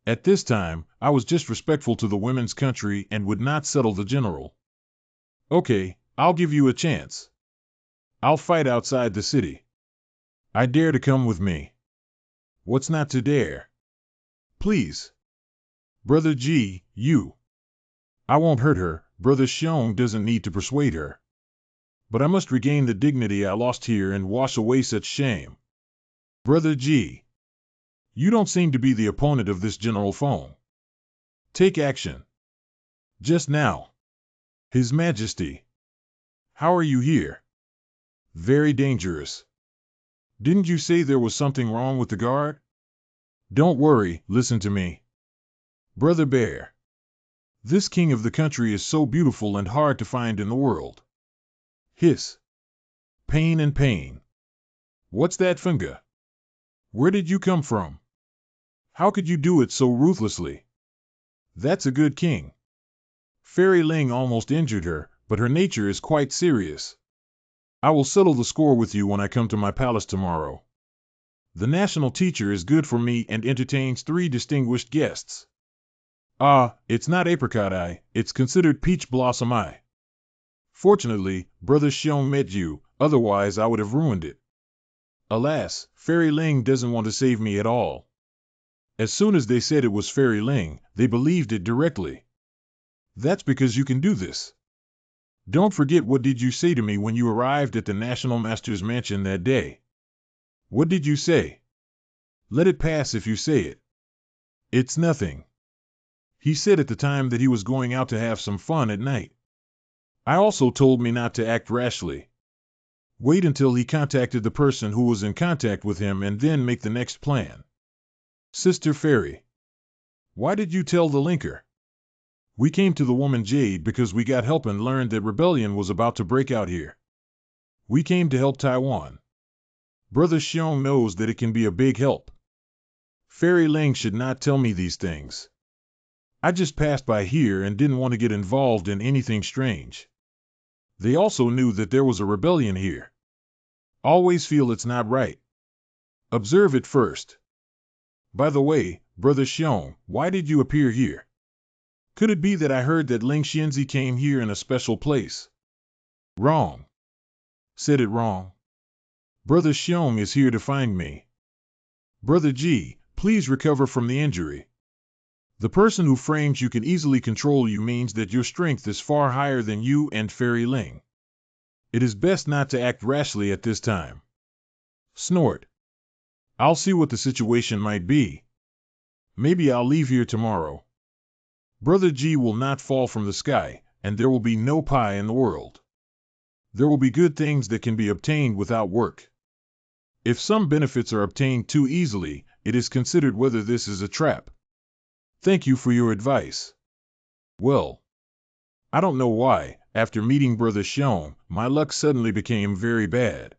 At this time, I was just respectful to the women's country and would not settle the General. Okay, I'll give you a chance. I'll fight outside the city. I dare to come with me. What's not to dare? Please. Brother G, you. I won't hurt her, Brother Xiong doesn't need to persuade her. But I must regain the dignity I lost here and wash away such shame. Brother G. You don't seem to be the opponent of this General Feng. Take action. Just now. His Majesty. How are you here? Very dangerous. Didn't you say there was something wrong with the guard? Don't worry, listen to me. Brother Bear. This king of the country is so beautiful and hard to find in the world. Hiss. Pain and pain. What's that, Funga? Where did you come from? How could you do it so ruthlessly? That's a good king. Fairy Ling almost injured her, but her nature is quite serious. I will settle the score with you when I come to my palace tomorrow. The national teacher is good for me and entertains 3 distinguished guests. Ah, it's not apricot eye, it's considered peach blossom eye. Fortunately, Brother Xiong met you, otherwise I would have ruined it. Alas, Fairy Ling doesn't want to save me at all. As soon as they said it was Fairy Ling, they believed it directly. That's because you can do this. Don't forget what did you say to me when you arrived at the National Master's mansion that day. What did you say? Let it pass if you say it. It's nothing. He said at the time that he was going out to have some fun at night. I also told me not to act rashly. Wait until he contacted the person who was in contact with him and then make the next plan. Sister Fairy. Why did you tell the linker? We came to the woman Jade because we got help and learned that rebellion was about to break out here. We came to help Taiwan. Brother Xiong knows that it can be a big help. Fairy Ling should not tell me these things. I just passed by here and didn't want to get involved in anything strange. They also knew that there was a rebellion here. Always feel it's not right. Observe it first. By the way, Brother Xiong, why did you appear here? Could it be that I heard that Ling Xianzi came here in a special place? Wrong. Said it wrong. Brother Xiong is here to find me. Brother G, please recover from the injury. The person who frames you can easily control you means that your strength is far higher than you and Fairy Ling. It is best not to act rashly at this time. Snort. I'll see what the situation might be. Maybe I'll leave here tomorrow. Brother G will not fall from the sky, and there will be no pie in the world. There will be good things that can be obtained without work. If some benefits are obtained too easily, it is considered whether this is a trap. Thank you for your advice. Well, I don't know why, after meeting Brother Xiong, my luck suddenly became very bad.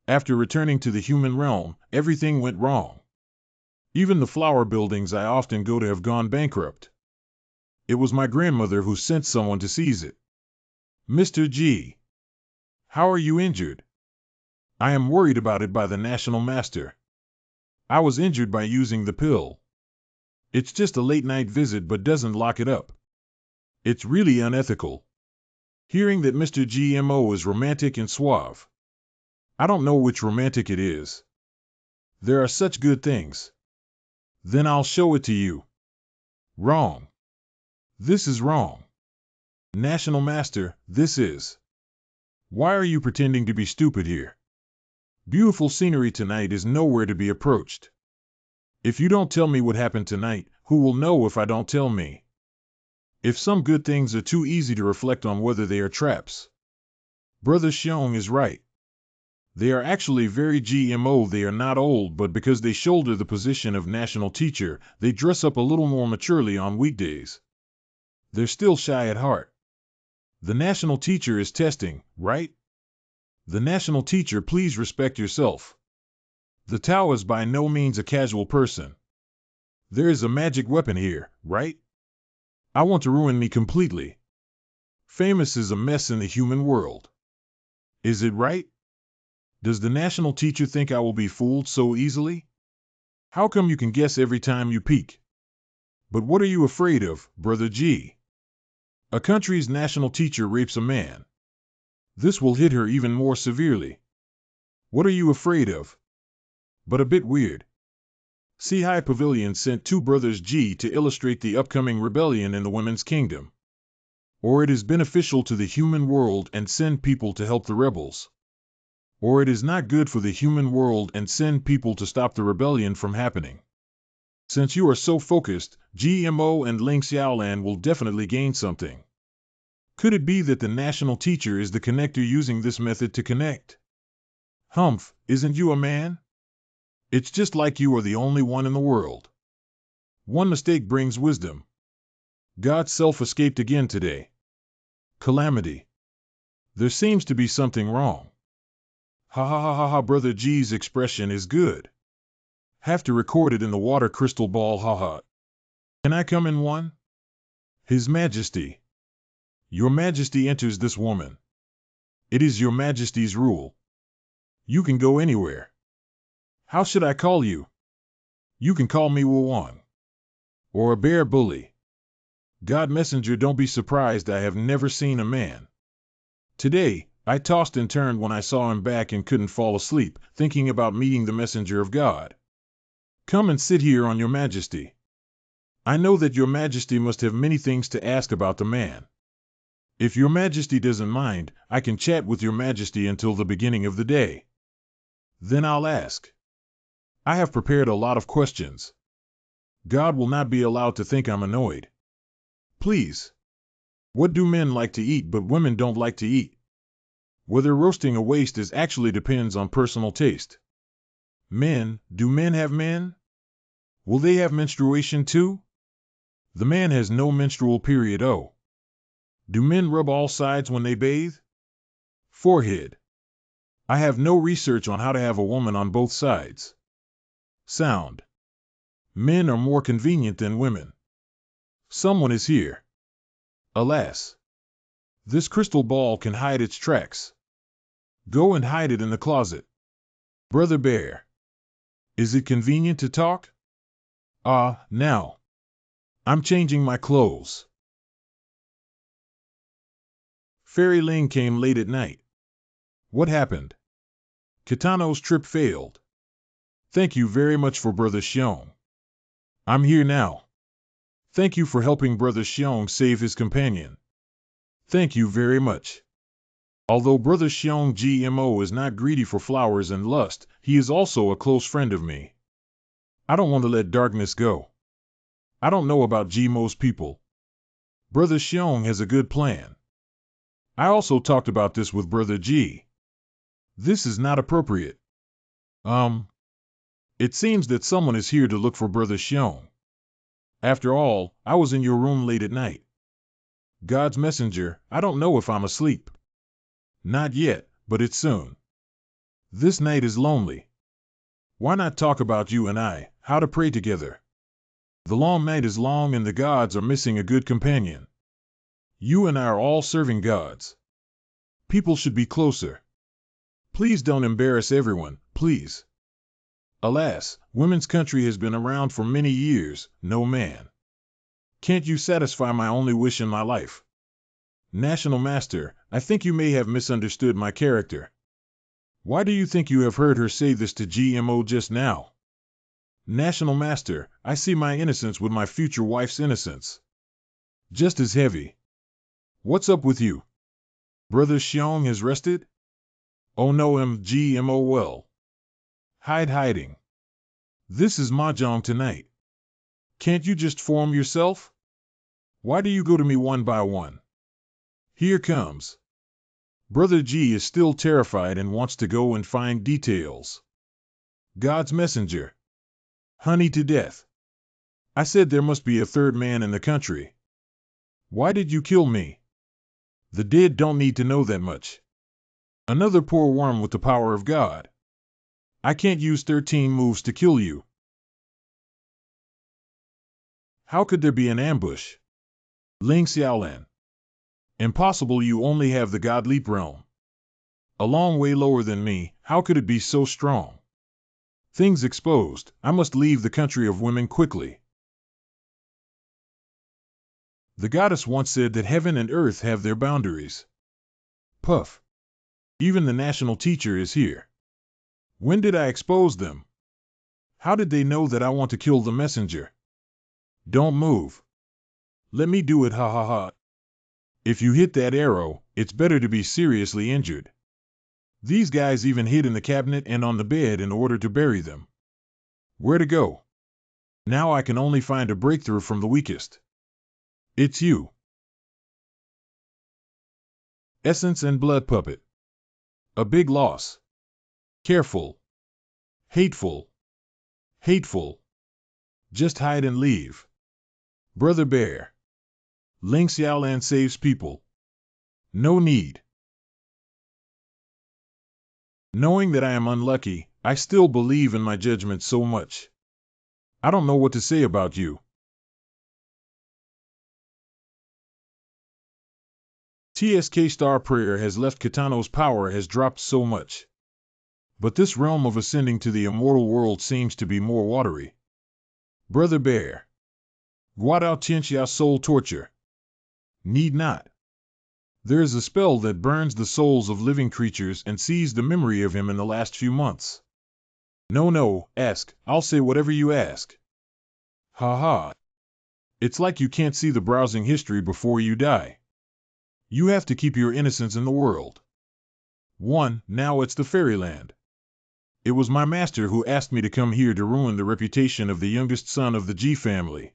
After returning to the human realm, everything went wrong. Even the flower buildings I often go to have gone bankrupt. It was my grandmother who sent someone to seize it. Mr. G. How are you injured? I am worried about it by the National Master. I was injured by using the pill. It's just a late-night visit but doesn't lock it up. It's really unethical. Hearing that Mr. GMO is romantic and suave. I don't know which romantic it is. There are such good things. Then I'll show it to you. Wrong. This is wrong. National Master, this is. Why are you pretending to be stupid here? Beautiful scenery tonight is nowhere to be approached. If you don't tell me what happened tonight, who will know if I don't tell me? If some good things are too easy to reflect on whether they are traps. Brother Xiong is right. They are actually very GMO. They are not old, but because they shoulder the position of national teacher, they dress up a little more maturely on weekdays. They're still shy at heart. The national teacher is testing, right? The national teacher, please respect yourself. The Tao is by no means a casual person. There is a magic weapon here, right? I want to ruin me completely. Famous is a mess in the human world. Is it right? Does the national teacher think I will be fooled so easily? How come you can guess every time you peek? But what are you afraid of, Brother G? A country's national teacher rapes a man. This will hit her even more severely. What are you afraid of? But a bit weird. See, High Pavilion sent 2 Brothers G to illustrate the upcoming rebellion in the Women's Kingdom. Or it is beneficial to the human world and send people to help the rebels. Or it is not good for the human world and send people to stop the rebellion from happening. Since you are so focused, GMO and Ling Xiaolan will definitely gain something. Could it be that the national teacher is the connector using this method to connect? Humph, isn't you a man? It's just like you are the only one in the world. One mistake brings wisdom. God's self escaped again today. Calamity. There seems to be something wrong. Ha ha ha ha ha, Brother G's expression is good. Have to record it in the water crystal ball, ha ha. Can I come in one? His Majesty. Your Majesty enters this woman. It is your Majesty's rule. You can go anywhere. How should I call you? You can call me Wuwang. Or a bear bully. God messenger, don't be surprised, I have never seen a man. Today, I tossed and turned when I saw him back and couldn't fall asleep, thinking about meeting the messenger of God. Come and sit here on your Majesty. I know that your Majesty must have many things to ask about the man. If your Majesty doesn't mind, I can chat with your Majesty until the beginning of the day. Then I'll ask. I have prepared a lot of questions. God will not be allowed to think I'm annoyed. Please. What do men like to eat but women don't like to eat? Whether roasting a waist is actually depends on personal taste. Men, do men have men? Will they have menstruation too? The man has no menstrual period. Oh. Do men rub all sides when they bathe? Forehead. I have no research on how to have a woman on both sides. Sound. Men are more convenient than women. Someone is here. Alas. This crystal ball can hide its tracks. Go and hide it in the closet. Brother Bear. Is it convenient to talk? Now. I'm changing my clothes. Fairy Ling came late at night. What happened? Kitano's trip failed. Thank you very much for Brother Xiong. I'm here now. Thank you for helping Brother Xiong save his companion. Thank you very much. Although Brother Xiong GMO is not greedy for flowers and lust, he is also a close friend of me. I don't want to let darkness go. I don't know about GMO's people. Brother Xiong has a good plan. I also talked about this with Brother G. This is not appropriate. It seems that someone is here to look for Brother Xiong. After all, I was in your room late at night. God's messenger, I don't know if I'm asleep. Not yet, but it's soon. This night is lonely. Why not talk about you and I, how to pray together? The long night is long and the gods are missing a good companion. You and I are all serving gods. People should be closer. Please don't embarrass everyone, please. Alas, women's country has been around for many years, no man. Can't you satisfy my only wish in my life? National Master, I think you may have misunderstood my character. Why do you think you have heard her say this to GMO just now? National Master, I see my innocence with my future wife's innocence. Just as heavy. What's up with you? Brother Xiong has rested? Oh no, GMO well. Hiding. This is mahjong tonight. Can't you just form yourself? Why do you go to me one by one? Here comes. Brother G is still terrified and wants to go and find details. God's messenger. Honey to death. I said there must be a third man in the country. Why did you kill me? The dead don't need to know that much. Another poor worm with the power of God. I can't use 13 moves to kill you. How could there be an ambush? Ling Xiaolan. Impossible, you only have the God Leap realm. A long way lower than me, how could it be so strong? Things exposed, I must leave the country of women quickly. The goddess once said that heaven and earth have their boundaries. Puff. Even the national teacher is here. When did I expose them? How did they know that I want to kill the messenger? Don't move. Let me do it, ha ha ha. If you hit that arrow, it's better to be seriously injured. These guys even hid in the cabinet and on the bed in order to bury them. Where to go? Now I can only find a breakthrough from the weakest. It's you. Essence and blood puppet. A big loss. Careful. Hateful. Hateful. Just hide and leave. Brother Bear. Ling Xiaolan saves people. No need. Knowing that I am unlucky, I still believe in my judgment so much. I don't know what to say about you. TSK Star Prayer has left Kitano's power has dropped so much. But this realm of ascending to the immortal world seems to be more watery. Brother Bear. Guadao Tianxia soul torture. Need not. There is a spell that burns the souls of living creatures and sees the memory of him in the last few months. No, ask, I'll say whatever you ask. Ha ha. It's like you can't see the browsing history before you die. You have to keep your innocence in the world. 1. Now it's the fairyland. It was my master who asked me to come here to ruin the reputation of the youngest son of the G family.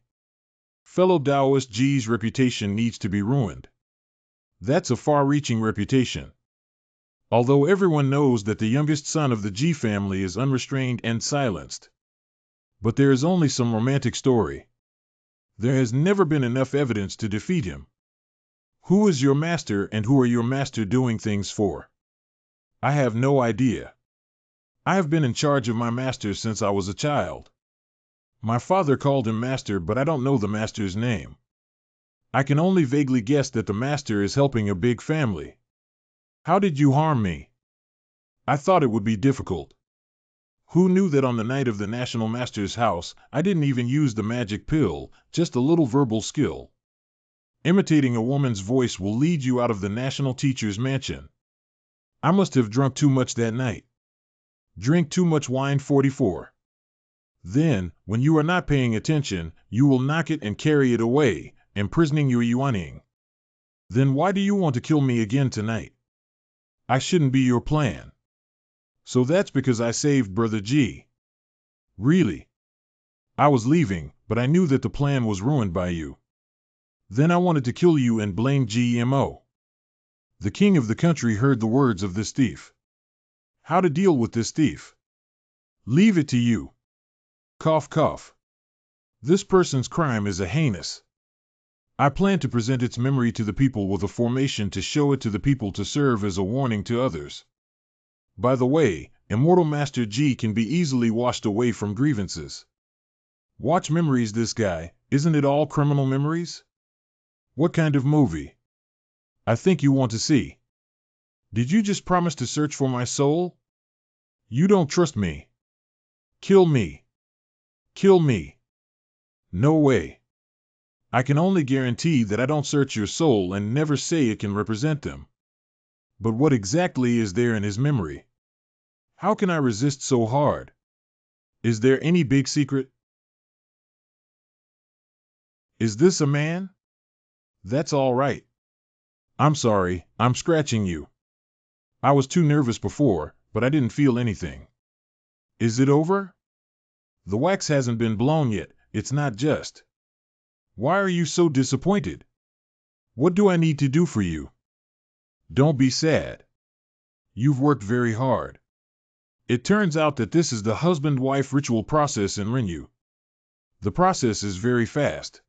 Fellow Taoist G's reputation needs to be ruined. That's a far-reaching reputation. Although everyone knows that the youngest son of the G family is unrestrained and silenced. But there is only some romantic story. There has never been enough evidence to defeat him. Who is your master and who are your master doing things for? I have no idea. I have been in charge of my master since I was a child. My father called him master, but I don't know the master's name. I can only vaguely guess that the master is helping a big family. How did you harm me? I thought it would be difficult. Who knew that on the night of the National Master's house, I didn't even use the magic pill, just a little verbal skill. Imitating a woman's voice will lead you out of the National Teacher's mansion. I must have drunk too much that night. Drink too much wine 44. Then, when you are not paying attention, you will knock it and carry it away, imprisoning your Yuaning. Then why do you want to kill me again tonight? I shouldn't be your plan. So that's because I saved Brother G. Really? I was leaving, but I knew that the plan was ruined by you. Then I wanted to kill you and blame GMO. The king of the country heard the words of this thief. How to deal with this thief? Leave it to you. Cough, cough. This person's crime is a heinous. I plan to present its memory to the people with a formation to show it to the people to serve as a warning to others. By the way, Immortal Master G can be easily washed away from grievances. Watch memories this guy, isn't it all criminal memories? What kind of movie? I think you want to see. Did you just promise to search for my soul? You don't trust me. Kill me. Kill me. No way. I can only guarantee that I don't search your soul and never say it can represent them. But what exactly is there in his memory? How can I resist so hard? Is there any big secret? Is this a man? That's all right. I'm sorry, I'm scratching you. I was too nervous before, but I didn't feel anything. Is it over? The wax hasn't been blown yet, it's not just. Why are you so disappointed? What do I need to do for you? Don't be sad. You've worked very hard. It turns out that this is the husband-wife ritual process in Rinyu. The process is very fast.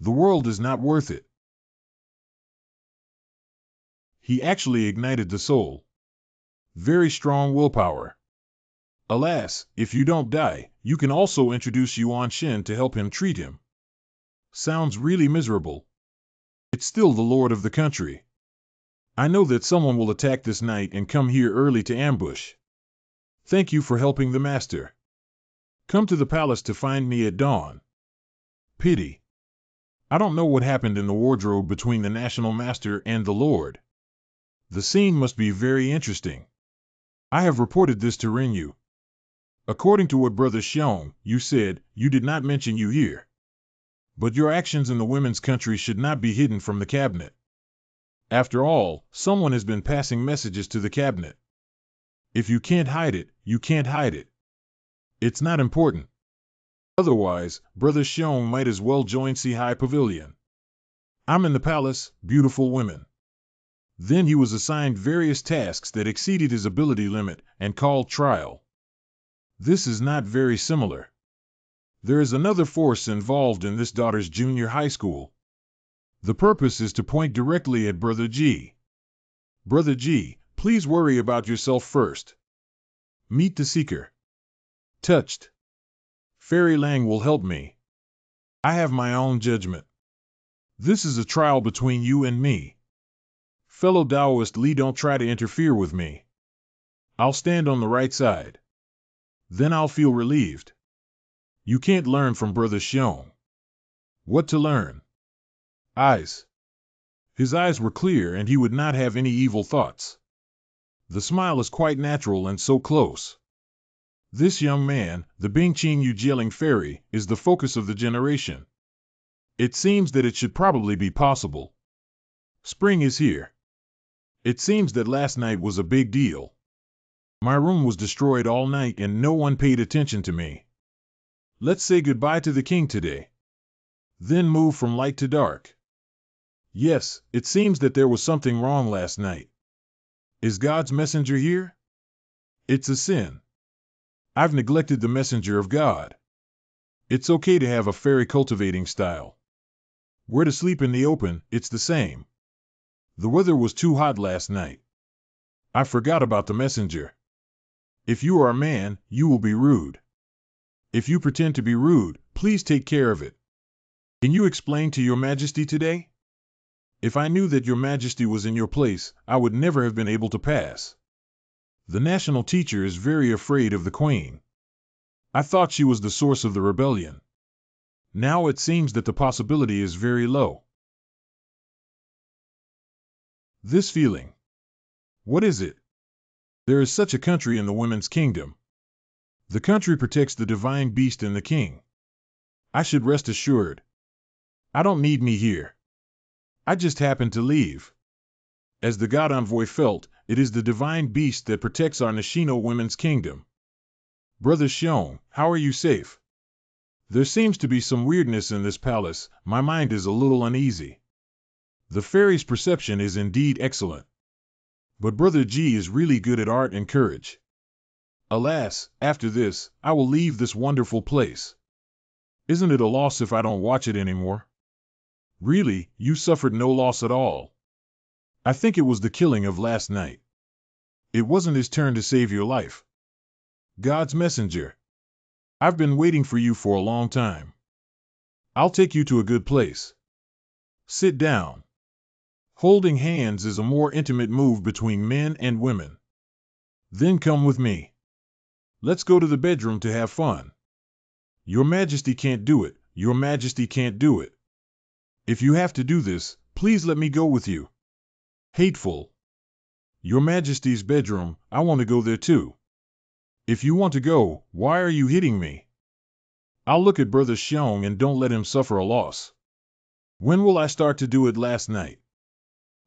The world is not worth it. He actually ignited the soul. Very strong willpower. Alas, if you don't die, you can also introduce Yuan Shen to help him treat him. Sounds really miserable. It's still the lord of the country. I know that someone will attack this night and come here early to ambush. Thank you for helping the master. Come to the palace to find me at dawn. Pity. I don't know what happened in the wardrobe between the national master and the lord. The scene must be very interesting. I have reported this to Rinyu. According to what Brother Xiong, you said, you did not mention you here. But your actions in the women's country should not be hidden from the cabinet. After all, someone has been passing messages to the cabinet. If you can't hide it, you can't hide it. It's not important. Otherwise, Brother Xiong might as well join High Pavilion. I'm in the palace, beautiful women. Then he was assigned various tasks that exceeded his ability limit and called trial. This is not very similar. There is another force involved in this daughter's junior high school. The purpose is to point directly at Brother G. Brother G, please worry about yourself first. Meet the Seeker. Touched. Fairy Lang will help me. I have my own judgment. This is a trial between you and me. Fellow Taoist Li, don't try to interfere with me. I'll stand on the right side. Then I'll feel relieved. You can't learn from Brother Xiong. What to learn? Eyes. His eyes were clear and he would not have any evil thoughts. The smile is quite natural and so close. This young man, the Bingqing Yujiling fairy, is the focus of the generation. It seems that it should probably be possible. Spring is here. It seems that last night was a big deal. My room was destroyed all night and no one paid attention to me. Let's say goodbye to the king today. Then move from light to dark. Yes, it seems that there was something wrong last night. Is God's messenger here? It's a sin. I've neglected the messenger of God. It's okay to have a fairy cultivating style. We're to sleep in the open, it's the same. The weather was too hot last night. I forgot about the messenger. If you are a man, you will be rude. If you pretend to be rude, please take care of it. Can you explain to your majesty today? If I knew that your majesty was in your place, I would never have been able to pass. The national teacher is very afraid of the queen. I thought she was the source of the rebellion. Now it seems that the possibility is very low. This feeling. What is it? There is such a country in the women's kingdom. The country protects the divine beast and the king. I should rest assured. I don't need me here. I just happened to leave. As the god envoy felt, it is the divine beast that protects our Nishino women's kingdom. Brother Xiong, how are you safe? There seems to be some weirdness in this palace, my mind is a little uneasy. The fairy's perception is indeed excellent. But Brother G is really good at art and courage. Alas, after this, I will leave this wonderful place. Isn't it a loss if I don't watch it anymore? Really, you suffered no loss at all. I think it was the killing of last night. It wasn't his turn to save your life. God's messenger. I've been waiting for you for a long time. I'll take you to a good place. Sit down. Holding hands is a more intimate move between men and women. Then come with me. Let's go to the bedroom to have fun. Your Majesty can't do it. Your Majesty can't do it. If you have to do this, please let me go with you. Hateful. Your Majesty's bedroom, I want to go there too. If you want to go, why are you hitting me? I'll look at Brother Xiong and don't let him suffer a loss. When will I start to do it last night?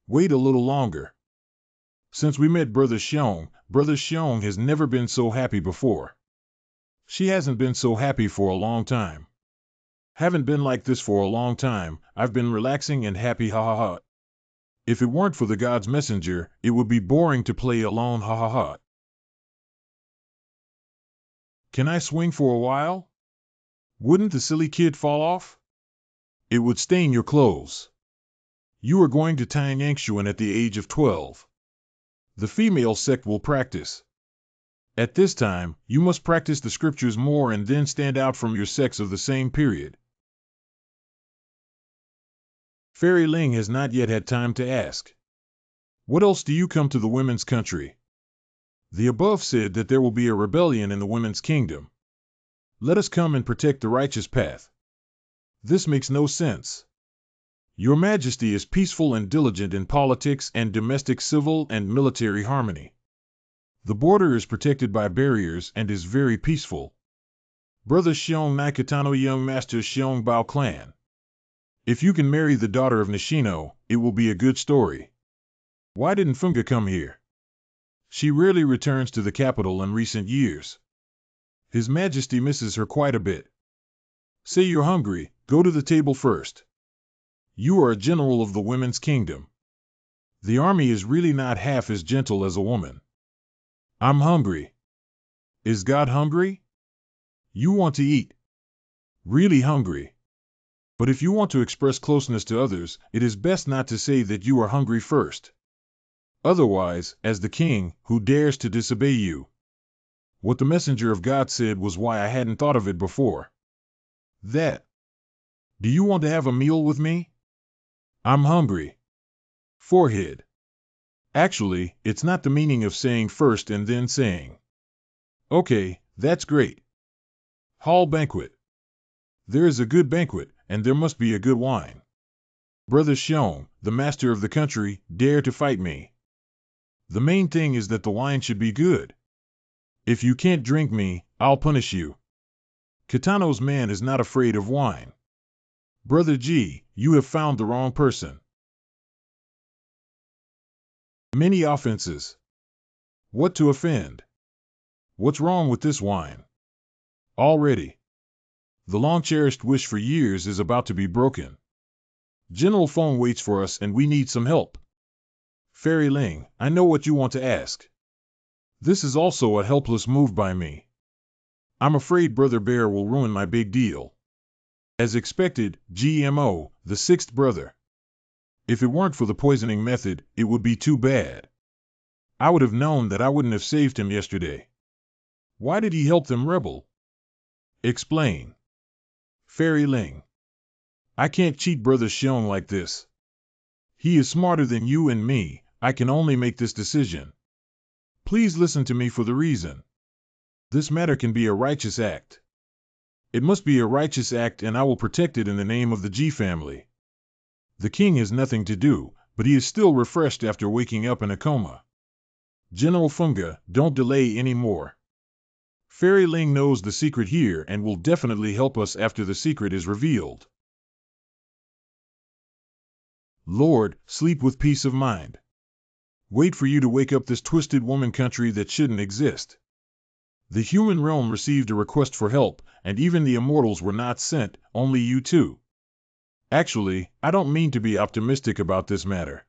Wait a little longer. Since we met Brother Xiong has never been so happy before. She hasn't been so happy for a long time. Haven't been like this for a long time. I've been relaxing and happy, ha ha ha. If it weren't for the God's messenger, it would be boring to play alone, ha ha ha. Can I swing for a while? Wouldn't the silly kid fall off? It would stain your clothes. You are going to Taiyangshuan at the age of 12. The female sect will practice. At this time, you must practice the scriptures more and then stand out from your sects of the same period. Fairy Ling has not yet had time to ask. What else do you come to the women's country? The above said that there will be a rebellion in the women's kingdom. Let us come and protect the righteous path. This makes no sense. Your Majesty is peaceful and diligent in politics and domestic civil and military harmony. The border is protected by barriers and is very peaceful. Brother Xiong Nikitano, young master Xiong Bao clan. If you can marry the daughter of Nishino, it will be a good story. Why didn't Funga come here? She rarely returns to the capital in recent years. His Majesty misses her quite a bit. Say you're hungry, go to the table first. You are a general of the women's kingdom. The army is really not half as gentle as a woman. I'm hungry. Is God hungry? You want to eat. Really hungry. But if you want to express closeness to others, it is best not to say that you are hungry first. Otherwise, as the king, who dares to disobey you? What the messenger of God said was why I hadn't thought of it before. That. Do you want to have a meal with me? I'm hungry. Forehead. Actually, it's not the meaning of saying first and then saying. Okay, that's great. Hall banquet. There is a good banquet, and there must be a good wine. Brother Xiong, the master of the country, dare to fight me. The main thing is that the wine should be good. If you can't drink me, I'll punish you. Kitano's man is not afraid of wine. Brother G, you have found the wrong person. Many offenses. What to offend? What's wrong with this wine? Already. The long-cherished wish for years is about to be broken. General Feng waits for us and we need some help. Fairy Ling, I know what you want to ask. This is also a helpless move by me. I'm afraid Brother Bear will ruin my big deal. As expected, GMO, the sixth brother. If it weren't for the poisoning method, it would be too bad. I would have known that I wouldn't have saved him yesterday. Why did he help them rebel? Explain. Fairy Ling. I can't cheat Brother Xiong like this. He is smarter than you and me. I can only make this decision. Please listen to me for the reason. This matter can be a righteous act. It must be a righteous act and I will protect it in the name of the G family. The king has nothing to do, but he is still refreshed after waking up in a coma. General Funga, don't delay any more. Fairy Ling knows the secret here and will definitely help us after the secret is revealed. Lord, sleep with peace of mind. Wait for you to wake up this twisted woman country that shouldn't exist. The human realm received a request for help, and even the immortals were not sent, only you two. Actually, I don't mean to be optimistic about this matter.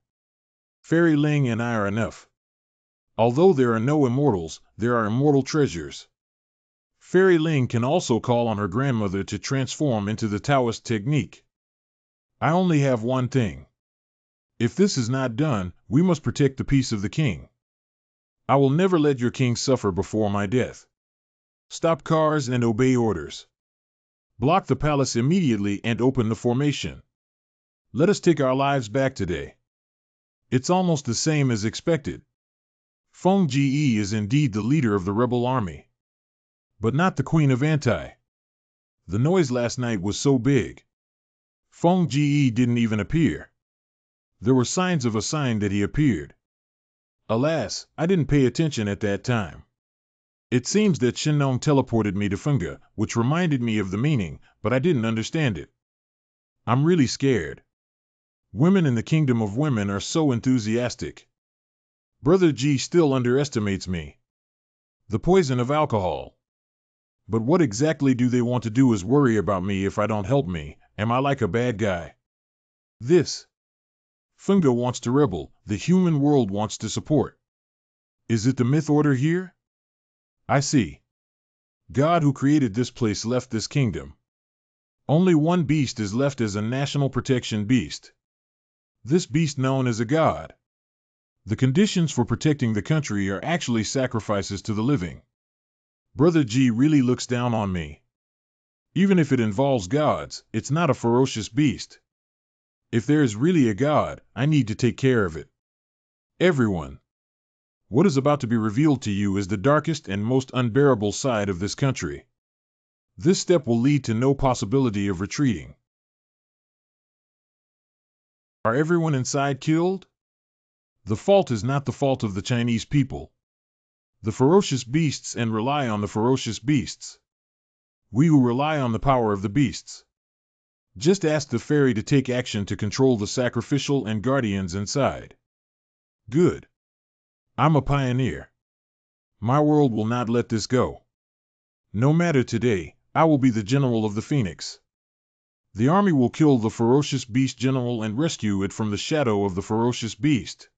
Fairy Ling and I are enough. Although there are no immortals, there are immortal treasures. Fairy Ling can also call on her grandmother to transform into the Taoist technique. I only have one thing. If this is not done, we must protect the peace of the king. I will never let your king suffer before my death. Stop cars and obey orders. Block the palace immediately and open the formation. Let us take our lives back today. It's almost the same as expected. Feng Ge is indeed the leader of the rebel army. But not the Queen of Anti. The noise last night was so big. Feng Ge didn't even appear. There were signs of a sign that he appeared. Alas, I didn't pay attention at that time. It seems that Shinnong teleported me to Funga, which reminded me of the meaning, but I didn't understand it. I'm really scared. Women in the kingdom of women are so enthusiastic. Brother G still underestimates me. The poison of alcohol. But what exactly do they want to do is worry about me if I don't help me. Am I like a bad guy? This. Funga wants to rebel, the human world wants to support. Is it the myth order here? I see. God who created this place left this kingdom. Only one beast is left as a national protection beast. This beast known as a god. The conditions for protecting the country are actually sacrifices to the living. Brother G really looks down on me. Even if it involves gods, it's not a ferocious beast. If there is really a god, I need to take care of it. Everyone. What is about to be revealed to you is the darkest and most unbearable side of this country. This step will lead to no possibility of retreating. Are everyone inside killed? The fault is not the fault of the Chinese people. The ferocious beasts and rely on the ferocious beasts. We who rely on the power of the beasts. Just ask the fairy to take action to control the sacrificial and guardians inside. Good. I'm a pioneer. My world will not let this go. No matter today, I will be the general of the Phoenix. The army will kill the ferocious beast general and rescue it from the shadow of the ferocious beast.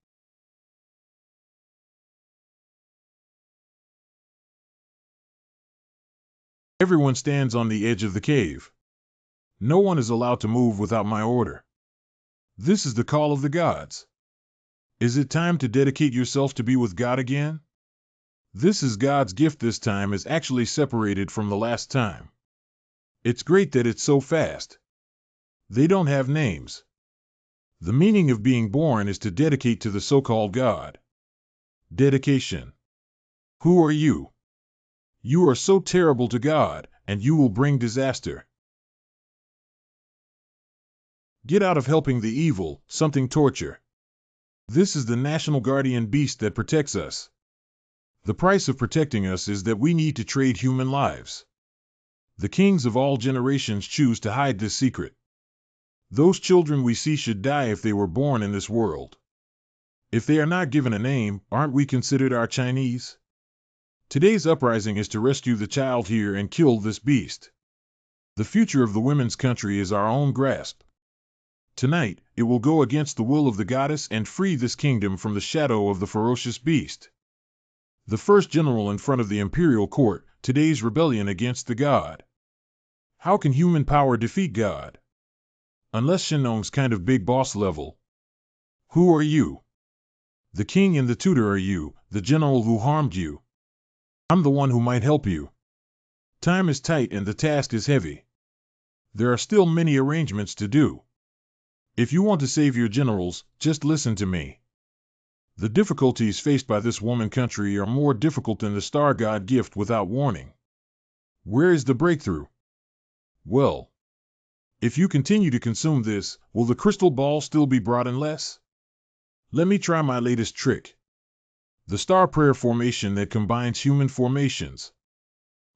Everyone stands on the edge of the cave. No one is allowed to move without my order. This is the call of the gods. Is it time to dedicate yourself to be with God again? This is God's gift this time is actually separated from the last time. It's great that it's so fast. They don't have names. The meaning of being born is to dedicate to the so-called God. Dedication. Who are you? You are so terrible to God, and you will bring disaster. Get out of helping the evil, something torture. This is the national guardian beast that protects us. The price of protecting us is that we need to trade human lives. The kings of all generations choose to hide this secret. Those children we see should die if they were born in this world. If they are not given a name, aren't we considered our Chinese? Today's uprising is to rescue the child here and kill this beast. The future of the women's country is our own grasp. Tonight, it will go against the will of the goddess and free this kingdom from the shadow of the ferocious beast. The first general in front of the imperial court, today's rebellion against the god. How can human power defeat God? Unless Shenong's kind of big boss level. Who are you? The king and the tutor are you, the general who harmed you. I'm the one who might help you. Time is tight and the task is heavy. There are still many arrangements to do. If you want to save your generals, just listen to me. The difficulties faced by this woman country are more difficult than the star god gift without warning. Where is the breakthrough? Well, if you continue to consume this, will the crystal ball still be brought in less? Let me try my latest trick. The star prayer formation that combines human formations.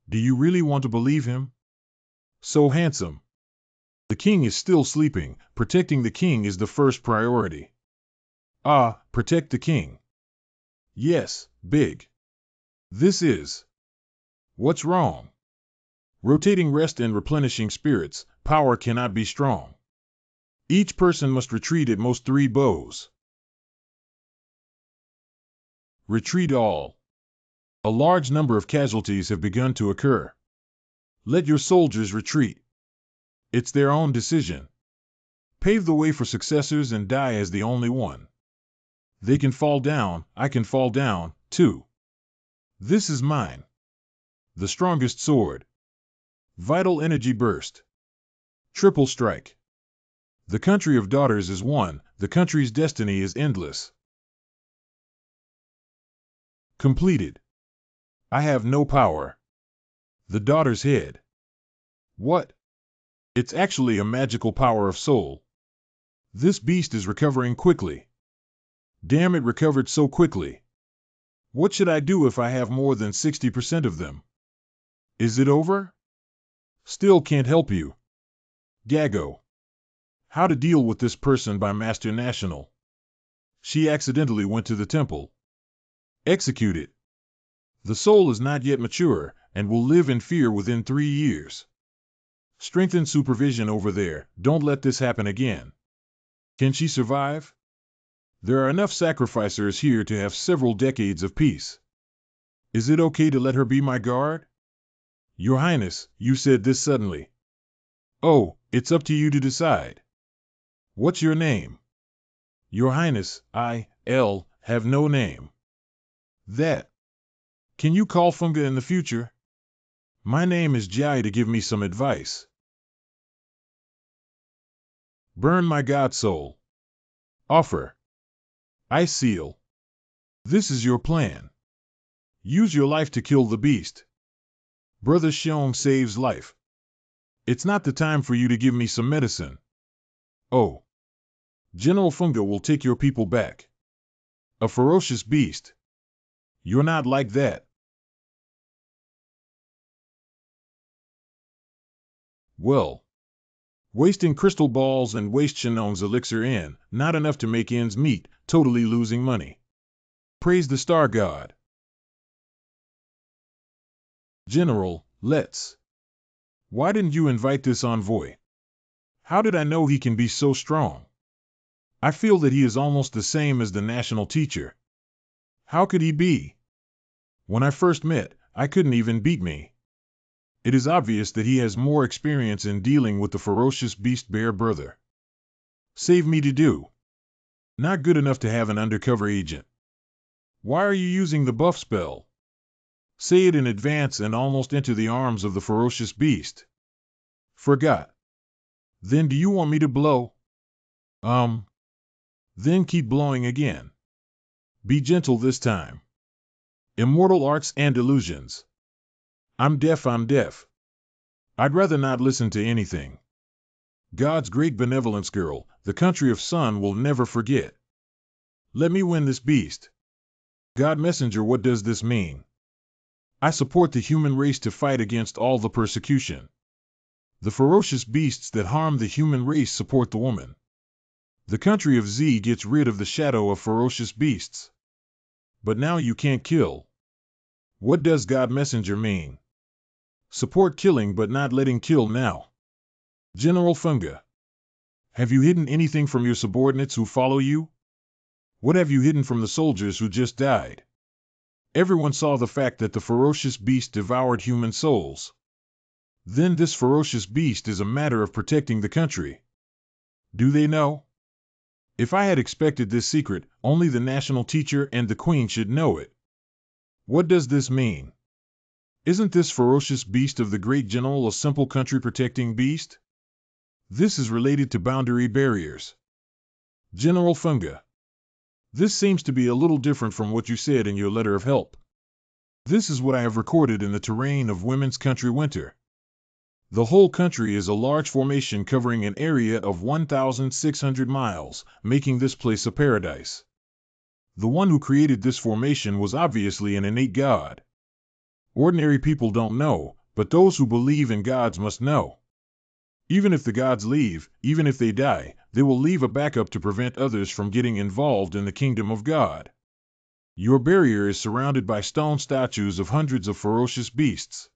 Do you really want to believe him? So handsome. The king is still sleeping. Protecting the king is the first priority. Ah, protect the king. Yes, big. This is. What's wrong? Rotating rest and replenishing spirits, power cannot be strong. Each person must retreat at most 3 bows. Retreat all. A large number of casualties have begun to occur. Let your soldiers retreat. It's their own decision. Pave the way for successors and die as the only one. They can fall down, I can fall down, too. This is mine. The strongest sword. Vital energy burst. Triple strike. The country of daughters is one, the country's destiny is endless. Completed. I have no power. The daughter's head. What? It's actually a magical power of soul. This beast is recovering quickly. Damn, it recovered so quickly. What should I do if I have more than 60% of them? Is it over? Still can't help you. Gago. How to deal with this person by Master National. She accidentally went to the temple. Execute it. The soul is not yet mature, and will live in fear within 3 years. Strengthen supervision over there, don't let this happen again. Can she survive? There are enough sacrificers here to have several decades of peace. Is it okay to let her be my guard? Your Highness, you said this suddenly. Oh, it's up to you to decide. What's your name? Your Highness, have no name. That. Can you call Funga in the future? My name is Jai to give me some advice. Burn my god soul. Offer. I seal. This is your plan. Use your life to kill the beast. Brother Xiong saves life. It's not the time for you to give me some medicine. Oh. General Funga will take your people back. A ferocious beast. You're not like that. Well. Wasting crystal balls and waste Shenong's elixir in, not enough to make ends meet, totally losing money. Praise the star god. General, let's. Why didn't you invite this envoy? How did I know he can be so strong? I feel that he is almost the same as the national teacher. How could he be? When I first met, I couldn't even beat me. It is obvious that he has more experience in dealing with the ferocious beast bear brother. Save me to do. Not good enough to have an undercover agent. Why are you using the buff spell? Say it in advance and almost enter the arms of the ferocious beast. Forgot. Then do you want me to blow? Then keep blowing again. Be gentle this time. Immortal arts and illusions. I'm deaf. I'd rather not listen to anything. God's great benevolence, girl, the country of sun will never forget. Let me win this beast. God messenger, what does this mean? I support the human race to fight against all the persecution. The ferocious beasts that harm the human race support the woman. The country of Z gets rid of the shadow of ferocious beasts. But now you can't kill. What does God messenger mean? Support killing but not letting kill now. General Funga. Have you hidden anything from your subordinates who follow you? What have you hidden from the soldiers who just died? Everyone saw the fact that the ferocious beast devoured human souls. Then this ferocious beast is a matter of protecting the country. Do they know? If I had expected this secret, only the national teacher and the queen should know it. What does this mean? Isn't this ferocious beast of the great general a simple country-protecting beast? This is related to boundary barriers. General Funga. This seems to be a little different from what you said in your letter of help. This is what I have recorded in the terrain of Women's Country Winter. The whole country is a large formation covering an area of 1,600 miles, making this place a paradise. The one who created this formation was obviously an innate god. Ordinary people don't know, but those who believe in gods must know. Even if the gods leave, even if they die, they will leave a backup to prevent others from getting involved in the kingdom of God. Your barrier is surrounded by stone statues of hundreds of ferocious beasts.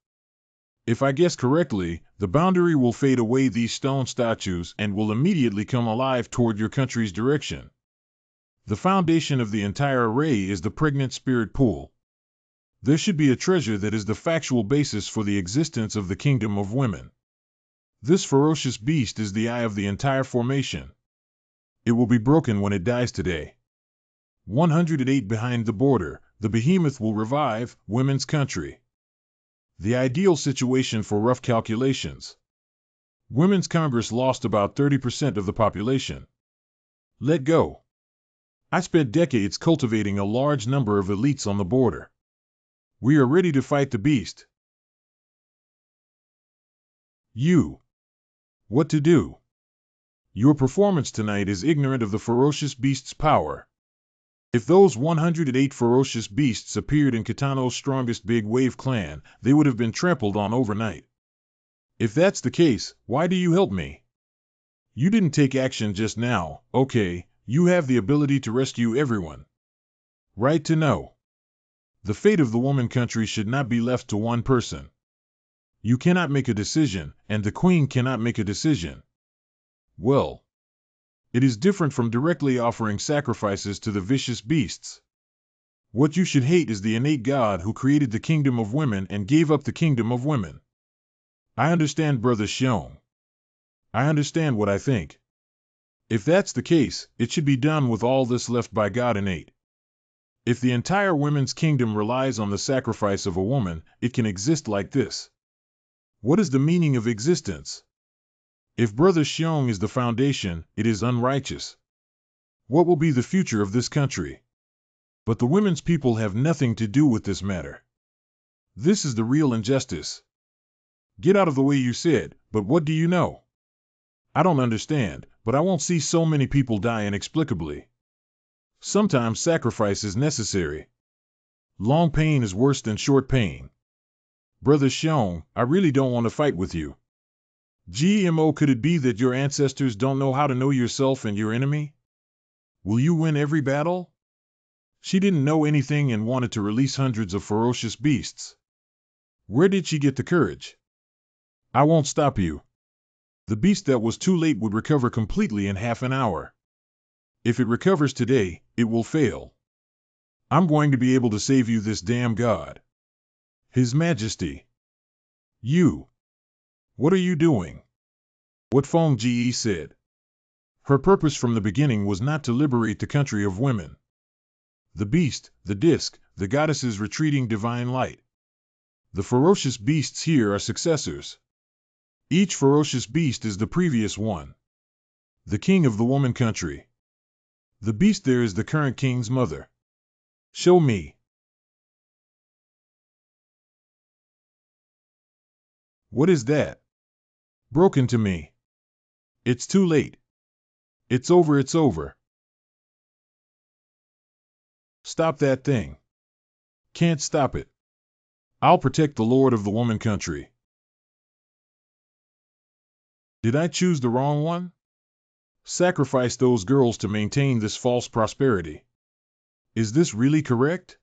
If I guess correctly, the boundary will fade away these stone statues and will immediately come alive toward your country's direction. The foundation of the entire array is the pregnant spirit pool. There should be a treasure that is the factual basis for the existence of the kingdom of women. This ferocious beast is the eye of the entire formation. It will be broken when it dies today. 108 behind the border, the behemoth will revive women's country. The ideal situation for rough calculations. Women's Congress lost about 30% of the population. Let go. I spent decades cultivating a large number of elites on the border. We are ready to fight the beast. You. What to do? Your performance tonight is ignorant of the ferocious beast's power. If those 108 ferocious beasts appeared in Kitano's strongest big wave clan, they would have been trampled on overnight. If that's the case, why do you help me? You didn't take action just now, okay, you have the ability to rescue everyone. Right to know. The fate of the woman country should not be left to one person. You cannot make a decision, and the queen cannot make a decision. Well, it is different from directly offering sacrifices to the vicious beasts. What you should hate is the innate God who created the kingdom of women and gave up the kingdom of women. I understand, Brother Xiong. I understand what I think. If that's the case, it should be done with all this left by God innate. If the entire women's kingdom relies on the sacrifice of a woman, it can exist like this. What is the meaning of existence? If Brother Xiong is the foundation, it is unrighteous. What will be the future of this country? But the women's people have nothing to do with this matter. This is the real injustice. Get out of the way, you said, but what do you know? I don't understand, but I won't see so many people die inexplicably. Sometimes sacrifice is necessary. Long pain is worse than short pain. Brother Xiong, I really don't want to fight with you. GMO, could it be that your ancestors don't know how to know yourself and your enemy? Will you win every battle? She didn't know anything and wanted to release hundreds of ferocious beasts. Where did she get the courage? I won't stop you. The beast that was too late would recover completely in half an hour. If it recovers today, it will fail. I'm going to be able to save you, this damn God. His Majesty. You. What are you doing? What Feng Jie said. Her purpose from the beginning was not to liberate the country of women. The beast, the disc, the goddess's retreating divine light. The ferocious beasts here are successors. Each ferocious beast is the previous one. The king of the woman country. The beast there is the current king's mother. Show me. What is that? Broken to me. It's too late. It's over, it's over. Stop that thing. Can't stop it. I'll protect the lord of the woman country. Did I choose the wrong one? Sacrifice those girls to maintain this false prosperity. Is this really correct?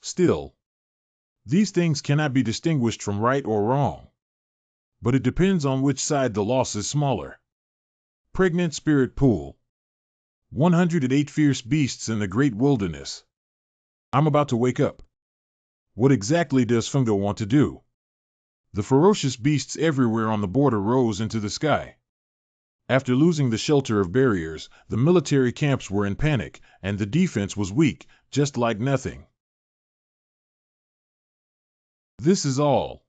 Still, these things cannot be distinguished from right or wrong. But it depends on which side the loss is smaller. Pregnant spirit pool. 108 fierce beasts in the great wilderness. I'm about to wake up. What exactly does Fungo want to do? The ferocious beasts everywhere on the border rose into the sky. After losing the shelter of barriers, the military camps were in panic, and the defense was weak, just like nothing. This is all.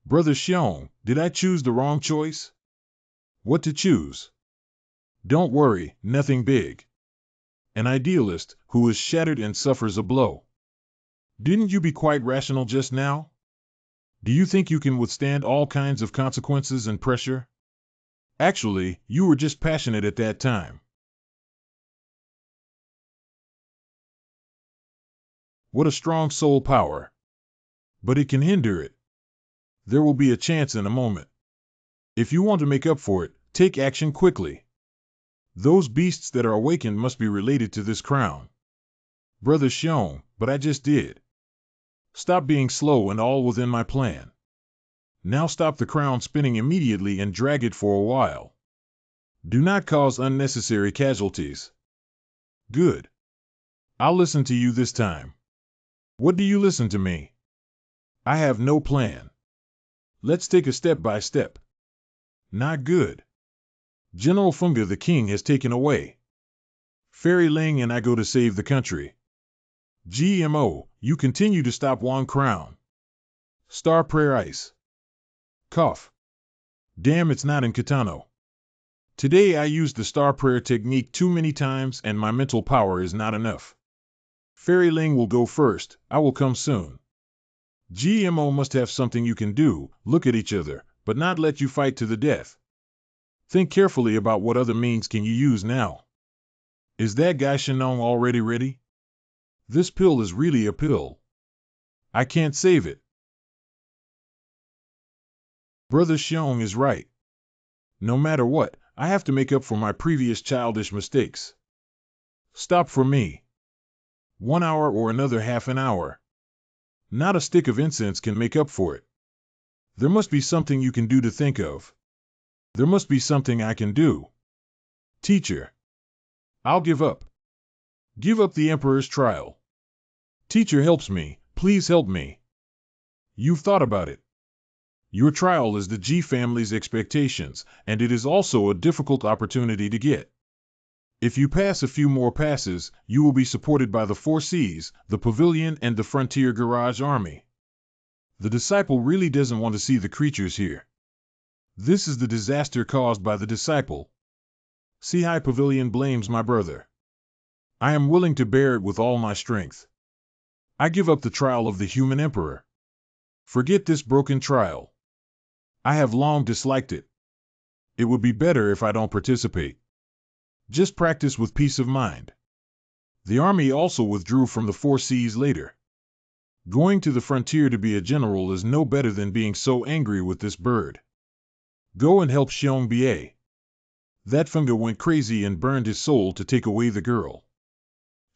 Brother Xiong, did I choose the wrong choice? What to choose? Don't worry, nothing big. An idealist who is shattered and suffers a blow. Didn't you be quite rational just now? Do you think you can withstand all kinds of consequences and pressure? Actually, you were just passionate at that time. What a strong soul power. But it can hinder it. There will be a chance in a moment. If you want to make up for it, take action quickly. Those beasts that are awakened must be related to this crown. Brother Xiong, but I just did. Stop being slow and all within my plan. Now stop the crown spinning immediately and drag it for a while. Do not cause unnecessary casualties. Good. I'll listen to you this time. What do you listen to me? I have no plan. Let's take a step by step. Not good. General Funga the king has taken away. Fairy Ling and I go to save the country. GMO, you continue to stop Wang Crown. Star Prayer Ice. Cough. Damn, it's not in Katano. Today I used the Star Prayer technique too many times and my mental power is not enough. Fairy Ling will go first, I will come soon. GMO must have something you can do, look at each other, but not let you fight to the death. Think carefully about what other means can you use now. Is that guy Shenong already ready? This pill is really a pill. I can't save it. Brother Xiong is right. No matter what, I have to make up for my previous childish mistakes. Stop for me. 1 hour or another half an hour. Not a stick of incense can make up for it. There must be something you can do to think of. There must be something I can do. Teacher. I'll give up. Give up the Emperor's trial. Teacher helps me, please help me. You've thought about it. Your trial is the G family's expectations, and it is also a difficult opportunity to get. If you pass a few more passes, you will be supported by the 4 Cs, the Pavilion and the Frontier Garage Army. The disciple really doesn't want to see the creatures here. This is the disaster caused by the disciple. See how Pavilion blames my brother. I am willing to bear it with all my strength. I give up the trial of the human emperor. Forget this broken trial. I have long disliked it. It would be better if I don't participate. Just practice with peace of mind. The army also withdrew from the 4 Cs later. Going to the frontier to be a general is no better than being so angry with this bird. Go and help Xiong Bie. That funga went crazy and burned his soul to take away the girl.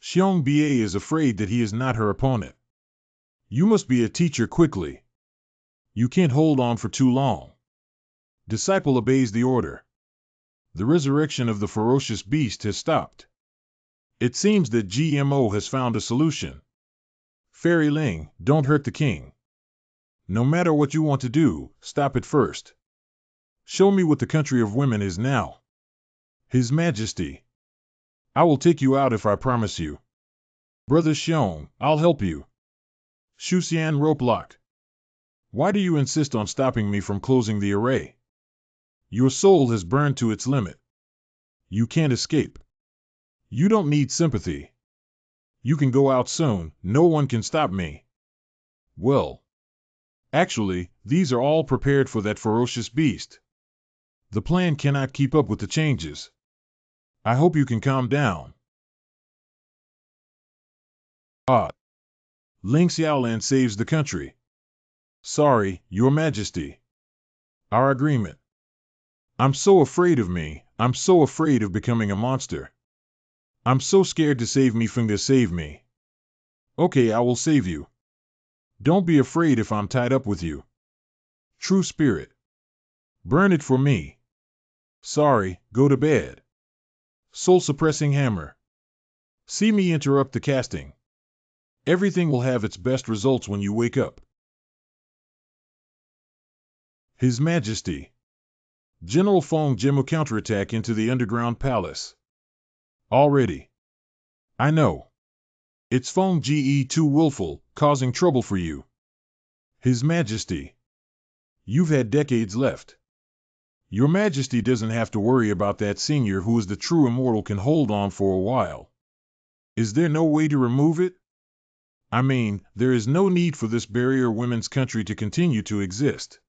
Xiong Bie is afraid that he is not her opponent. You must be a teacher quickly. You can't hold on for too long. Disciple obeys the order. The resurrection of the ferocious beast has stopped. It seems that GMO has found a solution. Fairy Ling, don't hurt the king. No matter what you want to do, stop it first. Show me what the country of women is now. His Majesty. I will take you out if I promise you. Brother Xiong, I'll help you. Shuxian rope lock. Why do you insist on stopping me from closing the array? Your soul has burned to its limit. You can't escape. You don't need sympathy. You can go out soon, no one can stop me. Well. Actually, these are all prepared for that ferocious beast. The plan cannot keep up with the changes. I hope you can calm down. Ling Xiaolan saves the country. Sorry, Your Majesty. Our agreement. I'm so afraid of me, I'm so afraid of becoming a monster. I'm so scared to save me Funga save me. Okay, I will save you. Don't be afraid if I'm tied up with you. True spirit. Burn it for me. Sorry, go to bed. Soul-suppressing hammer. See me interrupt the casting. Everything will have its best results when you wake up. His Majesty. General Feng Jemu counterattack into the underground palace. Already. I know. It's Feng Ge too willful, causing trouble for you. His Majesty. You've had decades left. Your Majesty doesn't have to worry about that senior who is the true immortal can hold on for a while. Is there no way to remove it? I mean, there is no need for this barrier women's country to continue to exist.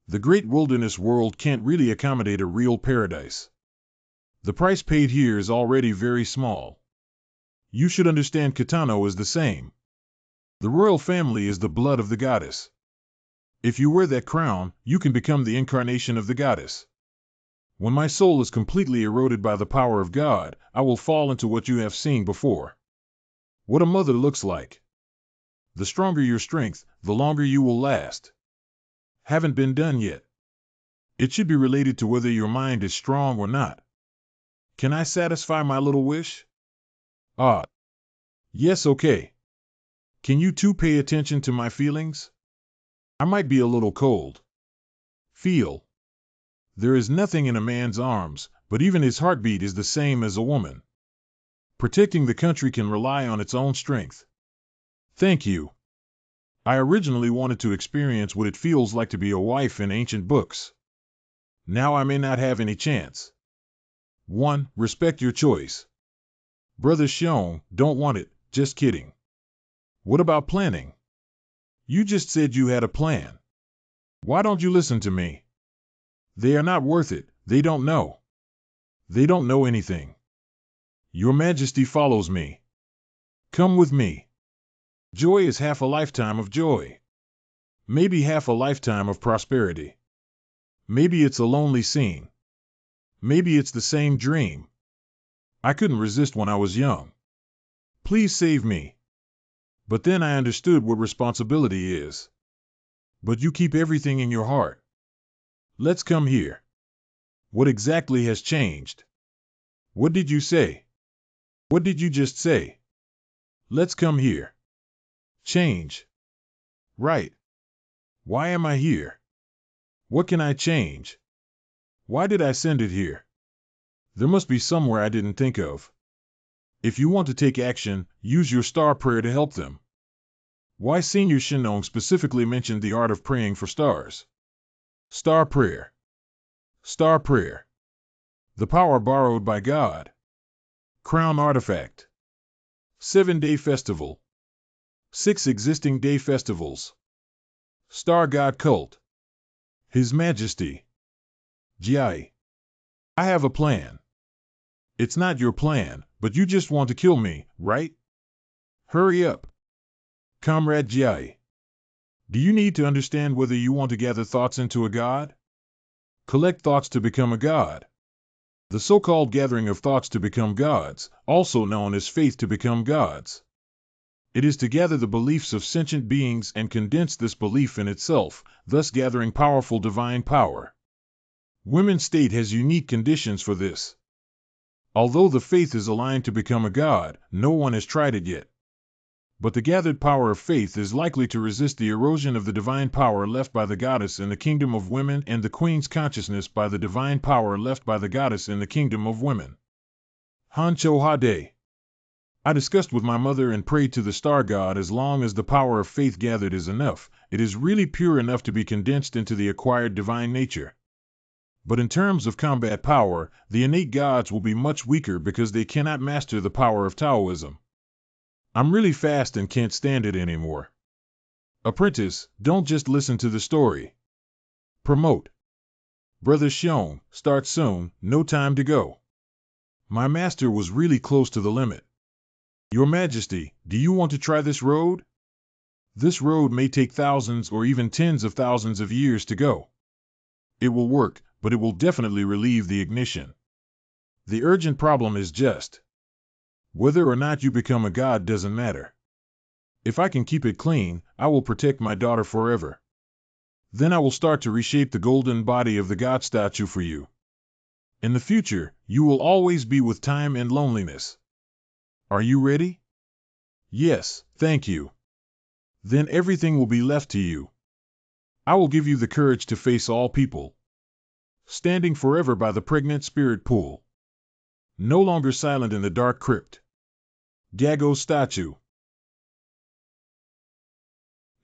The great wilderness world can't really accommodate a real paradise. The price paid here is already very small. You should understand Kitano is the same. The royal family is the blood of the goddess. If you wear that crown, you can become the incarnation of the goddess. When my soul is completely eroded by the power of God, I will fall into what you have seen before. What a mother looks like. The stronger your strength, the longer you will last. Haven't been done yet. It should be related to whether your mind is strong or not. Can I satisfy my little wish? Yes, okay. Can you two pay attention to my feelings? I might be a little cold. Feel. There is nothing in a man's arms, but even his heartbeat is the same as a woman. Protecting the country can rely on its own strength. Thank you. I originally wanted to experience what it feels like to be a wife in ancient books. Now I may not have any chance. 1. Respect your choice. Brother Xiong, don't want it, just kidding. What about planning? You just said you had a plan. Why don't you listen to me? They are not worth it, they don't know. They don't know anything. Your Majesty follows me. Come with me. Joy is half a lifetime of joy. Maybe half a lifetime of prosperity. Maybe it's a lonely scene. Maybe it's the same dream. I couldn't resist when I was young. Please save me. But then I understood what responsibility is. But you keep everything in your heart. Let's come here. What exactly has changed? What did you say? What did you just say? Let's come here. Change. Right. Why am I here? What can I change? Why did I send it here? There must be somewhere I didn't think of. If you want to take action, use your star prayer to help them. Why Senior Shinong specifically mentioned the art of praying for stars. Star prayer. Star prayer. The power borrowed by God. Crown artifact. 7-day festival. 6 existing day festivals. Star God cult. His Majesty. Jai. I have a plan. It's not your plan, but you just want to kill me, right? Hurry up. Comrade Jai. Do you need to understand whether you want to gather thoughts into a god? Collect thoughts to become a god. The so-called gathering of thoughts to become gods, also known as faith to become gods. It is to gather the beliefs of sentient beings and condense this belief in itself, thus gathering powerful divine power. Women's state has unique conditions for this. Although the faith is aligned to become a god, no one has tried it yet. But the gathered power of faith is likely to resist the erosion of the divine power left by the goddess in the kingdom of women and the queen's consciousness by the divine power left by the goddess in the kingdom of women. Hancho Hade. I discussed with my mother and prayed to the star god as long as the power of faith gathered is enough, it is really pure enough to be condensed into the acquired divine nature. But in terms of combat power, the innate gods will be much weaker because they cannot master the power of Taoism. I'm really fast and can't stand it anymore. Apprentice, don't just listen to the story. Promote. Brother Xiong, start soon, no time to go. My master was really close to the limit. Your Majesty, do you want to try this road? This road may take thousands or even tens of thousands of years to go. It will work, but it will definitely relieve the ignition. The urgent problem is just whether or not you become a god doesn't matter. If I can keep it clean, I will protect my daughter forever. Then I will start to reshape the golden body of the god statue for you. In the future, you will always be with time and loneliness. Are you ready? Yes, thank you. Then everything will be left to you. I will give you the courage to face all people. Standing forever by the pregnant spirit pool. No longer silent in the dark crypt. Gago statue.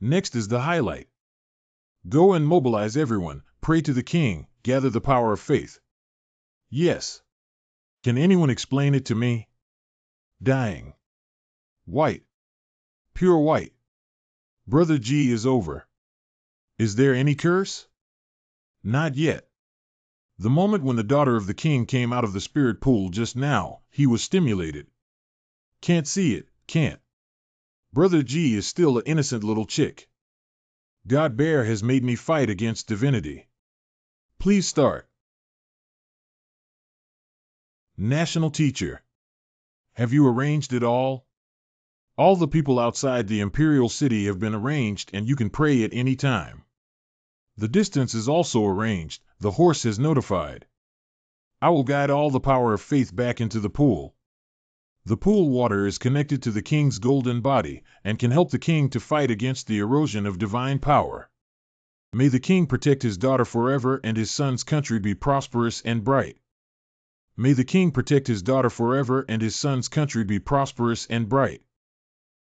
Next is the highlight. Go and mobilize everyone, pray to the king, gather the power of faith. Yes. Can anyone explain it to me? Dying. White. Pure white. Brother G is over. Is there any curse? Not yet. The moment when the daughter of the king came out of the spirit pool just now, he was stimulated. Can't see it, can't. Brother G is still an innocent little chick. God Bear has made me fight against divinity. Please start. National Teacher. Have you arranged it all? All the people outside the Imperial City have been arranged and you can pray at any time. The distance is also arranged, the horse has notified. I will guide all the power of faith back into the pool. The pool water is connected to the king's golden body and can help the king to fight against the erosion of divine power. May the king protect his daughter forever and his son's country be prosperous and bright. May the king protect his daughter forever and his son's country be prosperous and bright.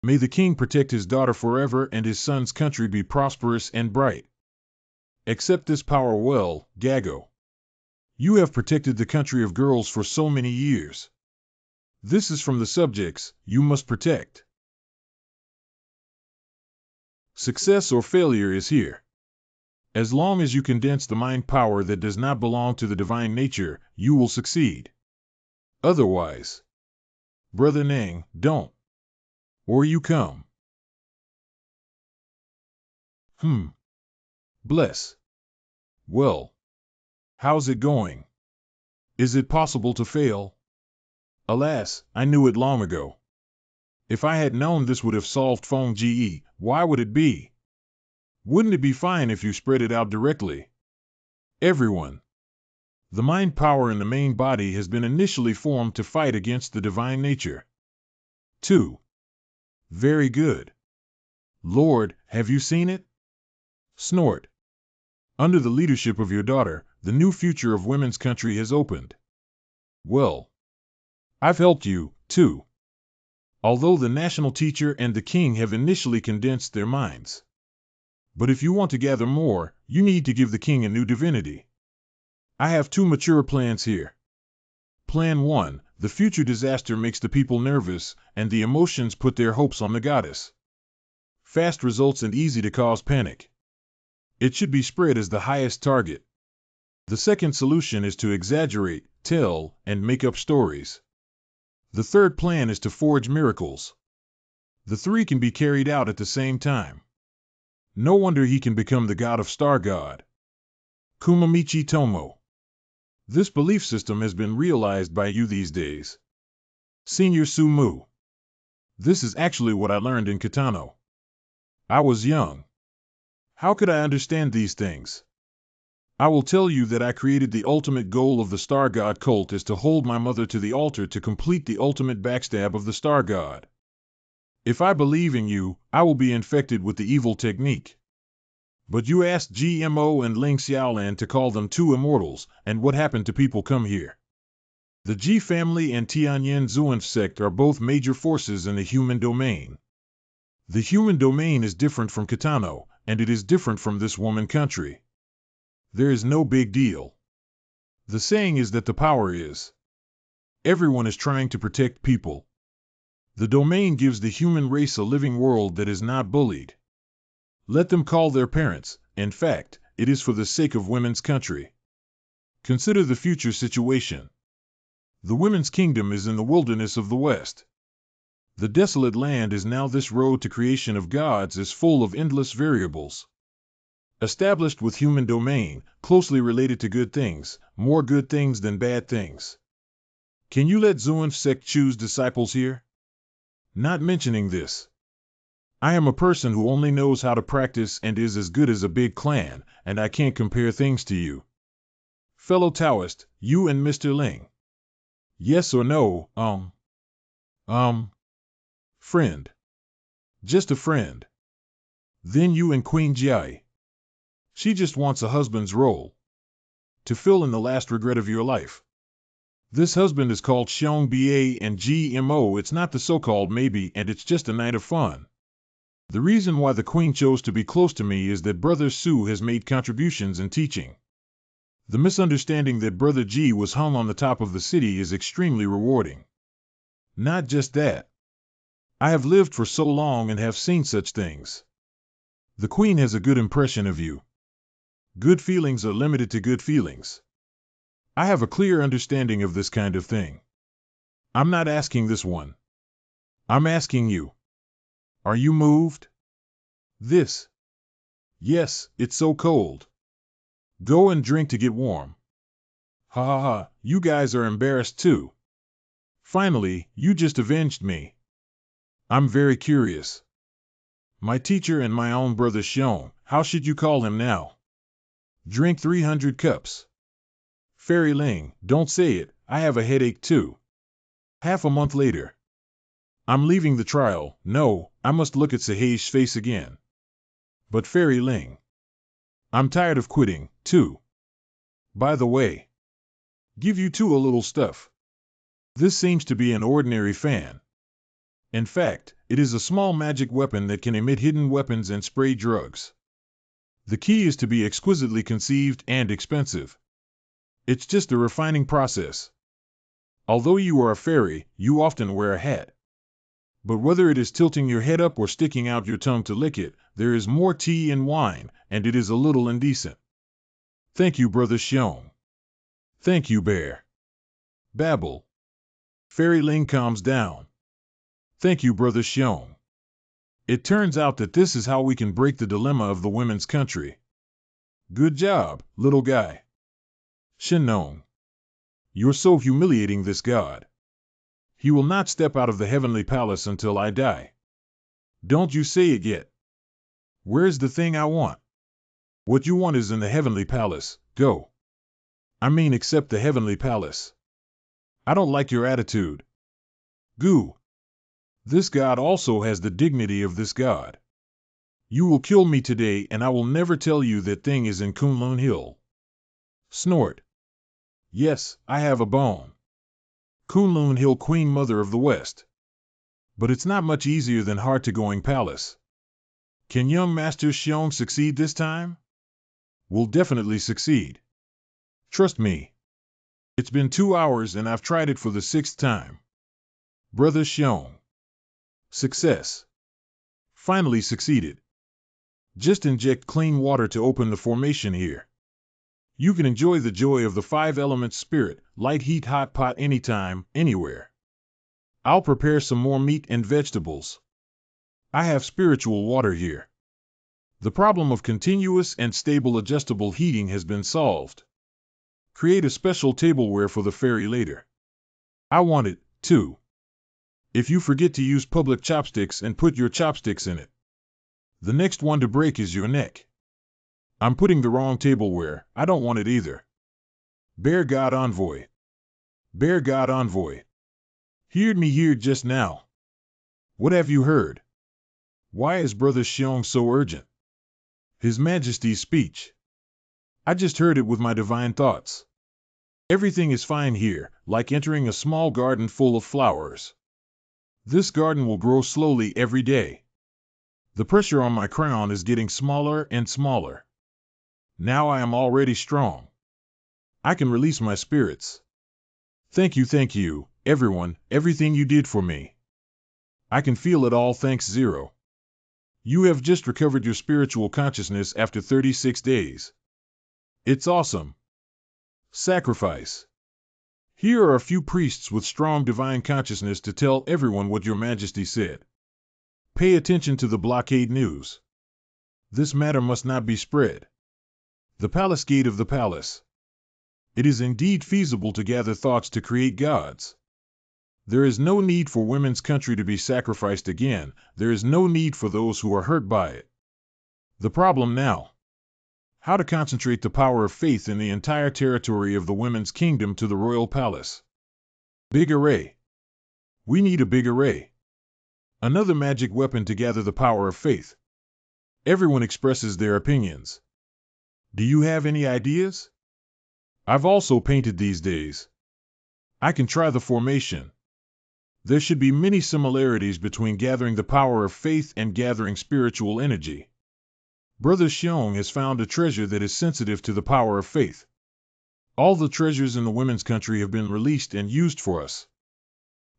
May the king protect his daughter forever and his son's country be prosperous and bright. Accept this power well, Gago. You have protected the country of girls for so many years. This is from the subjects you must protect. Success or failure is here. As long as you condense the mind power that does not belong to the divine nature, you will succeed. Otherwise, Brother Nang, don't. Or you come. Bless. Well. How's it going? Is it possible to fail? Alas, I knew it long ago. If I had known this would have solved Feng Ge, why would it be? Wouldn't it be fine if you spread it out directly? Everyone. The mind power in the main body has been initially formed to fight against the divine nature. 2. Very good. Lord, have you seen it? Snort. Under the leadership of your daughter, the new future of women's country has opened. Well, I've helped you, too. Although the national teacher and the king have initially condensed their minds. But if you want to gather more, you need to give the king a new divinity. I have 2 mature plans here. Plan 1, the future disaster makes the people nervous, and the emotions put their hopes on the goddess. Fast results and easy to cause panic. It should be spread as the highest target. The second solution is to exaggerate, tell, and make up stories. The third plan is to forge miracles. The 3 can be carried out at the same time. No wonder he can become the god of Star God. Kumamichi Tomo. This belief system has been realized by you these days. Senior Sumu. This is actually what I learned in Kitano. I was young. How could I understand these things? I will tell you that I created the ultimate goal of the Star God cult is to hold my mother to the altar to complete the ultimate backstab of the Star God. If I believe in you, I will be infected with the evil technique. But you asked GMO and Ling Xiaolan to call them 2 immortals, and what happened to people come here? The Ji family and Tianyin Zuan sect are both major forces in the human domain. The human domain is different from Kitano, and it is different from this woman country. There is no big deal. The saying is that the power is. Everyone is trying to protect people. The domain gives the human race a living world that is not bullied. Let them call their parents. In fact, it is for the sake of women's country. Consider the future situation. The women's kingdom is in the wilderness of the West. The desolate land is now this road to creation of gods is full of endless variables. Established with human domain, closely related to good things, more good things than bad things. Can you let Zuan sect choose disciples here? Not mentioning this. I am a person who only knows how to practice and is as good as a big clan, and I can't compare things to you. Fellow Taoist, you and Mr. Ling. Yes or no, friend. Just a friend. Then you and Queen Jiai. She just wants a husband's role. To fill in the last regret of your life. This husband is called Xiong Ba and GMO. It's not the so-called maybe, and it's just a night of fun. The reason why the queen chose to be close to me is that Brother Su has made contributions in teaching. The misunderstanding that Brother G was hung on the top of the city is extremely rewarding. Not just that. I have lived for so long and have seen such things. The queen has a good impression of you. Good feelings are limited to good feelings. I have a clear understanding of this kind of thing. I'm not asking this one. I'm asking you. Are you moved? This. Yes, it's so cold. Go and drink to get warm. Ha ha ha, you guys are embarrassed too. Finally, you just avenged me. I'm very curious. My teacher and my own brother Xiong, how should you call him now? Drink 300 cups. Fairy Ling, don't say it, I have a headache too. Half a month later. I'm leaving the trial. No, I must look at Sahej's face again. But Fairy Ling. I'm tired of quitting, too. By the way. Give you two a little stuff. This seems to be an ordinary fan. In fact, it is a small magic weapon that can emit hidden weapons and spray drugs. The key is to be exquisitely conceived and expensive. It's just a refining process. Although you are a fairy, you often wear a hat. But whether it is tilting your head up or sticking out your tongue to lick it, there is more tea and wine, and it is a little indecent. Thank you, Brother Xiong. Thank you, Bear. Babble. Fairy Ling calms down. Thank you, Brother Xiong. It turns out that this is how we can break the dilemma of the women's country. Good job, little guy. Shinnong. You're so humiliating this god. He will not step out of the heavenly palace until I die. Don't you say it yet. Where's the thing I want? What you want is in the heavenly palace. Go. I mean, accept the heavenly palace. I don't like your attitude. Goo. This god also has the dignity of this god. You will kill me today, and I will never tell you that thing is in Kunlun Hill. Snort. Yes, I have a bone. Kunlun Hill, Queen Mother of the West. But it's not much easier than hard-to-going palace. Can young Master Xiong succeed this time? Will definitely succeed. Trust me. It's been 2 hours and I've tried it for the 6th time. Brother Xiong. Success. Finally succeeded. Just inject clean water to open the formation here. You can enjoy the joy of the 5-element spirit, light, heat, hot pot anytime, anywhere. I'll prepare some more meat and vegetables. I have spiritual water here. The problem of continuous and stable adjustable heating has been solved. Create a special tableware for the fairy later. I want it, too. If you forget to use public chopsticks and put your chopsticks in it. The next one to break is your neck. I'm putting the wrong tableware, I don't want it either. Bear God Envoy. Bear God Envoy. Heard me here just now. What have you heard? Why is Brother Xiong so urgent? His Majesty's speech. I just heard it with my divine thoughts. Everything is fine here, like entering a small garden full of flowers. This garden will grow slowly every day. The pressure on my crown is getting smaller and smaller. Now I am already strong. I can release my spirits. Thank you, everyone, everything you did for me. I can feel it all, thanks Zero. You have just recovered your spiritual consciousness after 36 days. It's awesome. Sacrifice. Here are a few priests with strong divine consciousness to tell everyone what your Majesty said. Pay attention to the blockade news. This matter must not be spread. The palace gate of the palace. It is indeed feasible to gather thoughts to create gods. There is no need for women's country to be sacrificed again. There is no need for those who are hurt by it. The problem now. How to concentrate the power of faith in the entire territory of the women's kingdom to the royal palace. Big array. We need a big array. Another magic weapon to gather the power of faith. Everyone expresses their opinions. Do you have any ideas? I've also painted these days. I can try the formation. There should be many similarities between gathering the power of faith and gathering spiritual energy. Brother Xiong has found a treasure that is sensitive to the power of faith. All the treasures in the women's country have been released and used for us.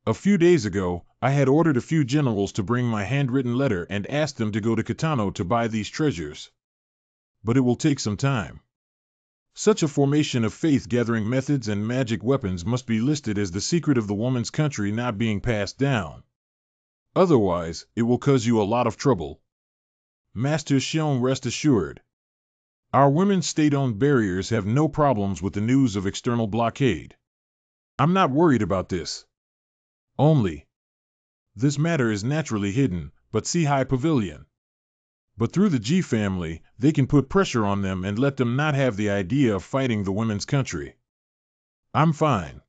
A few days ago, I had ordered a few generals to bring my handwritten letter and asked them to go to Kitano to buy these treasures. But it will take some time. Such a formation of faith-gathering methods and magic weapons must be listed as the secret of the woman's country not being passed down. Otherwise, it will cause you a lot of trouble. Master Xiong, rest assured. Our women's state-owned barriers have no problems with the news of external blockade. I'm not worried about this. Only. This matter is naturally hidden, but see High Pavilion. But through the G family, they can put pressure on them and let them not have the idea of fighting the women's country. I'm fine.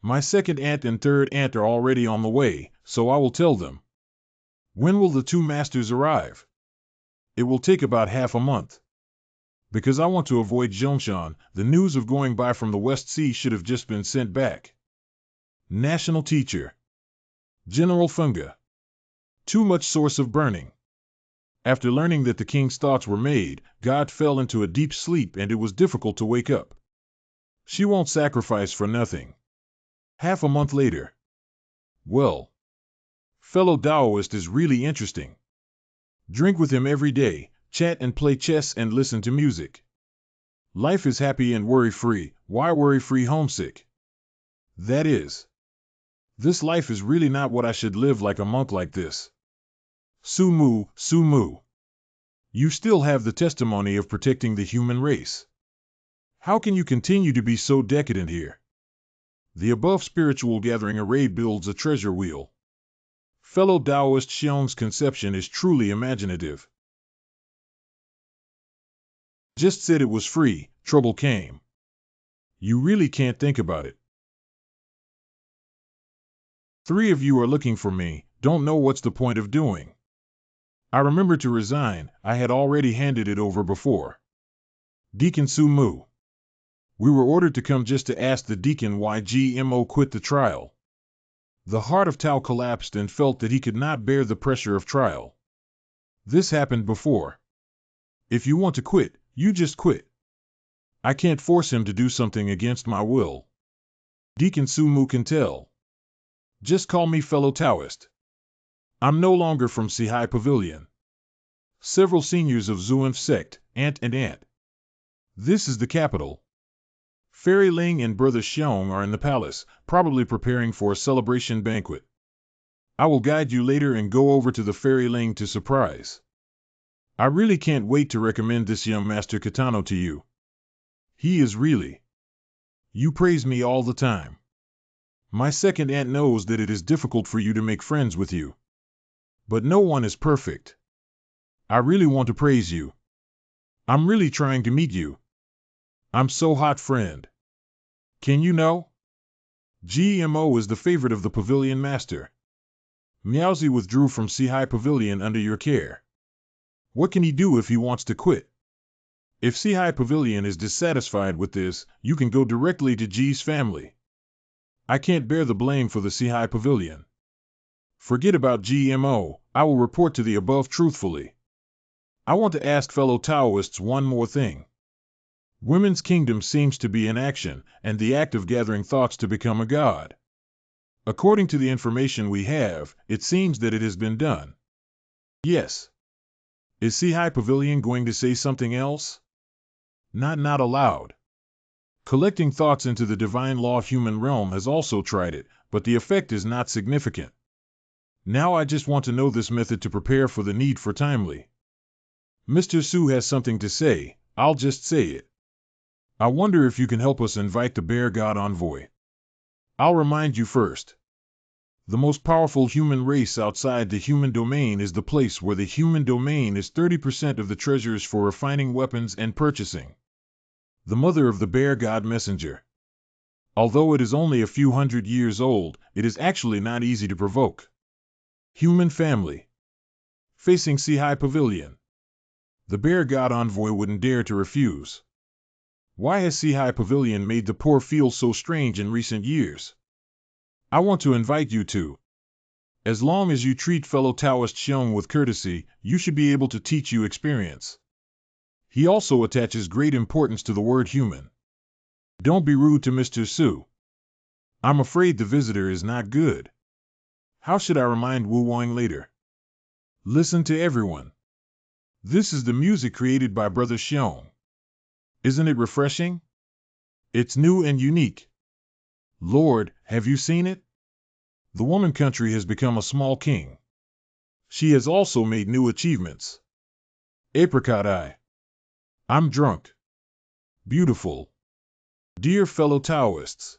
My second aunt and third aunt are already on the way, so I will tell them. When will the two masters arrive? It will take about half a month. Because I want to avoid Zhongshan, the news of going by from the West Sea should have just been sent back. National teacher. General Funga. Too much source of burning. After learning that the king's thoughts were made, God fell into a deep sleep and it was difficult to wake up. She won't sacrifice for nothing. Half a month later. Well. Fellow Taoist is really interesting. Drink with him every day, chat and play chess and listen to music. Life is happy and worry-free. Why worry-free homesick? That is. This life is really not what I should live like a monk like this. Sumu, Sumu. You still have the testimony of protecting the human race. How can you continue to be so decadent here? The above spiritual gathering array builds a treasure wheel. Fellow Taoist Xiong's conception is truly imaginative. Just said it was free, trouble came. You really can't think about it. 3 of you are looking for me, don't know what's the point of doing. I remember to resign, I had already handed it over before. Deacon Su Mu. We were ordered to come just to ask the deacon why GMO quit the trial. The heart of Tao collapsed and felt that he could not bear the pressure of trial. This happened before. If you want to quit, you just quit. I can't force him to do something against my will. Deacon Su Mu can tell. Just call me fellow Taoist. I'm no longer from Sihai Pavilion. Several seniors of Zuanf sect, aunt and aunt. This is the capital. Fairy Ling and Brother Xiong are in the palace, probably preparing for a celebration banquet. I will guide you later and go over to the Fairy Ling to surprise. I really can't wait to recommend this young Master Kitano to you. He is really. You praise me all the time. My second aunt knows that it is difficult for you to make friends with you. But no one is perfect. I really want to praise you. I'm really trying to meet you. I'm so hot, friend. Can you know? GMO is the favorite of the pavilion master. Miaozi withdrew from Sihai Pavilion under your care. What can he do if he wants to quit? If Sihai Pavilion is dissatisfied with this, you can go directly to G's family. I can't bear the blame for the Sihai Pavilion. Forget about GMO, I will report to the above truthfully. I want to ask fellow Taoists one more thing. Women's kingdom seems to be in action, and the act of gathering thoughts to become a god. According to the information we have, it seems that it has been done. Yes. Is Sihai Pavilion going to say something else? Not aloud. Collecting thoughts into the divine law human realm has also tried it, but the effect is not significant. Now I just want to know this method to prepare for the need for timely. Mr. Su has something to say, I'll just say it. I wonder if you can help us invite the bear god envoy. I'll remind you first. The most powerful human race outside the human domain is the place where the human domain is 30% of the treasures for refining weapons and purchasing. The mother of the bear god messenger. Although it is only a few hundred years old, it is actually not easy to provoke. Human family. Facing Sihai Pavilion. The bear god envoy wouldn't dare to refuse. Why has Sihai Pavilion made the poor feel so strange in recent years? I want to invite you to. As long as you treat fellow Taoist Xiong with courtesy, you should be able to teach you experience. He also attaches great importance to the word human. Don't be rude to Mr. Su. I'm afraid the visitor is not good. How should I remind Wu Wang later? Listen to everyone. This is the music created by Brother Xiong. Isn't it refreshing? It's new and unique. Lord, have you seen it? The woman country has become a small king. She has also made new achievements. Apricot eye. I'm drunk. Beautiful. Dear fellow Taoists.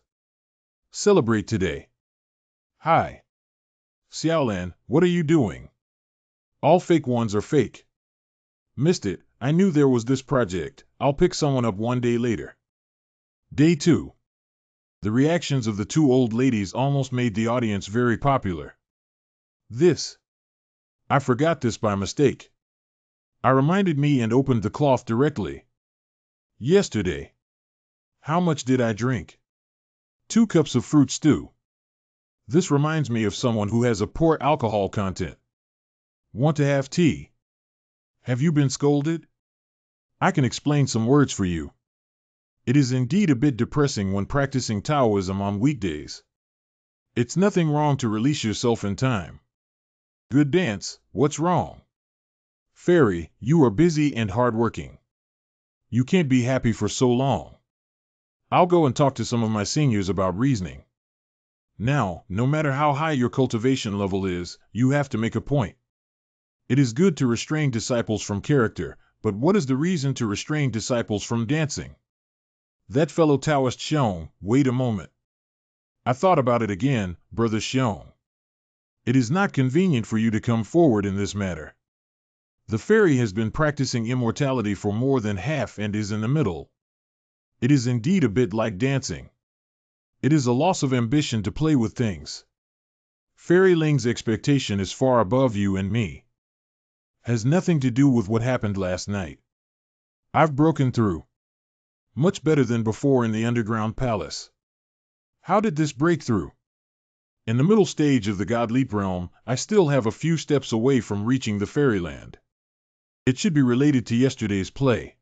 Celebrate today. Hi. Xiaolan, what are you doing? All fake ones are fake. Missed it, I knew there was this project, I'll pick someone up one day later. Day 2. The reactions of the 2 old ladies almost made the audience very popular. This. I forgot this by mistake. I reminded me and opened the cloth directly. Yesterday. How much did I drink? 2 cups of fruit stew. This reminds me of someone who has a poor alcohol content. Want to have tea? Have you been scolded? I can explain some words for you. It is indeed a bit depressing when practicing Taoism on weekdays. It's nothing wrong to release yourself in time. Good dance, what's wrong? Fairy, you are busy and hardworking. You can't be happy for so long. I'll go and talk to some of my seniors about reasoning. Now, no matter how high your cultivation level is, you have to make a point. It is good to restrain disciples from character, but what is the reason to restrain disciples from dancing? That fellow Taoist Xiong, wait a moment. I thought about it again, Brother Xiong. It is not convenient for you to come forward in this matter. The fairy has been practicing immortality for more than half and is in the middle. It is indeed a bit like dancing. It is a loss of ambition to play with things. Fairy Ling's expectation is far above you and me. Has nothing to do with what happened last night. I've broken through. Much better than before in the underground palace. How did this breakthrough? In the middle stage of the God Leap realm, I still have a few steps away from reaching the fairyland. It should be related to yesterday's play.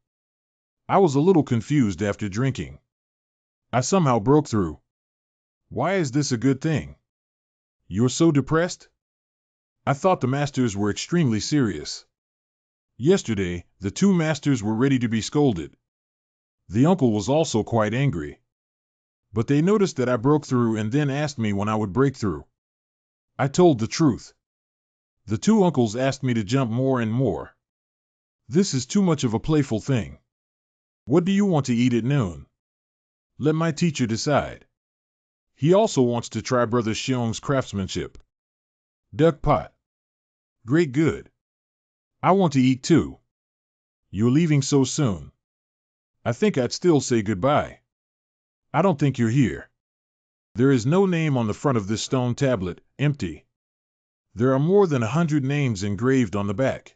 I was a little confused after drinking. I somehow broke through. Why is this a good thing? You're so depressed? I thought the masters were extremely serious. Yesterday, the two masters were ready to be scolded. The uncle was also quite angry. But they noticed that I broke through and then asked me when I would break through. I told the truth. The two uncles asked me to jump more and more. This is too much of a playful thing. What do you want to eat at noon? Let my teacher decide. He also wants to try Brother Xiong's craftsmanship. Duck pot. Great good. I want to eat too. You're leaving so soon. I think I'd still say goodbye. I don't think you're here. There is no name on the front of this stone tablet, empty. There are more than 100 names engraved on the back.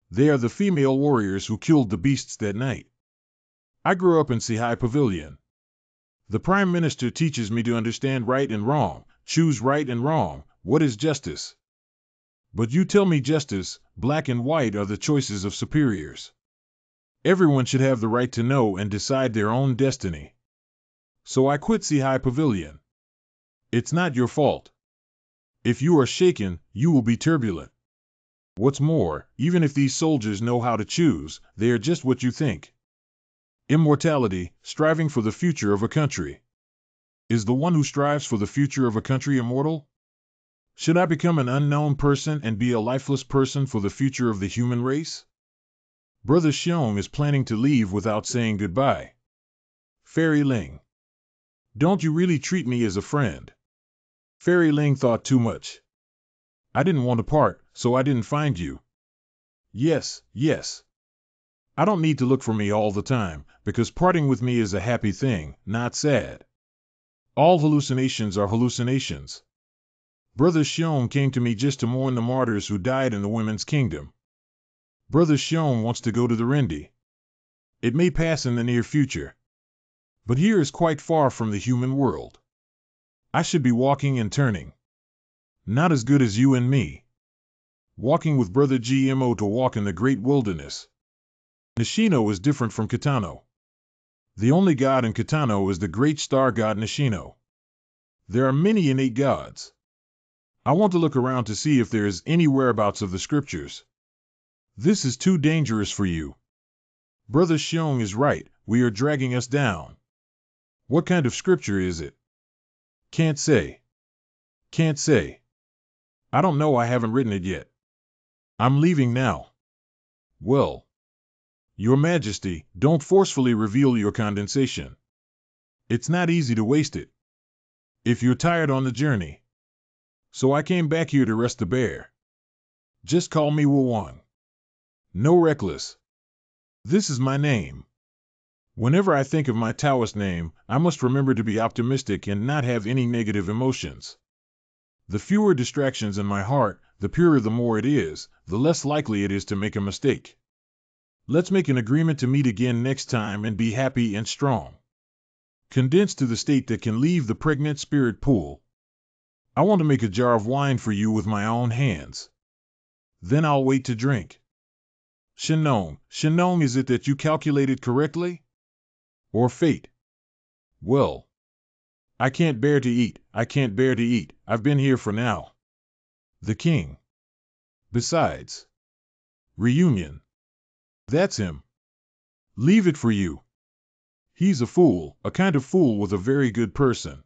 They are the female warriors who killed the beasts that night. I grew up in Sihai Pavilion. The Prime Minister teaches me to understand right and wrong, choose right and wrong, what is justice. But you tell me justice, black and white are the choices of superiors. Everyone should have the right to know and decide their own destiny. So I quit Sihai Pavilion. It's not your fault. If you are shaken, you will be turbulent. What's more, even if these soldiers know how to choose, they are just what you think. Immortality, striving for the future of a country. Is the one who strives for the future of a country immortal? Should I become an unknown person and be a lifeless person for the future of the human race? Brother Xiong is planning to leave without saying goodbye. Fairy Ling. Don't you really treat me as a friend? Fairy Ling thought too much. I didn't want to part, so I didn't find you. Yes, yes. I don't need to look for me all the time, because parting with me is a happy thing, not sad. All hallucinations are hallucinations. Brother Xiong came to me just to mourn the martyrs who died in the women's kingdom. Brother Xiong wants to go to the Rendi. It may pass in the near future. But here is quite far from the human world. I should be walking and turning. Not as good as you and me. Walking with Brother GMO to walk in the great wilderness. Nishino is different from Kitano. The only god in Kitano is the great star god Nishino. There are many innate gods. I want to look around to see if there is any whereabouts of the scriptures. This is too dangerous for you. Brother Xiong is right, we are dragging us down. What kind of scripture is it? Can't say. Can't say. I don't know, I haven't written it yet. I'm leaving now. Well. Your Majesty, don't forcefully reveal your condensation. It's not easy to waste it. If you're tired on the journey. So I came back here to rest the bear. Just call me Wang. No reckless. This is my name. Whenever I think of my Taoist name, I must remember to be optimistic and not have any negative emotions. The fewer distractions in my heart, the purer the more it is, the less likely it is to make a mistake. Let's make an agreement to meet again next time and be happy and strong. Condensed to the state that can leave the pregnant spirit pool. I want to make a jar of wine for you with my own hands. Then I'll wait to drink. Shenong, is it that you calculated correctly? Or fate? Well. I can't bear to eat, I've been here for now. The king. Besides. Reunion. That's him. Leave it for you. He's a fool, a kind of fool with a very good person.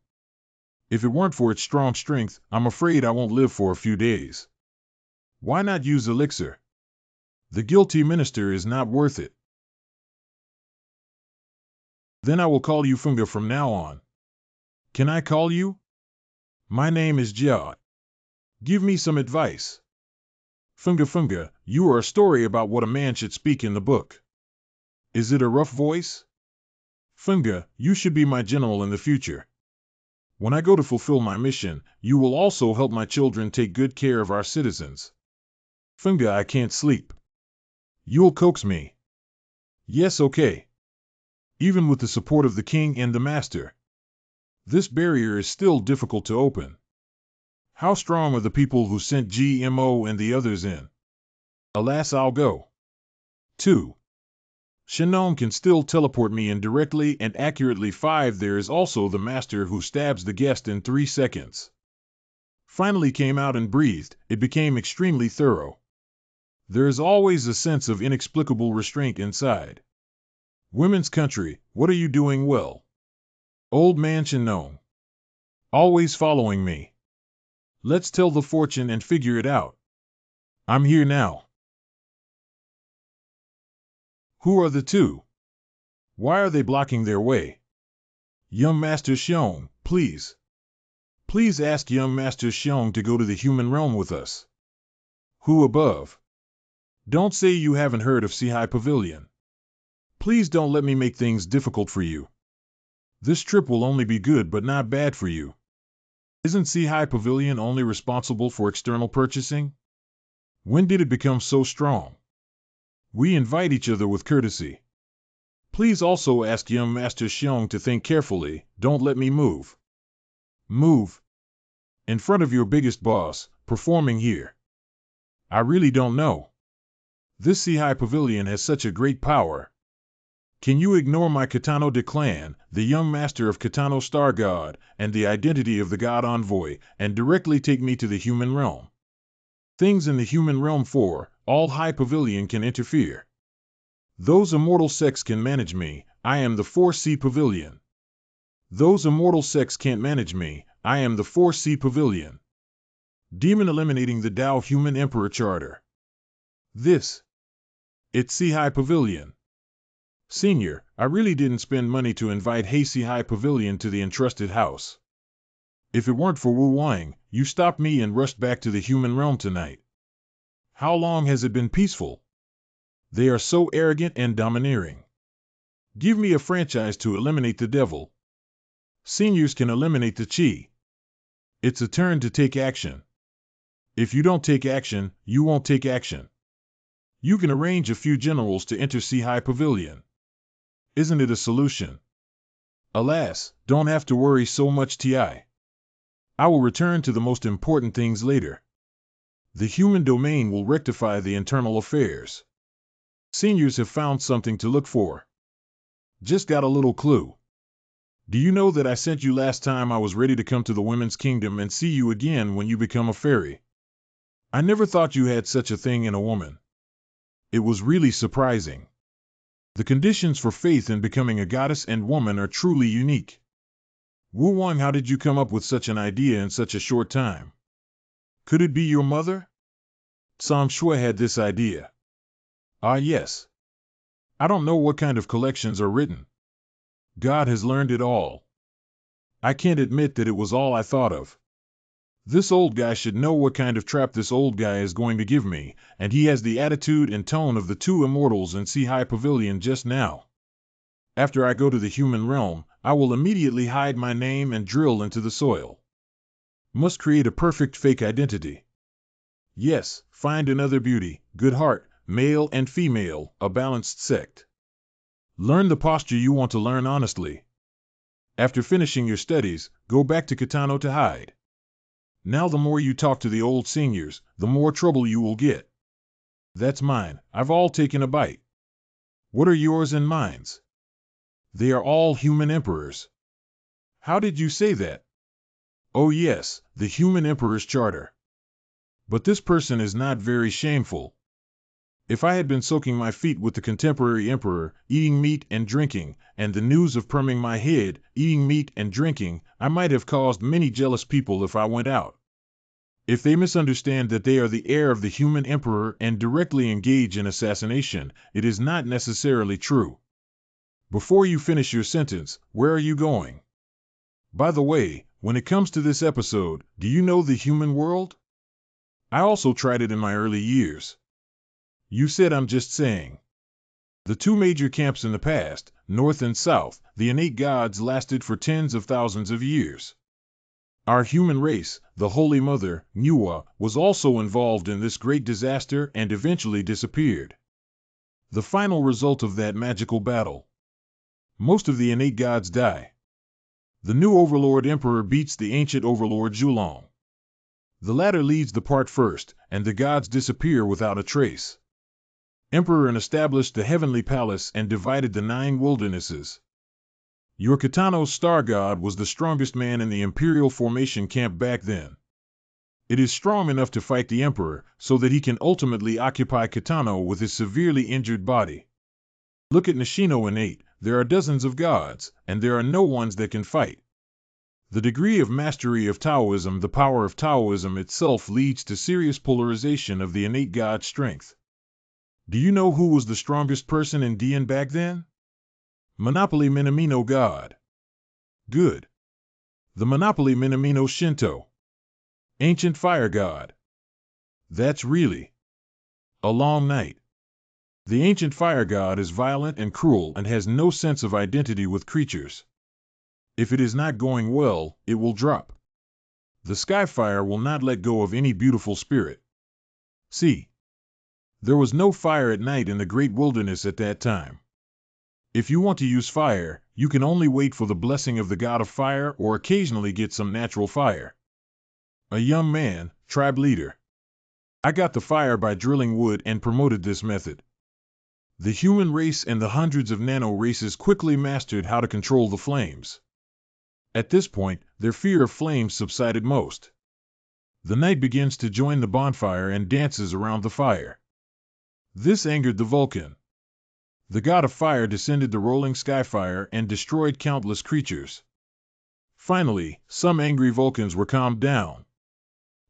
If it weren't for its strong strength, I'm afraid I won't live for a few days. Why not use elixir? The guilty minister is not worth it. Then I will call you Funga from now on. Can I call you? My name is Jia. Give me some advice. Funga Funga, you are a story about what a man should speak in the book. Is it a rough voice? Funga, you should be my general in the future. When I go to fulfill my mission, you will also help my children take good care of our citizens. Funga, I can't sleep. You'll coax me. Yes, okay. Even with the support of the king and the master. This barrier is still difficult to open. How strong are the people who sent GMO and the others in? Alas, I'll go. 2. Shannon can still teleport me in directly and accurately. 5. There is also the master who stabs the guest in 3 seconds. Finally came out and breathed, it became extremely thorough. There is always a sense of inexplicable restraint inside. Women's country, what are you doing well? Old man Shannon. Always following me. Let's tell the fortune and figure it out. I'm here now. Who are the two? Why are they blocking their way? Young Master Xiong, please. Please ask young Master Xiong to go to the human realm with us. Who above? Don't say you haven't heard of Sihai Pavilion. Please don't let me make things difficult for you. This trip will only be good but not bad for you. Isn't Sihai Pavilion only responsible for external purchasing? When did it become so strong? We invite each other with courtesy. Please also ask young Master Xiong to think carefully, don't let me move. Move? In front of your biggest boss, performing here. I really don't know. This Sihai Pavilion has such a great power. Can you ignore my Kitano de clan, the young master of Kitano Star God, and the identity of the God Envoy, and directly take me to the human realm? Things in the human realm 4, all High Pavilion can interfere. Those immortal sects can manage me, I am the 4C Pavilion. Those immortal sects can't manage me, I am the 4C Pavilion. Demon eliminating the Tao Human Emperor Charter. This. It's Sihai Pavilion. Senior, I really didn't spend money to invite Sihai Pavilion to the entrusted house. If it weren't for Wu Wang, you stopped me and rushed back to the human realm tonight. How long has it been peaceful? They are so arrogant and domineering. Give me a franchise to eliminate the devil. Seniors can eliminate the Qi. It's a turn to take action. If you don't take action, you won't take action. You can arrange a few generals to enter Sihai Pavilion. Isn't it a solution? Alas, don't have to worry so much, Ti. I will return to the most important things later. The human domain will rectify the internal affairs. Seniors have found something to look for. Just got a little clue. Do you know that I sent you last time I was ready to come to the Women's Kingdom and see you again when you become a fairy? I never thought you had such a thing in a woman. It was really surprising. The conditions for faith in becoming a goddess and woman are truly unique. Wu Wang, how did you come up with such an idea in such a short time? Could it be your mother? Sam Shui had this idea. Ah, yes. I don't know what kind of collections are written. God has learned it all. I can't admit that it was all I thought of. This old guy should know what kind of trap this old guy is going to give me, and he has the attitude and tone of the two immortals in Sihai Pavilion just now. After I go to the human realm, I will immediately hide my name and drill into the soil. Must create a perfect fake identity. Yes, find another beauty, good heart, male and female, a balanced sect. Learn the posture you want to learn honestly. After finishing your studies, go back to Kitano to hide. Now the more you talk to the old seniors, the more trouble you will get. That's mine, I've all taken a bite. What are yours and mine's? They are all human emperors. How did you say that? Oh yes, the human emperor's charter. But this person is not very shameful. If I had been soaking my feet with the contemporary emperor, eating meat and drinking, and the news of perming my head, eating meat and drinking, I might have caused many jealous people if I went out. If they misunderstand that they are the heir of the human emperor and directly engage in assassination, it is not necessarily true. Before you finish your sentence, where are you going? By the way, when it comes to this episode, do you know the human world? I also tried it in my early years. You said I'm just saying. The two major camps in the past, North and South, the innate gods lasted for tens of thousands of years. Our human race, the Holy Mother, Manhwa, was also involved in this great disaster and eventually disappeared. The final result of that magical battle. Most of the innate gods die. The new overlord emperor beats the ancient overlord Zhulong. The latter leads the part first, and the gods disappear without a trace. Emperor established the heavenly palace and divided the 9 wildernesses. Your Kitano's star god was the strongest man in the Imperial Formation camp back then. It is strong enough to fight the Emperor, so that he can ultimately occupy Kitano with his severely injured body. Look at Nishino innate, there are dozens of gods, and there are no ones that can fight. The degree of mastery of Taoism, the power of Taoism itself leads to serious polarization of the innate god strength. Do you know who was the strongest person in Dian back then? Monopoly Minamino God. Good. The Monopoly Minamino Shinto. Ancient fire god. That's really a long night. The ancient fire god is violent and cruel and has no sense of identity with creatures. If it is not going well, it will drop. The sky fire will not let go of any beautiful spirit. See, there was no fire at night in the great wilderness at that time. If you want to use fire, you can only wait for the blessing of the god of fire or occasionally get some natural fire. A young man, tribe leader. I got the fire by drilling wood and promoted this method. The human race and the hundreds of nano races quickly mastered how to control the flames. At this point, their fear of flames subsided most. The night begins to join the bonfire and dances around the fire. This angered the Vulcan. The god of fire descended the rolling skyfire and destroyed countless creatures. Finally, some angry Vulcans were calmed down.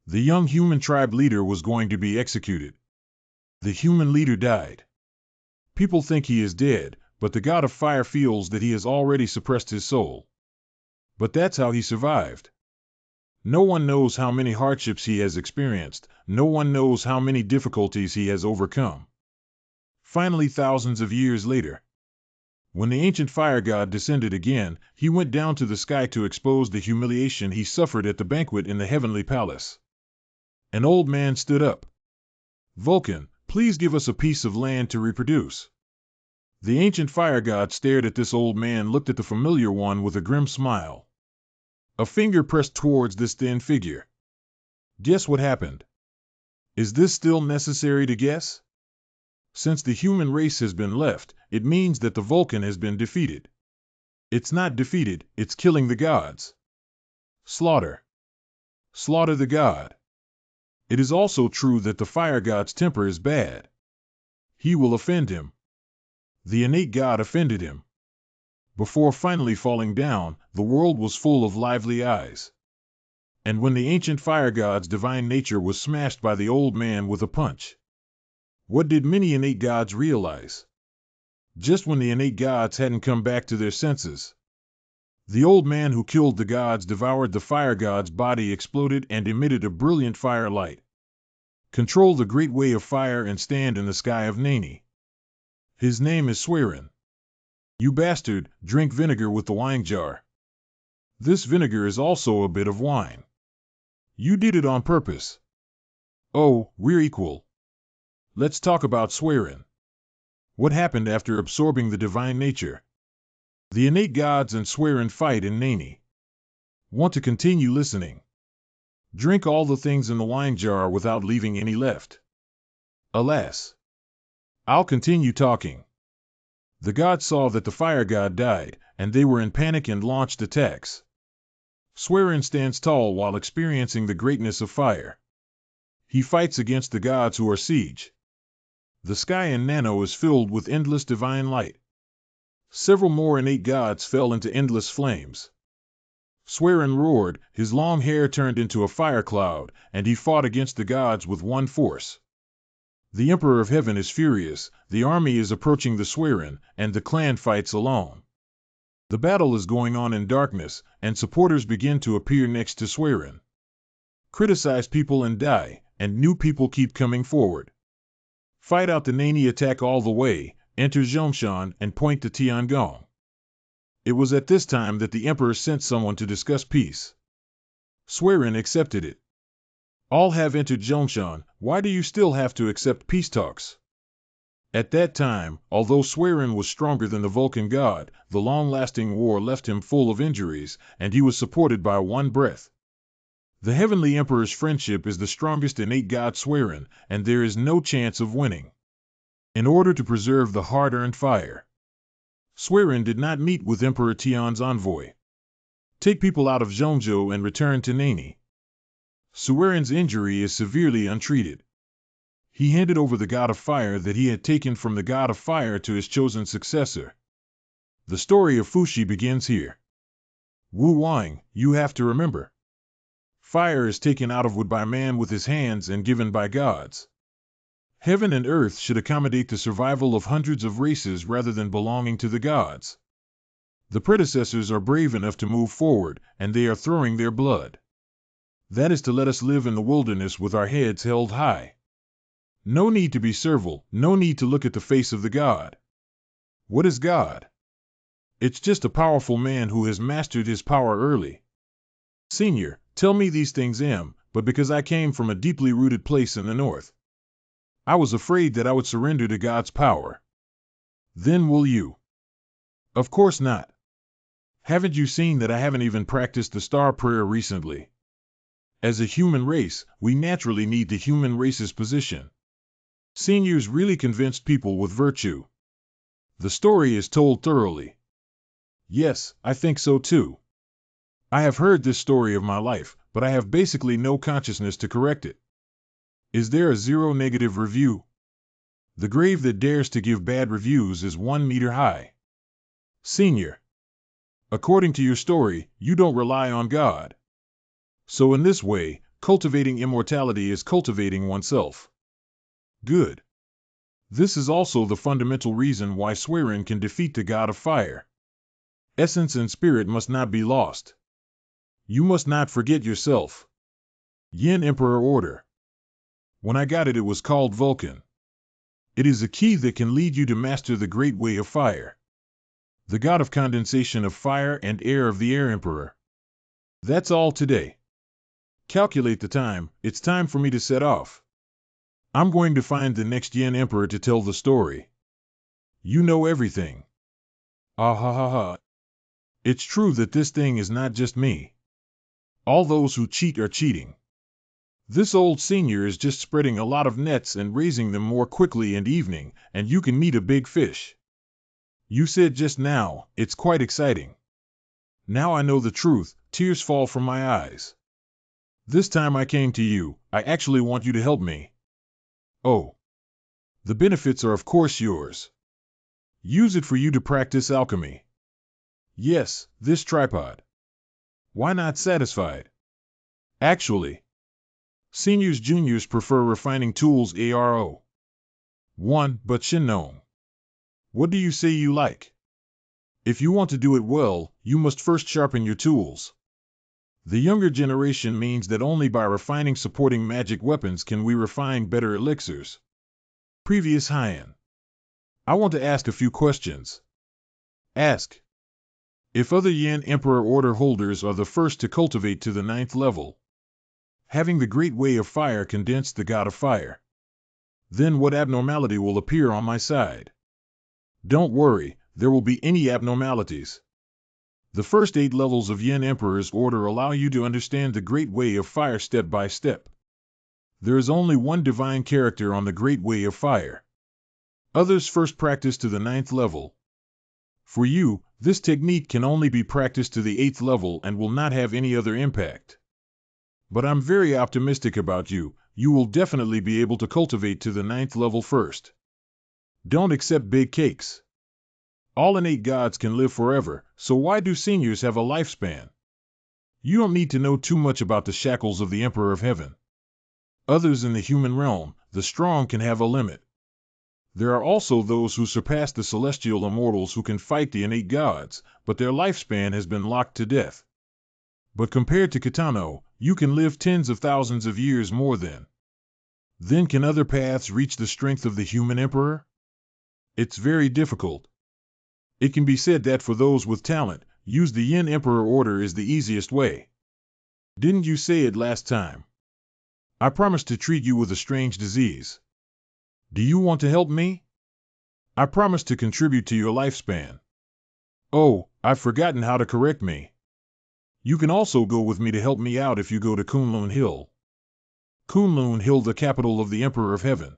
The young human tribe leader was going to be executed. The human leader died. People think he is dead, but the god of fire feels that he has already suppressed his soul. But that's how he survived. No one knows how many hardships he has experienced, no one knows how many difficulties he has overcome. Finally, thousands of years later, when the ancient fire god descended again, he went down to the sky to expose the humiliation he suffered at the banquet in the heavenly palace. An old man stood up. Vulcan, please give us a piece of land to reproduce. The ancient fire god stared at this old man, looked at the familiar one with a grim smile. A finger pressed towards this thin figure. Guess what happened? Is this still necessary to guess? Since the human race has been left, it means that the Vulcan has been defeated. It's not defeated, it's killing the gods. Slaughter. Slaughter the god. It is also true that the fire god's temper is bad. He will offend him. The innate god offended him. Before finally falling down, the world was full of lively eyes. And when the ancient fire god's divine nature was smashed by the old man with a punch, what did many innate gods realize? Just when the innate gods hadn't come back to their senses, the old man who killed the gods devoured the fire god's body, exploded and emitted a brilliant fire light. Control the great way of fire and stand in the sky of Nani. His name is Swearin. You bastard, drink vinegar with the wine jar. This vinegar is also a bit of wine. You did it on purpose. Oh, we're equal. Let's talk about Swearin. What happened after absorbing the divine nature? The innate gods and Swearin fight in Nani. Want to continue listening? Drink all the things in the wine jar without leaving any left. Alas. I'll continue talking. The gods saw that the fire god died, and they were in panic and launched attacks. Swearin stands tall while experiencing the greatness of fire. He fights against the gods who are siege. The sky in Nano is filled with endless divine light. Several more innate gods fell into endless flames. Swearin roared, his long hair turned into a fire cloud, and he fought against the gods with one force. The Emperor of Heaven is furious, the army is approaching the Swearin, and the clan fights alone. The battle is going on in darkness, and supporters begin to appear next to Swerin. Criticize people and die, and new people keep coming forward. Fight out the Nani attack all the way, enter Zhongshan and point to Tiangong. It was at this time that the emperor sent someone to discuss peace. Swerin accepted it. All have entered Zhongshan, why do you still have to accept peace talks? At that time, although Swerin was stronger than the Vulcan god, the long-lasting war left him full of injuries, and he was supported by one breath. The Heavenly Emperor's friendship is the strongest innate god Swerin, and there is no chance of winning. In order to preserve the hard-earned fire, Swerin did not meet with Emperor Tian's envoy. Take people out of Zhongzhou and return to Nani. Swerin's injury is severely untreated. He handed over the god of fire that he had taken from the god of fire to his chosen successor. The story of Fuxi begins here. Wu Wang, you have to remember. Fire is taken out of wood by man with his hands and given by gods. Heaven and earth should accommodate the survival of hundreds of races rather than belonging to the gods. The predecessors are brave enough to move forward, and they are throwing their blood. That is to let us live in the wilderness with our heads held high. No need to be servile, no need to look at the face of the god. What is God? It's just a powerful man who has mastered his power early. Senior, tell me these things but because I came from a deeply rooted place in the north, I was afraid that I would surrender to God's power. Then will you? Of course not. Haven't you seen that I haven't even practiced the star prayer recently? As a human race, we naturally need the human race's position. Seniors really convinced people with virtue. The story is told thoroughly. Yes, I think so too. I have heard this story of my life, but I have basically no consciousness to correct it. Is there a zero negative review? The grave that dares to give bad reviews is 1 meter high. Senior. According to your story, you don't rely on God. So in this way, cultivating immortality is cultivating oneself. Good. This is also the fundamental reason why Swerin can defeat the god of fire. Essence and spirit must not be lost. You must not forget yourself. Yin Emperor Order. When I got it, it was called Vulcan. It is a key that can lead you to master the great way of fire. The god of condensation of fire and air of the Air Emperor. That's all today. Calculate the time, it's time for me to set off. I'm going to find the next Yin Emperor to tell the story. You know everything. Ah ha ha ha. It's true that this thing is not just me. All those who cheat are cheating. This old senior is just spreading a lot of nets and raising them more quickly and evening, and you can meet a big fish. You said just now, it's quite exciting. Now I know the truth, tears fall from my eyes. This time I came to you, I actually want you to help me. Oh. The benefits are of course yours. Use it for you to practice alchemy. Yes, this tripod. Why not satisfied? Actually, seniors juniors prefer refining tools ARO. 1. But Shinnong. What do you say you like? If you want to do it well, you must first sharpen your tools. The younger generation means that only by refining supporting magic weapons can we refine better elixirs. Previous Hyan. I want to ask a few questions. Ask. If other Yin Emperor Order holders are the first to cultivate to the 9th level, having the great way of fire condensed the god of fire, then what abnormality will appear on my side? Don't worry, there will be any abnormalities. The first 8 levels of Yin Emperor's Order allow you to understand the great way of fire step by step. There is only one divine character on the great way of fire. Others first practice to the 9th level. For you, this technique can only be practiced to the 8th level and will not have any other impact. But I'm very optimistic about you, you will definitely be able to cultivate to the 9th level first. Don't accept big cakes. All innate gods can live forever, so why do seniors have a lifespan? You don't need to know too much about the shackles of the Emperor of Heaven. Others in the human realm, the strong can have a limit. There are also those who surpass the celestial immortals who can fight the innate gods, but their lifespan has been locked to death. But compared to Kitano, you can live tens of thousands of years more than. Then can other paths reach the strength of the human emperor? It's very difficult. It can be said that for those with talent, use the Yin Emperor order is the easiest way. Didn't you say it last time? I promised to treat you with a strange disease. Do you want to help me? I promised to contribute to your lifespan. Oh, I've forgotten how to correct me. You can also go with me to help me out if you go to Kunlun Hill. Kunlun Hill, the capital of the Emperor of Heaven.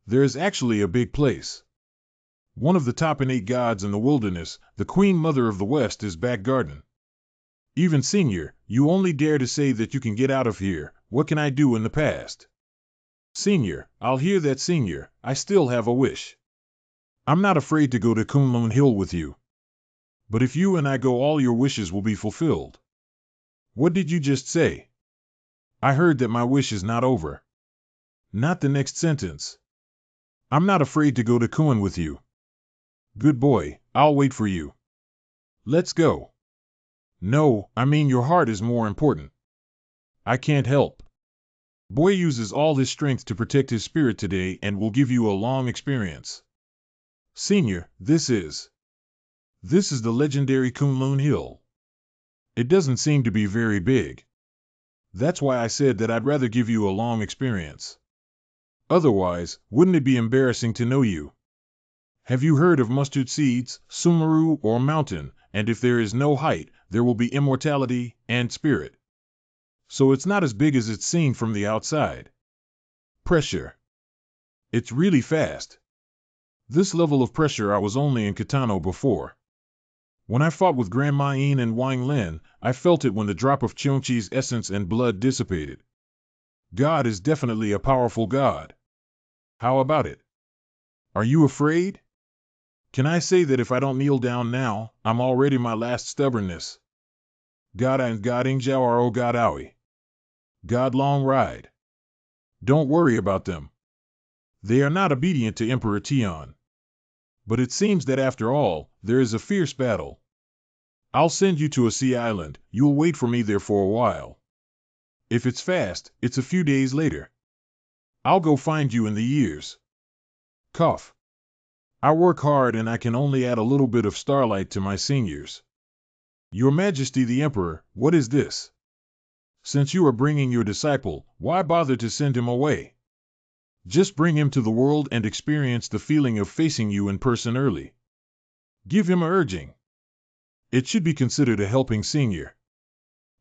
There is actually a big place. One of the top innate gods in the wilderness, the Queen Mother of the West, is back garden. Even Senior, you only dare to say that you can get out of here. What can I do in the past? Senior, I'll hear that, Senior. I still have a wish. I'm not afraid to go to Kunlun Hill with you. But if you and I go, all your wishes will be fulfilled. What did you just say? I heard that my wish is not over. Not the next sentence. I'm not afraid to go to Kun with you. Good boy, I'll wait for you. Let's go. No, I mean your heart is more important. I can't help. Boy uses all his strength to protect his spirit today and will give you a long experience. Senior, this is the legendary Kunlun Hill. It doesn't seem to be very big. That's why I said that I'd rather give you a long experience. Otherwise, wouldn't it be embarrassing to know you? Have you heard of mustard seeds, Sumeru, or mountain? And if there is no height, there will be immortality and spirit. So it's not as big as it's seen from the outside. Pressure. It's really fast. This level of pressure I was only in Kitano before. When I fought with Grandma Yin and Wang Lin, I felt it when the drop of Cheongchi's essence and blood dissipated. God is definitely a powerful god. How about it? Are you afraid? Can I say that if I don't kneel down now, I'm already my last stubbornness? God and Goding Jiao God Aoi. God long ride. Don't worry about them. They are not obedient to Emperor Tian. But it seems that after all, there is a fierce battle. I'll send you to a sea island, you'll wait for me there for a while. If it's fast, it's a few days later. I'll go find you in the years. Cough. I work hard and I can only add a little bit of starlight to my seniors. Your Majesty the Emperor, what is this? Since you are bringing your disciple, why bother to send him away? Just bring him to the world and experience the feeling of facing you in person early. Give him a urging. It should be considered a helping senior.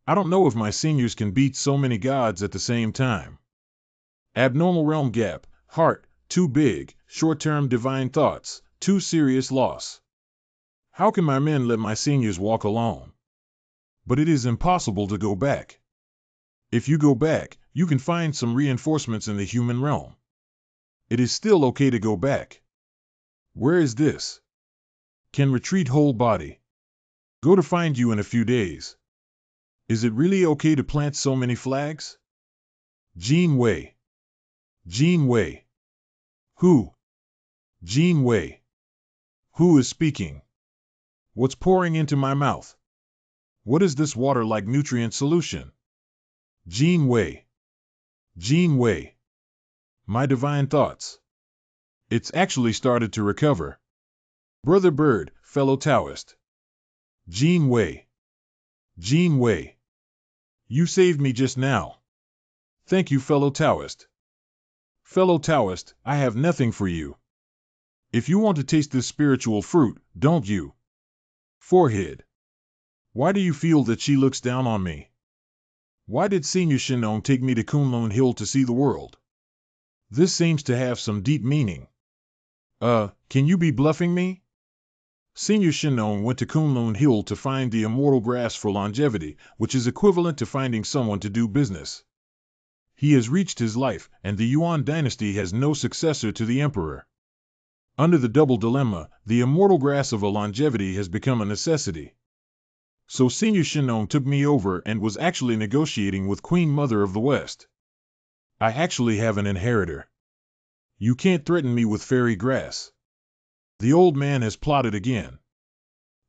I don't know if my seniors can beat so many gods at the same time. Abnormal realm gap, heart, too big, short-term divine thoughts, too serious loss. How can my men let my seniors walk alone? But it is impossible to go back. If you go back, you can find some reinforcements in the human realm. It is still okay to go back. Where is this? Can retreat whole body. Go to find you in a few days. Is it really okay to plant so many flags? Jean Wei. Jean Wei. Who? Jean Wei. Who is speaking? What's pouring into my mouth? What is this water-like nutrient solution? Jean Wei. Jean Wei. My divine thoughts. It's actually started to recover. Brother Bird, fellow Taoist. Jean Wei. Jean Wei. You saved me just now. Thank you, fellow Taoist. Fellow Taoist, I have nothing for you. If you want to taste this spiritual fruit, don't you? Forehead. Why do you feel that she looks down on me? Why did Senior Shinon take me to Kunlun Hill to see the world? This seems to have some deep meaning. Can you be bluffing me? Senior Shinon went to Kunlun Hill to find the immortal grass for longevity, which is equivalent to finding someone to do business. He has reached his life, and the Yuan dynasty has no successor to the emperor. Under the double dilemma, the immortal grass of a longevity has become a necessity. So Senior Shinon took me over and was actually negotiating with Queen Mother of the West. I actually have an inheritor. You can't threaten me with fairy grass. The old man has plotted again.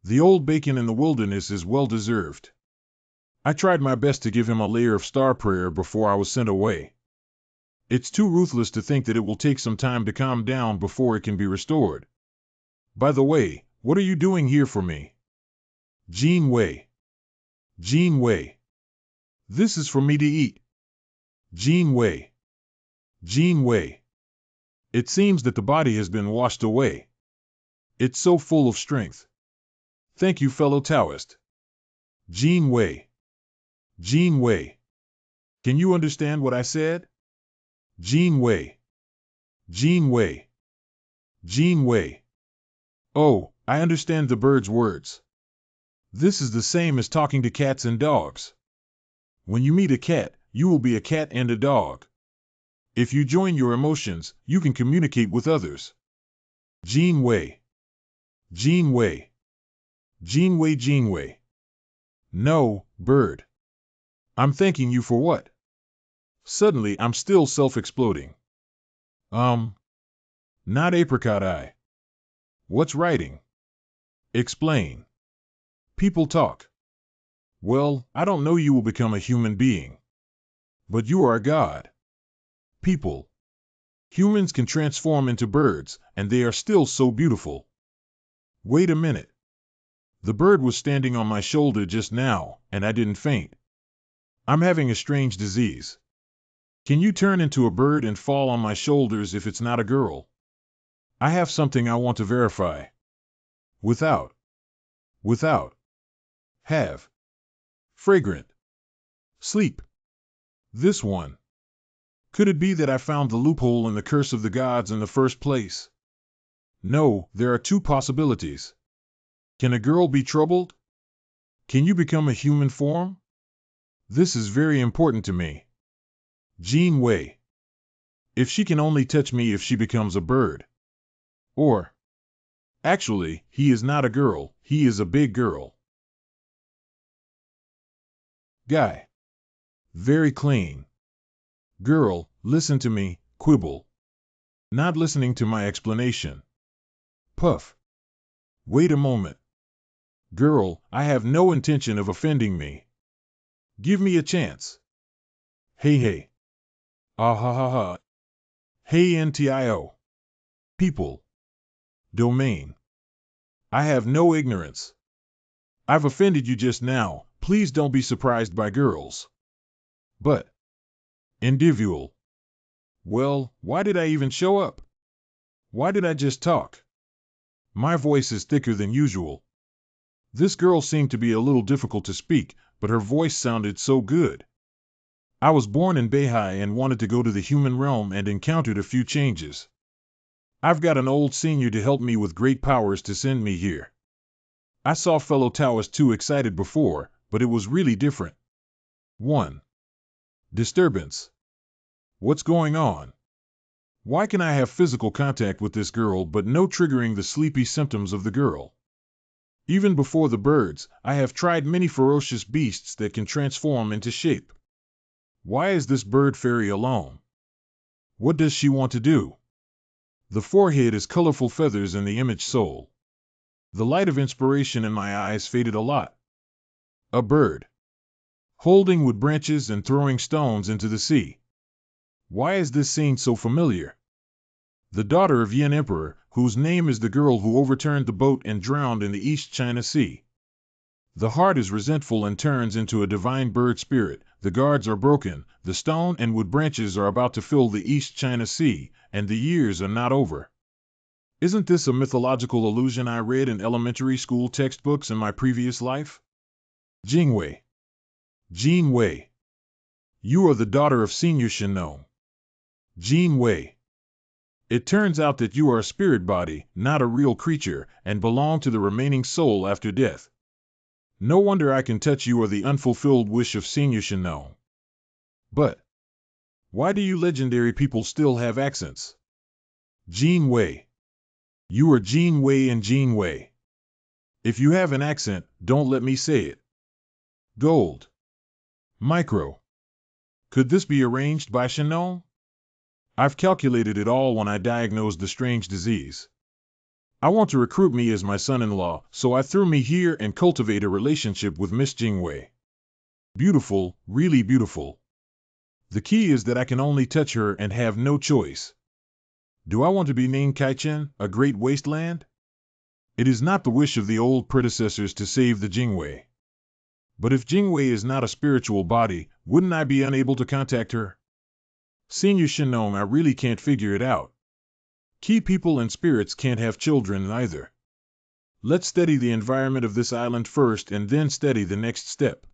The old bacon in the wilderness is well deserved. I tried my best to give him a layer of star prayer before I was sent away. It's too ruthless to think that it will take some time to calm down before it can be restored. By the way, what are you doing here for me? Jean Wei. Jean Wei. This is for me to eat. Jean Wei. Jean Wei. It seems that the body has been washed away. It's so full of strength. Thank you, fellow Taoist. Jean Wei. Jean Wei. Can you understand what I said? Jean Wei. Jean Wei. Jean Wei. Oh, I understand the bird's words. This is the same as talking to cats and dogs. When you meet a cat, you will be a cat and a dog. If you join your emotions, you can communicate with others. Jean Wei. Jean Wei. Jean Wei. Jean Wei. No, bird. I'm thanking you for what? Suddenly, I'm still self-exploding. Not apricot eye. What's writing? Explain. People talk. Well, I don't know you will become a human being. But you are a god. People. Humans can transform into birds, and they are still so beautiful. Wait a minute. The bird was standing on my shoulder just now, and I didn't faint. I'm having a strange disease. Can you turn into a bird and fall on my shoulders if it's not a girl? I have something I want to verify. Without. Have. Fragrant. Sleep. This one. Could it be that I found the loophole in the curse of the gods in the first place? No, there are two possibilities. Can a girl be troubled? Can you become a human form? This is very important to me. Jean Wei. If she can only touch me if she becomes a bird. Or. Actually, he is not a girl, he is a big girl. Guy. Very clean. Girl, listen to me, quibble. Not listening to my explanation. Puff. Wait a moment. Girl, I have no intention of offending me. Give me a chance. Hey. Ah ha ha ha. Hey ntio. People. Domain. I have no ignorance. I've offended you just now, please don't be surprised by girls. But. Individual. Well, why did I even show up? Why did I just talk? My voice is thicker than usual. This girl seemed to be a little difficult to speak, but her voice sounded so good. I was born in Beihai and wanted to go to the human realm and encountered a few changes. I've got an old senior to help me with great powers to send me here. I saw fellow Taoists too excited before, but it was really different. 1. Disturbance. What's going on? Why can I have physical contact with this girl but no triggering the sleepy symptoms of the girl? Even before the birds, I have tried many ferocious beasts that can transform into shape. Why is this bird fairy alone? What does she want to do? The forehead is colorful feathers in the image soul. The light of inspiration in my eyes faded a lot. A bird. Holding wood branches and throwing stones into the sea. Why is this scene so familiar? The daughter of Yin Emperor, whose name is the girl who overturned the boat and drowned in the East China Sea. The heart is resentful and turns into a divine bird spirit, the guards are broken, the stone and wood branches are about to fill the East China Sea, and the years are not over. Isn't this a mythological illusion I read in elementary school textbooks in my previous life? Jingwei. Jean Wei. You are the daughter of Senior Shinon. Jean Wei. It turns out that you are a spirit body, not a real creature, and belong to the remaining soul after death. No wonder I can touch you or the unfulfilled wish of Senior Shinon. But why do you legendary people still have accents? Jean Wei. You are Jean Wei and Jean Wei. If you have an accent, don't let me say it. Gold. Micro. Could this be arranged by Shinon? I've calculated it all when I diagnosed the strange disease. I want to recruit me as my son-in-law, so I threw me here and cultivate a relationship with Miss Jingwei. Beautiful, really beautiful. The key is that I can only touch her and have no choice. Do I want to be named Kaichen, a great wasteland? It is not the wish of the old predecessors to save the Jingwei. But if Jingwei is not a spiritual body, wouldn't I be unable to contact her? Senior Shinong, I really can't figure it out. Key people and spirits can't have children either. Let's study the environment of this island first and then study the next step.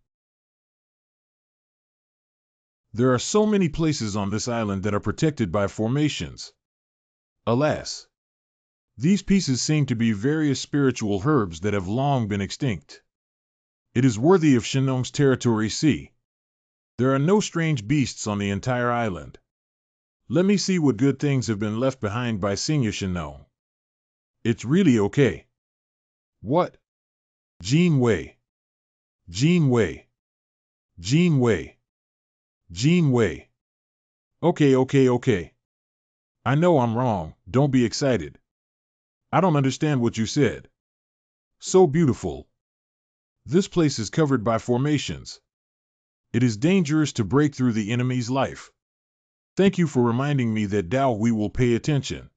There are so many places on this island that are protected by formations. Alas! These pieces seem to be various spiritual herbs that have long been extinct. It is worthy of Shinong's territory. See. There are no strange beasts on the entire island. Let me see what good things have been left behind by Senior Shinong. It's really okay. What? Jean Wei. Jean Wei. Jean Wei. Jean Wei. Okay. I know I'm wrong, don't be excited. I don't understand what you said. So beautiful. This place is covered by formations. It is dangerous to break through the enemy's life. Thank you for reminding me that Dao we will pay attention.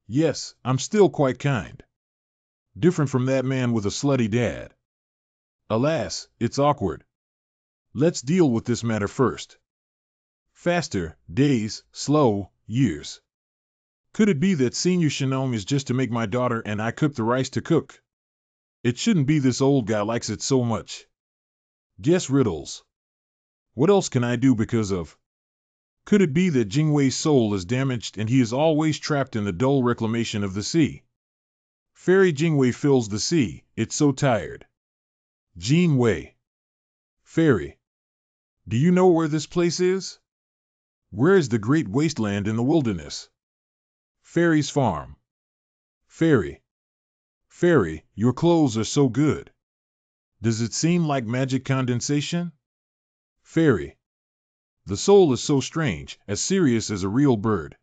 Yes, I'm still quite kind. Different from that man with a slutty dad. Alas, it's awkward. Let's deal with this matter first. Faster, days, slow, years. Could it be that Senior Shinong is just to make my daughter and I cook the rice to cook? It shouldn't be, this old guy likes it so much. Guess riddles. What else can I do because of? Could it be that Jingwei's soul is damaged and he is always trapped in the dull reclamation of the sea? Fairy Jingwei fills the sea, it's so tired. Jean Wei. Fairy. Do you know where this place is? Where is the great wasteland in the wilderness? Fairy's farm. Fairy. Fairy, your clothes are so good. Does it seem like magic condensation? Fairy. The soul is so strange, as serious as a real bird.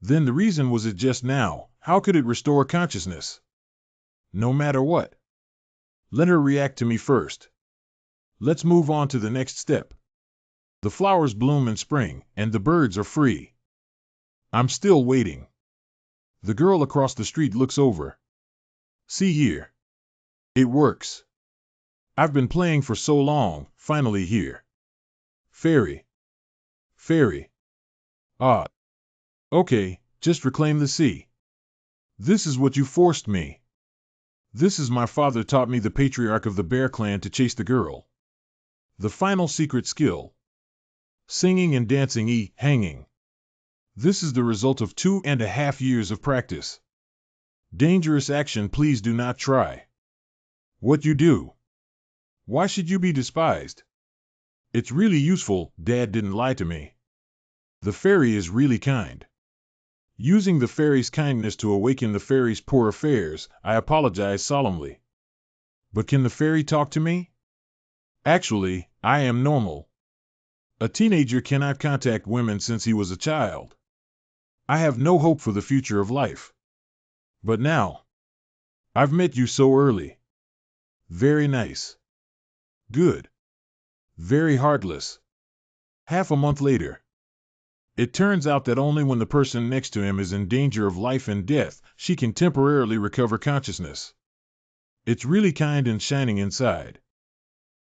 Then the reason was it just now, how could it restore consciousness? No matter what. Let her react to me first. Let's move on to the next step. The flowers bloom in spring, and the birds are free. I'm still waiting. The girl across the street looks over. See here. It works. I've been playing for so long, finally here. Fairy. Fairy. Ah. Okay, just reclaim the sea. This is what you forced me. This is my father taught me, the patriarch of the Bear Clan, to chase the girl. The final secret skill. Singing and dancing, hanging. This is the result of 2.5 years of practice. Dangerous action, please do not try. What you do? Why should you be despised? It's really useful, Dad didn't lie to me. The fairy is really kind. Using the fairy's kindness to awaken the fairy's poor affairs, I apologize solemnly. But can the fairy talk to me? Actually, I am normal. A teenager cannot contact women since he was a child. I have no hope for the future of life. But now, I've met you so early. Very nice. Good. Very heartless. Half a month later. It turns out that only when the person next to him is in danger of life and death, she can temporarily recover consciousness. It's really kind and shining inside.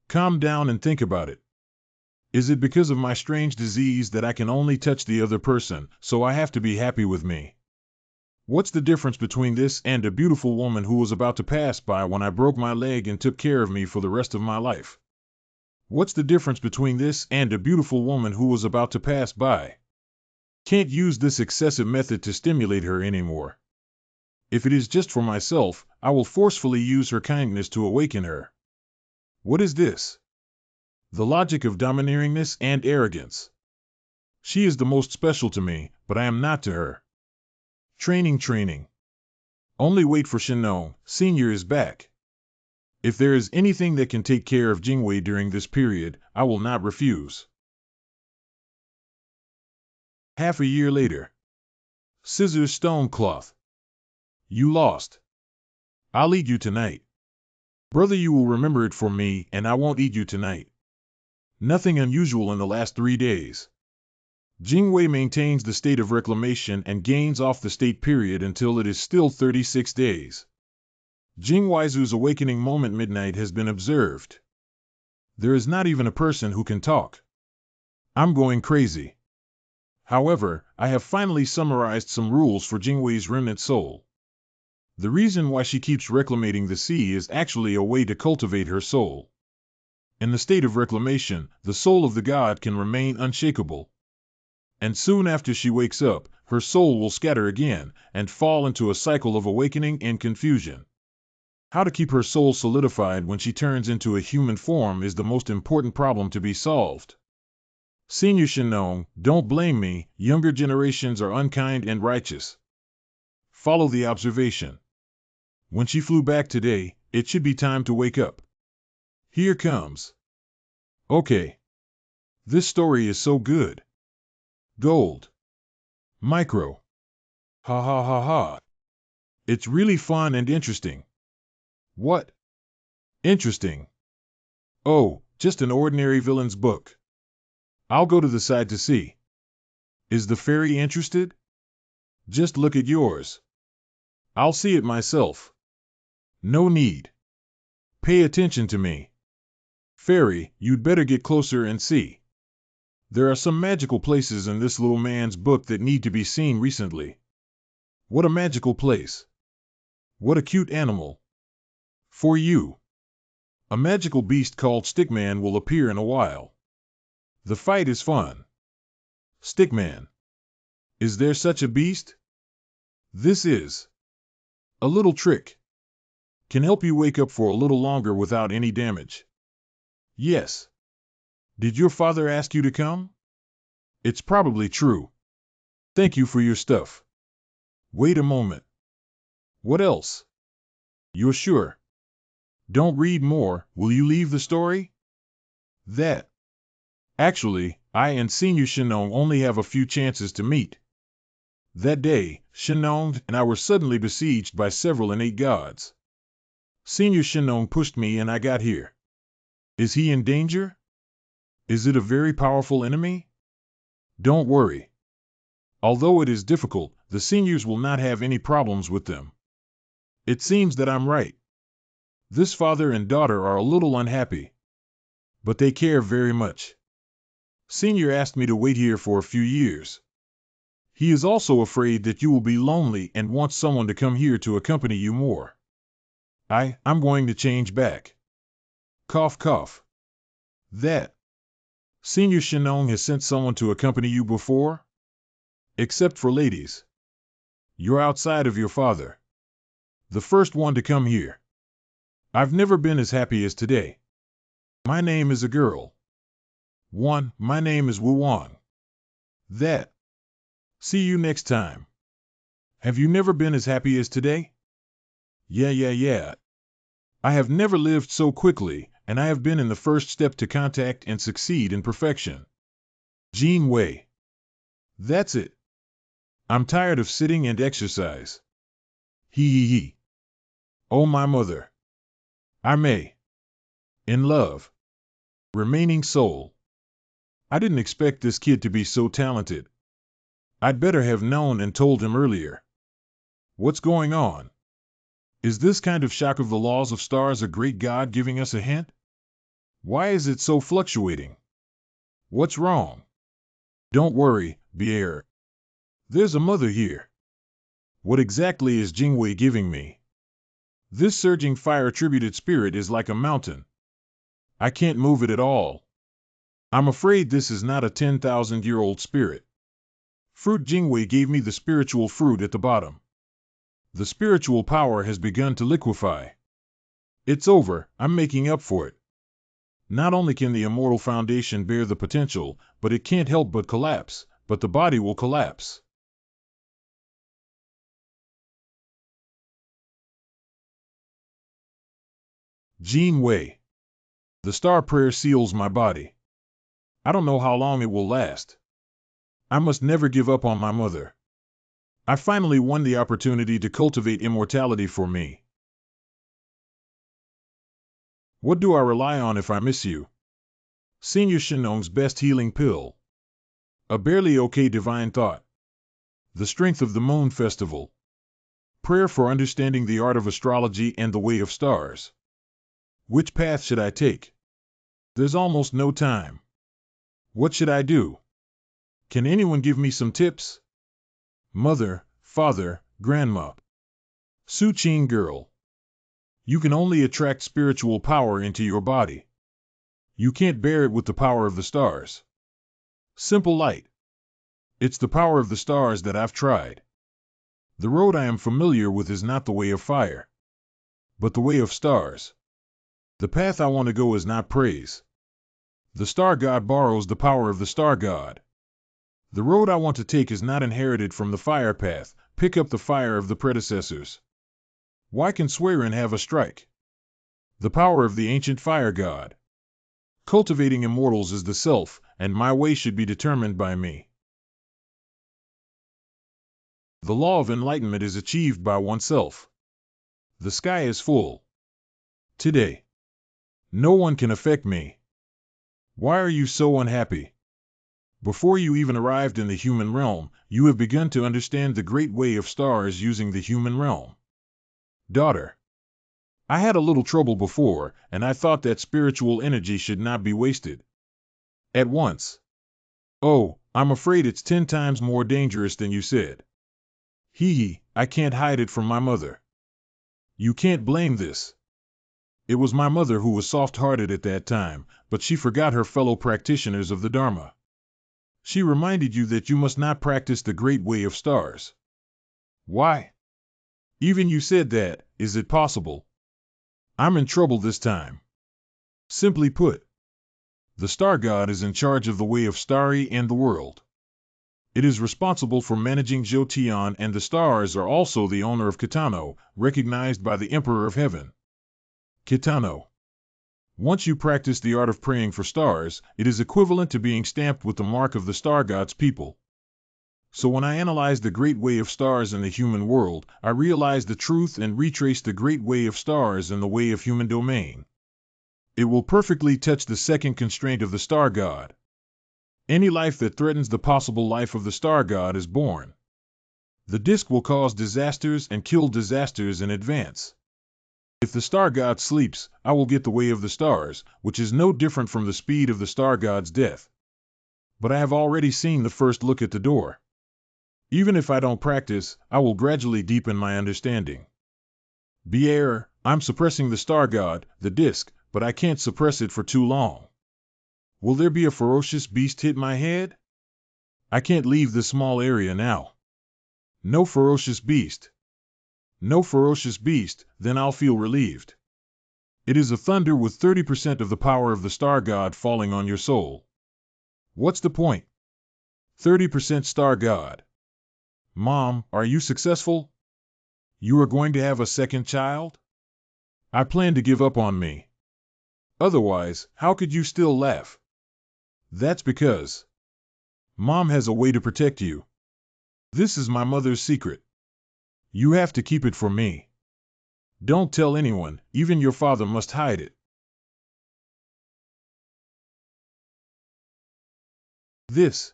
Calm down and think about it. Is it because of my strange disease that I can only touch the other person, so I have to be happy with me? What's the difference between this and a beautiful woman who was about to pass by when I broke my leg and took care of me for the rest of my life? What's the difference between this and a beautiful woman who was about to pass by? Can't use this excessive method to stimulate her anymore. If it is just for myself, I will forcefully use her kindness to awaken her. What is this? The logic of domineeringness and arrogance. She is the most special to me, but I am not to her. Training. Only wait for Shinong, Senior is back. If there is anything that can take care of Jingwei during this period, I will not refuse. Half a year later. Scissors, stone, cloth. You lost. I'll eat you tonight. Brother, you will remember it for me, and I won't eat you tonight. Nothing unusual in the last 3 days. Jingwei maintains the state of reclamation and gains off the state period until it is still 36 days. Jingweizu's awakening moment midnight has been observed. There is not even a person who can talk. I'm going crazy. However, I have finally summarized some rules for Jingwei's remnant soul. The reason why she keeps reclamating the sea is actually a way to cultivate her soul. In the state of reclamation, the soul of the god can remain unshakable. And soon after she wakes up, her soul will scatter again, and fall into a cycle of awakening and confusion. How to keep her soul solidified when she turns into a human form is the most important problem to be solved. Senior Shinong, don't blame me, younger generations are unkind and righteous. Follow the observation. When she flew back today, it should be time to wake up. Here comes. Okay. This story is so good. Gold. Micro. Ha ha ha ha. It's really fun and interesting. What? Interesting. Oh, just an ordinary villain's book. I'll go to the side to see. Is the fairy interested? Just look at yours. I'll see it myself. No need. Pay attention to me. Fairy, you'd better get closer and see. There are some magical places in this little man's book that need to be seen recently. What a magical place. What a cute animal. For you. A magical beast called Stickman will appear in a while. The fight is fun. Stickman. Is there such a beast? This is a little trick. Can help you wake up for a little longer without any damage. Yes. Did your father ask you to come? It's probably true. Thank you for your stuff. Wait a moment. What else? You're sure? Don't read more, will you leave the story? That. Actually, I and Senior Shinong only have a few chances to meet. That day, Shinong and I were suddenly besieged by several innate gods. Senior Shinong pushed me and I got here. Is he in danger? Is it a very powerful enemy? Don't worry. Although it is difficult, the seniors will not have any problems with them. It seems that I'm right. This father and daughter are a little unhappy. But they care very much. Senior asked me to wait here for a few years. He is also afraid that you will be lonely and wants someone to come here to accompany you more. I'm going to change back. Cough cough. That. Senior Shinong has sent someone to accompany you before? Except for ladies. You're outside of your father. The first one to come here. I've never been as happy as today. My name is a girl. My name is Wu Wang. That. See you next time. Have you never been as happy as today? Yeah. I have never lived so quickly, and I have been in the first step to contact and succeed in perfection. Jean Wei. That's it. I'm tired of sitting and exercise. He. Oh my mother. I may. In love. Remaining soul. I didn't expect this kid to be so talented. I'd better have known and told him earlier. What's going on? Is this kind of shock of the laws of stars a great god giving us a hint? Why is it so fluctuating? What's wrong? Don't worry, Pierre. There's a mother here. What exactly is Jingwei giving me? This surging fire-attributed spirit is like a mountain. I can't move it at all. I'm afraid this is not a 10,000-year-old spirit. Fruit Jingwei gave me the spiritual fruit at the bottom. The spiritual power has begun to liquefy. It's over, I'm making up for it. Not only can the immortal foundation bear the potential, but it can't help but collapse, but the body will collapse. Jean Wei. The star prayer seals my body. I don't know how long it will last. I must never give up on my mother. I finally won the opportunity to cultivate immortality for me. What do I rely on if I miss you? Senior Shinong's best healing pill. A barely okay divine thought. The strength of the moon festival. Prayer for understanding the art of astrology and the way of stars. Which path should I take? There's almost no time. What should I do? Can anyone give me some tips? Mother, father, grandma. Su-Ching girl. You can only attract spiritual power into your body. You can't bear it with the power of the stars. Simple light. It's the power of the stars that I've tried. The road I am familiar with is not the way of fire, but the way of stars. The path I want to go is not praise. The star god borrows the power of the star god. The road I want to take is not inherited from the fire path. Pick up the fire of the predecessors. Why can swearing have a strike? The power of the ancient fire god. Cultivating immortals is the self, and my way should be determined by me. The law of enlightenment is achieved by oneself. The sky is full. Today. No one can affect me. Why are you so unhappy? Before you even arrived in the human realm, you have begun to understand the great way of stars using the human realm. Daughter. I had a little trouble before, and I thought that spiritual energy should not be wasted. At once. Oh, I'm afraid it's 10 times more dangerous than you said. I can't hide it from my mother. You can't blame this. It was my mother who was soft-hearted at that time, but she forgot her fellow practitioners of the Dharma. She reminded you that you must not practice the great way of stars. Why? Even you said that, is it possible? I'm in trouble this time. Simply put, the star god is in charge of the way of starry and the world. It is responsible for managing Jotian, and the stars are also the owner of Kitano, recognized by the Emperor of Heaven. Kitano. Once you practice the art of praying for stars, it is equivalent to being stamped with the mark of the star god's people. So when I analyzed the great way of stars in the human world, I realized the truth and retraced the great way of stars in the way of human domain. It will perfectly touch the second constraint of the star god. Any life that threatens the possible life of the star god is born. The disk will cause disasters and kill disasters in advance. If the star god sleeps, I will get the way of the stars, which is no different from the speed of the star god's death. But I have already seen the first look at the door. Even if I don't practice, I will gradually deepen my understanding. Be'er, I'm suppressing the star god, the disk, but I can't suppress it for too long. Will there be a ferocious beast hit my head? I can't leave this small area now. No ferocious beast. No ferocious beast, then I'll feel relieved. It is a thunder with 30% of the power of the star god falling on your soul. What's the point? 30% star god. Mom, are you successful? You are going to have a second child? I plan to give up on me. Otherwise, how could you still laugh? That's because Mom has a way to protect you. This is my mother's secret. You have to keep it for me. Don't tell anyone, even your father must hide it. This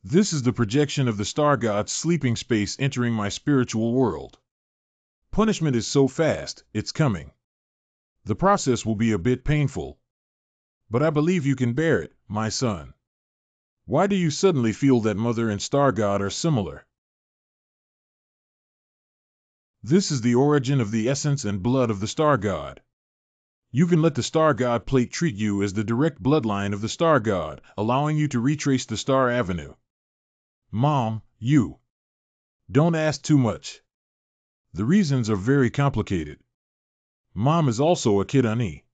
is the projection of the star god's sleeping space entering my spiritual world. Punishment is so fast, it's coming. The process will be a bit painful. But I believe you can bear it, my son. Why do you suddenly feel that mother and star god are similar? This is the origin of the essence and blood of the star god. You can let the star god plate treat you as the direct bloodline of the star god, allowing you to retrace the star avenue. Mom, you don't ask too much. The reasons are very complicated. Mom is also a kid ani.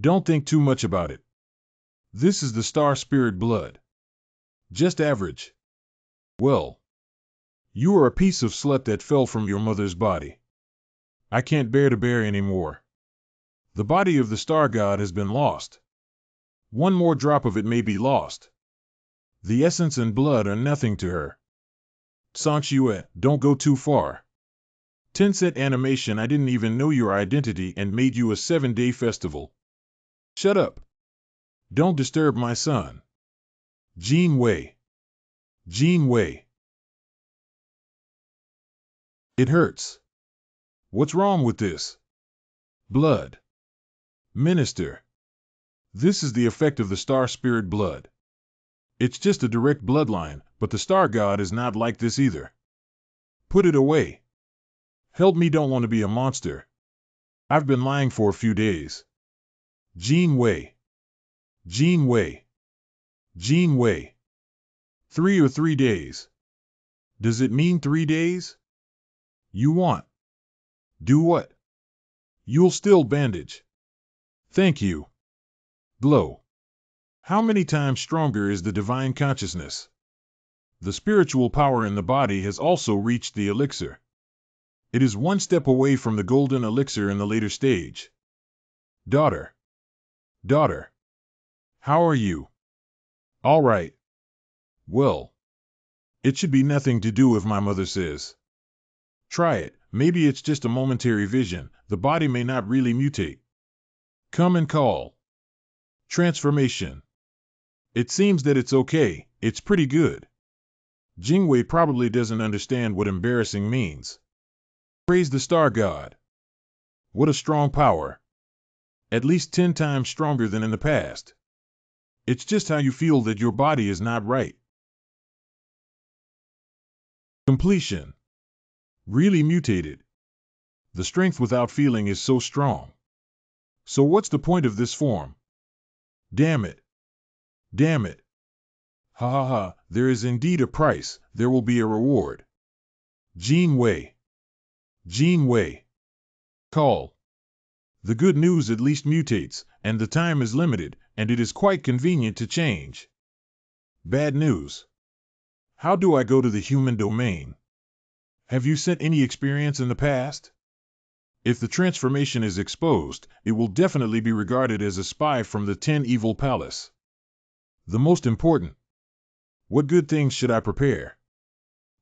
Don't think too much about it. This is the star spirit blood. Just average. Well, you are a piece of slut that fell from your mother's body. I can't bear to bear anymore. The body of the star god has been lost. One more drop of it may be lost. The essence and blood are nothing to her. Sanxue, don't go too far. 10-set animation. I didn't even know your identity and made you a 7-day festival. Shut up. Don't disturb my son. Jean Wei. Jean Wei. It hurts. What's wrong with this? Blood. Minister. This is the effect of the star spirit blood. It's just a direct bloodline, but the star god is not like this either. Put it away. Help me, don't want to be a monster. I've been lying for a few days. Jean Wei. Jean Wei. Jean Wei. 3 or 3 days. Does it mean 3 days? You want? Do what? You'll still bandage. Thank you. Glow. How many times stronger is the divine consciousness? The spiritual power in the body has also reached the elixir. It is 1 step away from the golden elixir in the later stage. Daughter. Daughter. How are you? All right. Well. It should be nothing to do if my mother says. Try it. Maybe it's just a momentary vision. The body may not really mutate. Come and call. Transformation. It seems that it's okay. It's pretty good. Jingwei probably doesn't understand what embarrassing means. Praise the star god. What a strong power. At least 10 times stronger than in the past. It's just how you feel that your body is not right. Completion. Really mutated. The strength without feeling is so strong. So what's the point of this form? Damn it. Damn it. Ha ha ha, there is indeed a price, there will be a reward. Jean Wei. Jean Wei. Call. The good news at least mutates, and the time is limited, and it is quite convenient to change. Bad news. How do I go to the human domain? Have you sent any experience in the past? If the transformation is exposed, it will definitely be regarded as a spy from the 10 Evil Palace. The most important. What good things should I prepare?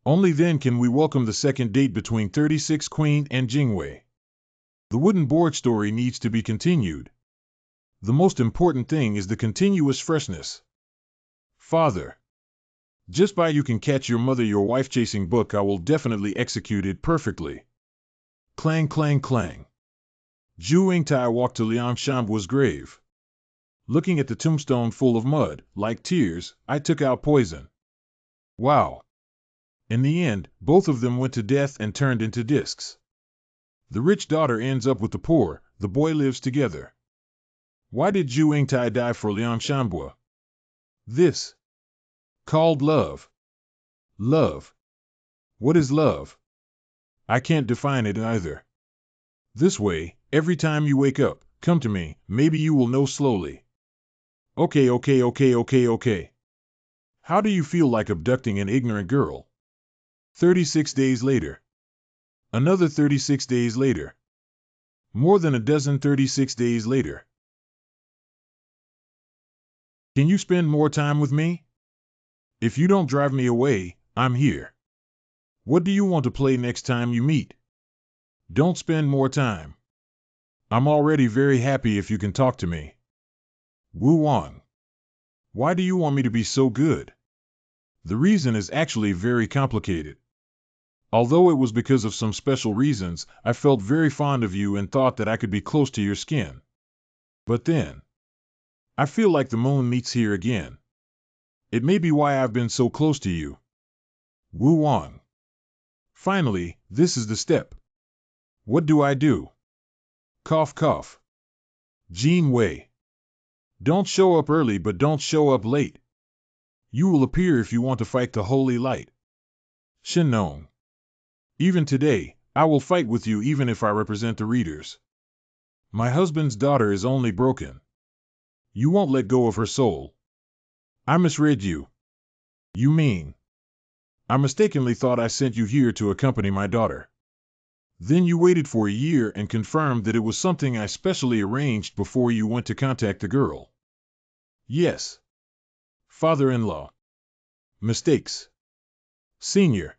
Only then can we welcome the second date between 36 Queen and Jingwei. The wooden board story needs to be continued. The most important thing is the continuous freshness. Father. Just by you can catch your mother your wife chasing book, I will definitely execute it perfectly. Clang clang clang. Zhu Yingtai walked to Liang Shanbu's grave. Looking at the tombstone full of mud, like tears, I took out poison. Wow. In the end, both of them went to death and turned into discs. The rich daughter ends up with the poor, the boy lives together. Why did Zhu Yingtai die for Liang Shanbu? This. Called love. Love. What is love? I can't define it either. This way, every time you wake up, come to me, maybe you will know slowly. Okay. How do you feel like abducting an ignorant girl? 36 days later. Another 36 days later. More than a dozen 36 days later. Can you spend more time with me? If you don't drive me away, I'm here. What do you want to play next time you meet? Don't spend more time. I'm already very happy if you can talk to me. Wu Wang. Why do you want me to be so good? The reason is actually very complicated. Although it was because of some special reasons, I felt very fond of you and thought that I could be close to your skin. But then, I feel like the moon meets here again. It may be why I've been so close to you. Wu Wang. Finally, this is the step. What do I do? Cough cough. Jean Wei. Don't show up early but don't show up late. You will appear if you want to fight the holy light. Shen Nong. Even today, I will fight with you even if I represent the readers. My husband's daughter is only broken. You won't let go of her soul. I misread you. You mean? I mistakenly thought I sent you here to accompany my daughter. Then you waited for a year and confirmed that it was something I specially arranged before you went to contact the girl. Yes. Father-in-law. Mistakes. Senior.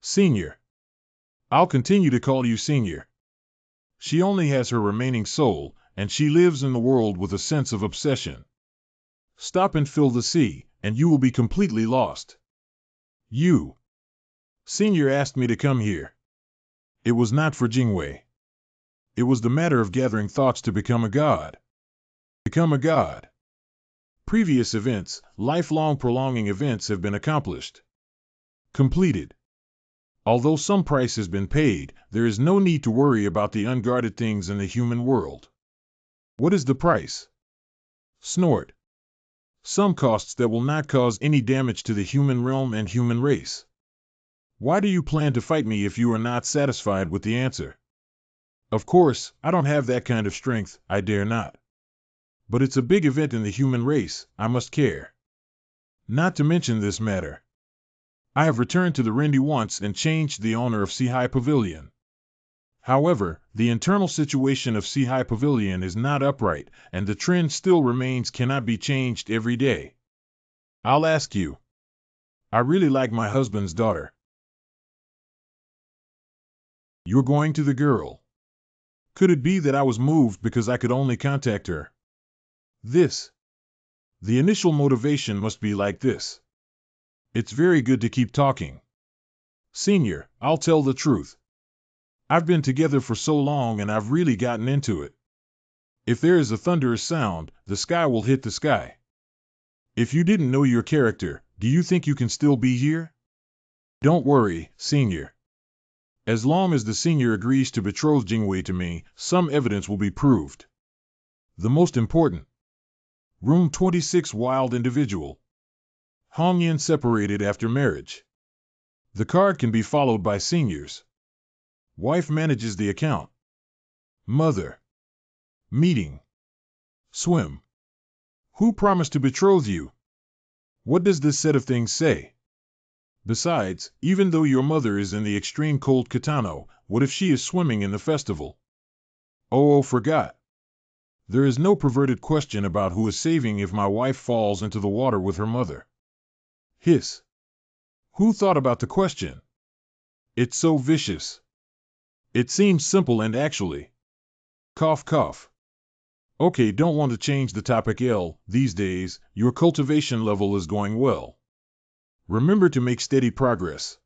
Senior. I'll continue to call you Senior. She only has her remaining soul, and she lives in the world with a sense of obsession. Stop and fill the sea, and you will be completely lost. You. Senior asked me to come here. It was not for Jingwei. It was the matter of gathering thoughts to become a god. Become a god. Previous events, lifelong prolonging events, have been accomplished. Completed. Although some price has been paid, there is no need to worry about the unguarded things in the human world. What is the price? Snort. Some costs that will not cause any damage to the human realm and human race. Why do you plan to fight me if you are not satisfied with the answer? Of course, I don't have that kind of strength, I dare not. But it's a big event in the human race, I must care. Not to mention this matter. I have returned to the Rindy once and changed the owner of Sea Pavilion. However, the internal situation of Sea Pavilion is not upright, and the trend still remains cannot be changed every day. I'll ask you. I really like my husband's daughter. You're going to the girl. Could it be that I was moved because I could only contact her? This. The initial motivation must be like this. It's very good to keep talking. Senior, I'll tell the truth. I've been together for so long and I've really gotten into it. If there is a thunderous sound, the sky will hit the sky. If you didn't know your character, do you think you can still be here? Don't worry, Senior. As long as the Senior agrees to betroth Jingwei to me, some evidence will be proved. The most important. Room 26 Wild Individual. Hongyan separated after marriage. The card can be followed by Seniors. Wife manages the account. Mother. Meeting. Swim. Who promised to betroth you? What does this set of things say? Besides, even though your mother is in the extreme cold Kitano, what if she is swimming in the festival? Oh, forgot. There is no perverted question about who is saving if my wife falls into the water with her mother. Hiss. Who thought about the question? It's so vicious. It seems simple and actually. Cough, cough. Okay, don't want to change the topic. These days, your cultivation level is going well. Remember to make steady progress.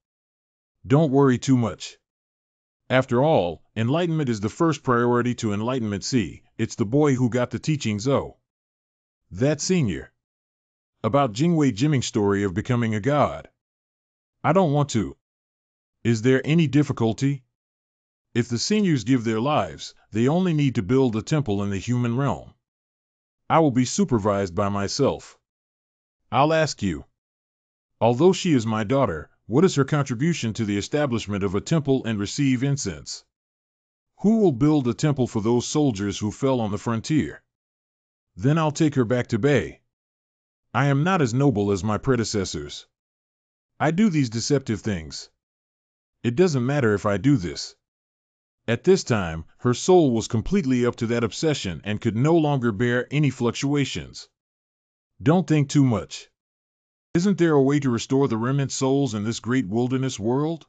Don't worry too much. After all, enlightenment is the first priority to enlightenment. See, it's the boy who got the teachings. Oh. That Senior. About Jingwei Jimming's story of becoming a god. I don't want to. Is there any difficulty? If the Seniors give their lives, they only need to build a temple in the human realm. I will be supervised by myself. I'll ask you. Although she is my daughter, what is her contribution to the establishment of a temple and receive incense? Who will build a temple for those soldiers who fell on the frontier? Then I'll take her back to Bay. I am not as noble as my predecessors. I do these deceptive things. It doesn't matter if I do this. At this time, her soul was completely up to that obsession and could no longer bear any fluctuations. Don't think too much. Isn't there a way to restore the remnant souls in this great wilderness world?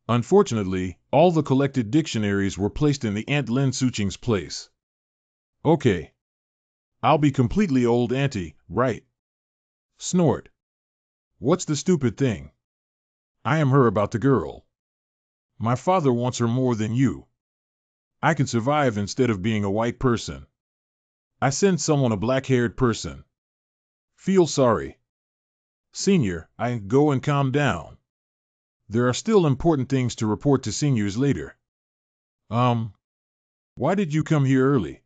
Unfortunately, all the collected dictionaries were placed in the Aunt Lin Suching's place. Okay. I'll be completely old auntie, right? Snort. What's the stupid thing? I am her about the girl. My father wants her more than you. I can survive instead of being a white person. I send someone a black-haired person. Feel sorry. Senior, I go and calm down. There are still important things to report to Seniors later. Why did you come here early?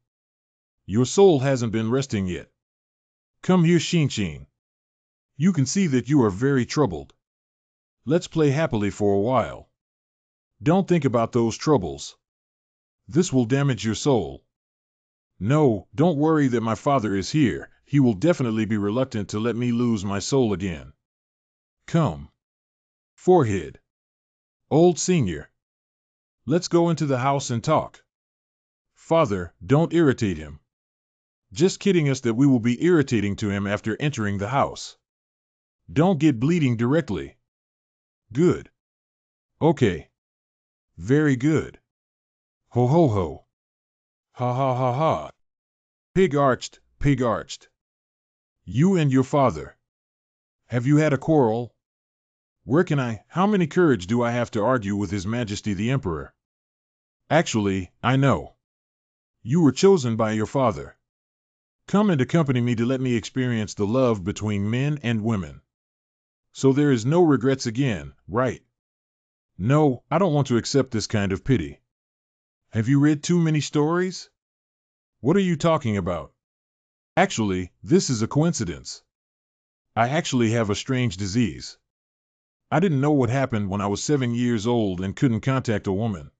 Your soul hasn't been resting yet. Come here, Shinshin. You can see that you are very troubled. Let's play happily for a while. Don't think about those troubles. This will damage your soul. No, don't worry that my father is here. He will definitely be reluctant to let me lose my soul again. Come. Forehead. Old Senior. Let's go into the house and talk. Father, don't irritate him. Just kidding us that we will be irritating to him after entering the house. Don't get bleeding directly. Good. Okay. Very good. Ho ho ho. Ha ha ha ha. Pig arched, pig arched. You and your father. Have you had a quarrel? How many courage do I have to argue with His Majesty the Emperor? Actually, I know. You were chosen by your father. Come and accompany me to let me experience the love between men and women. So there is no regrets again, right? No, I don't want to accept this kind of pity. Have you read too many stories? What are you talking about? Actually, this is a coincidence. I actually have a strange disease. I didn't know what happened when I was 7 years old and couldn't contact a woman.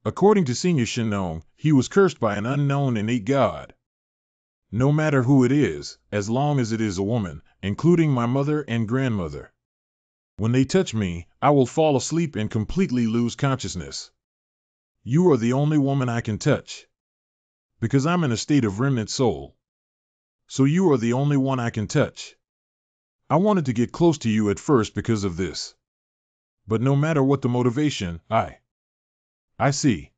According to Senior Shinong, he was cursed by an unknown innate god. No matter who it is, as long as it is a woman, including my mother and grandmother. When they touch me, I will fall asleep and completely lose consciousness. You are the only woman I can touch. Because I'm in a state of remnant soul. So you are the only one I can touch. I wanted to get close to you at first because of this. But no matter what the motivation, I see.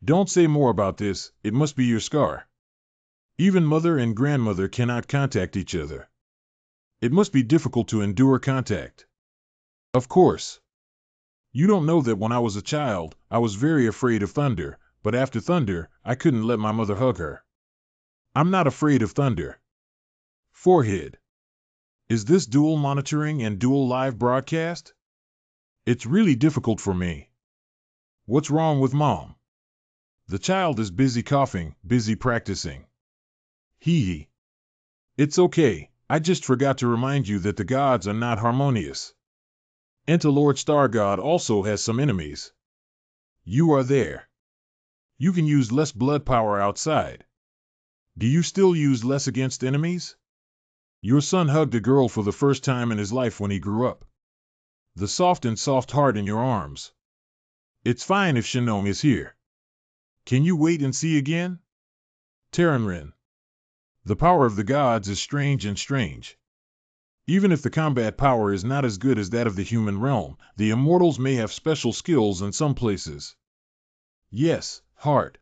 Don't say more about this, it must be your scar. Even mother and grandmother cannot contact each other. It must be difficult to endure contact. Of course. You don't know that when I was a child, I was very afraid of thunder, but after thunder, I couldn't let my mother hug her. I'm not afraid of thunder. Forehead. Is this dual monitoring and dual live broadcast? It's really difficult for me. What's wrong with Mom? The child is busy coughing, busy practicing. Hee. It's okay, I just forgot to remind you that the gods are not harmonious. Lord Star God also has some enemies. You are there. You can use less blood power outside. Do you still use less against enemies? Your son hugged a girl for the first time in his life when he grew up. The soft heart in your arms. It's fine if Shinong is here. Can you wait and see again? Terranrin. The power of the gods is strange and strange. Even if the combat power is not as good as that of the human realm, the immortals may have special skills in some places. Yes, heart.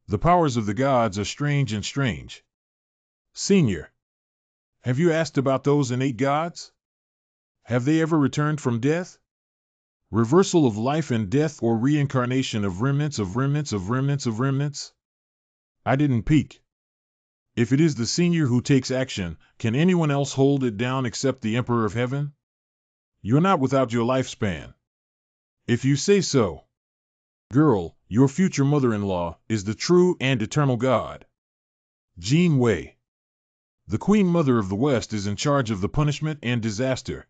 The powers of the gods are strange and strange. Senior. Have you asked about those innate gods? Have they ever returned from death? Reversal of life and death or reincarnation of remnants of remnants of remnants of remnants? I didn't peek. If it is the senior who takes action, can anyone else hold it down except the Emperor of Heaven? You're not without your lifespan. If you say so. Girl, your future mother-in-law, is the true and eternal God. Jean Wei. The Queen Mother of the West is in charge of the punishment and disaster.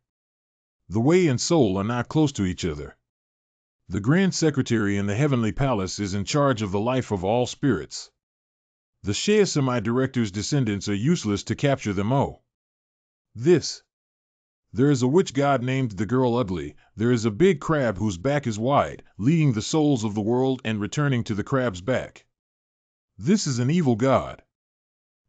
The Wei and Soul are not close to each other. The Grand Secretary in the Heavenly Palace is in charge of the life of all spirits. The Sheasami director's descendants are useless to capture them. There is a witch god named the Girl Ugly. There is a big crab whose back is wide, leading the souls of the world and returning to the crab's back. This is an evil god.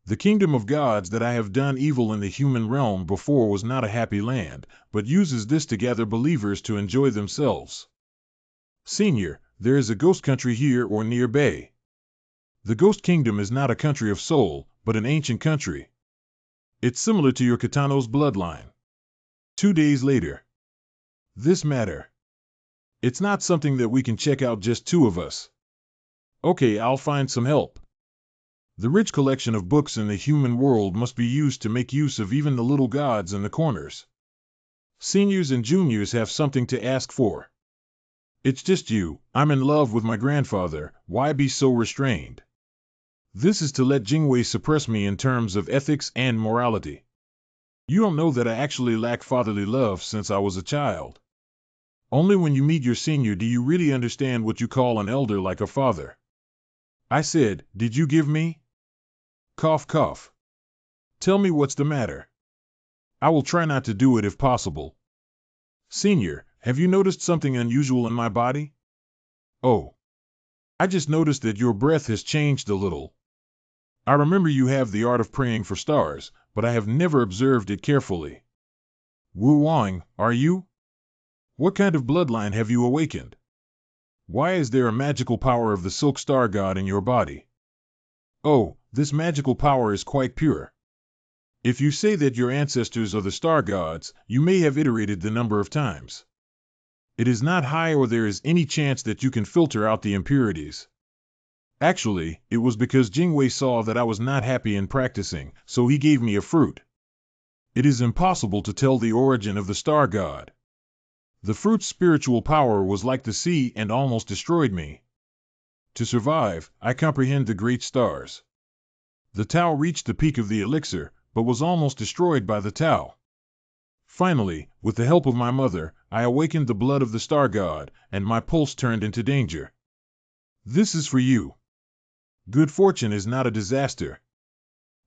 The kingdom of gods that I have done evil in the human realm before was not a happy land, but uses this to gather believers to enjoy themselves. Senior, there is a ghost country here or nearby. The Ghost Kingdom is not a country of soul, but an ancient country. It's similar to your Kitano's bloodline. 2 days later. This matter. It's not something that we can check out just two of us. Okay, I'll find some help. The rich collection of books in the human world must be used to make use of even the little gods in the corners. Seniors and juniors have something to ask for. It's just you, I'm in love with my grandfather, why be so restrained? This is to let Jingwei suppress me in terms of ethics and morality. You don't know that I actually lack fatherly love since I was a child. Only when you meet your senior do you really understand what you call an elder like a father. I said, did you give me? Cough, cough. Tell me what's the matter. I will try not to do it if possible. Senior, have you noticed something unusual in my body? Oh. I just noticed that your breath has changed a little. I remember you have the art of praying for stars, but I have never observed it carefully. Wu Wang, are you? What kind of bloodline have you awakened? Why is there a magical power of the Silk Star God in your body? Oh, this magical power is quite pure. If you say that your ancestors are the star gods, you may have iterated the number of times. It is not high or there is any chance that you can filter out the impurities. Actually, it was because Jingwei saw that I was not happy in practicing, so he gave me a fruit. It is impossible to tell the origin of the star god. The fruit's spiritual power was like the sea and almost destroyed me. To survive, I comprehend the great stars. The Tao reached the peak of the elixir, but was almost destroyed by the Tao. Finally, with the help of my mother, I awakened the blood of the star god, and my pulse turned into danger. This is for you. Good fortune is not a disaster.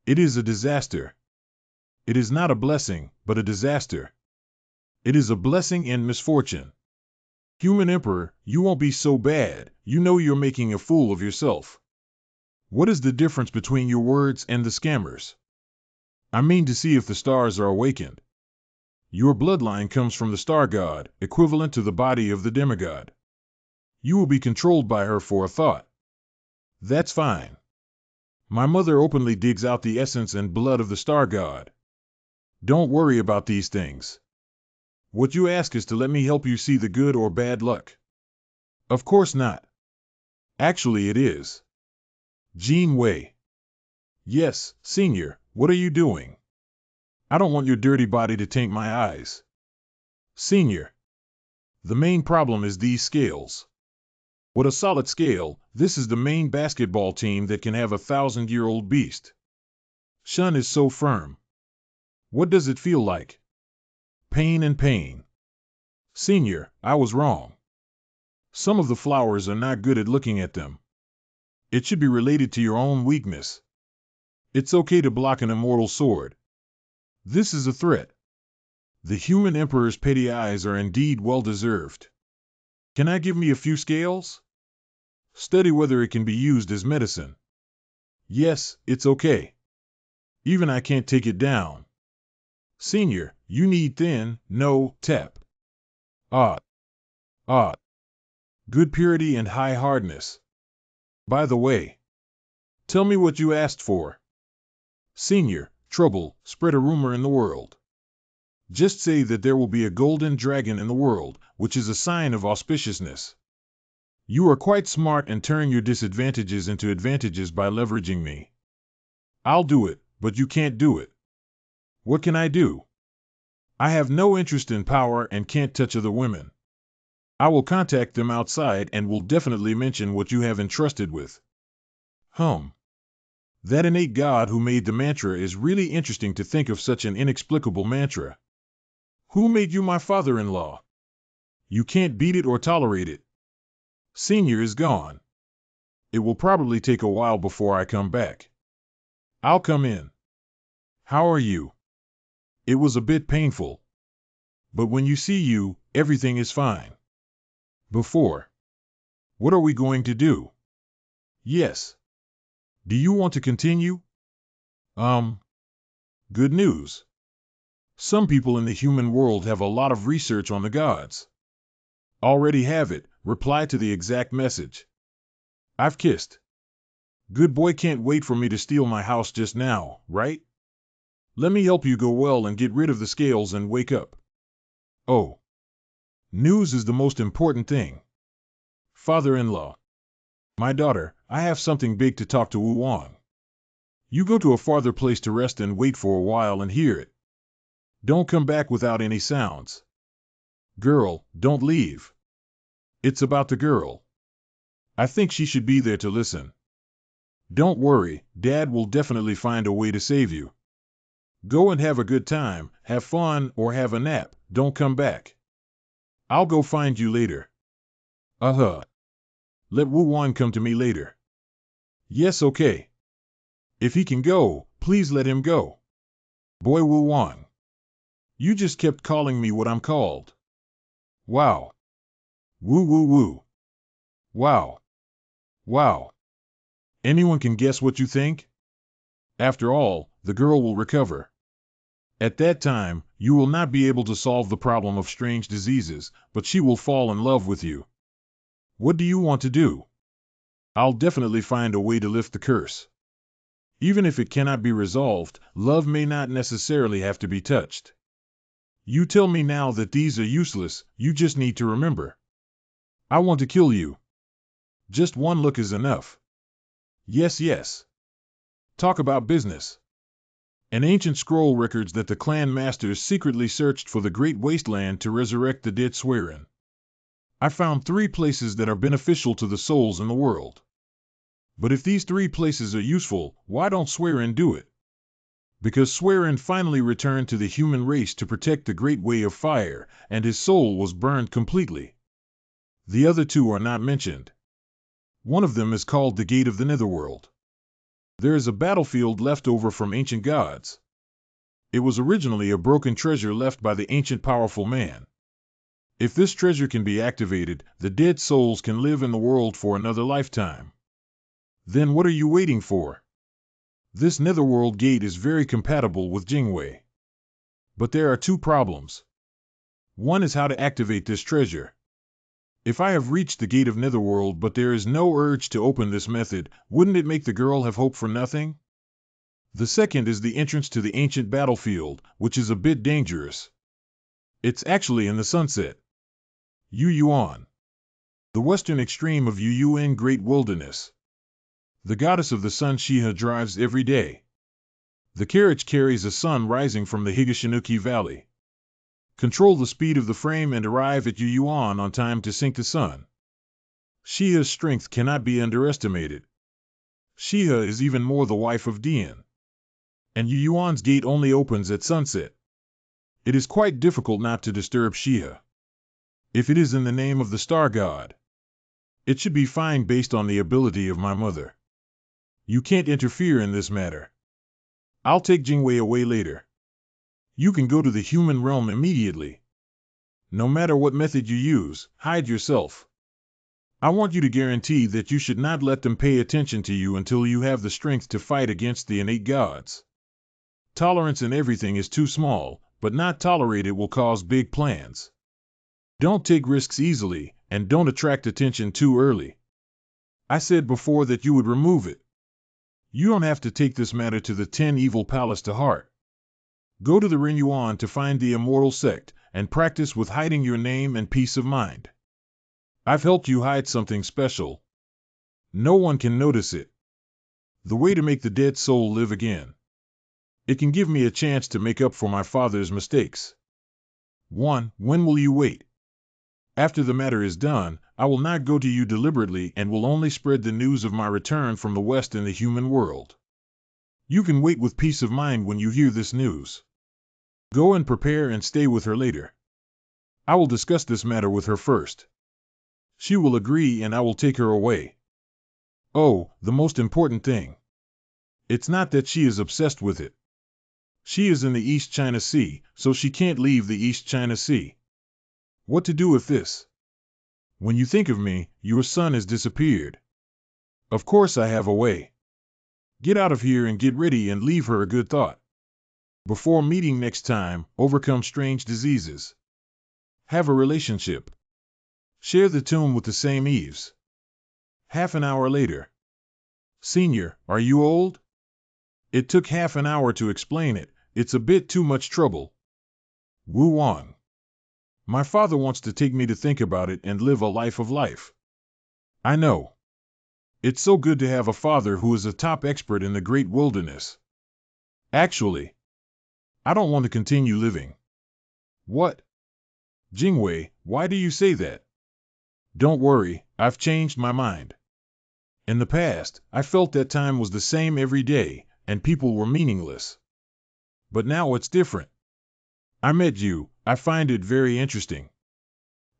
It is a disaster. It is not a blessing, but a disaster. It is a blessing and misfortune. Human Emperor, you won't be so bad. You know you're making a fool of yourself. What is the difference between your words and the scammers? I mean to see if the stars are awakened. Your bloodline comes from the star god, equivalent to the body of the demigod. You will be controlled by her for a thought. That's fine. My mother openly digs out the essence and blood of the star god. Don't worry about these things. What you ask is to let me help you see the good or bad luck. Of course not. Actually, it is. Jean Wei. Yes, Senior, what are you doing? I don't want your dirty body to taint my eyes. Senior. The main problem is these scales. What a solid scale, this is the main basketball team that can have a 1,000-year-old beast. Shun is so firm. What does it feel like? Pain and pain. Senior, I was wrong. Some of the flowers are not good at looking at them. It should be related to your own weakness. It's okay to block an immortal sword. This is a threat. The human emperor's petty eyes are indeed well-deserved. Can I give me a few scales? Study whether it can be used as medicine. Yes, it's okay. Even I can't take it down. Senior, you need thin, no, tap. Ah. Ah. Good purity and high hardness. By the way, tell me what you asked for. Senior, trouble, spread a rumor in the world. Just say that there will be a golden dragon in the world, which is a sign of auspiciousness. You are quite smart and turn your disadvantages into advantages by leveraging me. I'll do it, but you can't do it. What can I do? I have no interest in power and can't touch other women. I will contact them outside and will definitely mention what you have entrusted with. That innate god who made the mantra is really interesting to think of such an inexplicable mantra. Who made you my father-in-law? You can't beat it or tolerate it. Senior is gone. It will probably take a while before I come back. I'll come in. How are you? It was a bit painful. But when you see you, everything is fine. Before. What are we going to do? Yes. Do you want to continue? Good news. Some people in the human world have a lot of research on the gods. Already have it, reply to the exact message. I've kissed. Good boy can't wait for me to steal my house just now, right? Let me help you go well and get rid of the scales and wake up. Oh. News is the most important thing. Father-in-law. My daughter, I have something big to talk to Wu Wang. You go to a farther place to rest and wait for a while and hear it. Don't come back without any sounds. Girl, don't leave. It's about the girl. I think she should be there to listen. Don't worry, Dad will definitely find a way to save you. Go and have a good time, have fun, or have a nap, don't come back. I'll go find you later. Let Wu Wang come to me later. Yes, okay. If he can go, please let him go. Boy Wu Wang. You just kept calling me what I'm called. Wow. Woo woo woo. Wow. Wow. Anyone can guess what you think? After all, the girl will recover. At that time, You will not be able to solve the problem of strange diseases, but she will fall in love with you. What do you want to do? I'll definitely find a way to lift the curse. Even if it cannot be resolved, love may not necessarily have to be touched. You tell me now that these are useless, you just need to remember. I want to kill you. Just one look is enough. Yes, yes. Talk about business. An ancient scroll records that the clan masters secretly searched for the great wasteland to resurrect the dead swearing. I found 3 places that are beneficial to the souls in the world. But if these 3 places are useful, why don't swearing do it? Because swearing finally returned to the human race to protect the great way of fire, and his soul was burned completely. The other 2 are not mentioned. One of them is called the Gate of the Netherworld. There is a battlefield left over from ancient gods. It was originally a broken treasure left by the ancient powerful man. If this treasure can be activated, the dead souls can live in the world for another lifetime. Then what are you waiting for? This Netherworld gate is very compatible with Jingwei. But there are 2 problems. One is how to activate this treasure. If I have reached the gate of Netherworld but there is no urge to open this method, wouldn't it make the girl have hope for nothing? The second is the entrance to the ancient battlefield, which is a bit dangerous. It's actually in the sunset. Yuyuan. The western extreme of Yuyuan Great Wilderness. The goddess of the sun Shiha drives every day. The carriage carries a sun rising from the Higashinuki Valley. Control the speed of the frame and arrive at Yuyuan on time to sink the sun. Shiha's strength cannot be underestimated. Shiha is even more the wife of Dian. And Yuyuan's gate only opens at sunset. It is quite difficult not to disturb Shiha. If it is in the name of the star god, it should be fine based on the ability of my mother. You can't interfere in this matter. I'll take Jingwei away later. You can go to the human realm immediately. No matter what method you use, hide yourself. I want you to guarantee that you should not let them pay attention to you until you have the strength to fight against the innate gods. Tolerance in everything is too small, but not tolerated will cause big plans. Don't take risks easily, and don't attract attention too early. I said before that you would remove it. You don't have to take this matter to the 10 Evil Palace to heart. Go to the Renyuan to find the Immortal sect, and practice with hiding your name and peace of mind. I've helped you hide something special. No one can notice it. The way to make the dead soul live again. It can give me a chance to make up for my father's mistakes. 1. When will you wait? After the matter is done, I will not go to you deliberately and will only spread the news of my return from the West in the human world. You can wait with peace of mind when you hear this news. Go and prepare and stay with her later. I will discuss this matter with her first. She will agree and I will take her away. Oh, the most important thing. It's not that she is obsessed with it. She is in the East China Sea, so she can't leave the East China Sea. What to do with this? When you think of me, your son has disappeared. Of course I have a way. Get out of here and get ready and leave her a good thought. Before meeting next time, overcome strange diseases. Have a relationship. Share the tomb with the same Eves. Half an hour later. Senior, are you old? It took half an hour to explain it. It's a bit too much trouble. Wu Wang. My father wants to take me to think about it and live a life of life. I know. It's so good to have a father who is a top expert in the great wilderness. Actually, I don't want to continue living. What? Jingwei, why do you say that? Don't worry, I've changed my mind. In the past, I felt that time was the same every day, and people were meaningless. But now it's different. I met you, I find it very interesting.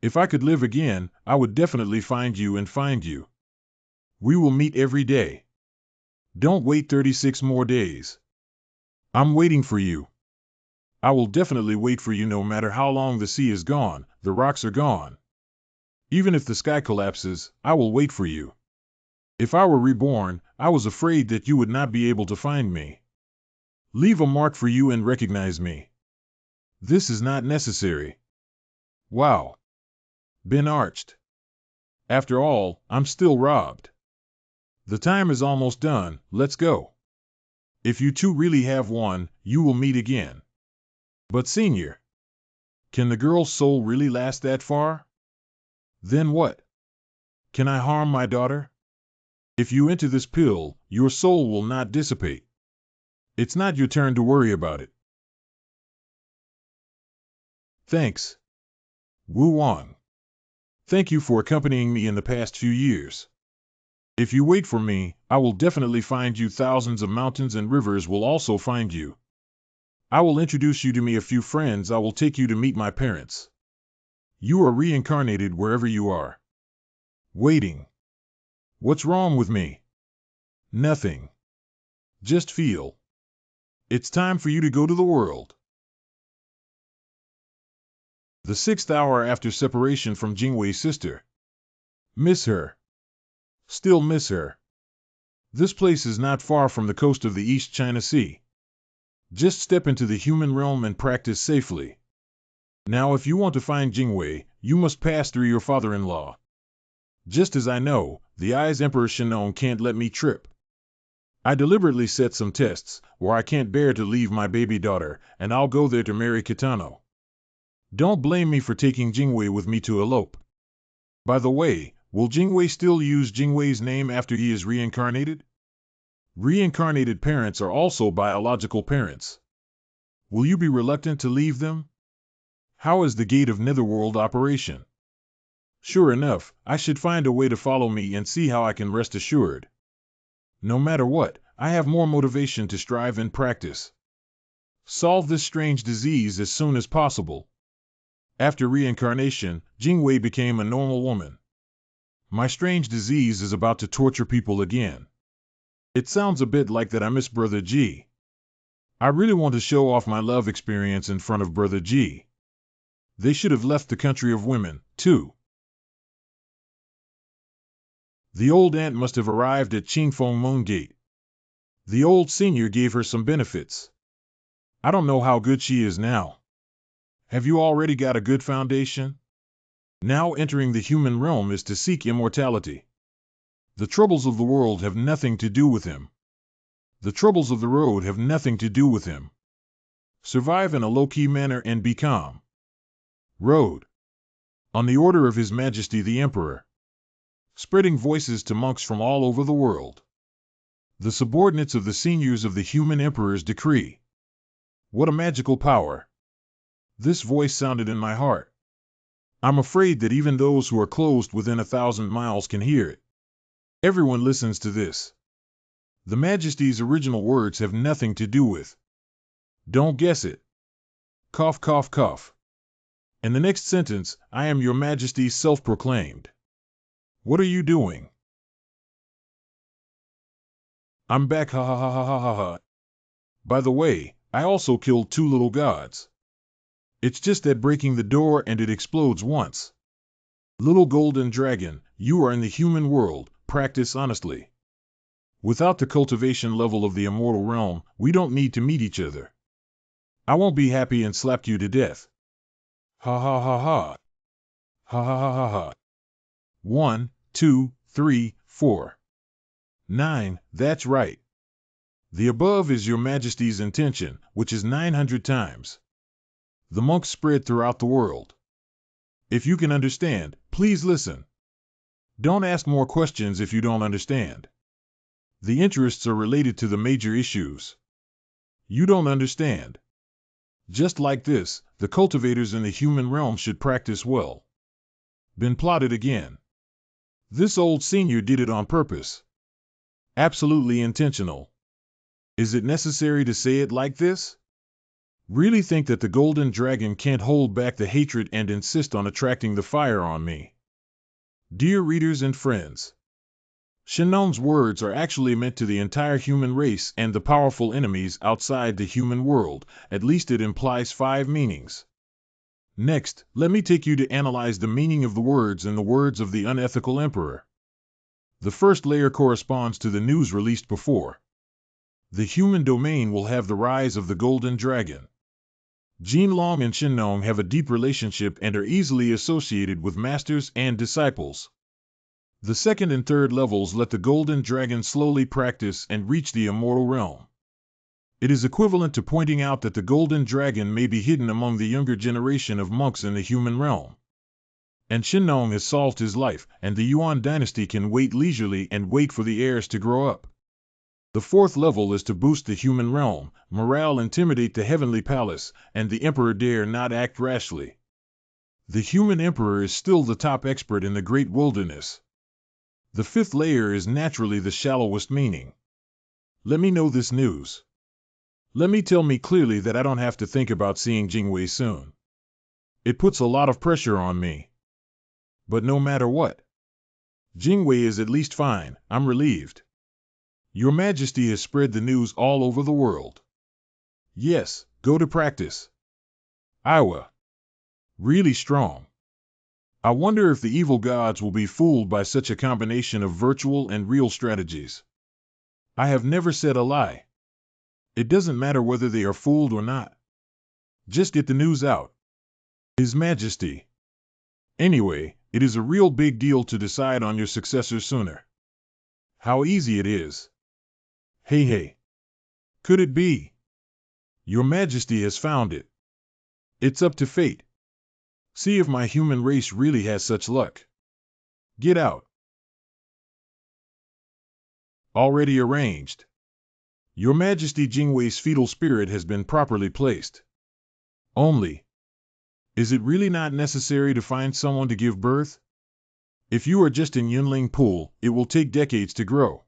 If I could live again, I would definitely find you and find you. We will meet every day. Don't wait 36 more days. I'm waiting for you. I will definitely wait for you no matter how long the sea is gone, the rocks are gone. Even if the sky collapses, I will wait for you. If I were reborn, I was afraid that you would not be able to find me. Leave a mark for you and recognize me. This is not necessary. Wow. Been arched. After all, I'm still robbed. The time is almost done, let's go. If you two really have one, you will meet again. But senior, can the girl's soul really last that far? Then what? Can I harm my daughter? If you enter this pill, your soul will not dissipate. It's not your turn to worry about it. Thanks. Wu Wang. Thank you for accompanying me in the past few years. If you wait for me, I will definitely find you. Thousands of mountains and rivers will also find you. I will introduce you to me a few friends. I will take you to meet my parents. You are reincarnated wherever you are. Waiting. What's wrong with me? Nothing. Just feel. It's time for you to go to the world. The 6th hour after separation from Jingwei's sister. Miss her. Still miss her. This place is not far from the coast of the East China Sea. Just step into the human realm and practice safely. Now if you want to find Jingwei, you must pass through your father-in-law. Just as I know, the Eyes Emperor Shenong can't let me trip. I deliberately set some tests, where I can't bear to leave my baby daughter, and I'll go there to marry Kitano. Don't blame me for taking Jingwei with me to elope. By the way, will Jingwei still use Jingwei's name after he is reincarnated? Reincarnated parents are also biological parents. Will you be reluctant to leave them? How is the gate of Netherworld operation? Sure enough, I should find a way to follow me and see how I can rest assured. No matter what, I have more motivation to strive and practice. Solve this strange disease as soon as possible. After reincarnation, Jingwei became a normal woman. My strange disease is about to torture people again. It sounds a bit like that I miss Brother G. I really want to show off my love experience in front of Brother G. They should have left the country of women, too. The old aunt must have arrived at Qingfeng Moon Gate. The old senior gave her some benefits. I don't know how good she is now. Have you already got a good foundation? Now entering the human realm is to seek immortality. The troubles of the world have nothing to do with him. The troubles of the road have nothing to do with him. Survive in a low-key manner and be calm. Road. On the order of His Majesty the Emperor. Spreading voices to monks from all over the world. The subordinates of the seniors of the human emperor's decree. What a magical power. This voice sounded in my heart. I'm afraid that even those who are closed within 1,000 miles can hear it. Everyone listens to this. The Majesty's original words have nothing to do with. Don't guess it. Cough, cough, cough. In the next sentence, I am your Majesty's self-proclaimed. What are you doing? I'm back, ha ha ha ha ha ha ha. By the way, I also killed 2 little gods. It's just that breaking the door and it explodes once. Little golden dragon, you are in the human world, practice honestly. Without the cultivation level of the immortal realm, we don't need to meet each other. I won't be happy and slap you to death. Ha ha ha ha. Ha ha ha ha ha. 1, 2, 3, 4. 9, that's right. The above is your Majesty's intention, which is 900 times. The monks spread throughout the world. If you can understand, please listen. Don't ask more questions if you don't understand. The interests are related to the major issues. You don't understand. Just like this, the cultivators in the human realm should practice well. Been plotted again. This old senior did it on purpose. Absolutely intentional. Is it necessary to say it like this? Really think that the golden dragon can't hold back the hatred and insist on attracting the fire on me? Dear readers and friends, Shenong's words are actually meant to the entire human race and the powerful enemies outside the human world. At least it implies 5 meanings. Next, let me take you to analyze the meaning of the words in the words of the unethical emperor. The first layer corresponds to the news released before. The human domain will have the rise of the golden dragon. Jinlong and Shinnong have a deep relationship and are easily associated with masters and disciples. The second and third levels let the golden dragon slowly practice and reach the immortal realm. It is equivalent to pointing out that the golden dragon may be hidden among the younger generation of monks in the human realm. And Shinnong has solved his life, and the Yuan dynasty can wait leisurely and wait for the heirs to grow up. The fourth level is to boost the human realm, morale intimidate the heavenly palace, and the emperor dare not act rashly. The human emperor is still the top expert in the great wilderness. The fifth layer is naturally the shallowest meaning. Let me know this news. Let me tell me clearly that I don't have to think about seeing Jingwei soon. It puts a lot of pressure on me. But no matter what, Jingwei is at least fine. I'm relieved. Your Majesty has spread the news all over the world. Yes, go to practice. Iowa. Really strong. I wonder if the evil gods will be fooled by such a combination of virtual and real strategies. I have never said a lie. It doesn't matter whether they are fooled or not. Just get the news out. His Majesty. Anyway, it is a real big deal to decide on your successor sooner. How easy it is. Hey. Could it be? Your Majesty has found it. It's up to fate. See if my human race really has such luck. Get out. Already arranged. Your Majesty Jingwei's fetal spirit has been properly placed. Only. Is it really not necessary to find someone to give birth? If you are just in Yunling Pool, it will take decades to grow.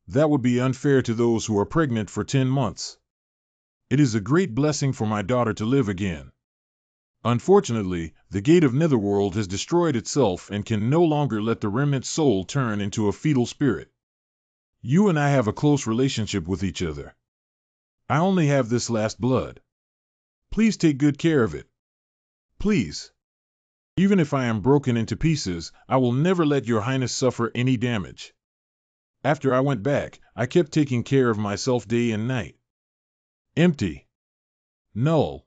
That would be unfair to those who are pregnant for 10 months. It is a great blessing for my daughter to live again. Unfortunately, the gate of Netherworld has destroyed itself and can no longer let the remnant soul turn into a fetal spirit. You and I have a close relationship with each other. I only have this last blood. Please take good care of it. Please. Even if I am broken into pieces, I will never let your highness suffer any damage. After I went back, I kept taking care of myself day and night. Empty. Null.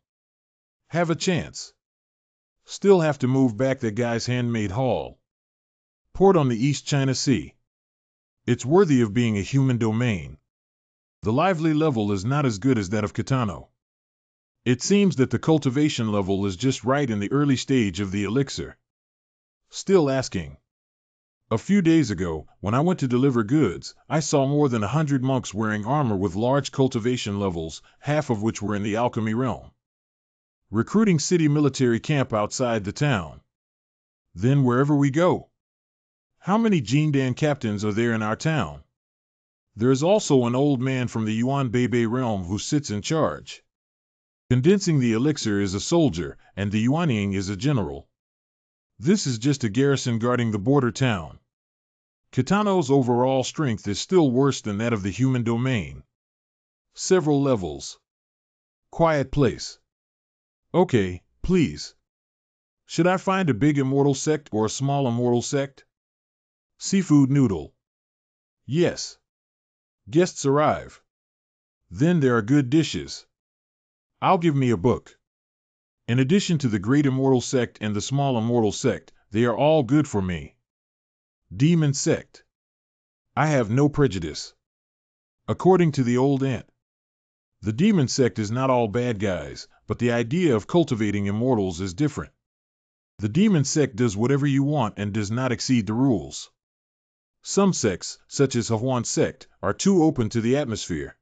Have a chance. Still have to move back that guy's handmade haul. Port on the East China Sea. It's worthy of being a human domain. The lively level is not as good as that of Kitano. It seems that the cultivation level is just right in the early stage of the elixir. Still asking. A few days ago, when I went to deliver goods, I saw more than 100 monks wearing armor with large cultivation levels, half of which were in the alchemy realm. Recruiting city military camp outside the town. Then wherever we go. How many Jindan captains are there in our town? There is also an old man from the Yuan Bebe realm who sits in charge. Condensing the elixir is a soldier, and the Yuanying is a general. This is just a garrison guarding the border town. Kitano's overall strength is still worse than that of the human domain. Several levels. Quiet place. Okay, please. Should I find a big immortal sect or a small immortal sect? Seafood noodle. Yes. Guests arrive. Then there are good dishes. I'll give me a book. In addition to the great immortal sect and the small immortal sect, they are all good for me. Demon sect. I have no prejudice. According to the old ant. The demon sect is not all bad guys, but the idea of cultivating immortals is different. The demon sect does whatever you want and does not exceed the rules. Some sects, such as Huan sect, are too open to the atmosphere.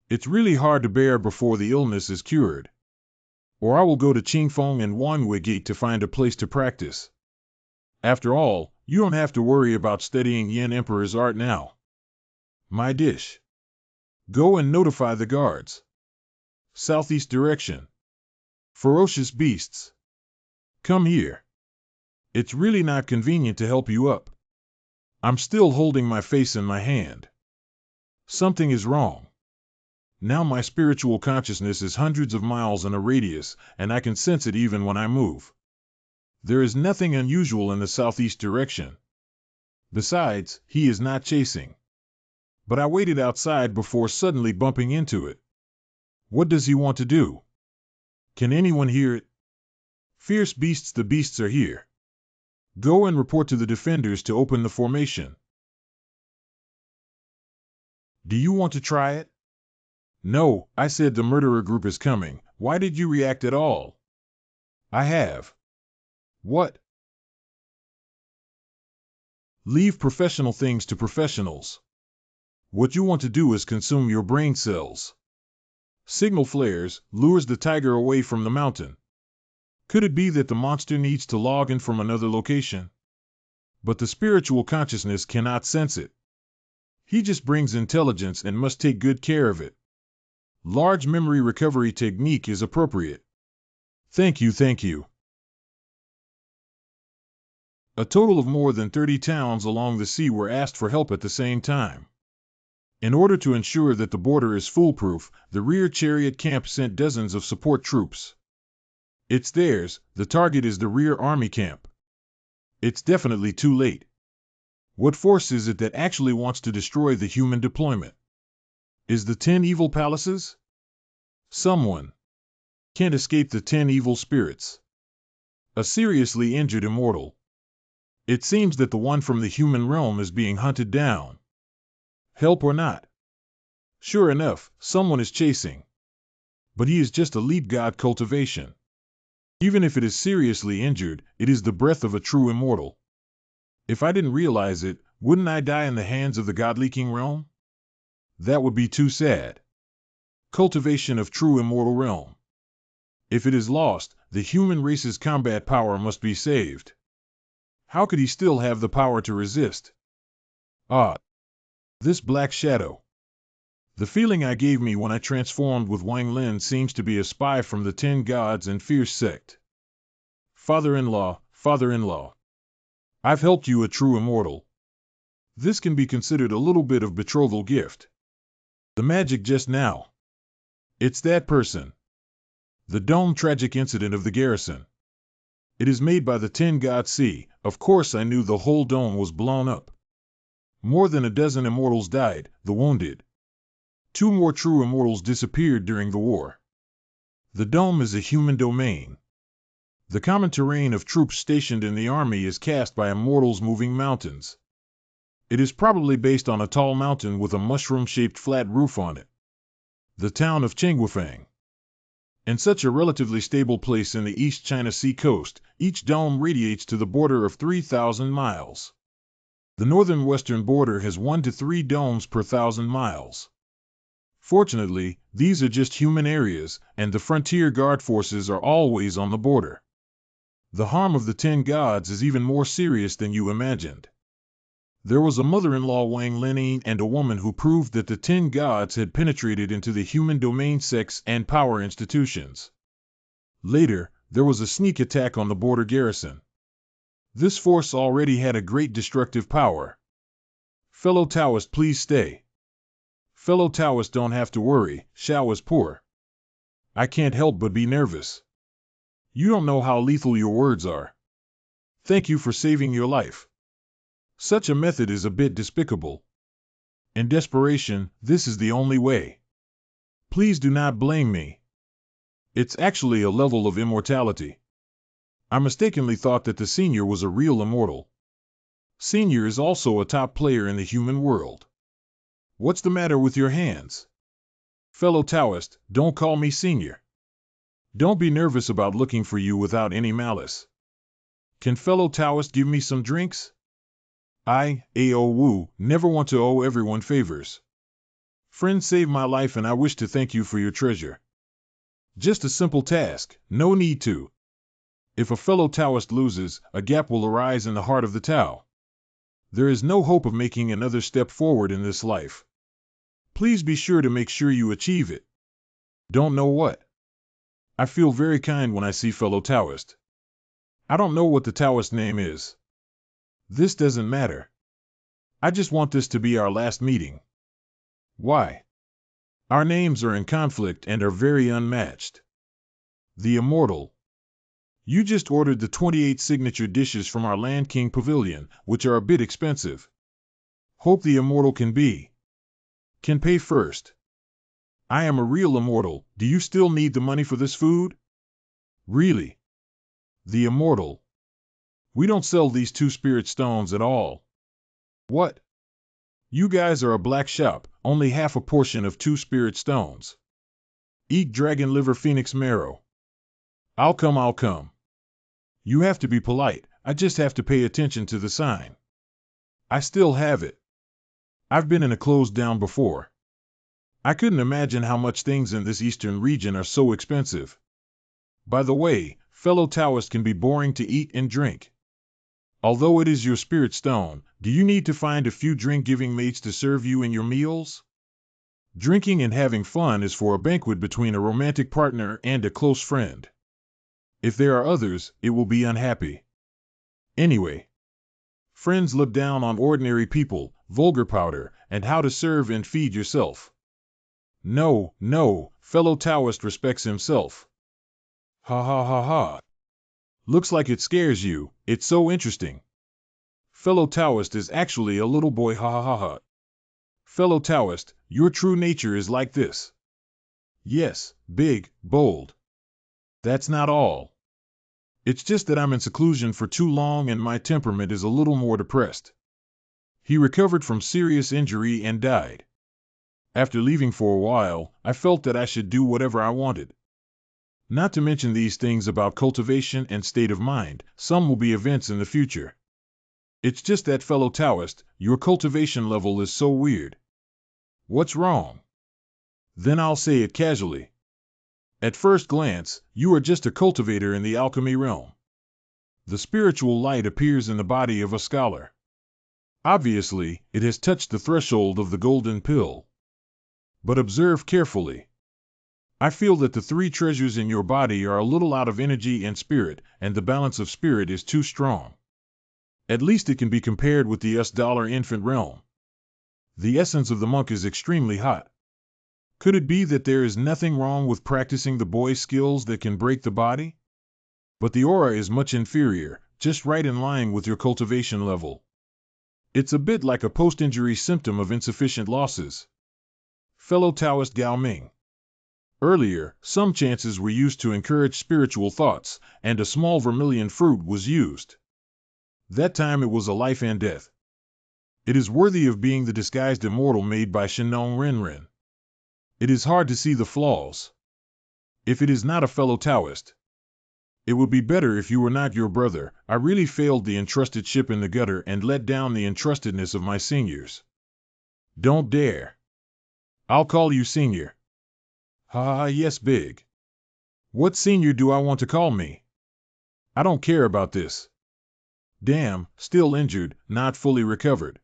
It's really hard to bear before the illness is cured. Or I will go to Qingfeng and Wanhui Gate to find a place to practice. After all, you don't have to worry about studying Yin Emperor's art now. My dish. Go and notify the guards. Southeast direction. Ferocious beasts. Come here. It's really not convenient to help you up. I'm still holding my face in my hand. Something is wrong. Now my spiritual consciousness is hundreds of miles in a radius, and I can sense it even when I move. There is nothing unusual in the southeast direction. Besides, he is not chasing. But I waited outside before suddenly bumping into it. What does he want to do? Can anyone hear it? Fierce beasts, the beasts are here. Go and report to the defenders to open the formation. Do you want to try it? No, I said the murderer group is coming. Why did you react at all? I have. What? Leave professional things to professionals. What you want to do is consume your brain cells. Signal flares lures the tiger away from the mountain. Could it be that the monster needs to log in from another location? But the spiritual consciousness cannot sense it. He just brings intelligence and must take good care of it. Large memory recovery technique is appropriate. Thank you, thank you. A total of more than 30 towns along the sea were asked for help at the same time. In order to ensure that the border is foolproof, the rear chariot camp sent dozens of support troops. It's theirs, the target is the rear army camp. It's definitely too late. What force is it that actually wants to destroy the human deployment? Is the 10 evil palaces? Someone can't escape the 10 evil spirits. A seriously injured immortal. It seems that the one from the human realm is being hunted down. Help or not? Sure enough, someone is chasing. But he is just a leap god cultivation. Even if it is seriously injured, it is the breath of a true immortal. If I didn't realize it, wouldn't I die in the hands of the god-leaking realm? That would be too sad. Cultivation of true immortal realm. If it is lost, the human race's combat power must be saved. How could he still have the power to resist? Ah, this black shadow. The feeling I gave me when I transformed with Wang Lin seems to be a spy from the 10 gods and fierce sect. Father-in-law, father-in-law. I've helped you, a true immortal. This can be considered a little bit of betrothal gift. The magic just now. It's that person. The dome tragic incident of the Garrison. It is made by the 10 gods. See, of course I knew the whole dome was blown up. More than a dozen immortals died, the wounded. 2 more true immortals disappeared during the war. The dome is a human domain. The common terrain of troops stationed in the army is cast by immortals moving mountains. It is probably based on a tall mountain with a mushroom-shaped flat roof on it. The town of Chenguifang. In such a relatively stable place in the East China Sea coast, each dome radiates to the border of 3,000 miles. The northern western border has 1 to 3 domes per 1,000 miles. Fortunately, these are just human areas, and the frontier guard forces are always on the border. The harm of the 10 gods is even more serious than you imagined. There was a mother-in-law Wang Lin and a woman who proved that the 10 gods had penetrated into the human domain sects and power institutions. Later, there was a sneak attack on the border garrison. This force already had a great destructive power. Fellow Taoist, please stay. Fellow Taoist, don't have to worry, Xiao is poor. I can't help but be nervous. You don't know how lethal your words are. Thank you for saving your life. Such a method is a bit despicable. In desperation, this is the only way. Please do not blame me. It's actually a level of immortality. I mistakenly thought that the senior was a real immortal. Senior is also a top player in the human world. What's the matter with your hands? Fellow Taoist, don't call me senior. Don't be nervous about looking for you without any malice. Can fellow Taoist give me some drinks? I, A.O. Wu, never want to owe everyone favors. Friend saved my life and I wish to thank you for your treasure. Just a simple task, no need to. If a fellow Taoist loses, a gap will arise in the heart of the Tao. There is no hope of making another step forward in this life. Please be sure to make sure you achieve it. Don't know what? I feel very kind when I see fellow Taoist. I don't know what the Taoist name is. This doesn't matter. I just want this to be our last meeting. Why? Our names are in conflict and are very unmatched. The Immortal. You just ordered the 28 signature dishes from our Land King Pavilion, which are a bit expensive. Hope the Immortal can pay first. I am a real immortal. Do you still need the money for this food? Really? The Immortal? We don't sell these two-spirit stones at all. What? You guys are a black shop, only half a portion of two-spirit stones. Eat dragon liver phoenix marrow. I'll come. You have to be polite, I just have to pay attention to the sign. I still have it. I've been in a closed down before. I couldn't imagine how much things in this eastern region are so expensive. By the way, fellow Taoist can be boring to eat and drink. Although it is your spirit stone, do you need to find a few drink-giving mates to serve you in your meals? Drinking and having fun is for a banquet between a romantic partner and a close friend. If there are others, it will be unhappy. Anyway, friends look down on ordinary people, vulgar powder, and how to serve and feed yourself. No, fellow Taoist respects himself. Ha ha ha ha. Looks like it scares you, it's so interesting. Fellow Taoist is actually a little boy, ha ha ha ha. Fellow Taoist, your true nature is like this. Yes, big, bold. That's not all. It's just that I'm in seclusion for too long and my temperament is a little more depressed. He recovered from serious injury and died. After leaving for a while, I felt that I should do whatever I wanted. Not to mention these things about cultivation and state of mind, some will be events in the future. It's just that, fellow Taoist, your cultivation level is so weird. What's wrong? Then I'll say it casually. At first glance, you are just a cultivator in the alchemy realm. The spiritual light appears in the body of a scholar. Obviously, it has touched the threshold of the golden pill. But observe carefully. I feel that the three treasures in your body are a little out of energy and spirit, and the balance of spirit is too strong. At least it can be compared with the $1 infant realm. The essence of the monk is extremely hot. Could it be that there is nothing wrong with practicing the boy skills that can break the body? But the aura is much inferior, just right in line with your cultivation level. It's a bit like a post-injury symptom of insufficient losses. Fellow Taoist Gao Ming. Earlier, some chances were used to encourage spiritual thoughts, and a small vermilion fruit was used. That time it was a life and death. It is worthy of being the disguised immortal made by Shenong Renren. It is hard to see the flaws. If it is not a fellow Taoist. It would be better if you were not your brother. I really failed the entrusted ship in the gutter and let down the entrustedness of my seniors. Don't dare. I'll call you senior. Ha, yes, big. What senior do I want to call me? I don't care about this. Damn, still injured, not fully recovered.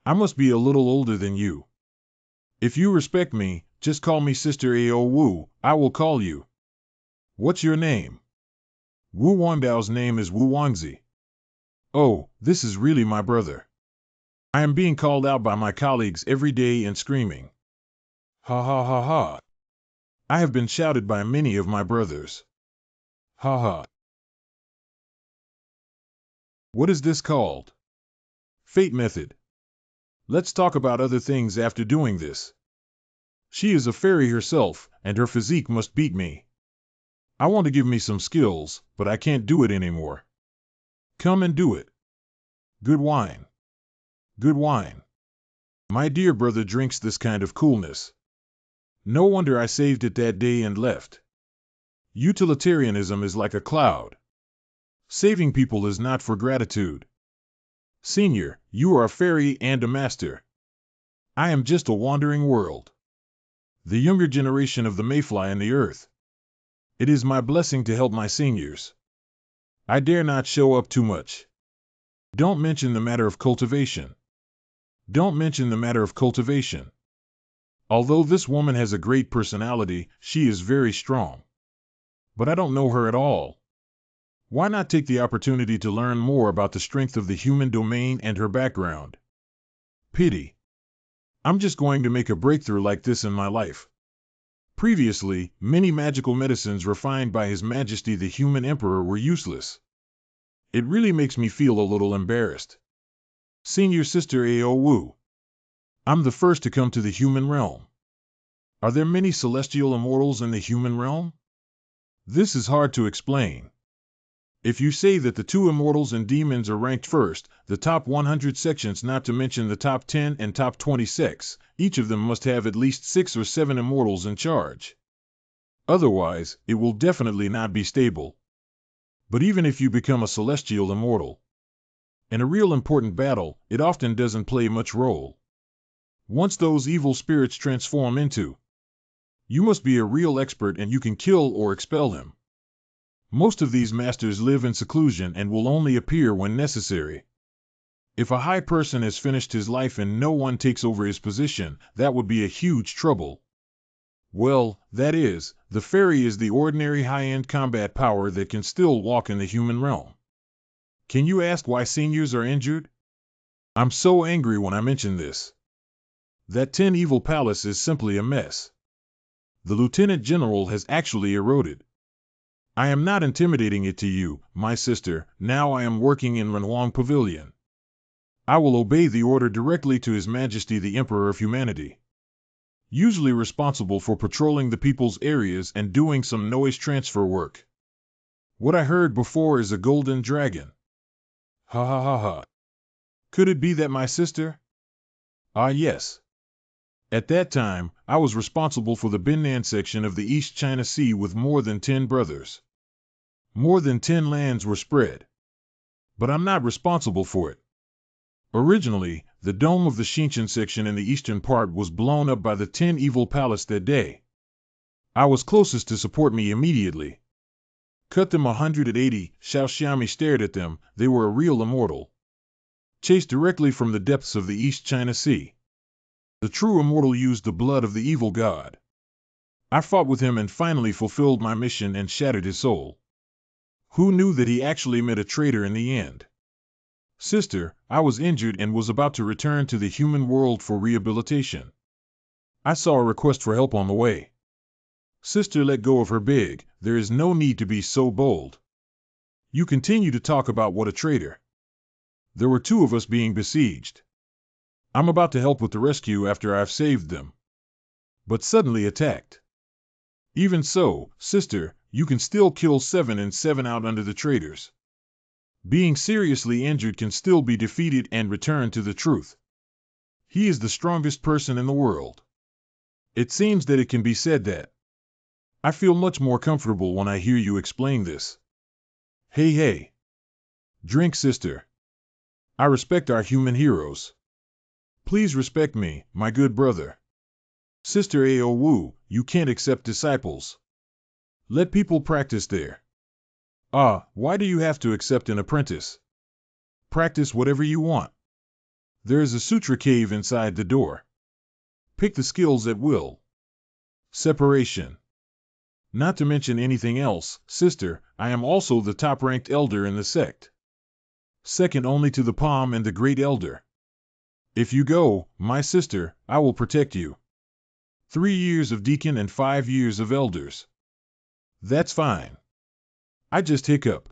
I must be a little older than you. If you respect me, just call me Sister Ao Wu, I will call you. What's your name? Wu Wangdao's name is Wu Wangzi. Oh, this is really my brother. I am being called out by my colleagues every day and screaming. Ha ha ha ha. I have been shouted by many of my brothers. Ha ha. What is this called? Fate method. Let's talk about other things after doing this. She is a fairy herself, and her physique must beat me. I want to give me some skills, but I can't do it anymore. Come and do it. Good wine. Good wine. My dear brother drinks this kind of coolness. No wonder I saved it that day and left. Utilitarianism is like a cloud. Saving people is not for gratitude. Senior, you are a fairy and a master. I am just a wandering world. The younger generation of the mayfly in the earth. It is my blessing to help my seniors. I dare not show up too much. Don't mention the matter of cultivation. Don't mention the matter of cultivation. Although this woman has a great personality, she is very strong. But I don't know her at all. Why not take the opportunity to learn more about the strength of the human domain and her background? Pity. I'm just going to make a breakthrough like this in my life. Previously, many magical medicines refined by His Majesty the Human Emperor were useless. It really makes me feel a little embarrassed. Senior Sister Ao Wu. I'm the first to come to the human realm. Are there many celestial immortals in the human realm? This is hard to explain. If you say that the two immortals and demons are ranked first, the top 100 sections, not to mention the top 10 and top 20 sects, each of them must have at least 6 or 7 immortals in charge. Otherwise, it will definitely not be stable. But even if you become a celestial immortal, in a real important battle, it often doesn't play much role. Once those evil spirits transform into, you must be a real expert and you can kill or expel him. Most of these masters live in seclusion and will only appear when necessary. If a high person has finished his life and no one takes over his position, that would be a huge trouble. Well, that is, the fairy is the ordinary high-end combat power that can still walk in the human realm. Can you ask why seniors are injured? I'm so angry when I mention this. That 10 Evil Palace is simply a mess. The Lieutenant General has actually eroded. I am not intimidating it to you, my sister. Now I am working in Manhwa Pavilion. I will obey the order directly to His Majesty the Emperor of Humanity. Usually responsible for patrolling the people's areas and doing some noise transfer work. What I heard before is a golden dragon. Ha ha ha ha. Could it be that my sister? Ah yes. At that time, I was responsible for the Binnan section of the East China Sea with more than 10 brothers. More than 10 lands were spread. But I'm not responsible for it. Originally, the dome of the Shinshan section in the eastern part was blown up by the 10 Evil Palace that day. I was closest to support me immediately. Cut them 180, Xiao Xiami stared at them, they were a real immortal. Chased directly from the depths of the East China Sea. The true immortal used the blood of the evil god. I fought with him and finally fulfilled my mission and shattered his soul. Who knew that he actually met a traitor in the end? Sister, I was injured and was about to return to the human world for rehabilitation. I saw a request for help on the way. Sister, let go of her big, there is no need to be so bold. You continue to talk about what a traitor. There were 2 of us being besieged. I'm about to help with the rescue after I've saved them. But suddenly attacked. Even so, sister, you can still kill 7 and 7 out under the traitors. Being seriously injured can still be defeated and return to the truth. He is the strongest person in the world. It seems that it can be said that. I feel much more comfortable when I hear you explain this. Hey hey. Drink, sister. I respect our human heroes. Please respect me, my good brother. Sister Ao Wu, you can't accept disciples. Let people practice there. Ah, why do you have to accept an apprentice? Practice whatever you want. There is a sutra cave inside the door. Pick the skills at will. Separation. Not to mention anything else, sister, I am also the top-ranked elder in the sect. Second only to the Palm and the Great Elder. If you go, my sister, I will protect you. 3 years of deacon and 5 years of elders. That's fine. I just hiccup.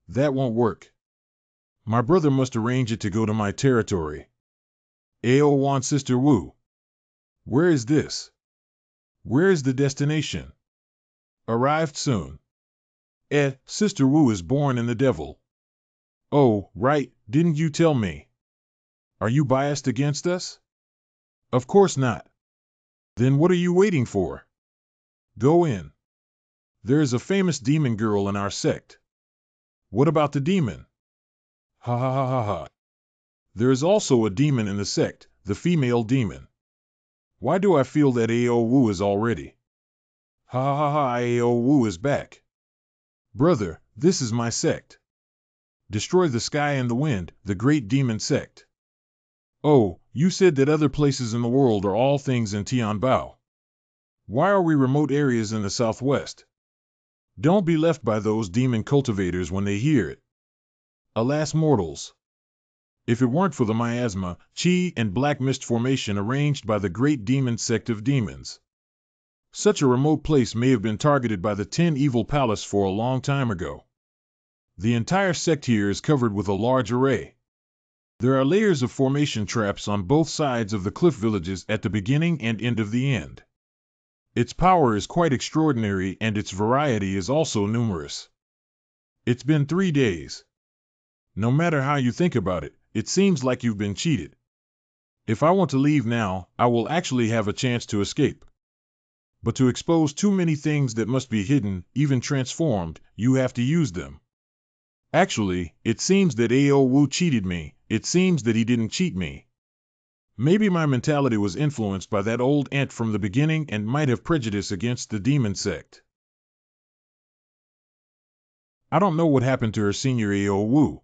That won't work. My brother must arrange it to go to my territory. Ao Sister Wu. Where is this? Where is the destination? Arrived soon. Sister Wu is born in the devil. Oh, right, didn't you tell me? Are you biased against us? Of course not. Then what are you waiting for? Go in. There is a famous demon girl in our sect. What about the demon? Ha ha ha ha ha. There is also a demon in the sect, the female demon. Why do I feel that Ao Wu is already? Ha ha ha ha, Ao Wu is back. Brother, this is my sect. Destroy the sky and the wind, the great demon sect. Oh, you said that other places in the world are all things in Tianbao. Why are we remote areas in the southwest? Don't be left by those demon cultivators when they hear it. Alas, mortals. If it weren't for the miasma, chi, and black mist formation arranged by the great demon sect of demons, such a remote place may have been targeted by the 10 Evil Palace for a long time ago. The entire sect here is covered with a large array. There are layers of formation traps on both sides of the cliff villages at the beginning and end of the end. Its power is quite extraordinary and its variety is also numerous. It's been 3 days. No matter how you think about it, it seems like you've been cheated. If I want to leave now, I will actually have a chance to escape. But to expose too many things that must be hidden, even transformed, you have to use them. Actually, it seems that Ao Wu cheated me. It seems that he didn't cheat me. Maybe my mentality was influenced by that old aunt from the beginning and might have prejudice against the demon sect. I don't know what happened to her senior Ao Wu.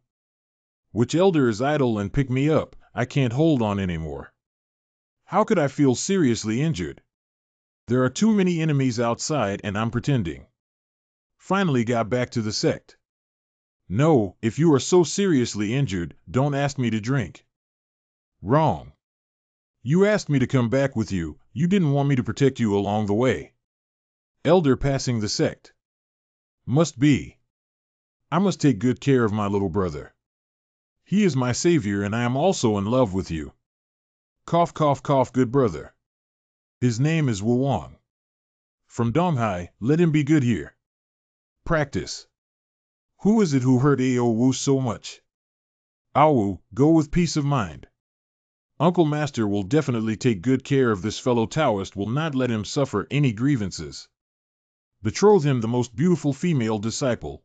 Which elder is idle and pick me up? I can't hold on anymore. How could I feel seriously injured? There are too many enemies outside and I'm pretending. Finally got back to the sect. No, if you are so seriously injured, don't ask me to drink. Wrong. You asked me to come back with you, you didn't want me to protect you along the way. Elder passing the sect. Must be. I must take good care of my little brother. He is my savior and I am also in love with you. Cough cough cough good brother. His name is Wu Wang. From Donghai, let him be good here. Practice. Who is it who hurt Ao Wu so much? Awu, go with peace of mind. Uncle Master will definitely take good care of this fellow Taoist, will not let him suffer any grievances. Betroth him the most beautiful female disciple.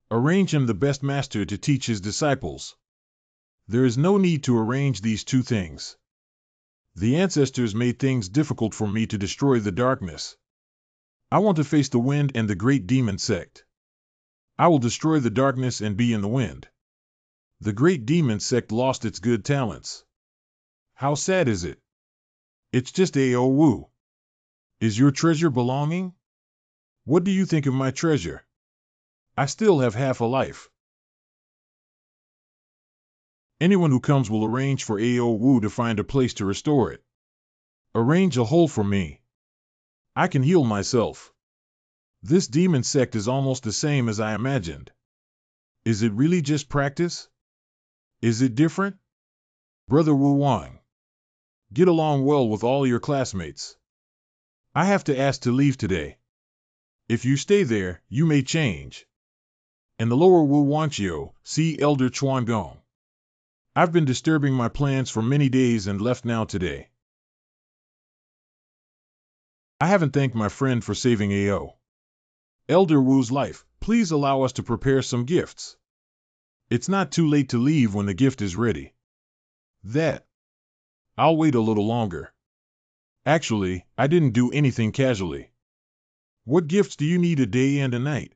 Arrange him the best master to teach his disciples. There is no need to arrange these two things. The ancestors made things difficult for me to destroy the darkness. I want to face the wind and the great demon sect. I will destroy the darkness and be in the wind. The great demon sect lost its good talents. How sad is it? It's just Ao Wu. Is your treasure belonging? What do you think of my treasure? I still have half a life. Anyone who comes will arrange for Ao Wu to find a place to restore it. Arrange a hole for me. I can heal myself. This demon sect is almost the same as I imagined. Is it really just practice? Is it different? Brother Wu Wang. Get along well with all your classmates. I have to ask to leave today. If you stay there, you may change. In the lower Wu Wanchio, see Elder Chuan Gong. I've been disturbing my plans for many days and left now today. I haven't thanked my friend for saving Ao. Elder Wu's life, please allow us to prepare some gifts. It's not too late to leave when the gift is ready. I'll wait a little longer. Actually, I didn't do anything casually. What gifts do you need a day and a night?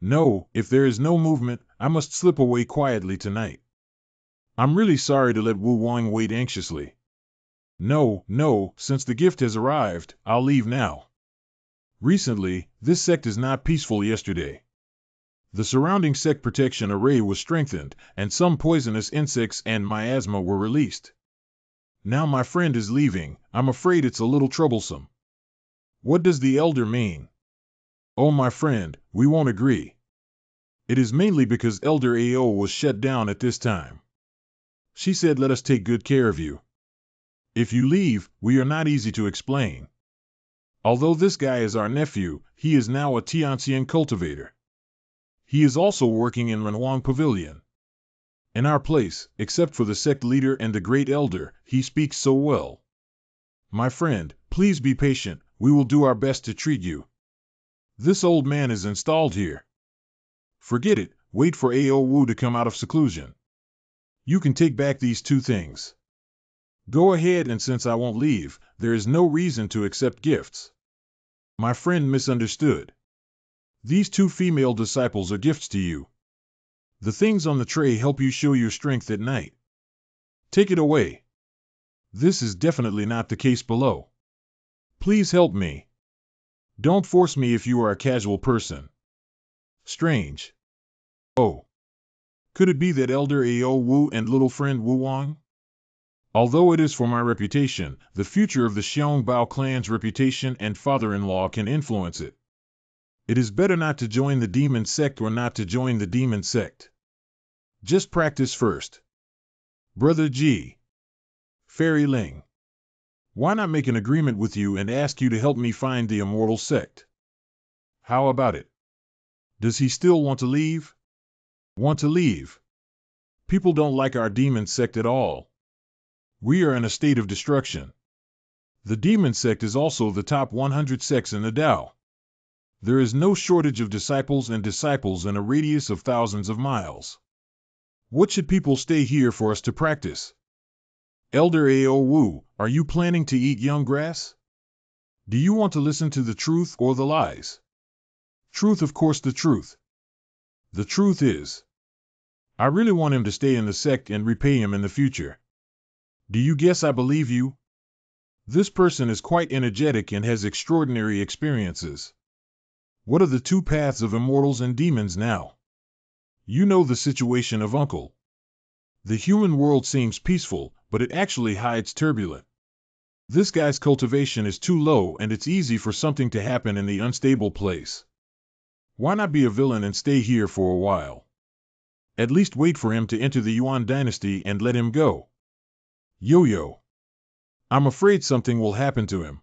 No, if there is no movement, I must slip away quietly tonight. I'm really sorry to let Wu Wang wait anxiously. No, since the gift has arrived, I'll leave now. Recently, this sect is not peaceful yesterday. The surrounding sect protection array was strengthened, and some poisonous insects and miasma were released. Now my friend is leaving, I'm afraid it's a little troublesome. What does the elder mean? Oh my friend, we won't agree. It is mainly because Elder Ao was shut down at this time. She said let us take good care of you. If you leave, we are not easy to explain. Although this guy is our nephew, he is now a Tianxian cultivator. He is also working in Renhuang Pavilion. In our place, except for the sect leader and the great elder, he speaks so well. My friend, please be patient, we will do our best to treat you. This old man is installed here. Forget it, wait for Ao Wu to come out of seclusion. You can take back these two things. Go ahead, and since I won't leave, there is no reason to accept gifts. My friend misunderstood. These two female disciples are gifts to you. The things on the tray help you show your strength at night. Take it away. This is definitely not the case below. Please help me. Don't force me if you are a casual person. Strange. Oh. Could it be that Elder Ao Wu and little friend Wu Wang? Although it is for my reputation, the future of the Xiangbao clan's reputation and father-in-law can influence it. It is better not to join the demon sect or not to join the demon sect. Just practice first. Brother G. Fairy Ling. Why not make an agreement with you and ask you to help me find the immortal sect? How about it? Does he still want to leave? Want to leave? People don't like our demon sect at all. We are in a state of destruction. The demon sect is also the top 100 sects in the Tao. There is no shortage of disciples and disciples in a radius of thousands of miles. What should people stay here for us to practice? Elder Ao Wu, are you planning to eat young grass? Do you want to listen to the truth or the lies? Truth, of course, the truth. The truth is, I really want him to stay in the sect and repay him in the future. Do you guess I believe you? This person is quite energetic and has extraordinary experiences. What are the two paths of immortals and demons now? You know the situation of Uncle. The human world seems peaceful, but it actually hides turbulent. This guy's cultivation is too low and it's easy for something to happen in the unstable place. Why not be a villain and stay here for a while? At least wait for him to enter the Yuan dynasty and let him go. Yo-yo. I'm afraid something will happen to him.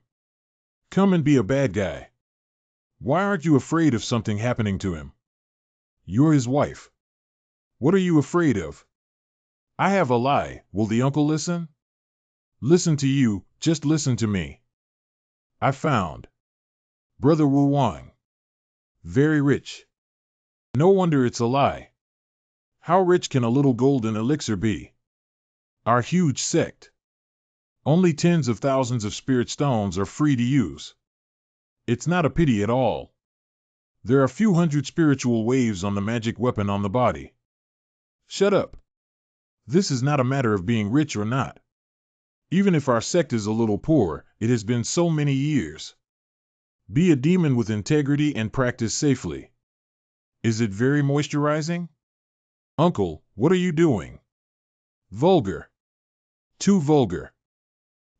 Come and be a bad guy. Why aren't you afraid of something happening to him? You're his wife. What are you afraid of? I have a lie. Will the uncle listen? Listen to you, just listen to me. I found Brother Wu Wang. Very rich. No wonder it's a lie. How rich can a little golden elixir be? Our huge sect. Only tens of thousands of spirit stones are free to use. It's not a pity at all. There are a few hundred spiritual waves on the magic weapon on the body. Shut up. This is not a matter of being rich or not. Even if our sect is a little poor, it has been so many years. Be a demon with integrity and practice safely. Is it very moisturizing? Uncle, what are you doing? Vulgar. Too vulgar.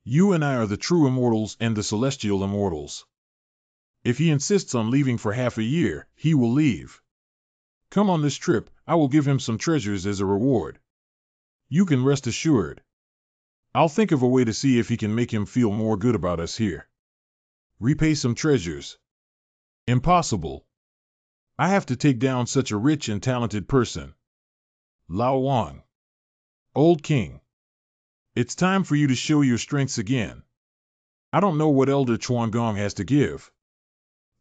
You and I are the true immortals and the celestial immortals. If he insists on leaving for half a year, he will leave. Come on this trip, I will give him some treasures as a reward. You can rest assured. I'll think of a way to see if he can make him feel more good about us here. Repay some treasures. Impossible. I have to take down such a rich and talented person. Lao Wang. Old King. It's time for you to show your strengths again. I don't know what Elder Chuan Gong has to give.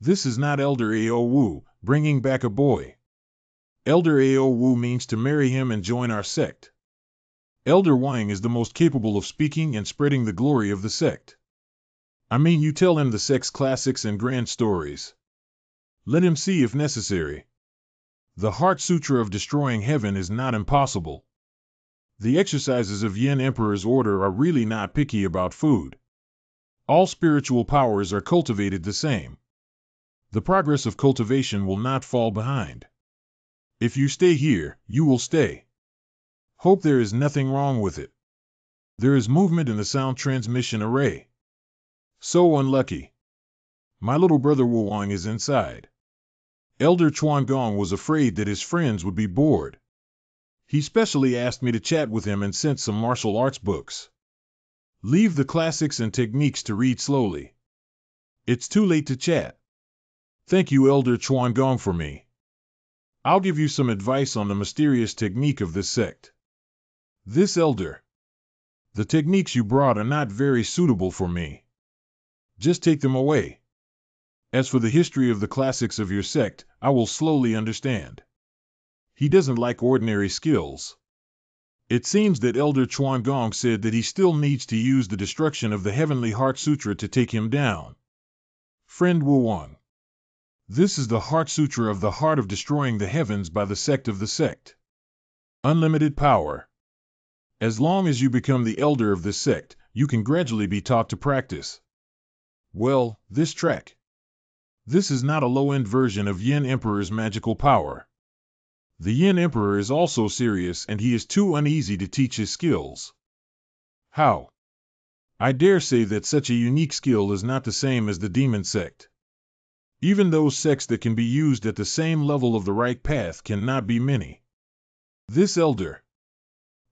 This is not Elder Ao Wu, bringing back a boy. Elder Ao Wu means to marry him and join our sect. Elder Wang is the most capable of speaking and spreading the glory of the sect. I mean, you tell him the sect's classics and grand stories. Let him see if necessary. The Heart Sutra of destroying heaven is not impossible. The exercises of Yin Emperor's order are really not picky about food. All spiritual powers are cultivated the same. The progress of cultivation will not fall behind. If you stay here, you will stay. Hope there is nothing wrong with it. There is movement in the sound transmission array. So unlucky. My little brother Wu Wang is inside. Elder Chuan Gong was afraid that his friends would be bored. He specially asked me to chat with him and sent some martial arts books. Leave the classics and techniques to read slowly. It's too late to chat. Thank you, Elder Chuan Gong, for me. I'll give you some advice on the mysterious technique of this sect. This elder. The techniques you brought are not very suitable for me. Just take them away. As for the history of the classics of your sect, I will slowly understand. He doesn't like ordinary skills. It seems that Elder Chuan Gong said that he still needs to use the destruction of the Heavenly Heart Sutra to take him down. Friend Wu Wang. This is the Heart Sutra of the heart of destroying the heavens by the sect of the sect. Unlimited power. As long as you become the elder of this sect, you can gradually be taught to practice. Well, this track. This is not a low-end version of Yin Emperor's magical power. The Yin Emperor is also serious and he is too uneasy to teach his skills. How? I dare say that such a unique skill is not the same as the demon sect. Even those sects that can be used at the same level of the right path cannot be many. This elder.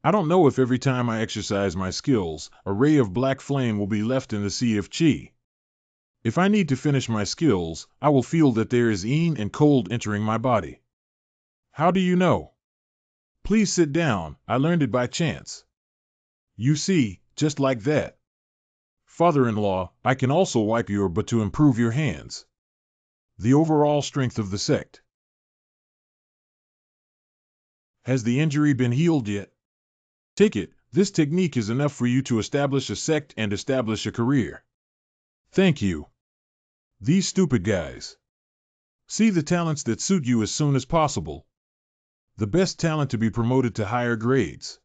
I don't know if every time I exercise my skills, a ray of black flame will be left in the sea of chi. If I need to finish my skills, I will feel that there is een and cold entering my body. How do you know? Please sit down, I learned it by chance. You see, just like that. Father-in-law, I can also wipe your butt to improve your hands. The overall strength of the sect. Has the injury been healed yet? Take it, this technique is enough for you to establish a sect and establish a career. Thank you. These stupid guys. See the talents that suit you as soon as possible. The best talent to be promoted to higher grades.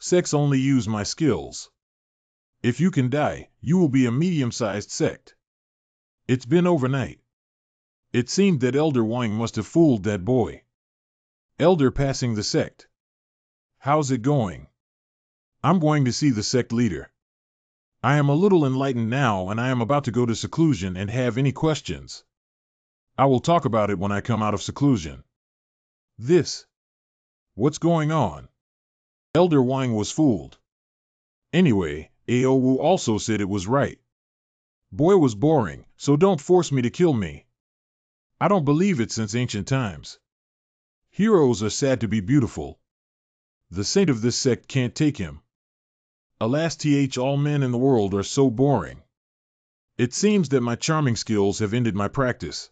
Sects only use my skills. If you can die, you will be a medium-sized sect. It's been overnight. It seemed that Elder Wang must have fooled that boy. Elder passing the sect. How's it going? I'm going to see the sect leader. I am a little enlightened now and I am about to go to seclusion and have any questions. I will talk about it when I come out of seclusion. What's going on? Elder Wang was fooled. Anyway, Ao Wu also said it was right. Boy was boring, so don't force me to kill me. I don't believe it since ancient times. Heroes are sad to be beautiful. The saint of this sect can't take him. Alas, all men in the world are so boring. It seems that my charming skills have ended my practice.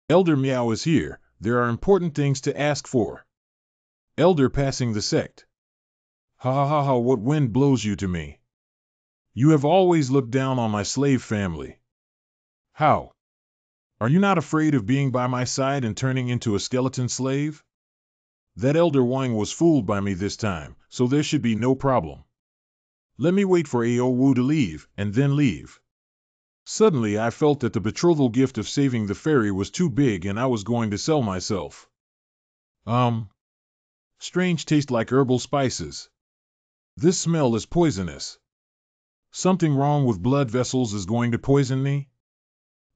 Elder Miao is here, there are important things to ask for. Elder passing the sect. Ha ha ha ha, what wind blows you to me? You have always looked down on my slave family. How? Are you not afraid of being by my side and turning into a skeleton slave? That Elder Wang was fooled by me this time, so there should be no problem. Let me wait for Ao Wu to leave, and then leave. Suddenly I felt that the betrothal gift of saving the fairy was too big and I was going to sell myself. Strange taste like herbal spices. This smell is poisonous. Something wrong with blood vessels is going to poison me?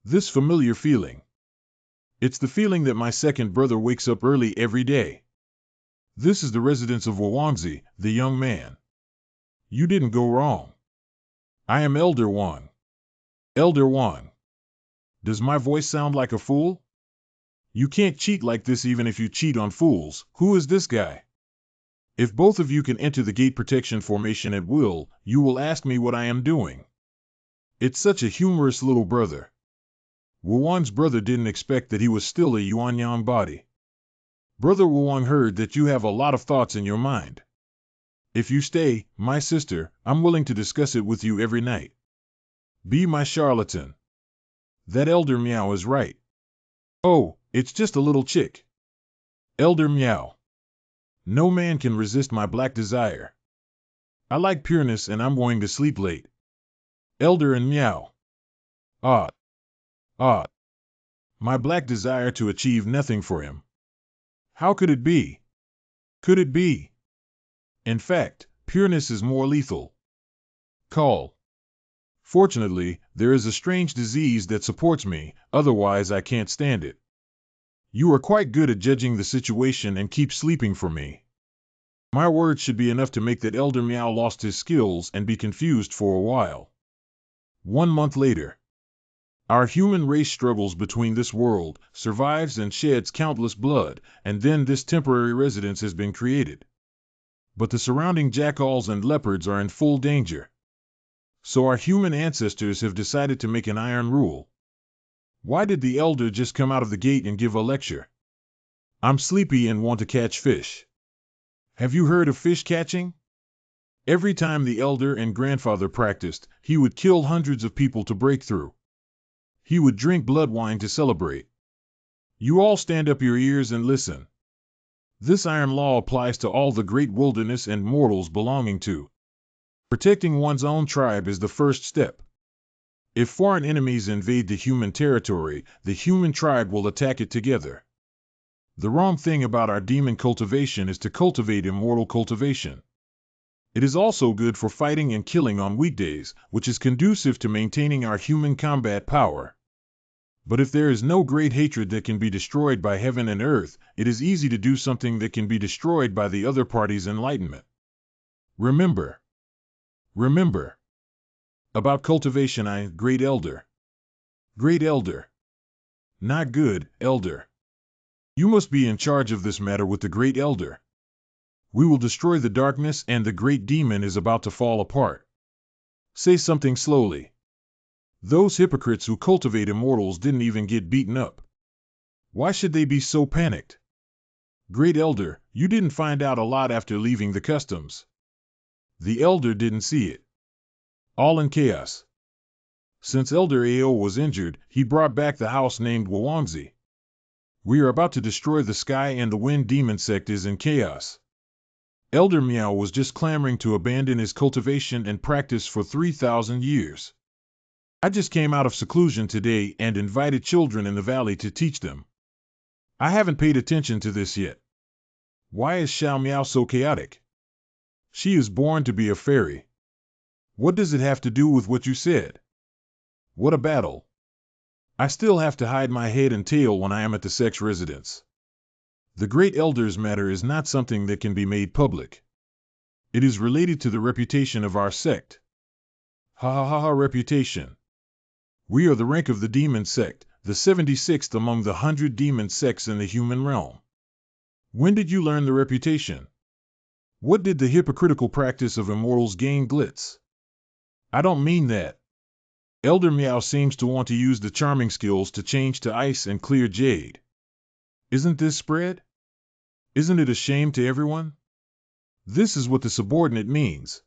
This familiar feeling. It's the feeling that my second brother wakes up early every day. This is the residence of Wangzi, the young man. You didn't go wrong. I am Elder Wang. Elder Wang. Does my voice sound like a fool? You can't cheat like this even if you cheat on fools. Who is this guy? If both of you can enter the gate protection formation at will, you will ask me what I am doing. It's such a humorous little brother. Wuwan's brother didn't expect that he was still a Yuanyang body. Brother Wuwang heard that you have a lot of thoughts in your mind. If you stay, my sister, I'm willing to discuss it with you every night. Be my charlatan. That Elder Miao is right. Oh, it's just a little chick. Elder Miao. No man can resist my black desire. I like pureness and I'm going to sleep late. Elder and Miao. Ah. My black desire to achieve nothing for him. How could it be? Could it be? In fact, pureness is more lethal. Call. Fortunately, there is a strange disease that supports me, otherwise I can't stand it. You are quite good at judging the situation and keep sleeping for me. My words should be enough to make that Elder Miao lost his skills and be confused for a while. 1 month later. Our human race struggles between this world, survives and sheds countless blood, and then this temporary residence has been created. But the surrounding jackals and leopards are in full danger. So our human ancestors have decided to make an iron rule. Why did the elder just come out of the gate and give a lecture? I'm sleepy and want to catch fish. Have you heard of fish catching? Every time the elder and grandfather practiced, he would kill hundreds of people to break through. He would drink blood wine to celebrate. You all stand up your ears and listen. This iron law applies to all the great wilderness and mortals belonging to. Protecting one's own tribe is the first step. If foreign enemies invade the human territory, the human tribe will attack it together. The wrong thing about our demon cultivation is to cultivate immortal cultivation. It is also good for fighting and killing on weekdays, which is conducive to maintaining our human combat power. But if there is no great hatred that can be destroyed by heaven and earth, it is easy to do something that can be destroyed by the other party's enlightenment. Remember. Remember. About cultivation Great Elder. Great Elder. Not good, Elder. You must be in charge of this matter with the Great Elder. We will destroy the darkness and the great demon is about to fall apart. Say something slowly. Those hypocrites who cultivate immortals didn't even get beaten up. Why should they be so panicked? Great Elder, you didn't find out a lot after leaving the customs. The Elder didn't see it. All in chaos. Since Elder Ao was injured, he brought back the house named Wawangzi. We are about to destroy the sky and the wind demon sect is in chaos. Elder Miao was just clamoring to abandon his cultivation and practice for 3,000 years. I just came out of seclusion today and invited children in the valley to teach them. I haven't paid attention to this yet. Why is Xiao Miao so chaotic? She is born to be a fairy. What does it have to do with what you said? What a battle. I still have to hide my head and tail when I am at the sect's residence. The Great Elder's matter is not something that can be made public. It is related to the reputation of our sect. Ha ha ha ha, reputation. We are the rank of the demon sect, the 76th among the 100 demon sects in the human realm. When did you learn the reputation? What did the hypocritical practice of immortals gain glitz? I don't mean that. Elder Miao seems to want to use the charming skills to change to ice and clear jade. Isn't this spread? Isn't it a shame to everyone? This is what the subordinate means.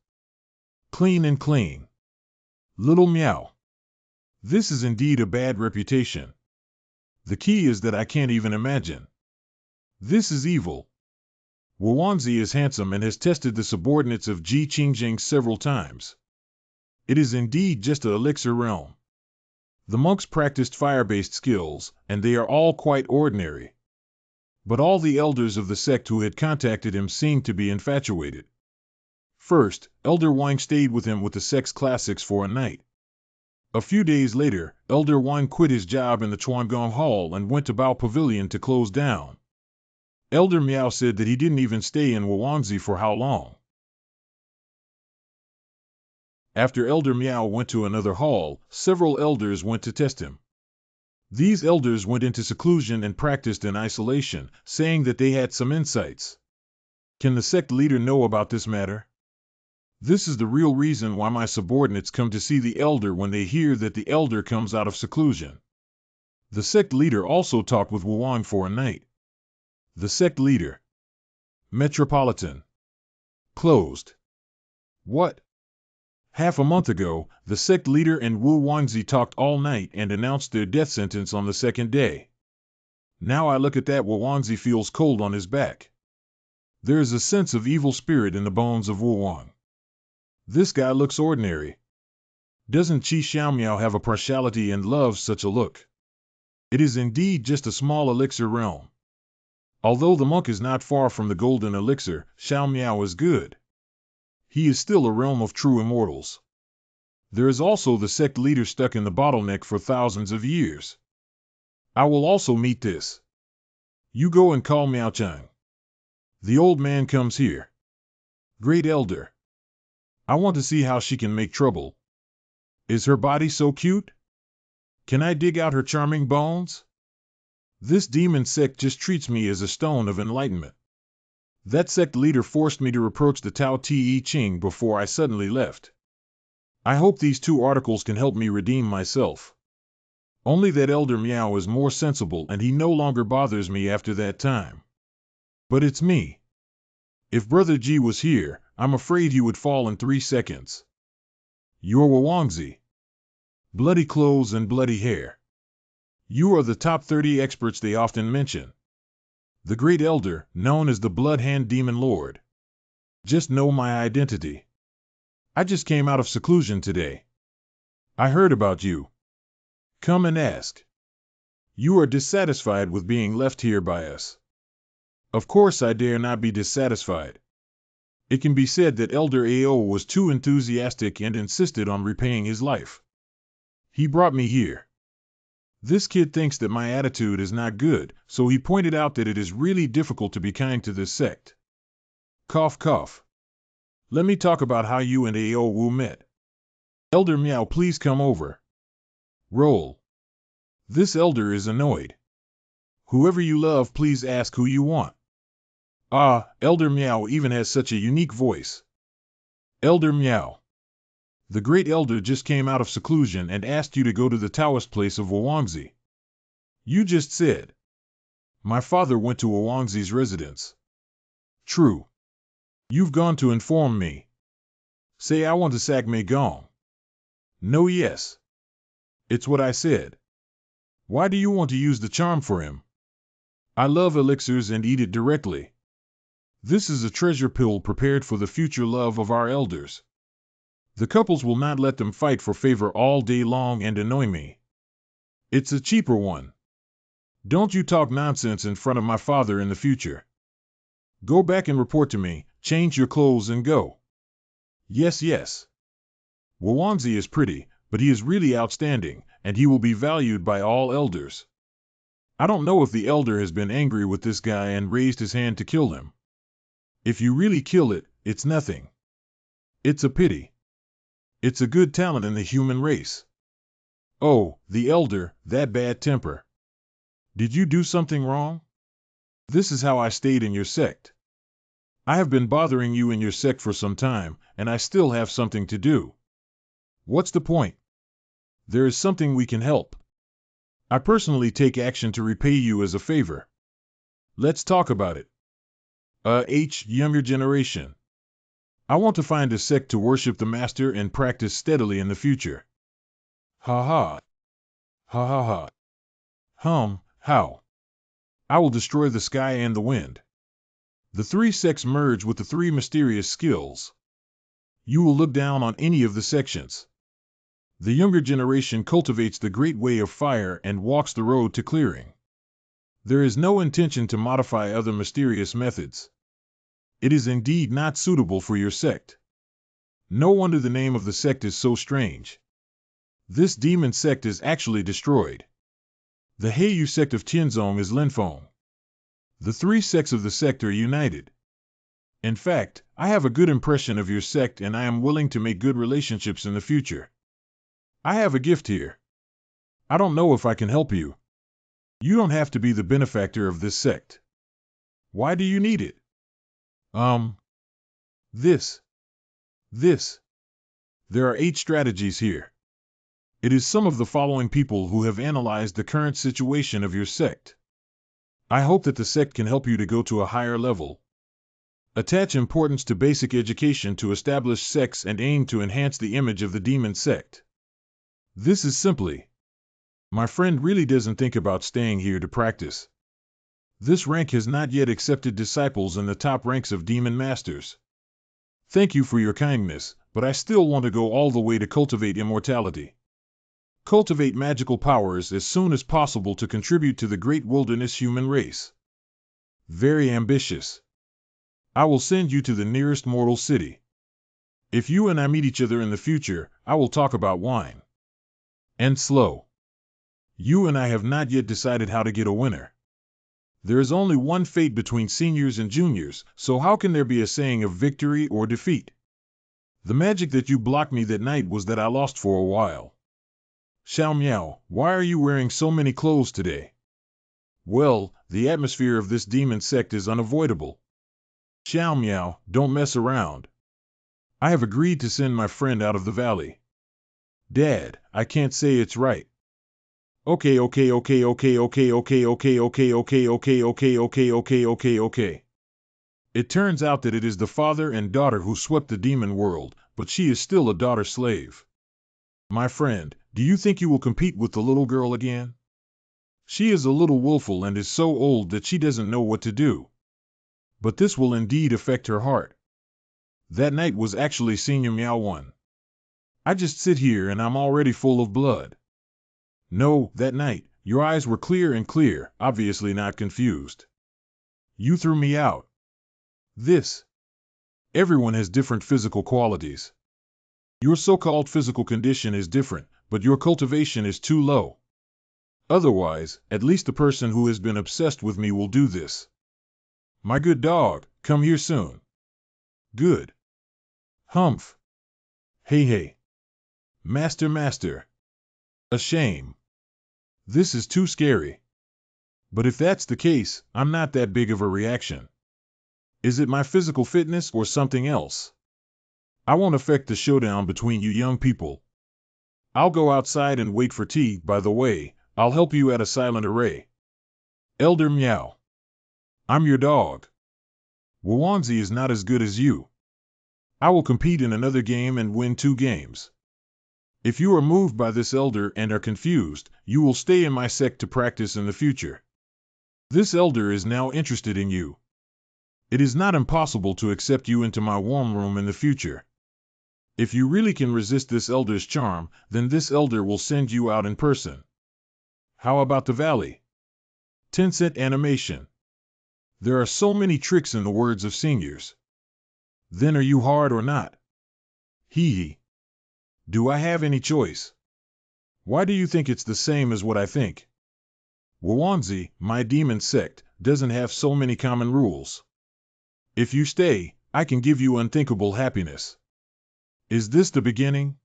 Clean and clean. Little Miao. This is indeed a bad reputation. The key is that I can't even imagine. This is evil. Wawangzi is handsome and has tested the subordinates of Ji Qingjing several times. It is indeed just an elixir realm. The monks practiced fire-based skills, and they are all quite ordinary. But all the elders of the sect who had contacted him seemed to be infatuated. First, Elder Wang stayed with him with the sect's classics for a night. A few days later, Elder Wang quit his job in the Chuangong Hall and went to Bao Pavilion to close down. Elder Miao said that he didn't even stay in Wawangzi for how long. After Elder Miao went to another hall, several elders went to test him. These elders went into seclusion and practiced in isolation, saying that they had some insights. Can the sect leader know about this matter? This is the real reason why my subordinates come to see the elder when they hear that the elder comes out of seclusion. The sect leader also talked with Wuwang for a night. The sect leader. Metropolitan. Closed. What? Half a month ago, the sect leader and Wu Wangzi talked all night and announced their death sentence on the second day. Now I look at that, Wu Wangzi feels cold on his back. There is a sense of evil spirit in the bones of Wu Wang. This guy looks ordinary. Doesn't Qi Xiaomiao have a partiality and loves such a look? It is indeed just a small elixir realm. Although the monk is not far from the golden elixir, Xiaomiao is good. He is still a realm of true immortals. There is also the sect leader stuck in the bottleneck for thousands of years. I will also meet this. You go and call Miao Chang. The old man comes here. Great Elder. I want to see how she can make trouble. Is her body so cute? Can I dig out her charming bones? This demon sect just treats me as a stone of enlightenment. That sect leader forced me to reproach the Tao Te Ching before I suddenly left. I hope these 2 articles can help me redeem myself. Only that Elder Miao is more sensible and he no longer bothers me after that time. But it's me. If Brother Ji was here, I'm afraid he would fall in 3 seconds. You're Wawangzi. Bloody clothes and bloody hair. You are the top 30 experts they often mention. The Great Elder, known as the Blood Hand Demon Lord. Just know my identity. I just came out of seclusion today. I heard about you. Come and ask. You are dissatisfied with being left here by us. Of course I dare not be dissatisfied. It can be said that Elder Ao was too enthusiastic and insisted on repaying his life. He brought me here. This kid thinks that my attitude is not good, so he pointed out that it is really difficult to be kind to this sect. Cough cough. Let me talk about how you and Aowu met. Elder Meow, please come over. Roll. This elder is annoyed. Whoever you love, please ask who you want. Ah, Elder Meow even has such a unique voice. Elder Meow. The great elder just came out of seclusion and asked you to go to the Taoist place of Wawangzi. You just said. My father went to Wawangzi's residence. True. You've gone to inform me. Say I want to sack Mei Gong. No, yes. It's what I said. Why do you want to use the charm for him? I love elixirs and eat it directly. This is a treasure pill prepared for the future love of our elders. The couples will not let them fight for favor all day long and annoy me. It's a cheaper one. Don't you talk nonsense in front of my father in the future. Go back and report to me, change your clothes and go. Yes, yes. Wawangzi is pretty, but he is really outstanding, and he will be valued by all elders. I don't know if the elder has been angry with this guy and raised his hand to kill him. If you really kill it, it's nothing. It's a pity. It's a good talent in the human race. Oh, the elder, that bad temper. Did you do something wrong? This is how I stayed in your sect. I have been bothering you in your sect for some time, and I still have something to do. What's the point? There is something we can help. I personally take action to repay you as a favor. Let's talk about it. Younger generation. I want to find a sect to worship the master and practice steadily in the future. Ha ha. Ha ha ha. How? I will destroy the sky and the wind. The three sects merge with the three mysterious skills. You will look down on any of the sections. The younger generation cultivates the great way of fire and walks the road to clearing. There is no intention to modify other mysterious methods. It is indeed not suitable for your sect. No wonder the name of the sect is so strange. This demon sect is actually destroyed. The Heiyu sect of Tianzong is Linfeng. The three sects of the sect are united. In fact, I have a good impression of your sect and I am willing to make good relationships in the future. I have a gift here. I don't know if I can help you. You don't have to be the benefactor of this sect. Why do you need it? This. There are 8 strategies here. It is some of the following people who have analyzed the current situation of your sect. I hope that the sect can help you to go to a higher level. Attach importance to basic education to establish sects and aim to enhance the image of the demon sect. This is simply. My friend really doesn't think about staying here to practice. This rank has not yet accepted disciples in the top ranks of demon masters. Thank you for your kindness, but I still want to go all the way to cultivate immortality. Cultivate magical powers as soon as possible to contribute to the great wilderness human race. Very ambitious. I will send you to the nearest mortal city. If you and I meet each other in the future, I will talk about wine. And slow. You and I have not yet decided how to get a winner. There is only one fate between seniors and juniors, so how can there be a saying of victory or defeat? The magic that you blocked me that night was that I lost for a while. Xiao Miao, why are you wearing so many clothes today? Well, the atmosphere of this demon sect is unavoidable. Xiao Miao, don't mess around. I have agreed to send my friend out of the valley. Dad, I can't say it's right. Okay. It turns out that it is the father and daughter who swept the demon world, but she is still a daughter slave. My friend, do you think you will compete with the little girl again? She is a little willful and is so old that she doesn't know what to do. But this will indeed affect her heart. That night was actually Senior Meow 1. I just sit here and I'm already full of blood. No, that night, your eyes were clear, obviously not confused. You threw me out. Everyone has different physical qualities. Your so-called physical condition is different, but your cultivation is too low. Otherwise, at least the person who has been obsessed with me will do this. My good dog, come here soon. Good. Humph. Hey, hey. Master, master. A shame. This is too scary. But if that's the case, I'm not that big of a reaction. Is it my physical fitness or something else? I won't affect the showdown between you young people. I'll go outside and wait for tea. By the way, I'll help you at a silent array. Elder Meow. I'm your dog. Wawanzi is not as good as you. I will compete in another game and win 2 games. If you are moved by this elder and are confused, you will stay in my sect to practice in the future. This elder is now interested in you. It is not impossible to accept you into my warm room in the future. If you really can resist this elder's charm, then this elder will send you out in person. How about the valley? 10-cent animation. There are so many tricks in the words of seniors. Then are you hard or not? Hee hee. Do I have any choice? Why do you think it's the same as what I think? Wawanzi, my demon sect, doesn't have so many common rules. If you stay, I can give you unthinkable happiness. Is this the beginning?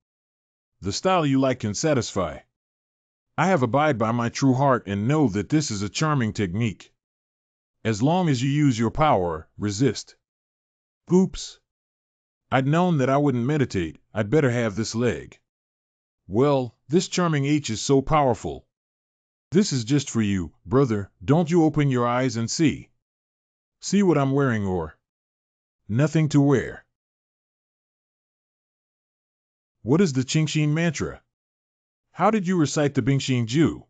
The style you like can satisfy. I have abide by my true heart and know that this is a charming technique. As long as you use your power, resist. Oops. I'd known that I wouldn't meditate. I'd better have this leg. Well, this charming H is so powerful. This is just for you, brother. Don't you open your eyes and see. See what I'm wearing or nothing to wear. What is the Qingshin mantra? How did you recite the Bingxin Ju?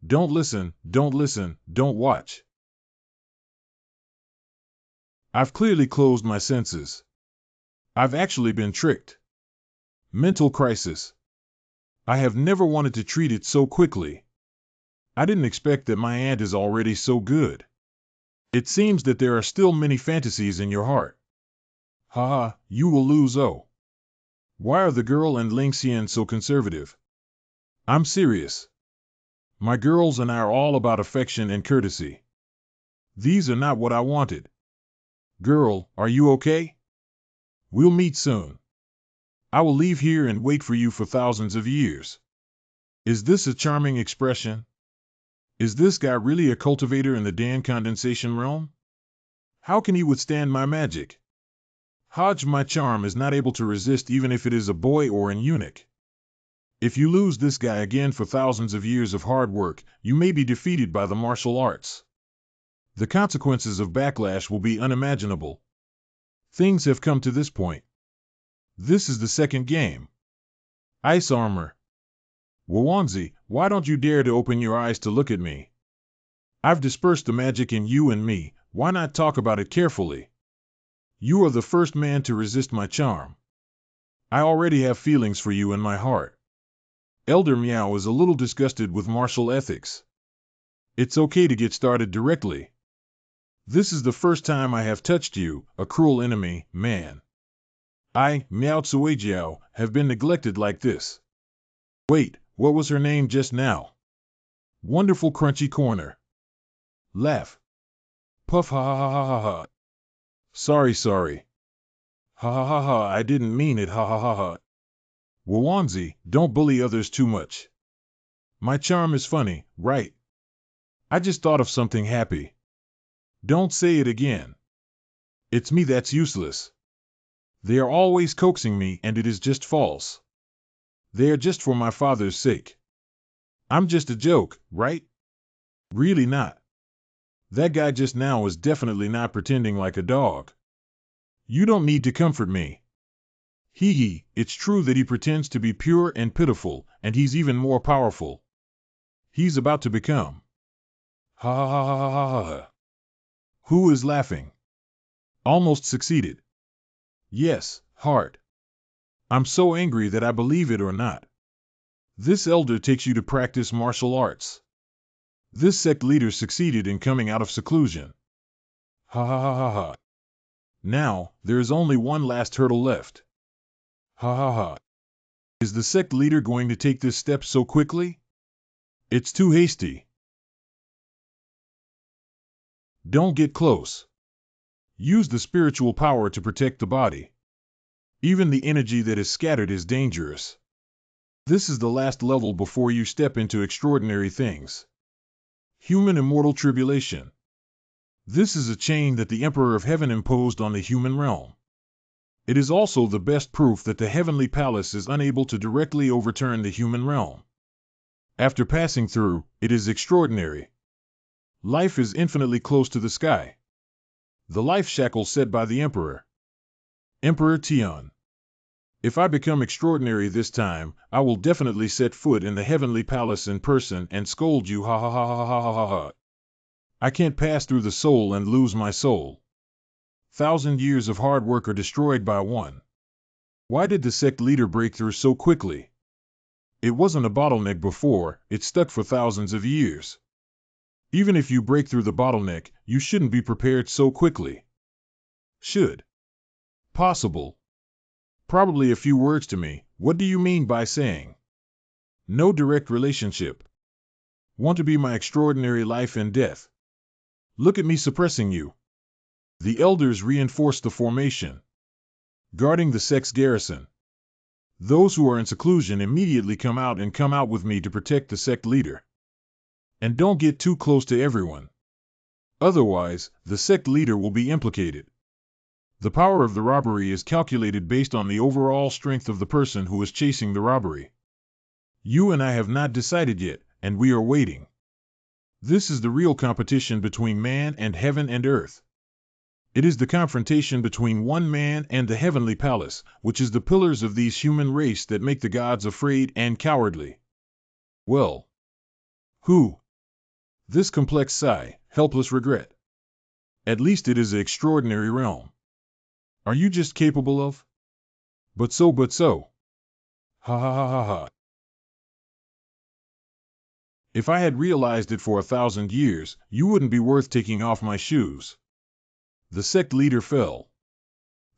Don't listen, don't watch. I've clearly closed my senses. I've actually been tricked. Mental crisis. I have never wanted to treat it so quickly. I didn't expect that my aunt is already so good. It seems that there are still many fantasies in your heart. Haha, you will lose oh. Why are the girl and Ling Xian so conservative? I'm serious. My girls and I are all about affection and courtesy. These are not what I wanted. Girl, are you okay? We'll meet soon. I will leave here and wait for you for thousands of years. Is this a charming expression? Is this guy really a cultivator in the Dan condensation realm? How can he withstand my magic? Hodge, my charm is not able to resist even if it is a boy or an eunuch. If you lose this guy again for thousands of years of hard work, you may be defeated by the martial arts. The consequences of backlash will be unimaginable. Things have come to this point. This is the second game. Ice armor. Wawanzi, why don't you dare to open your eyes to look at me? I've dispersed the magic in you and me, why not talk about it carefully? You are the first man to resist my charm. I already have feelings for you in my heart. Elder Meow is a little disgusted with martial ethics. It's okay to get started directly. This is the first time I have touched you, a cruel enemy, man. I, Miao Tsuejiao, have been neglected like this. Wait, what was her name just now? Wonderful Crunchy Corner. Laugh. Puff ha ha ha ha ha. Sorry. Ha ha ha ha, I didn't mean it ha ha ha ha. Wawanzi, don't bully others too much. My charm is funny, right? I just thought of something happy. Don't say it again. It's me that's useless. They are always coaxing me and it is just false. They are just for my father's sake. I'm just a joke, right? Really not. That guy just now was definitely not pretending like a dog. You don't need to comfort me. Hee hee, it's true that he pretends to be pure and pitiful, and he's even more powerful. He's about to become. Ha ha ha ha ha ha. Who is laughing? Almost succeeded. Yes, heart. I'm so angry that I believe it or not. This elder takes you to practice martial arts. This sect leader succeeded in coming out of seclusion. Ha ha ha ha ha. Now, there is only one last hurdle left. Ha ha ha. Is the sect leader going to take this step so quickly? It's too hasty. Don't get close. Use the spiritual power to protect the body. Even the energy that is scattered is dangerous. This is the last level before you step into extraordinary things. Human immortal tribulation. This is a chain that the Emperor of Heaven imposed on the human realm. It is also the best proof that the heavenly palace is unable to directly overturn the human realm. After passing through, it is extraordinary. Life is infinitely close to the sky. The life shackle set by the Emperor. Emperor Tian. If I become extraordinary this time, I will definitely set foot in the heavenly palace in person and scold you, ha ha ha ha ha ha ha ha. I can't pass through the soul and lose my soul. 1,000 years of hard work are destroyed by one. Why did the sect leader break through so quickly? It wasn't a bottleneck before, it stuck for thousands of years. Even if you break through the bottleneck, you shouldn't be prepared so quickly. Should. Possible. Probably a few words to me. What do you mean by saying? No direct relationship. Want to be my extraordinary life and death. Look at me suppressing you. The elders reinforce the formation. Guarding the sect's garrison. Those who are in seclusion immediately come out with me to protect the sect leader. And don't get too close to everyone. Otherwise, the sect leader will be implicated. The power of the robbery is calculated based on the overall strength of the person who is chasing the robbery. You and I have not decided yet, and we are waiting. This is the real competition between man and heaven and earth. It is the confrontation between one man and the heavenly palace, which is the pillars of these human race that make the gods afraid and cowardly. Well. Who? This complex sigh, helpless regret. At least it is an extraordinary realm. Are you just capable of? But so. Ha ha ha ha ha. If I had realized it for 1,000 years, you wouldn't be worth taking off my shoes. The sect leader fell.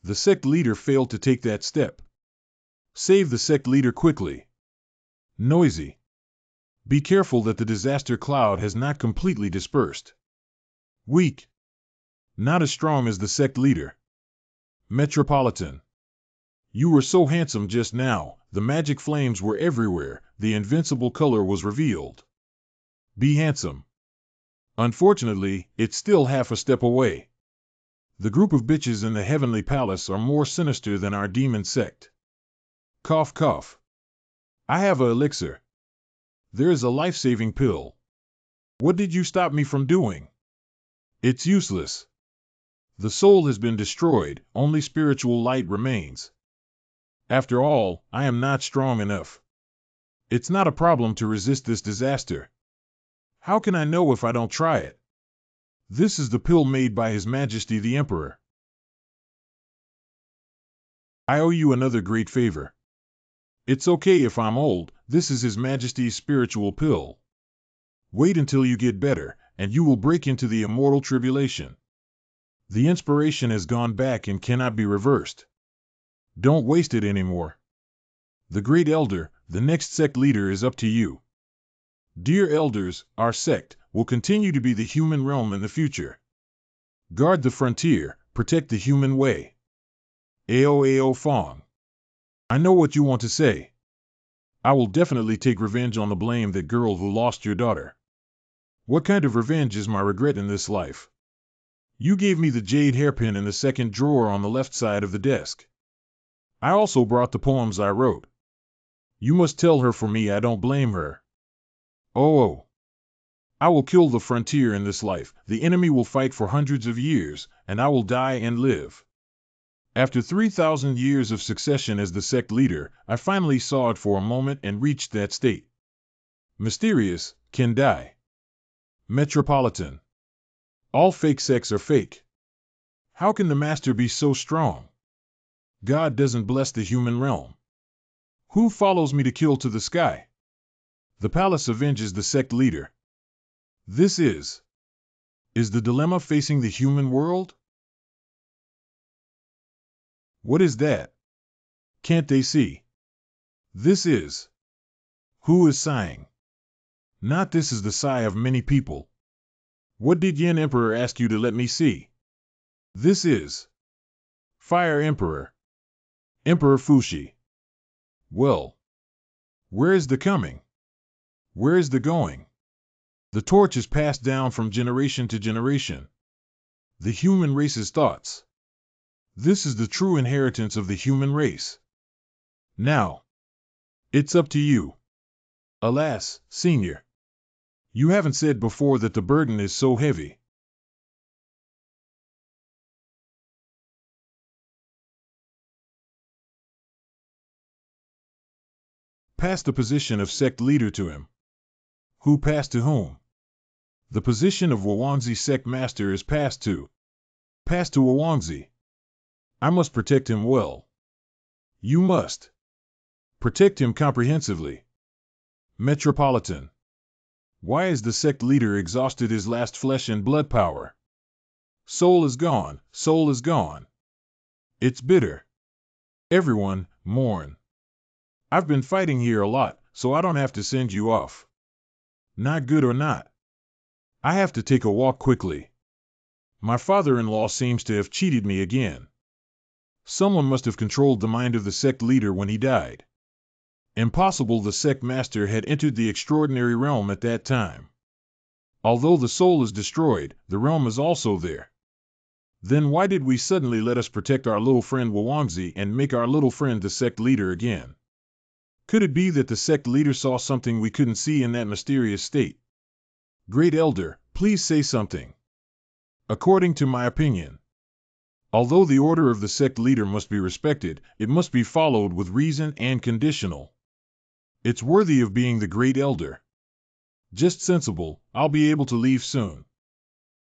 The sect leader failed to take that step. Save the sect leader quickly. Noisy. Be careful that the disaster cloud has not completely dispersed. Weak. Not as strong as the sect leader. Metropolitan. You were so handsome just now, the magic flames were everywhere, the invincible color was revealed. Be handsome. Unfortunately, it's still half a step away. The group of bitches in the heavenly palace are more sinister than our demon sect. Cough cough. I have a elixir. There is a life-saving pill. What did you stop me from doing? It's useless. The soul has been destroyed, only spiritual light remains. After all, I am not strong enough. It's not a problem to resist this disaster. How can I know if I don't try it? This is the pill made by His Majesty the Emperor. I owe you another great favor. It's okay if I'm old, this is His Majesty's spiritual pill. Wait until you get better, and you will break into the immortal tribulation. The inspiration has gone back and cannot be reversed. Don't waste it anymore. The great elder, the next sect leader, is up to you. Dear elders, our sect will continue to be the human realm in the future. Guard the frontier, protect the human way. Ao Fong. I know what you want to say. I will definitely take revenge on the blame that girl who lost your daughter. What kind of revenge is my regret in this life? You gave me the jade hairpin in the second drawer on the left side of the desk. I also brought the poems I wrote. You must tell her for me I don't blame her. Oh. I will kill the frontier in this life, the enemy will fight for hundreds of years, and I will die and live. After 3,000 years of succession as the sect leader, I finally saw it for a moment and reached that state. Mysterious, can die. Metropolitan. All fake sects are fake. How can the master be so strong? God doesn't bless the human realm. Who follows me to kill to the sky? The palace avenges the sect leader. This is the dilemma facing the human world? What is that? Can't they see? This is. Who is sighing? Not this is the sigh of many people. What did Yin Emperor ask you to let me see? This is. Fire Emperor. Emperor Fushi. Well, where is the coming? Where is the going? The torch is passed down from generation to generation. The human race's thoughts. This is the true inheritance of the human race. Now, it's up to you. Alas, Senior. You haven't said before that the burden is so heavy. Pass the position of sect leader to him. Who passed to whom? The position of Wawanzi sect master is passed to Wawanzi. I must protect him well. You must. Protect him comprehensively. Metropolitan. Why is the sect leader exhausted his last flesh and blood power? Soul is gone, soul is gone. It's bitter. Everyone, mourn. I've been fighting here a lot, so I don't have to send you off. Not good or not. I have to take a walk quickly. My father-in-law seems to have cheated me again. Someone must have controlled the mind of the sect leader when he died. Impossible the sect master had entered the extraordinary realm at that time. Although the soul is destroyed, the realm is also there. Then why did we suddenly let us protect our little friend Wawanzi and make our little friend the sect leader again? Could it be that the sect leader saw something we couldn't see in that mysterious state? Great Elder, please say something. According to my opinion, although the order of the sect leader must be respected, it must be followed with reason and conditional. It's worthy of being the Great Elder. Just sensible, I'll be able to leave soon.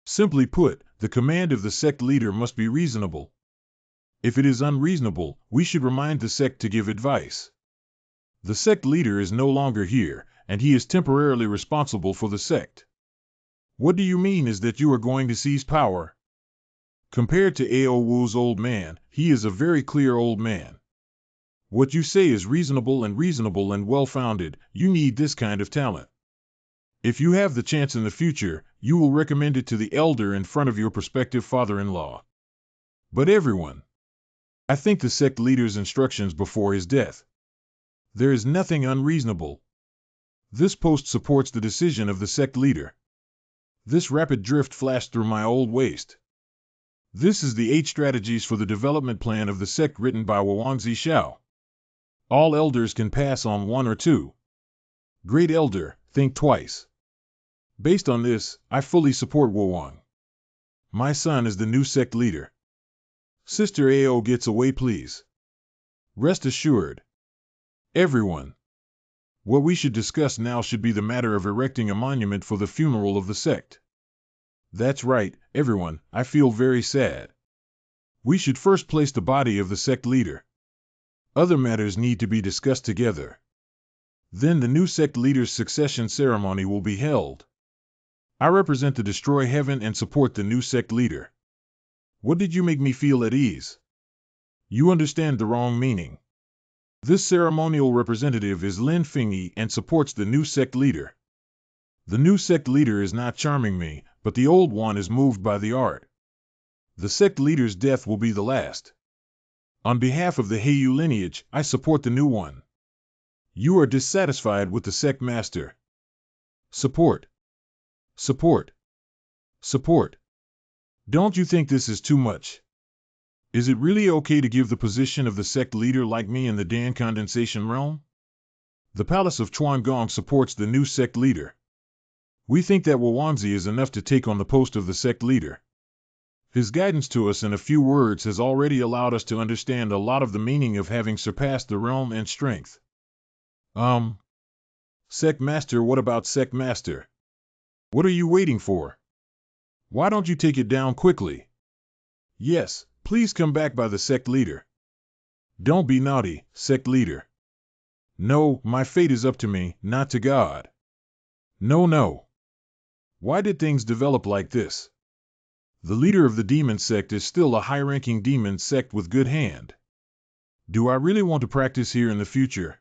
Simply put, the command of the sect leader must be reasonable. If it is unreasonable, we should remind the sect to give advice. The sect leader is no longer here, and he is temporarily responsible for the sect. What do you mean is that you are going to seize power? Compared to Ao Wu's old man, he is a very clear old man. What you say is reasonable and well-founded. You need this kind of talent. If you have the chance in the future, you will recommend it to the elder in front of your prospective father-in-law. But everyone. I think the sect leader's instructions before his death. There is nothing unreasonable. This post supports the decision of the sect leader. This rapid drift flashed through my old waist. This is the 8 strategies for the development plan of the sect written by Wawanzi Shao. All elders can pass on 1 or 2. Great Elder, think twice. Based on this, I fully support Wawang. My son is the new sect leader. Sister Ao gets away, please. Rest assured. Everyone. What we should discuss now should be the matter of erecting a monument for the funeral of the sect. That's right, everyone, I feel very sad. We should first place the body of the sect leader. Other matters need to be discussed together. Then the new sect leader's succession ceremony will be held. I represent the Destroy Heaven and support the new sect leader. What did you make me feel at ease? You understand the wrong meaning. This ceremonial representative is Lin Fingyi and supports the new sect leader. The new sect leader is not charming me, but the old one is moved by the art. The sect leader's death will be the last. On behalf of the Heiyu lineage, I support the new one. You are dissatisfied with the sect master. Support. Support. Support. Don't you think this is too much? Is it really okay to give the position of the sect leader like me in the Dan condensation realm? The Palace of Chuangong supports the new sect leader. We think that Wawanzi is enough to take on the post of the sect leader. His guidance to us in a few words has already allowed us to understand a lot of the meaning of having surpassed the realm and strength. Sect master, what about sect master? What are you waiting for? Why don't you take it down quickly? Yes, please come back by the sect leader. Don't be naughty, sect leader. No, my fate is up to me, not to God. No. Why did things develop like this? The leader of the demon sect is still a high-ranking demon sect with good hand. Do I really want to practice here in the future?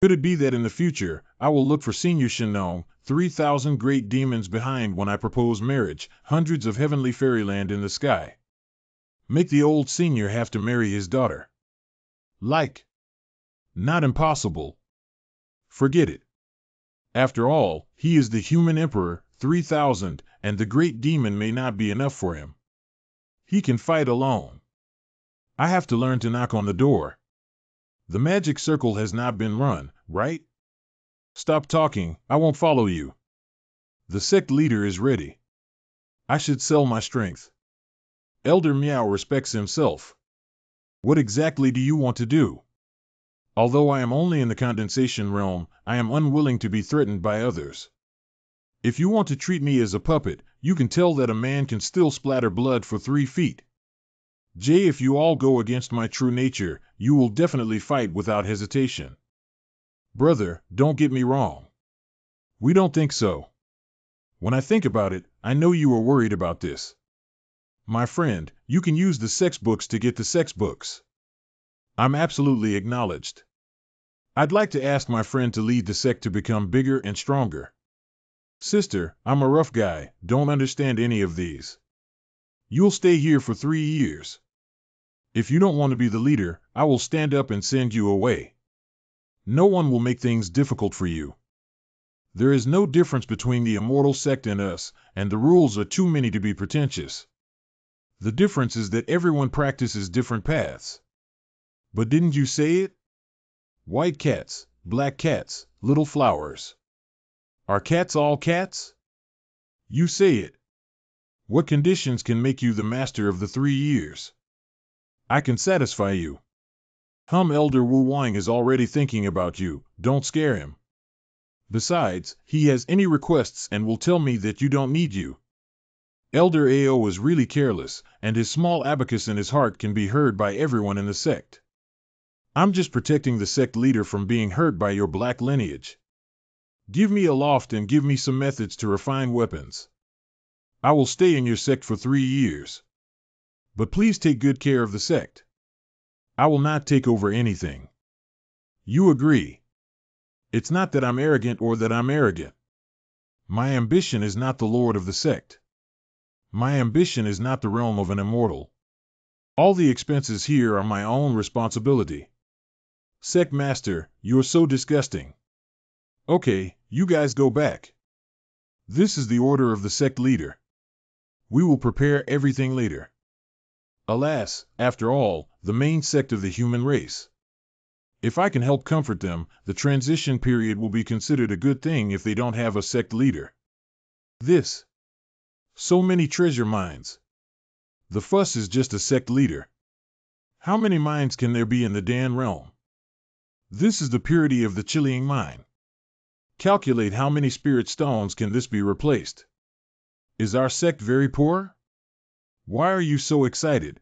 Could it be that in the future, I will look for Senior Shinong, 3,000 great demons behind when I propose marriage, hundreds of heavenly fairyland in the sky? Make the old senior have to marry his daughter. Like, not impossible. Forget it. After all, he is the human emperor, 3000, and the great demon may not be enough for him. He can fight alone. I have to learn to knock on the door. The magic circle has not been run, right? Stop talking, I won't follow you. The sect leader is ready. I should sell my strength. Elder Meow respects himself. What exactly do you want to do? Although I am only in the condensation realm, I am unwilling to be threatened by others. If you want to treat me as a puppet, you can tell that a man can still splatter blood for 3 feet. Jay, if you all go against my true nature, you will definitely fight without hesitation. Brother, don't get me wrong. We don't think so. When I think about it, I know you are worried about this. My friend, you can use the sex books to get the sex books. I'm absolutely acknowledged. I'd like to ask my friend to lead the sect to become bigger and stronger. Sister, I'm a rough guy, don't understand any of these. You'll stay here for 3 years. If you don't want to be the leader, I will stand up and send you away. No one will make things difficult for you. There is no difference between the immortal sect and us, and the rules are too many to be pretentious. The difference is that everyone practices different paths. But didn't you say it? White cats, black cats, little flowers. Are cats all cats? You say it. What conditions can make you the master of the 3 years? I can satisfy you. Elder Wu Wang is already thinking about you, don't scare him. Besides, he has any requests and will tell me that you don't need you. Elder Ao is really careless, and his small abacus in his heart can be heard by everyone in the sect. I'm just protecting the sect leader from being hurt by your black lineage. Give me a loft and give me some methods to refine weapons. I will stay in your sect for 3 years. But please take good care of the sect. I will not take over anything. You agree? It's not that I'm arrogant or that I'm arrogant. My ambition is not the lord of the sect. My ambition is not the realm of an immortal. All the expenses here are my own responsibility. Sect master, you're so disgusting. Okay, you guys go back. This is the order of the sect leader. We will prepare everything later. Alas, after all, the main sect of the human race. If I can help comfort them, the transition period will be considered a good thing if they don't have a sect leader. This. So many treasure mines. The fuss is just a sect leader. How many mines can there be in the Dan realm? This is the purity of the Chilean mine. Calculate how many spirit stones can this be replaced. Is our sect very poor? Why are you so excited?